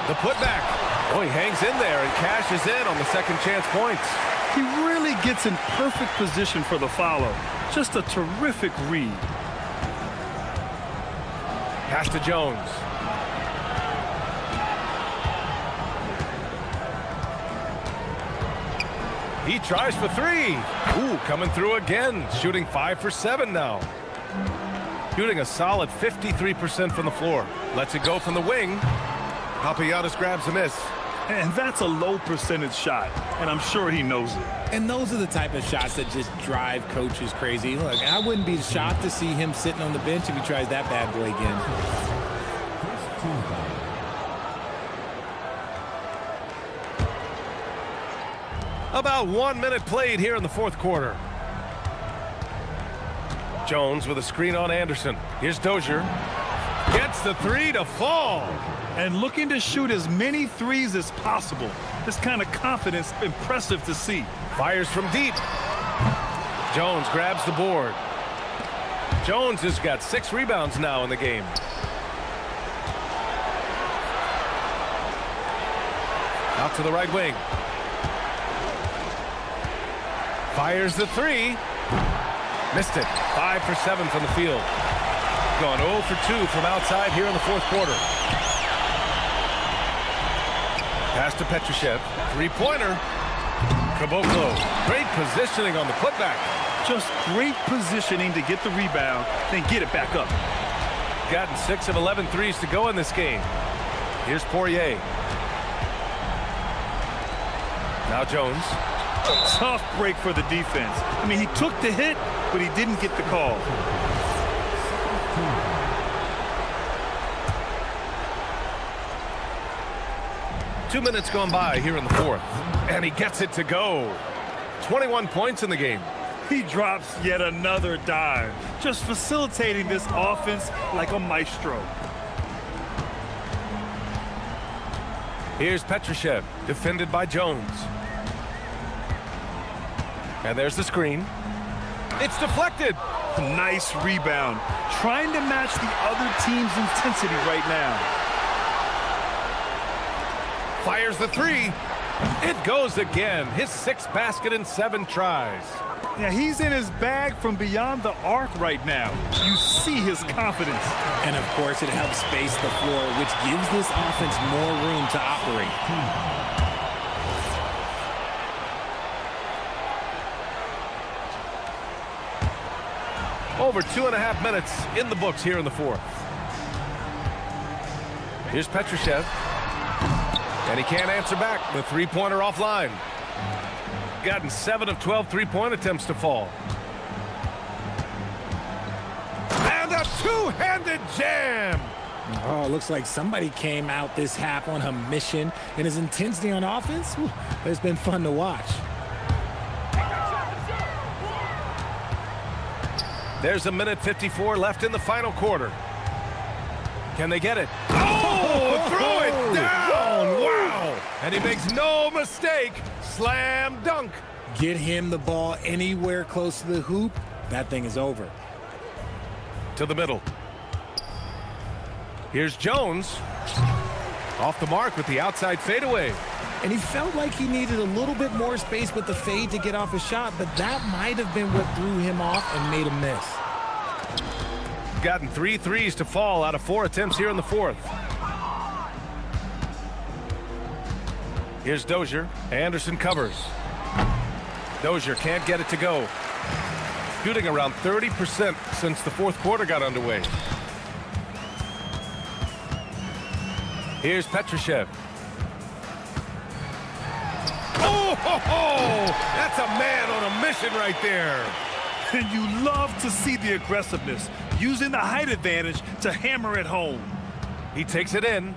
The putback. Oh, he hangs in there and cashes in on the second chance points. He really gets in perfect position for the follow. Just a terrific read. Pass to Jones. He tries for 3. Ooh, coming through again. Shooting 5 for 7 now. Shooting a solid 53% from the floor. Lets it go from the wing. Papagiannis grabs a miss. And that's a low percentage shot, and I'm sure he knows it. And those are the type of shots that just drive coaches crazy. Look, I wouldn't be shocked to see him sitting on the bench if he tries that bad boy again. About 1 minute played here in the fourth quarter. Jones with a screen on Anderson. Here's Dozier. Gets the 3 to fall. And looking to shoot as many threes as possible. This kind of confidence, impressive to see. Fires from deep. Jones grabs the board. Jones has got 6 rebounds now in the game. Out to the right wing. Fires the 3. Missed it. 5 for 7 from the field. Going 0 for 2 from outside here in the fourth quarter. Pass to Petrushev. 3-pointer. Caboclo. Great positioning on the putback. Just great positioning to get the rebound, then get it back up. Gotten 6 of 11 threes to go in this game. Here's Poirier. Now Jones. Tough break for the defense. I mean, he took the hit, but he didn't get the call. Two minutes gone by here in the fourth, and he gets it to go. 21 points in the game. He drops yet another dime, just facilitating this offense like a maestro. Here's Petrushev, defended by Jones. And there's the screen. It's deflected. Nice rebound. Trying to match the other team's intensity right now. Fires the 3. It goes again. His 6th basket in 7 tries. Yeah, he's in his bag from beyond the arc right now. You see his confidence. And of course, it helps space the floor, which gives this offense more room to operate. Over 2.5 minutes in the books here in the fourth. Here's Petrushev. And he can't answer back. The 3-pointer offline. Gotten 7 of 12 3-point attempts to fall. And a two-handed jam. Oh, looks like somebody came out this half on a mission. And his intensity on offense, it's been fun to watch. There's 1:54 left in the final quarter. Can they get it? Oh, throw it down! Wow! And he makes no mistake. Slam dunk. Get him the ball anywhere close to the hoop, that thing is over. To the middle. Here's Jones. Off the mark with the outside fadeaway. And he felt like he needed a little bit more space with the fade to get off a shot, but that might have been what threw him off and made him miss. Gotten 3 threes to fall out of 4 attempts here in the fourth. Here's Dozier. Anderson covers. Dozier can't get it to go. Shooting around 30% since the fourth quarter got underway. Here's Petrushev. Oh, ho, ho! That's a man on a mission right there. And you love to see the aggressiveness, using the height advantage to hammer it home. He takes it in.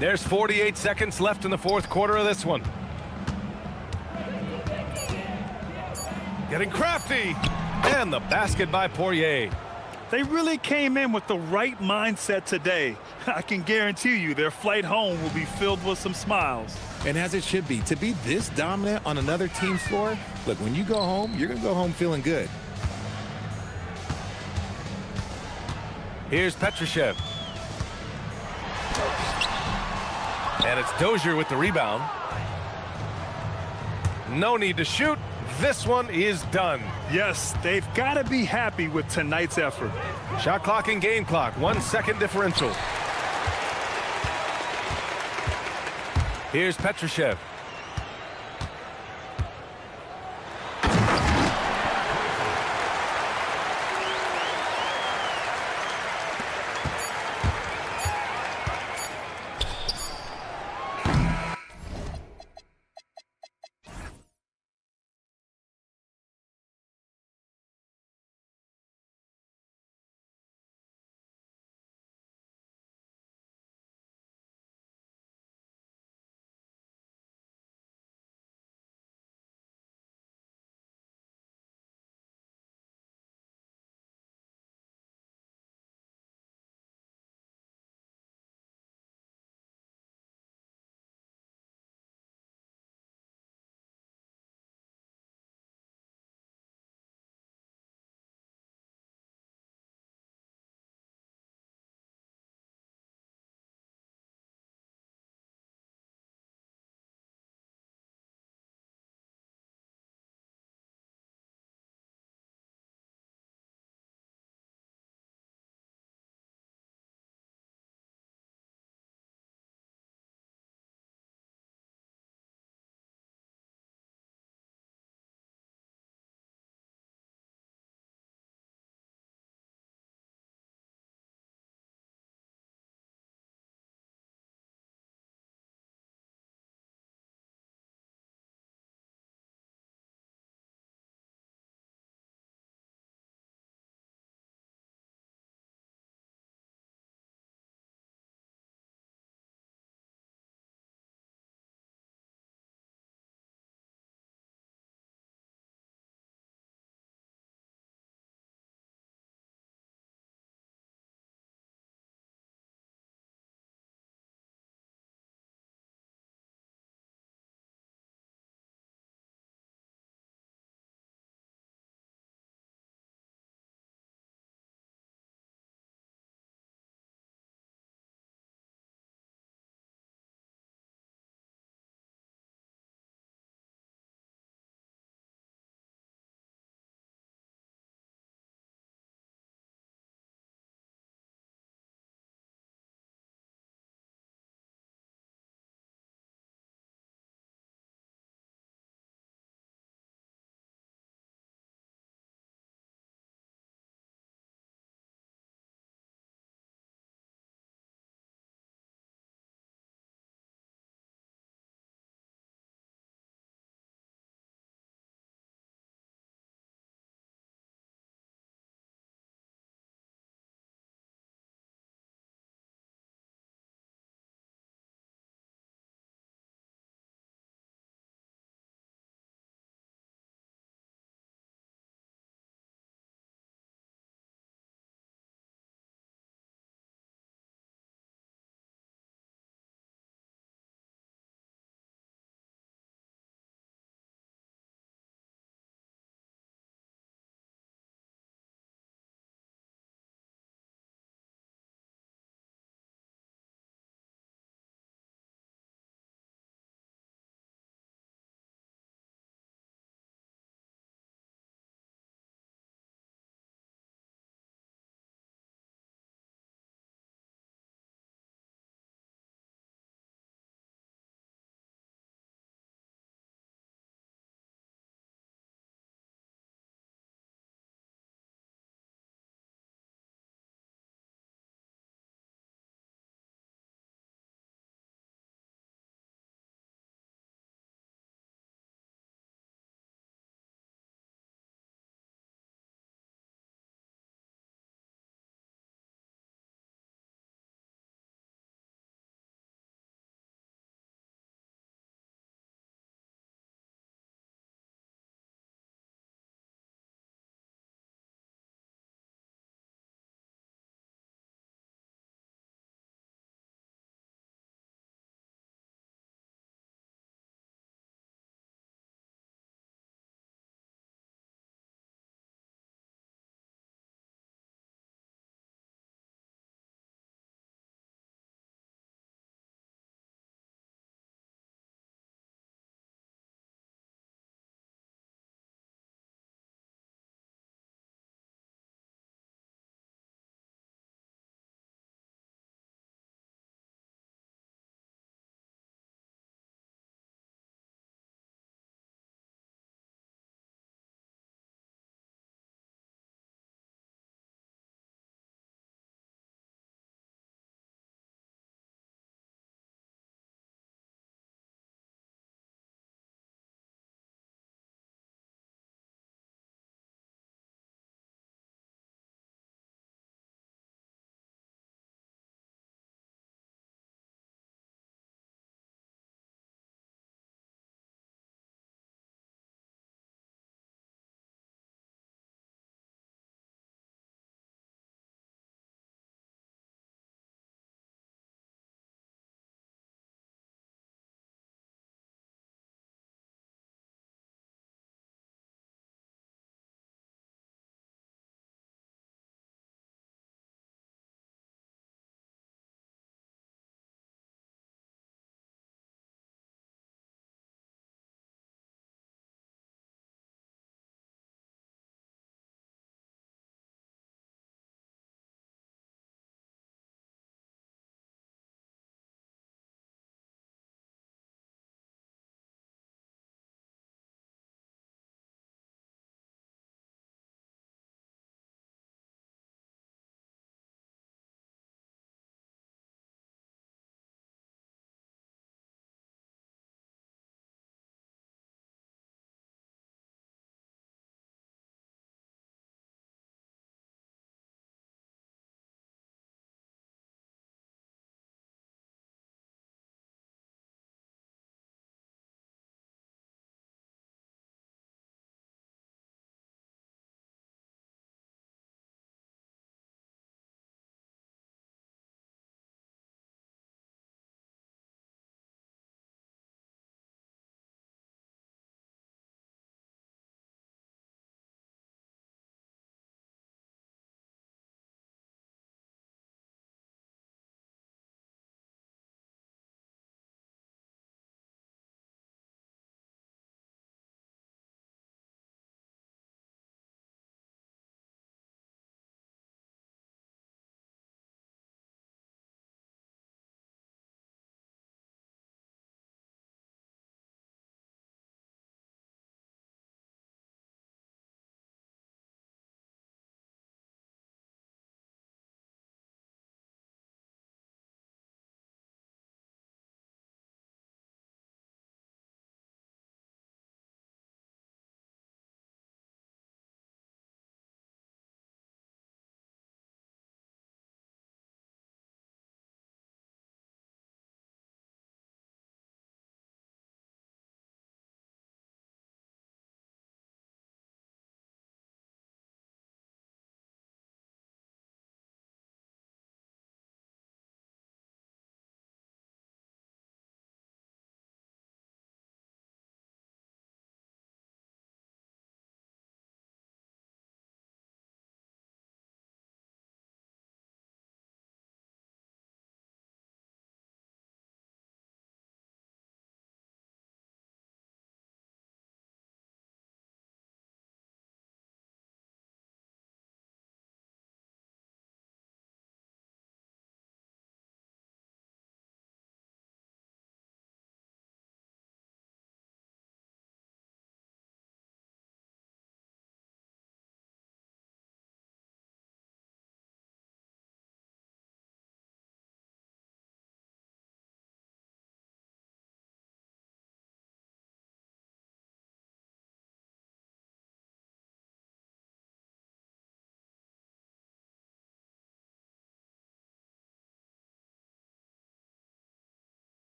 There's 48 seconds left in the fourth quarter of this one. Getting crafty. And the basket by Poirier. They really came in with the right mindset today. I can guarantee you their flight home will be filled with some smiles. And as it should be, to be this dominant on another team's floor, look, when you go home, you're going to go home feeling good. Here's Petrushev. And it's Dozier with the rebound. No need to shoot. This one is done. Yes, they've got to be happy with tonight's effort. Shot clock and game clock, 1 second differential. Here's Petrushev.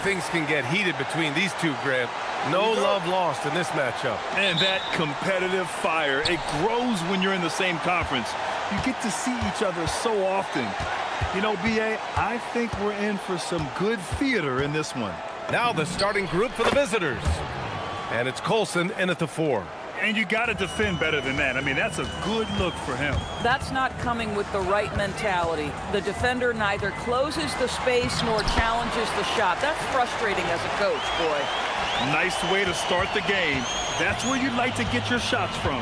things can get heated between these two, Grant. No love lost in this matchup. And that competitive fire, it grows when you're in the same conference. You get to see each other so often. You know, B.A., I think we're in for some good theater in this one. Now the starting group for the visitors. And it's Colson in at the 4. And you got to defend better than that. I mean, that's a good look for him. That's not coming with the right mentality. The defender neither closes the space nor challenges the shot. That's frustrating as a coach, boy. Nice way to start the game. That's where you'd like to get your shots from.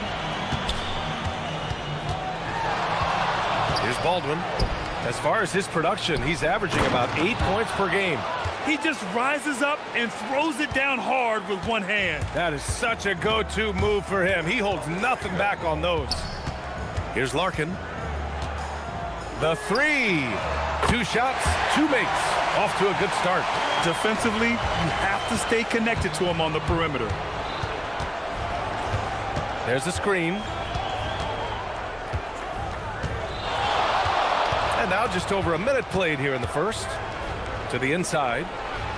Here's Baldwin. As far as his production, he's averaging about 8 points per game. He just rises up and throws it down hard with one hand. That is such a go-to move for him. He holds nothing back on those. Here's Larkin. The 3. 2 shots, 2 makes. Off to a good start. Defensively, you have to stay connected to him on the perimeter. There's a screen. And now just over a minute played here in the first. To the inside,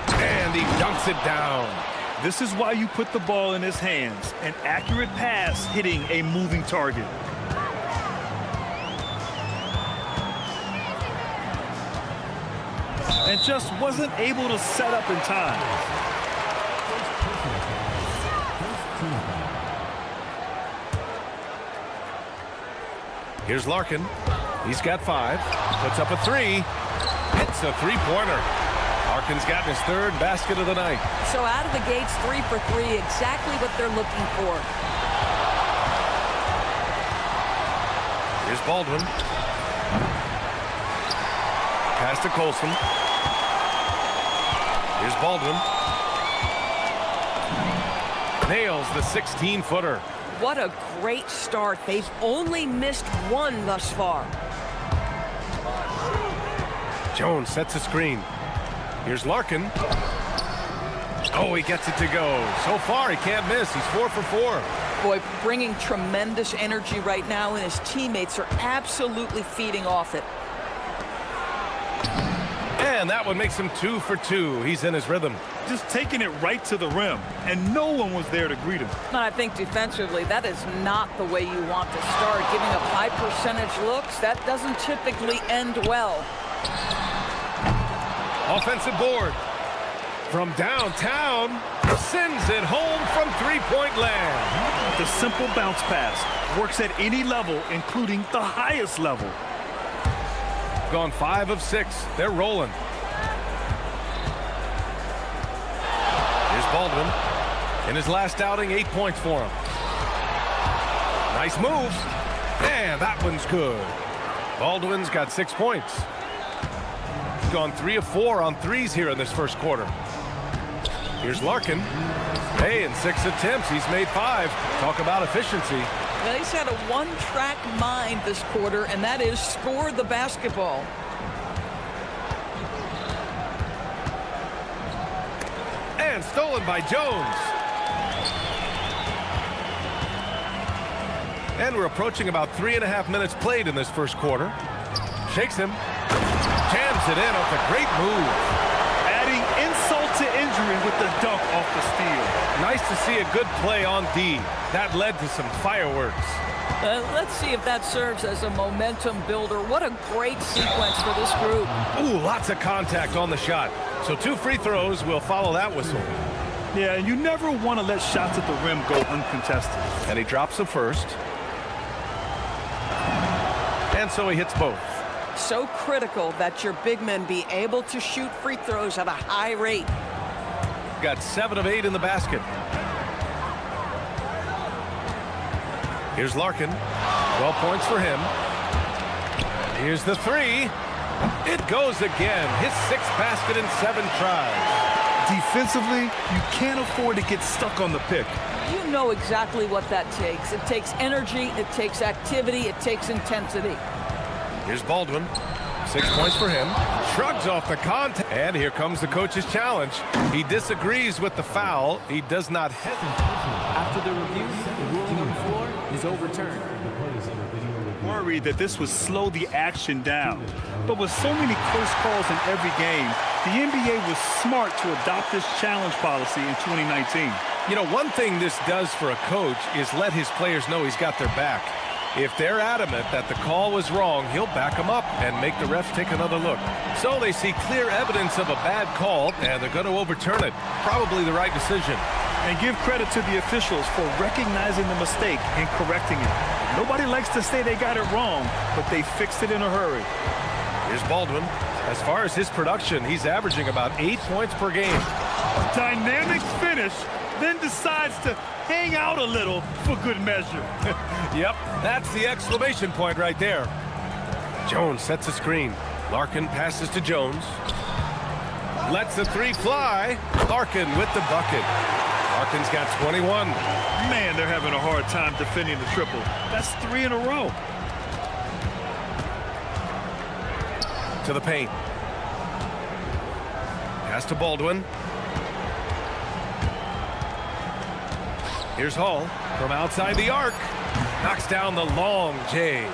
and he dunks it down. This is why you put the ball in his hands. An accurate pass hitting a moving target. And just wasn't able to set up in time. Here's Larkin. He's got 5. Puts up a 3. It's a 3-pointer. Larkin's gotten his 3rd basket of the night. So out of the gates, 3 for 3, exactly what they're looking for. Here's Baldwin. Pass to Colson. Here's Baldwin. Nails the 16-footer. What a great start. They've only missed 1 thus far. Jones sets a screen. Here's Larkin. Oh, he gets it to go. So far, he can't miss. He's 4 for 4. Boy, bringing tremendous energy right now, and his teammates are absolutely feeding off it. And that one makes him 2 for 2. He's in his rhythm. Just taking it right to the rim, and no one was there to greet him. And I think defensively, that is not the way you want to start. Giving up high percentage looks, that doesn't typically end well. Offensive board. From downtown, sends it home from 3-point land. The simple bounce pass works at any level, including the highest level. Gone 5 of 6. They're rolling. Here's Baldwin. In his last outing, 8 points for him. Nice move. And that one's good. Baldwin's got 6 points. He's gone 3 of 4 on 3s here in this first quarter. Here's Larkin. Hey, in 6 attempts, he's made 5. Talk about efficiency. Well, he's had a one-track mind this quarter, and that is score the basketball. And stolen by Jones. And we're approaching about 3.5 minutes played in this first quarter. Shakes him. Jams it in off a great move. Adding insult to injury with the dunk off the steal. Nice to see a good play on D. That led to some fireworks. Let's see if that serves as a momentum builder. What a great sequence for this group. Ooh, lots of contact on the shot. So 2 free throws will follow that whistle. Yeah, and you never want to let shots at the rim go uncontested. And he drops the first. And so he hits both. So critical that your big men be able to shoot free throws at a high rate. Got 7 of 8 in the basket. Here's Larkin. 12 points for him. Here's the 3. It goes again. His 6th basket in 7 tries. Defensively, you can't afford to get stuck on the pick. You know exactly what that takes. It takes energy, it takes activity, it takes intensity. Here's Baldwin. 6 points for him. Shrugs off the contact. And here comes the coach's challenge. He disagrees with the foul. He does not hesitate. After the review, the ruling on the floor is overturned. worried that this would slow the action down. But with so many close calls in every game, the NBA was smart to adopt this challenge policy in 2019. You know, one thing this does for a coach is let his players know he's got their back. If they're adamant that the call was wrong, he'll back them up and make the refs take another look. So they see clear evidence of a bad call, and they're going to overturn it. Probably the right decision. And give credit to the officials for recognizing the mistake and correcting it. Nobody likes to say they got it wrong, but they fixed it in a hurry. Here's Baldwin. As far as his production, he's averaging about 8 points per game. Dynamic finish, then decides to hang out a little for good measure. Yep, that's the exclamation point right there. Jones sets a screen. Larkin passes to Jones. Lets the three fly. Larkin with the bucket. Larkin's got 21. Man, they're having a hard time defending the triple. That's 3 in a row. To the paint. Pass to Baldwin. Here's Hall from outside the arc. Knocks down the long J.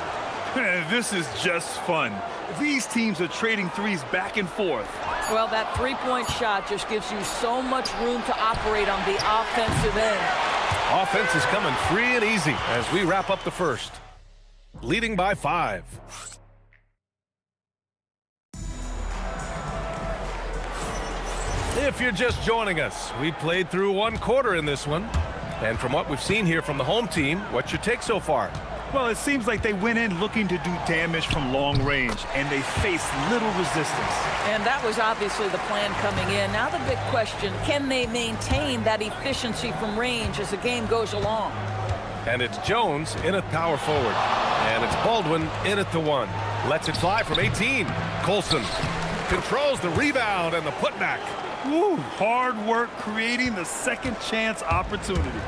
This is just fun. These teams are trading threes back and forth. Well, that three-point shot just gives you so much room to operate on the offensive end. Offense is coming free and easy as we wrap up the first. Leading by 5. If you're just joining us, we played through 1 quarter in this one. And from what we've seen here from the home team, what's your take so far? Well, it seems like they went in looking to do damage from long range, and they faced little resistance. And that was obviously the plan coming in. Now the big question, can they maintain that efficiency from range as the game goes along? And it's Jones in at power forward. And it's Baldwin in at the 1. Lets it fly from 18. Colson controls the rebound and the putback. Woo, hard work creating the second chance opportunity.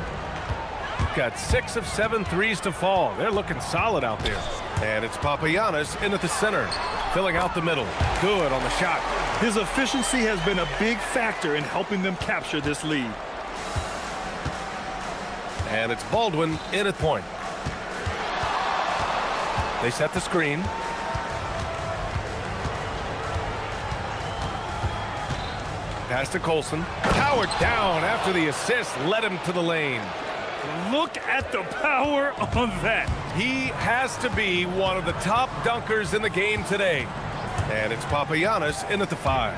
Got 6 of 7 threes to fall. They're looking solid out there. And it's Papagiannis in at the center, filling out the middle. Good on the shot. His efficiency has been a big factor in helping them capture this lead. And it's Baldwin in at point. They set the screen. Pass to Colson. Powered down after the assist led him to the lane. Look at the power on that. He has to be one of the top dunkers in the game today. And it's Papagiannis in at the 5.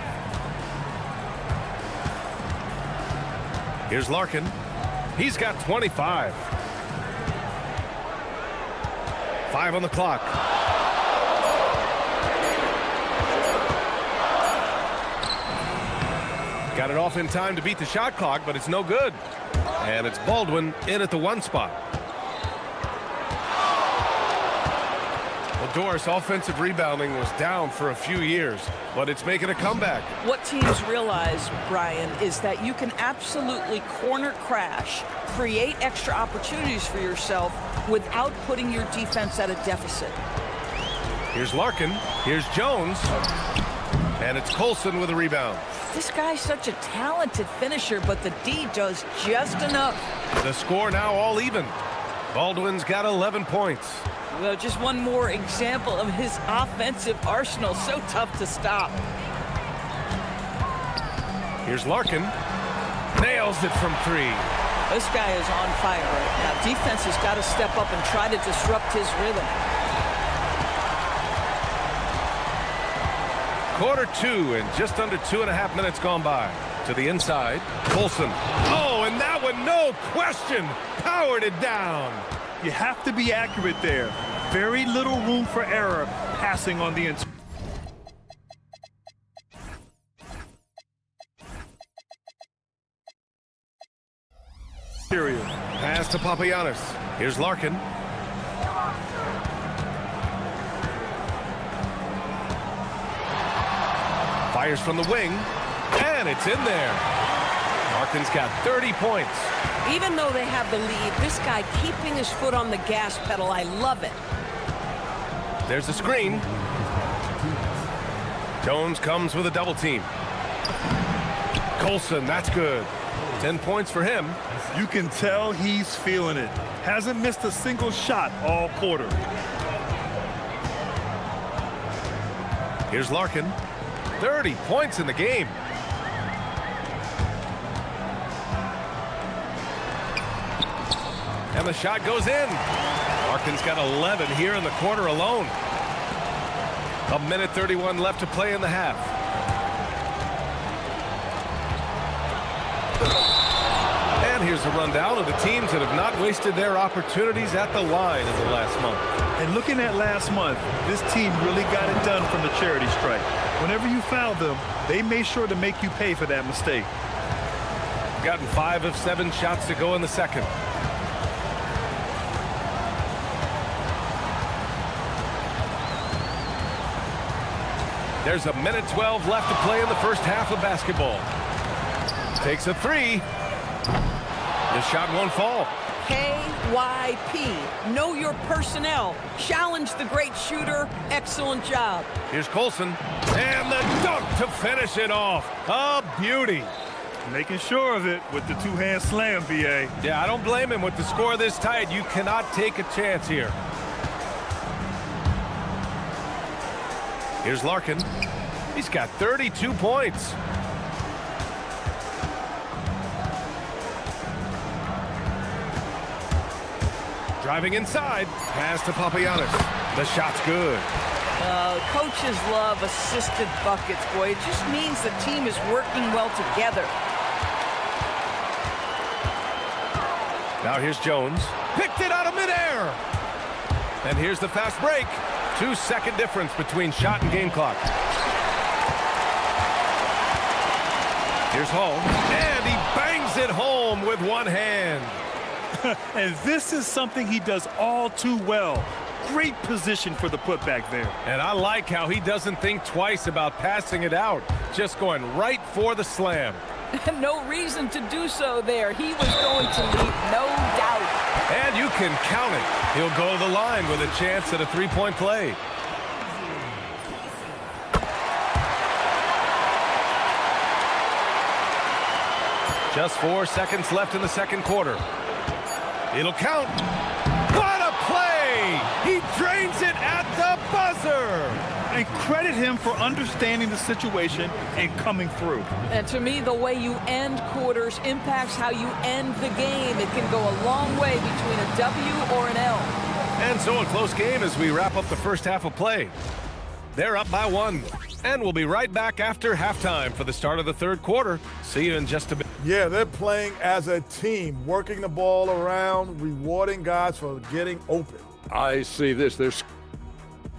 Here's Larkin. He's got 25. 5 on the clock. Got it off in time to beat the shot clock, but it's no good. And it's Baldwin in at the 1 spot. Well, Doris, offensive rebounding was down for a few years, but it's making a comeback. What teams realize, Brian, is that you can absolutely corner crash, create extra opportunities for yourself without putting your defense at a deficit. Here's Larkin. Here's Jones. And it's Colson with a rebound. This guy's such a talented finisher, but the D does just enough. The score now all even. Baldwin's got 11 points. Well, just one more example of his offensive arsenal. So tough to stop. Here's Larkin. Nails it from 3. This guy is on fire right now. Defense has got to step up and try to disrupt his rhythm. Quarter 2 and just under 2.5 minutes gone by. To the inside, Colson. Oh, and that one, no question, powered it down. You have to be accurate there. Very little room for error passing on the inside. Pass to Papagiannis. Here's Larkin. Fires from the wing, and it's in there. Larkin's got 30 points. Even though they have the lead, this guy keeping his foot on the gas pedal, I love it. There's the screen. Jones comes with a double team. Colson, that's good. 10 points for him. You can tell he's feeling it. Hasn't missed a single shot all quarter. Here's Larkin. 30 points in the game. And the shot goes in. Larkin's got 11 here in the quarter alone. 1:31 left to play in the half. And here's a rundown of the teams that have not wasted their opportunities at the line in the last month. And looking at last month, this team really got it done from the charity stripe. Whenever you fouled them, they made sure to make you pay for that mistake. Gotten 5 of 7 shots to go in the second. There's 1:12 left to play in the first half of basketball. Takes a 3. The shot won't fall. KYP. Know your personnel. Challenge the great shooter. Excellent job. Here's Colson. And the dunk to finish it off. A beauty. Making sure of it with the two-hand slam, B.A. Yeah, I don't blame him with the score this tight. You cannot take a chance here. Here's Larkin. He's got 32 points. Driving inside. Pass to Papagiannis. The shot's good. Coaches love assisted buckets, boy. It just means the team is working well together. Now here's Jones. Picked it out of midair. And here's the fast break. 2-second difference between shot and game clock. Here's Hall. And he bangs it home with one hand. And this is something he does all too well. Great position for the putback there. And I like how he doesn't think twice about passing it out. Just going right for the slam. No reason to do so there. He was going to lead, no doubt. And you can count it. He'll go to the line with a chance at a three-point play. Just 4 seconds left in the second quarter. It'll count. What a play! He drains it at the buzzer! And credit him for understanding the situation and coming through. And to me, the way you end quarters impacts how you end the game. It can go a long way between a W or an L. And so a close game as we wrap up the first half of play. They're up by 1. And we'll be right back after halftime for the start of the third quarter. See you in just a bit. Yeah, they're playing as a team, working the ball around, rewarding guys for getting open. I see this.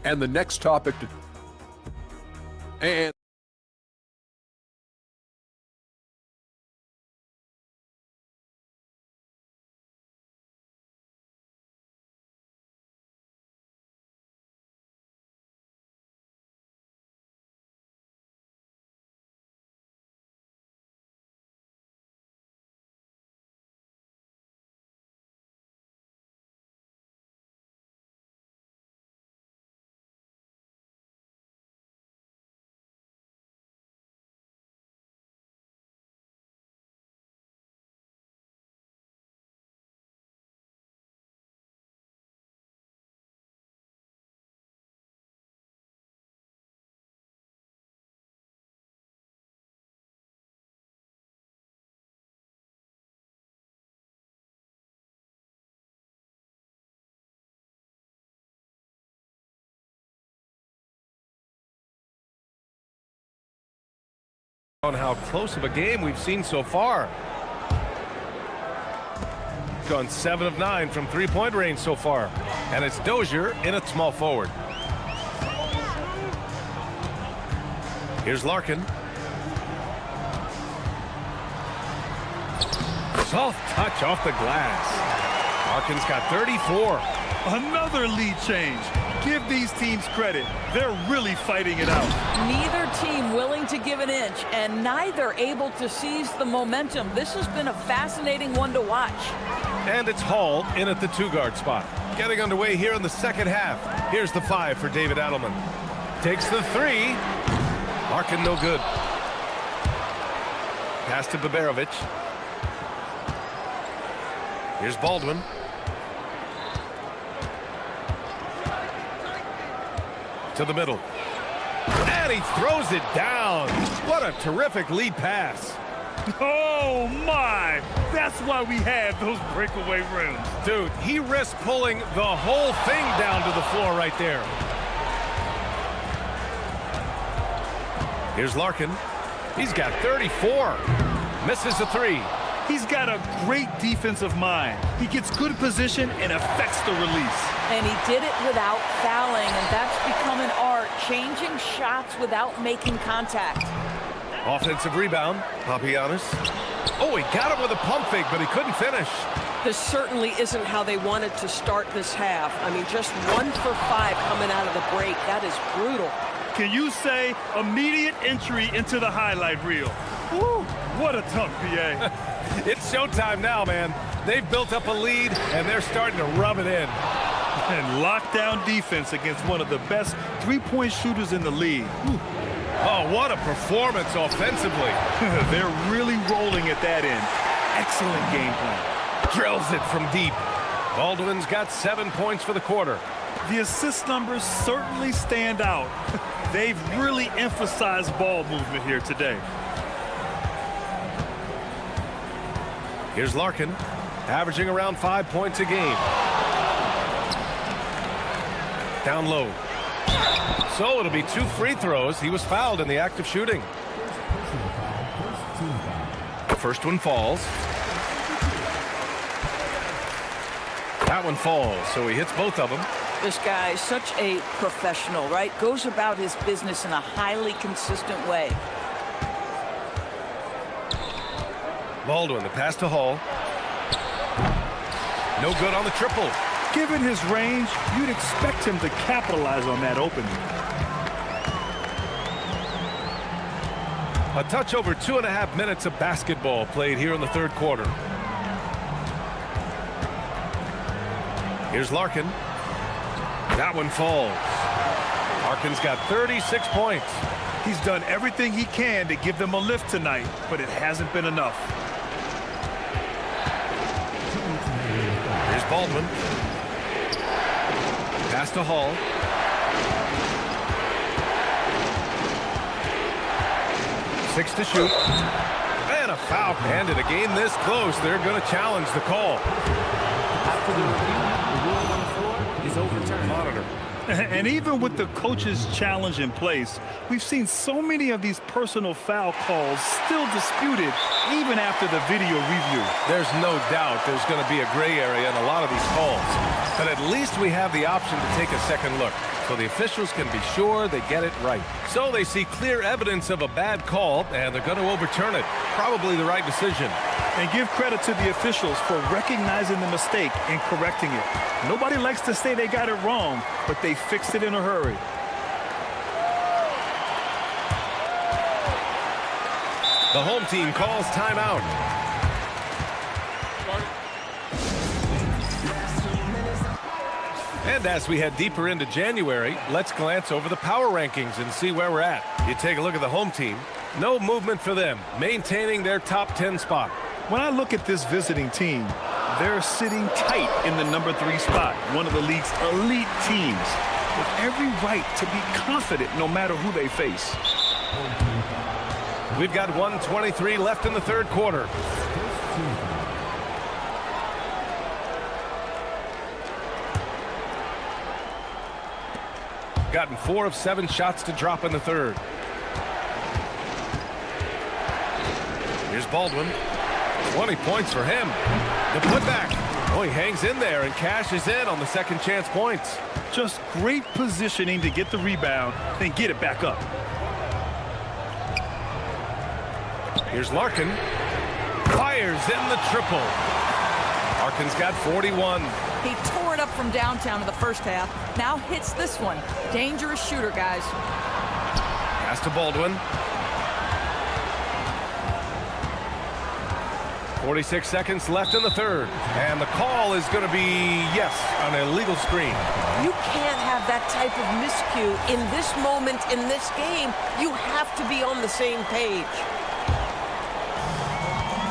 And the next topic and on how close of a game we've seen so far. Gone 7 of 9 from three-point range so far. And it's Dozier in at small forward. Here's Larkin. Soft touch off the glass. Larkin's got 34. Another lead change. Give these teams credit. They're really fighting it out. Neither team willing to give an inch, and neither able to seize the momentum. This has been a fascinating one to watch. And it's Hall in at the 2-guard spot. Getting underway here in the second half. Here's the 5 for David Adelman. Takes the 3. Larkin no good. Pass to Baberovic. Here's Baldwin. To the middle. And And he throws it down. What a terrific lead pass. Oh, my. That's why we have those breakaway rims. Dude, he risked pulling the whole thing down to the floor right there. Here's Larkin. He's got 34. Misses the three. He's got a great defensive mind. He gets good position and affects the release. And he did it without fouling, and that's become an art, changing shots without making contact. Offensive rebound, Papagiannis. Oh, he got him with a pump fake, but he couldn't finish. This certainly isn't how they wanted to start this half. I mean, just 1 for 5 coming out of the break. That is brutal. Can you say immediate entry into the highlight reel? Woo, what a dunk, PA. It's showtime now, man. They've built up a lead, and they're starting to rub it in. And lockdown defense against one of the best three-point shooters in the league. Whew. Oh, what a performance offensively. They're really rolling at that end. Excellent game plan. Drills it from deep. Baldwin's got 7 points for the quarter. The assist numbers certainly stand out. They've really emphasized ball movement here today. Here's Larkin, averaging around 5 points a game. Down low. So it'll be 2 free throws. He was fouled in the act of shooting. The first one falls. That one falls, so he hits both of them. This guy is such a professional, right? Goes about his business in a highly consistent way. Baldwin, the pass to Hall. No good on the triple. Given his range, you'd expect him to capitalize on that opening. A touch over 2.5 minutes of basketball played here in the third quarter. Here's Larkin. That one falls. Larkin's got 36 points. He's done everything he can to give them a lift tonight, but it hasn't been enough. Here's Baldwin. Pass to Hall. Six to shoot. And a foul. And in a game this close, they're going to challenge the call. After the review, the ruling on the floor is overturned. Monitor. And even with the coach's challenge in place, we've seen so many of these personal foul calls still disputed even after the video review. There's no doubt there's going to be a gray area in a lot of these calls. But at least we have the option to take a second look, so the officials can be sure they get it right. So they see clear evidence of a bad call, and they're going to overturn it. Probably the right decision. And give credit to the officials for recognizing the mistake and correcting it. Nobody likes to say they got it wrong, but they fixed it in a hurry. The home team calls timeout. And as we head deeper into January, let's glance over the power rankings and see where we're at. You take a look at the home team. No movement for them, maintaining their top 10 spot. When I look at this visiting team, they're sitting tight in the number 3 spot, one of the league's elite teams, with every right to be confident no matter who they face. We've got 1:23 left in the third quarter. Gotten 4 of 7 shots to drop in the third. Here's Baldwin. 20 points for him. The putback. Oh, he hangs in there and cashes in on the second chance points. Just great positioning to get the rebound, then get it back up. Here's Larkin. Fires in the triple. Larkin's got 41. He tore it up from downtown in the first half. Now hits this one. Dangerous shooter, guys. Pass to Baldwin. 46 seconds left in the third. And the call is going to be, yes, an illegal screen. You can't have that type of miscue in this moment in this game. You have to be on the same page.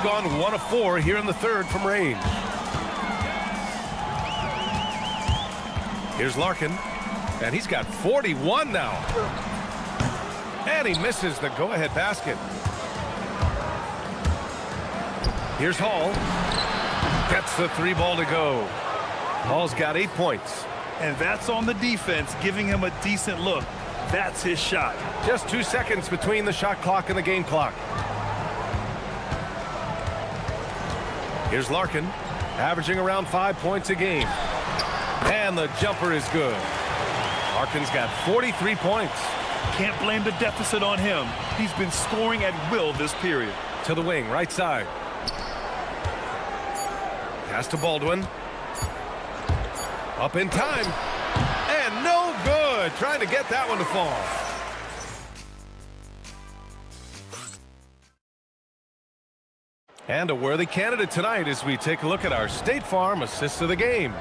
Gone 1 of 4 here in the third from range. Here's Larkin, and he's got 41 now. And he misses the go-ahead basket. Here's Hall. Gets the 3 ball to go. Hall's got 8 points. And that's on the defense, giving him a decent look. That's his shot. Just 2 seconds between the shot clock and the game clock. Here's Larkin, averaging around 5 points a game. And the jumper is good. Larkin's got 43 points. Can't blame the deficit on him. He's been scoring at will this period. To the wing, right side. Pass to Baldwin. Up in time. And no good. Trying to get that one to fall. And a worthy candidate tonight as we take a look at our State Farm assist of the game.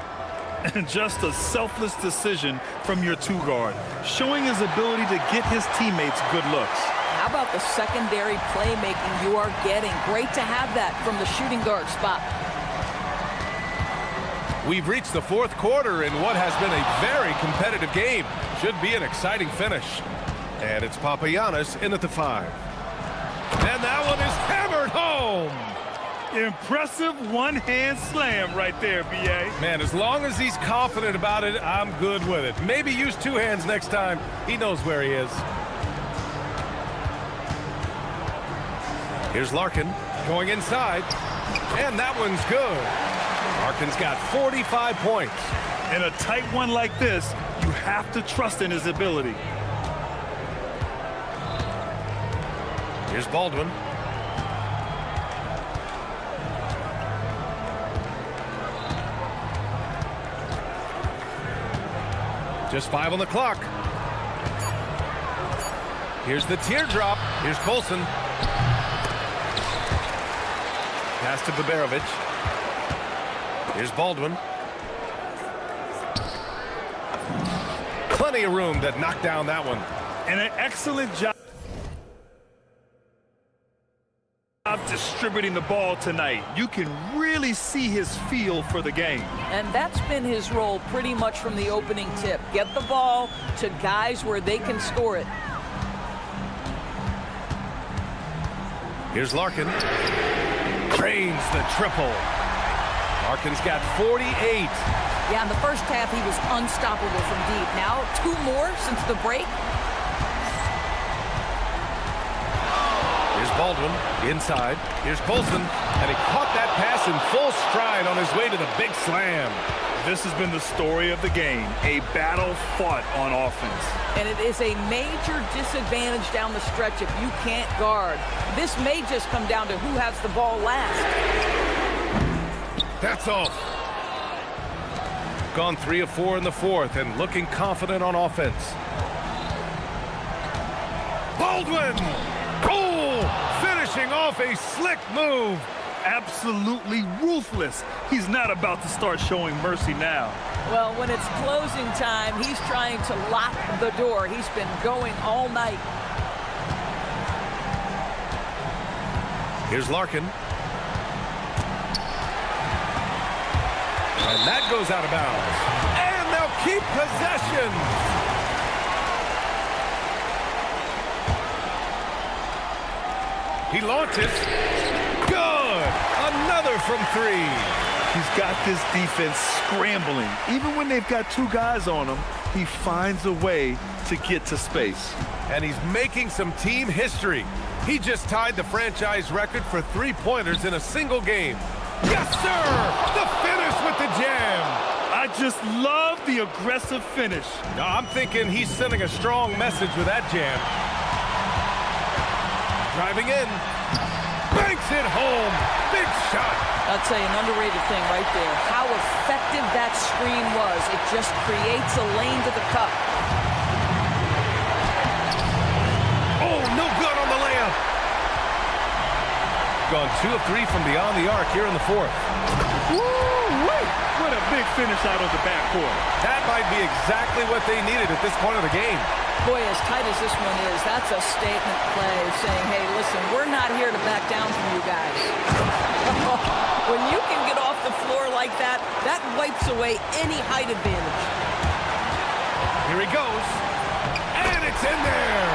And just a selfless decision from your 2 guard, showing his ability to get his teammates good looks. How about the secondary playmaking you are getting? Great to have that from the shooting guard spot. We've reached the 4th quarter in what has been a very competitive game. Should be an exciting finish. And it's Papagiannis in at the 5. And that one is hammered home. Impressive one-hand slam right there, B.A. Man, as long as he's confident about it, I'm good with it. Maybe use 2 hands next time. He knows where he is. Here's Larkin going inside. And that one's good. Larkin's got 45 points. In a tight one like this, you have to trust in his ability. Here's Baldwin. Just 5 on the clock. Here's the teardrop. Here's Colson. Pass to Baberovic. Here's Baldwin. Plenty of room to knock down that one. And an excellent job distributing the ball tonight. You can really see his feel for the game. And that's been his role pretty much from the opening tip. Get the ball to guys where they can score it. Here's Larkin. Drains the triple. Larkin's got 48. Yeah, in the first half, he was unstoppable from deep. Now, 2 more since the break. Here's Baldwin, inside. Here's Colson, and he caught that pass in full stride on his way to the big slam. This has been the story of the game, a battle fought on offense. And it is a major disadvantage down the stretch if you can't guard. This may just come down to who has the ball last. That's off. Gone 3 of 4 in the 4th and looking confident on offense. Baldwin! Goal! Finishing off a slick move. Absolutely ruthless. He's not about to start showing mercy now. Well, when it's closing time, he's trying to lock the door. He's been going all night. Here's Larkin. And that goes out of bounds. And they'll keep possession. He launches. Good. Another from 3. He's got this defense scrambling. Even when they've got 2 guys on him, he finds a way to get to space. And he's making some team history. He just tied the franchise record for 3-pointers in a single game. Yes, sir! The finish with the jam. I just love the aggressive finish. No, I'm thinking he's sending a strong message with that jam. Driving in. Banks it home. Big shot. I'd say an underrated thing right there. How effective that screen was. It just creates a lane to the cup. Oh, no good on the layup. Gone 2 of 3 from beyond the arc here in the 4th. Woo-wee! What a big finish out of the backcourt. That might be exactly what they needed at this point of the game. Boy, as tight as this one is, that's a statement play saying, hey, listen, we're not here to back down from you guys. When you can get off the floor like that, that wipes away any height advantage. Here he goes. And it's in there.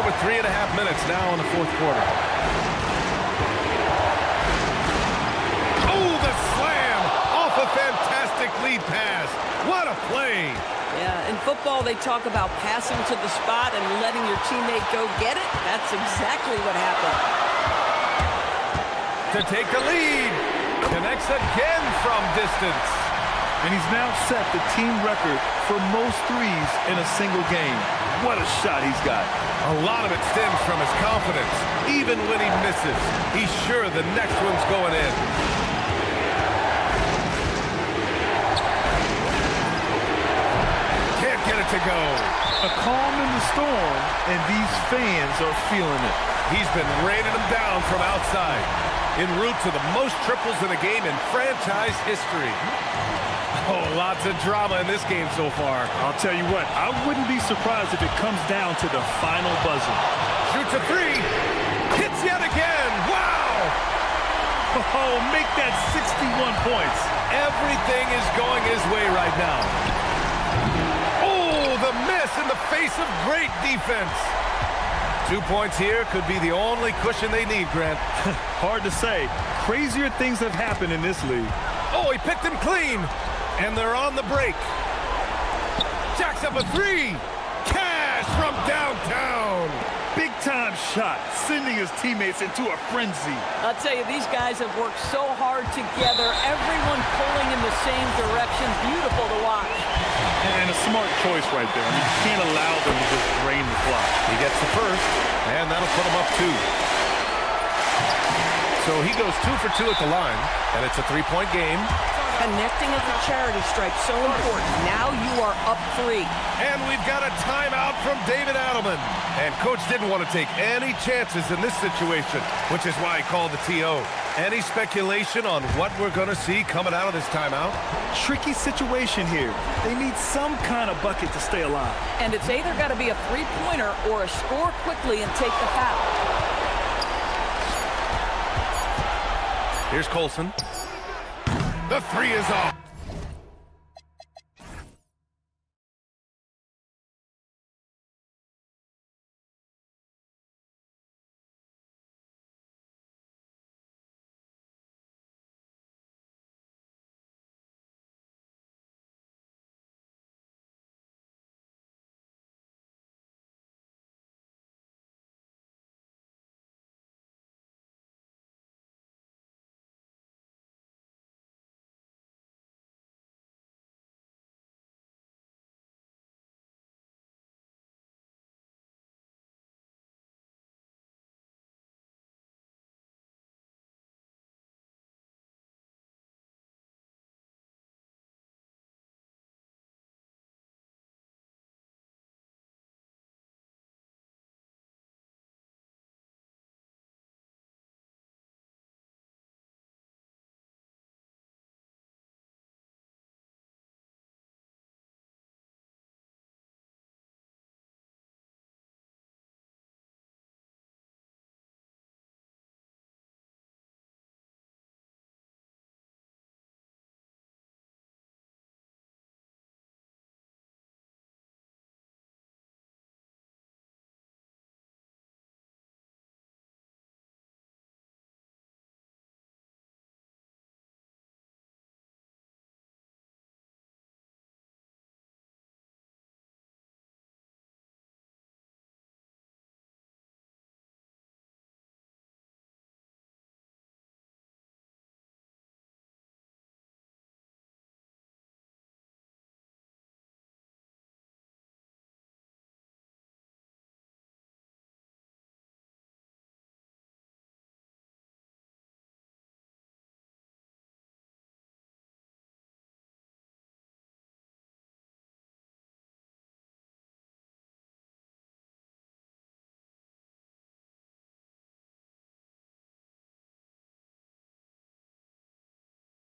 over 3.5 minutes now in the fourth quarter. Oh, the slam off a fantastic lead pass. What a play. Yeah, in football, they talk about passing to the spot and letting your teammate go get it. That's exactly what happened. To take the lead. Connects again from distance. And he's now set the team record for most threes in a single game. What a shot he's got. A lot of it stems from his confidence. Even when he misses, he's sure the next one's going in. Can't get it to go. A calm in the storm, and these fans are feeling it. He's been raining them down from outside. En route to the most triples in a game in franchise history. Oh, lots of drama in this game so far. I'll tell you what, I wouldn't be surprised if it comes down to the final buzzer. Shoots a three. Hits yet again. Wow! Oh, make that 61 points. Everything is going his way right now. Oh, the miss in the face of great defense. 2 points here could be the only cushion they need, Grant. Hard to say. Crazier things have happened in this league. Oh, he picked him clean. And they're on the break. Jacks up a three. Cash from downtown. Big time shot, sending his teammates into a frenzy. I'll tell you, these guys have worked so hard together. Everyone pulling in the same direction. Beautiful to watch. And a smart choice right there. I mean, you can't allow them to just drain the clock. He gets the first, and that'll put him up 2. So he goes 2 for 2 at the line, and it's a 3-point game. Connecting at the charity stripe, so important. Now you are up 3. And we've got a timeout from David Adelman. And Coach didn't want to take any chances in this situation, which is why he called the TO. Any speculation on what we're going to see coming out of this timeout? Tricky situation here. They need some kind of bucket to stay alive. And it's either got to be a three-pointer or a score quickly and take the foul. Here's Colson. The three is off.